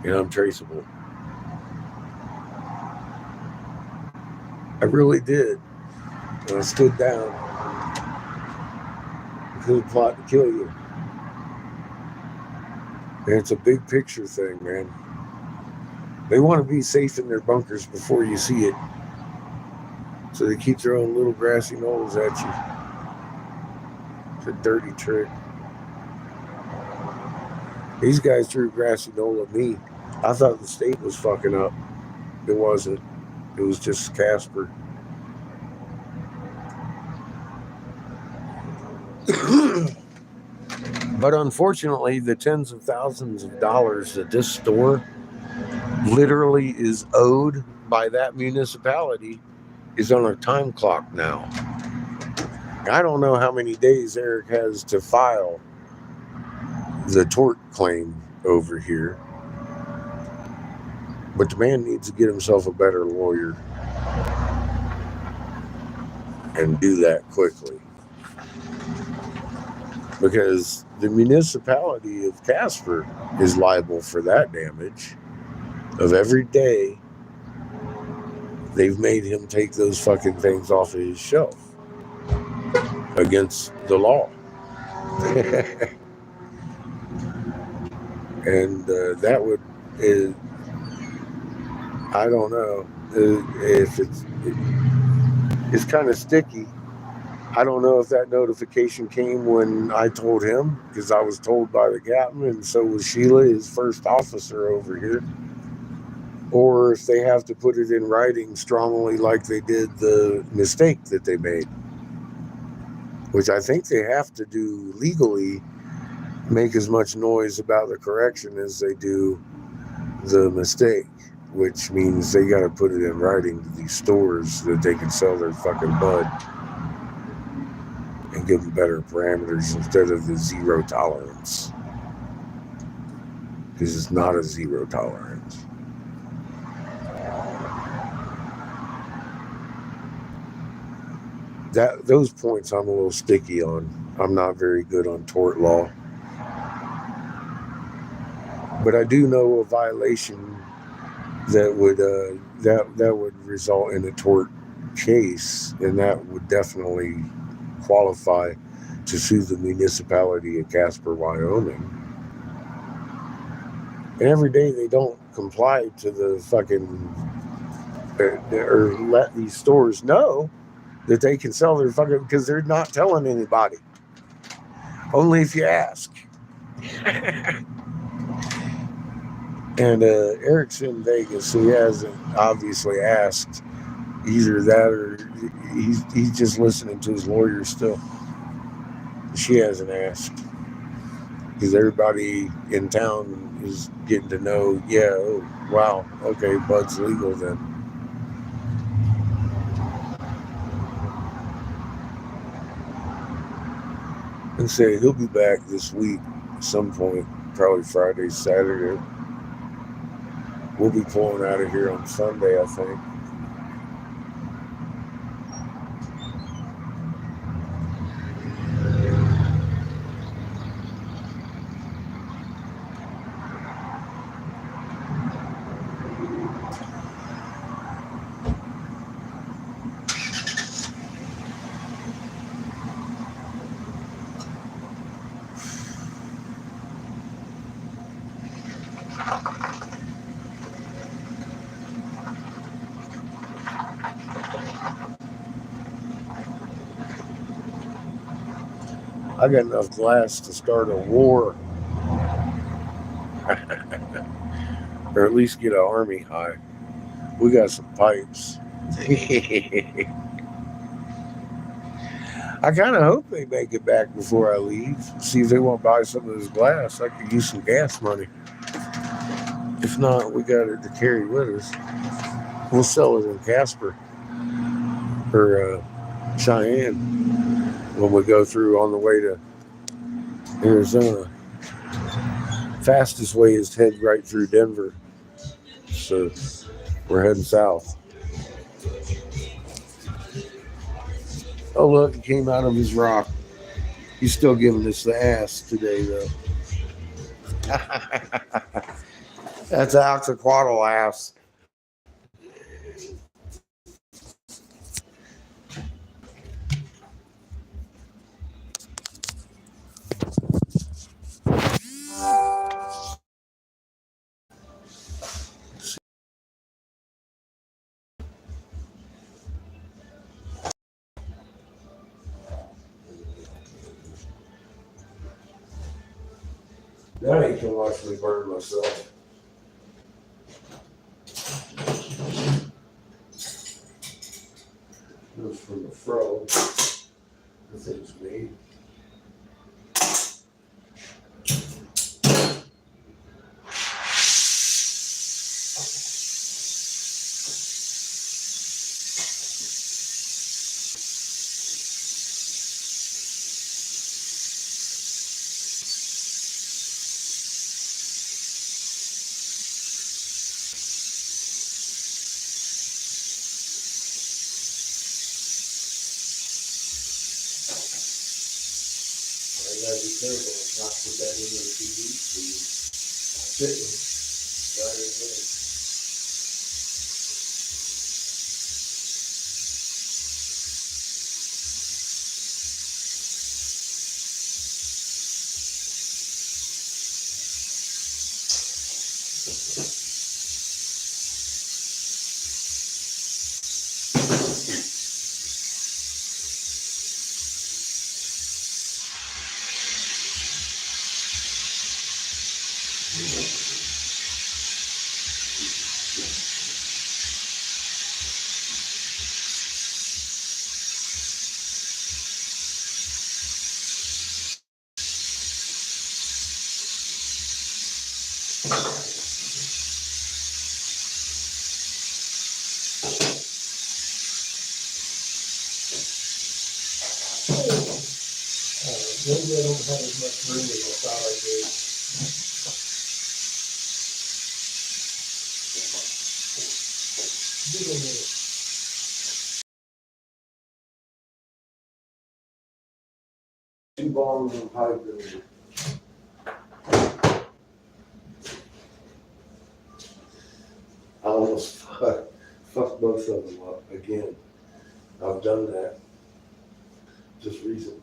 And I'm traceable. I really did. And I stood down because they plot to kill you. And it's a big picture thing, man. They want to be safe in their bunkers before you see it. So they keep their own little grassy knolls at you. It's a dirty trick. These guys threw a grassy knoll at me. I thought the state was fucking up. It wasn't. It was just Casper. But unfortunately, the tens of thousands of dollars that this store literally is owed by that municipality is on a time clock now. I don't know how many days Eric has to file the tort claim over here, but the man needs to get himself a better lawyer and do that quickly, because the municipality of Casper is liable for that damage of every day they've made him take those fucking things off of his shelf against the law. And that would, I don't know if it's kind of sticky. I don't know if that notification came when I told him, because I was told by the captain, and so was Sheila, his first officer over here, or if they have to put it in writing strongly like they did the mistake that they made, which I think they have to do legally, make as much noise about the correction as they do the mistake, which means they got to put it in writing to these stores so that they can sell their fucking bud and give them better parameters instead of the zero tolerance, because it's not a zero tolerance. Those points I'm a little sticky on. I'm not very good on tort law, but I do know a violation that would result in a tort case, and that would definitely qualify to sue the municipality of Casper, Wyoming. And every day they don't comply to the fucking or let these stores know that they can sell their fucking, because they're not telling anybody. Only if you ask. And Eric's in Vegas, so he hasn't obviously asked. Either that or he's just listening to his lawyer still. She hasn't asked. Because everybody in town is getting to know, yeah, oh, wow, okay, bud's legal then. And say he'll be back this week at some point, probably Friday, Saturday. We'll be pulling out of here on Sunday, I think. I got enough glass to start a war. or at least get an army high. We got some pipes. I kind of hope they make it back before I leave. See if they want to buy some of this glass. I could use some gas money. If not, we got it to carry with us. We'll sell it in Casper or Cheyenne when we go through on the way to Arizona. Fastest way is to head right through Denver. So we're heading south. Oh, look, he came out of his rock. He's still giving us the ass today, though. That's Oxyquatl ass. Now you can watch me burn myself. It was from the fro. The thing's made. I gotta be careful not to put that in the TV screen. Sitting right in there. Maybe I don't have as much room as I thought I did. Two bombs and pipe in it. I almost fucked both of them up again. I've done that just recently.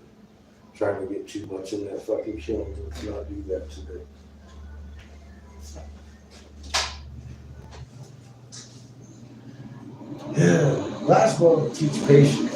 Trying to get too much in that fucking kiln. Let's not do that today. Yeah, last one will teach patience.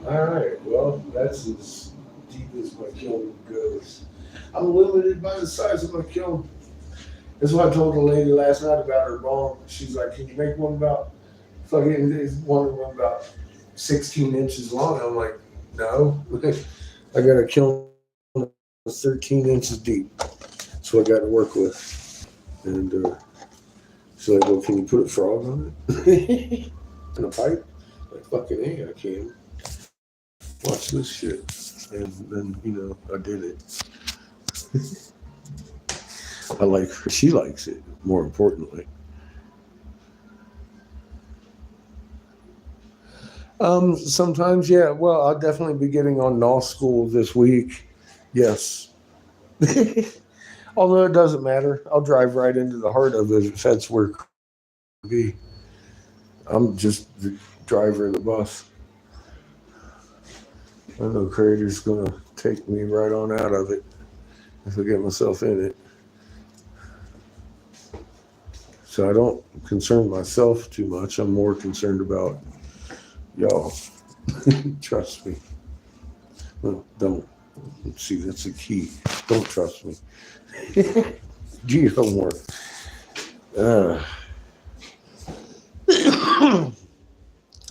All right, well, that's as deep as my kiln goes. I'm limited by the size of my kiln. That's what I told the lady last night about her bong. She's like, "Can you make one about one about 16 inches long?" I'm like, "No, I got a kiln that's 13 inches deep. That's what I got to work with." And she's like, "Well, can you put a frog on it?" In a pipe? Like, fucking A, I can. watch this shit. And then, I did it. I like her. She likes it, more importantly. Sometimes, yeah. Well, I'll definitely be getting on law school this week. Yes. Although it doesn't matter. I'll drive right into the heart of it if that's where it be. I'm just the driver of the bus. I know Creator's going to take me right on out of it if I get myself in it. So I don't concern myself too much. I'm more concerned about y'all. Trust me. Well, don't. See, that's the key. Don't trust me. Do your homework.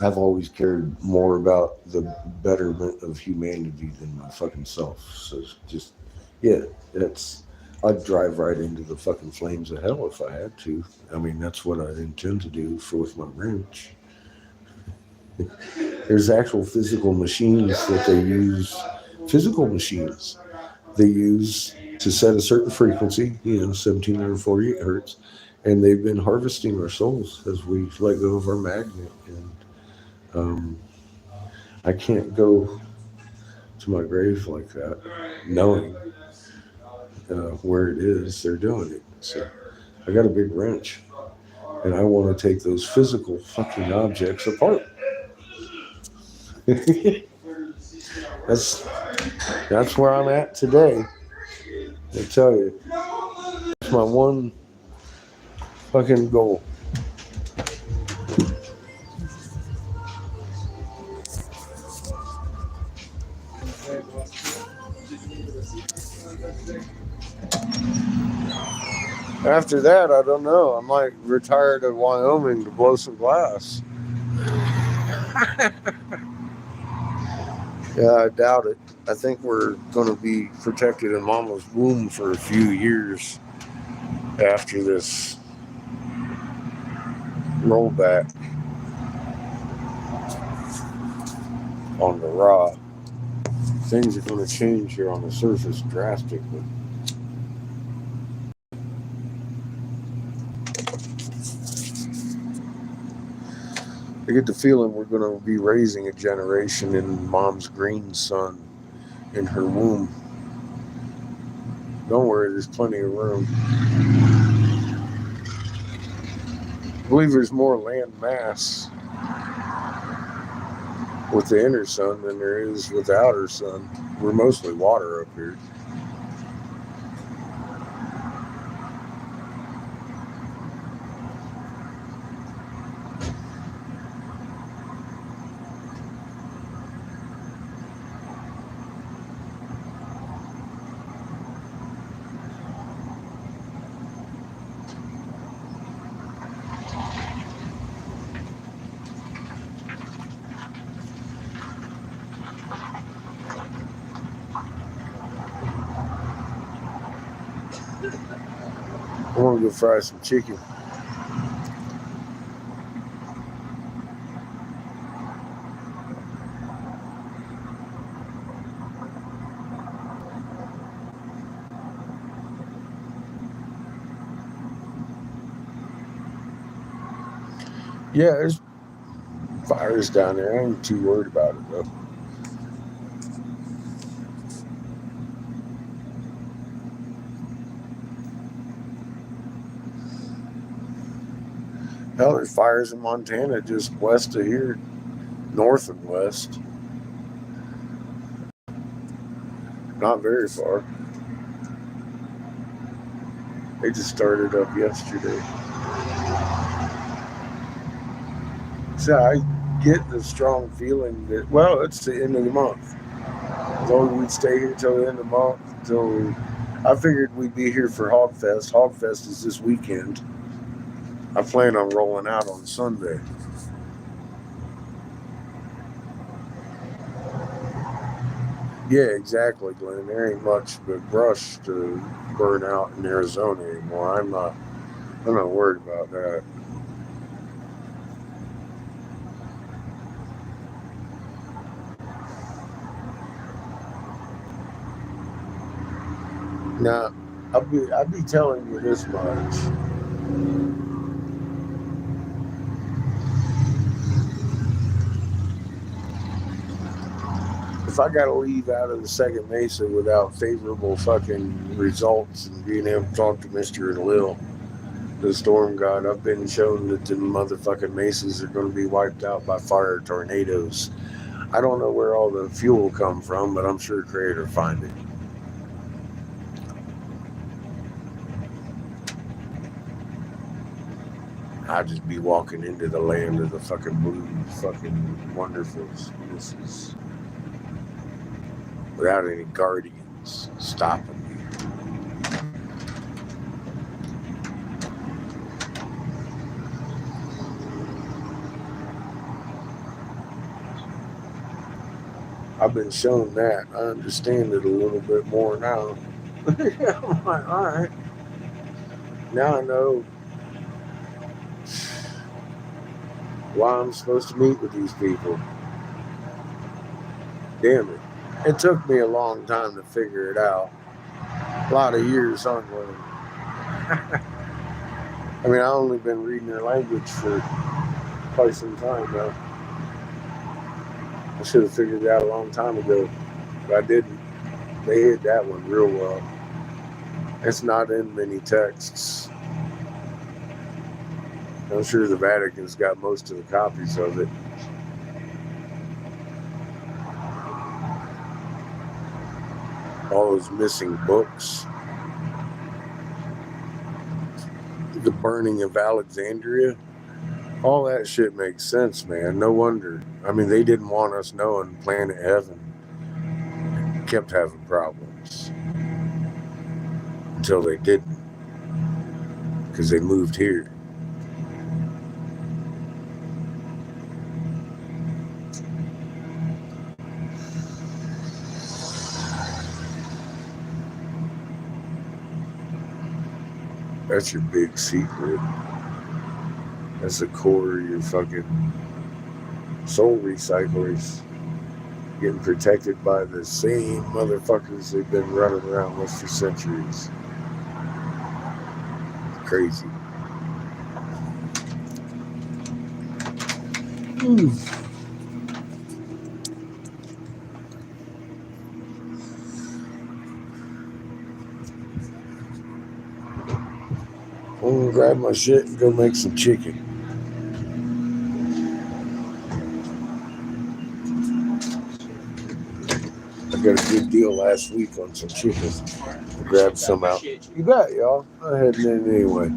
I've always cared more about the betterment of humanity than my fucking self. So just, yeah, I'd drive right into the fucking flames of hell if I had to. I mean, that's what I intend to do with my wrench. There's actual physical machines that they use, they use to set a certain frequency, 1748 hertz, and they've been harvesting our souls as we let go of our magnet. And I can't go to my grave like that, knowing where it is they're doing it. So I got a big wrench, and I want to take those physical fucking objects apart. That's where I'm at today. I tell you, it's my one fucking goal. After that, I don't know. I might retire to Wyoming to blow some glass. Yeah, I doubt it. I think we're going to be protected in Mama's womb for a few years after this rollback on the raw. Things are going to change here on the surface drastically. I get the feeling we're going to be raising a generation in Mom's green sun in her womb. Don't worry, there's plenty of room. I believe there's more land mass with the inner sun than there is with the outer sun. We're mostly water up here. I want to go fry some chicken. Yeah, there's fires down there. I ain't too worried about it though. Hell, there's fires in Montana just west of here, north and west. Not very far. They just started up yesterday. So I get the strong feeling that, well, it's the end of the month. I thought we'd stay here till the end of the month. Till I figured we'd be here for Hogfest. Hogfest is this weekend. I plan on rolling out on Sunday. Yeah, exactly, Glenn. There ain't much but brush to burn out in Arizona anymore. I'm not worried about that. Now, I'll be telling you this much. If I gotta leave out of the second Mesa without favorable fucking results and being able to talk to Mr. Lil, the storm god, I've been shown that the motherfucking mesas are going to be wiped out by fire tornadoes. I don't know where all the fuel come from, but I'm sure Creator find it. I'll just be walking into the land of the fucking blue fucking wonderfuls. This is without any guardians stopping me. I've been shown that. I understand it a little bit more now. I'm like, all right. Now I know why I'm supposed to meet with these people. Damn it. It took me a long time to figure it out. A lot of years on one. I mean, I've only been reading their language for quite some time now. I should have figured it out a long time ago, but I didn't. They hit that one real well. It's not in many texts. I'm sure the Vatican's got most of the copies of it. All those missing books. The burning of Alexandria. All that shit makes sense, man. No wonder. I mean, they didn't want us knowing planet heaven kept having problems until they didn't, because they moved here. That's your big secret. That's the core of your fucking soul recyclers getting protected by the same motherfuckers they've been running around with for centuries. Crazy. I'm gonna grab my shit and go make some chicken. I got a good deal last week on some chicken. I grabbed some out. You bet, y'all. I'm heading in anyway.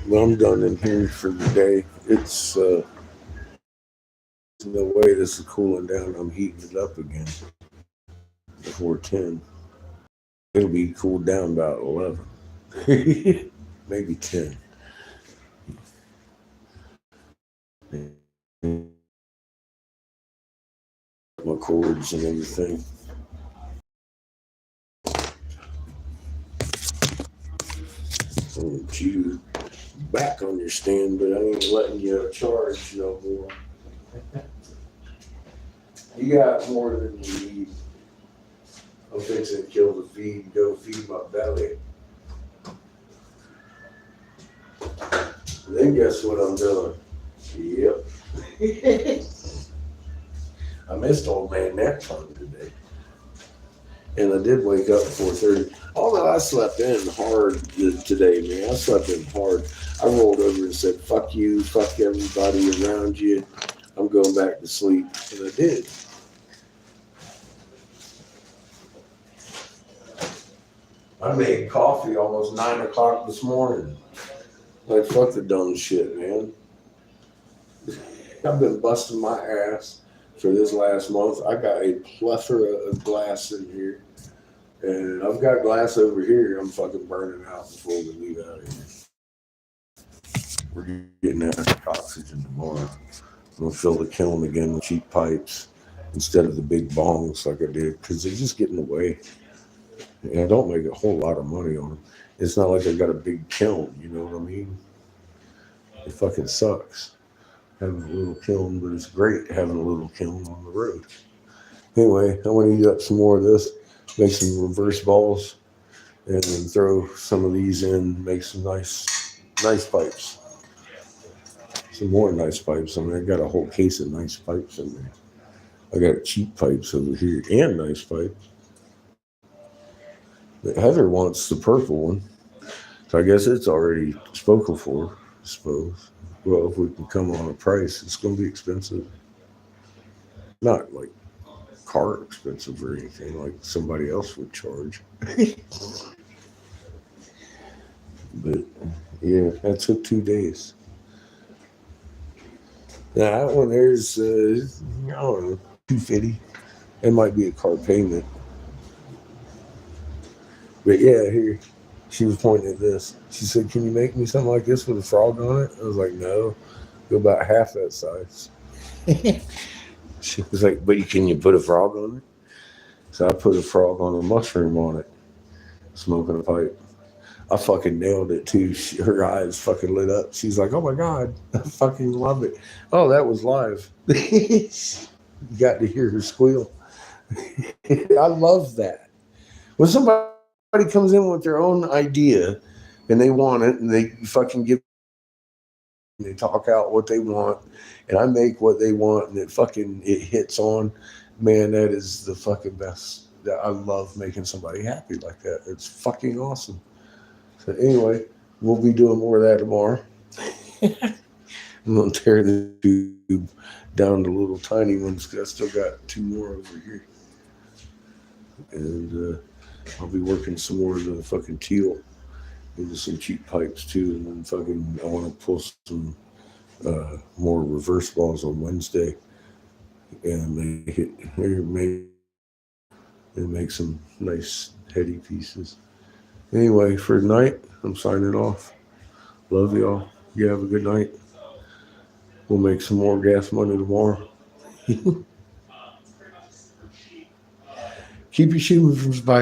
Well, I'm done in here for the day. It's no way this is cooling down. I'm heating it up again before 10. It'll be cooled down about 11. Maybe 10. My cords and everything. I'll put you back on your stand, but I ain't letting you charge no more. You got more than you need. I'm fixing to kill the feed and go feed my belly. Then guess what I'm doing? Yep. I missed old man nap time today. And I did wake up at 4:30. Although I slept in hard today, man. I slept in hard. I rolled over and said, fuck you, fuck everybody around you. I'm going back to sleep. And I did. I made coffee almost 9 o'clock this morning. Like, fuck the dumb shit, man. I've been busting my ass for this last month. I got a plethora of glass in here. And I've got glass over here I'm fucking burning out before we leave out of here. We're getting that oxygen tomorrow. I'm going to fill the kiln again with cheap pipes instead of the big bongs like I did, because they're just getting away. And I don't make a whole lot of money on them. It's not like I got a big kiln, you know what I mean? It fucking sucks. having a little kiln, but it's great having a little kiln on the road. Anyway, I want to eat up some more of this, make some reverse balls, and then throw some of these in, make some nice pipes. Some more nice pipes. I mean, I got a whole case of nice pipes in there. I got cheap pipes over here and nice pipes. But Heather wants the purple one. So I guess it's already spoken for, I suppose. Well, if we can come on a price, it's going to be expensive. Not like car expensive or anything like somebody else would charge. But yeah, that took 2 days. Now that one there's, I don't know, 250. It might be a car payment. But yeah, here, she was pointing at this. She said, "Can you make me something like this with a frog on it?" I was like, "No, go about half that size." She was like, "But can you put a frog on it?" So I put a frog on a mushroom on it, smoking a pipe. I fucking nailed it too. Her eyes fucking lit up. She's like, "Oh my God, I fucking love it." Oh, that was live. You got to hear her squeal. I love that. When somebody comes in with their own idea and they want it and they fucking give, they talk out what they want and I make what they want and it hits on, man, that is the fucking best. I love making somebody happy like that. It's fucking awesome. So anyway, we'll be doing more of that tomorrow. I'm going to tear the tube down to little tiny ones because I still got 2 more over here. And I'll be working some more of the fucking teal into some cheap pipes too. And then fucking, I want to pull some more reverse balls on Wednesday and make some nice heady pieces. Anyway, for tonight, I'm signing off. Love y'all. You have a good night. We'll make some more gas money tomorrow. Keep your shoes by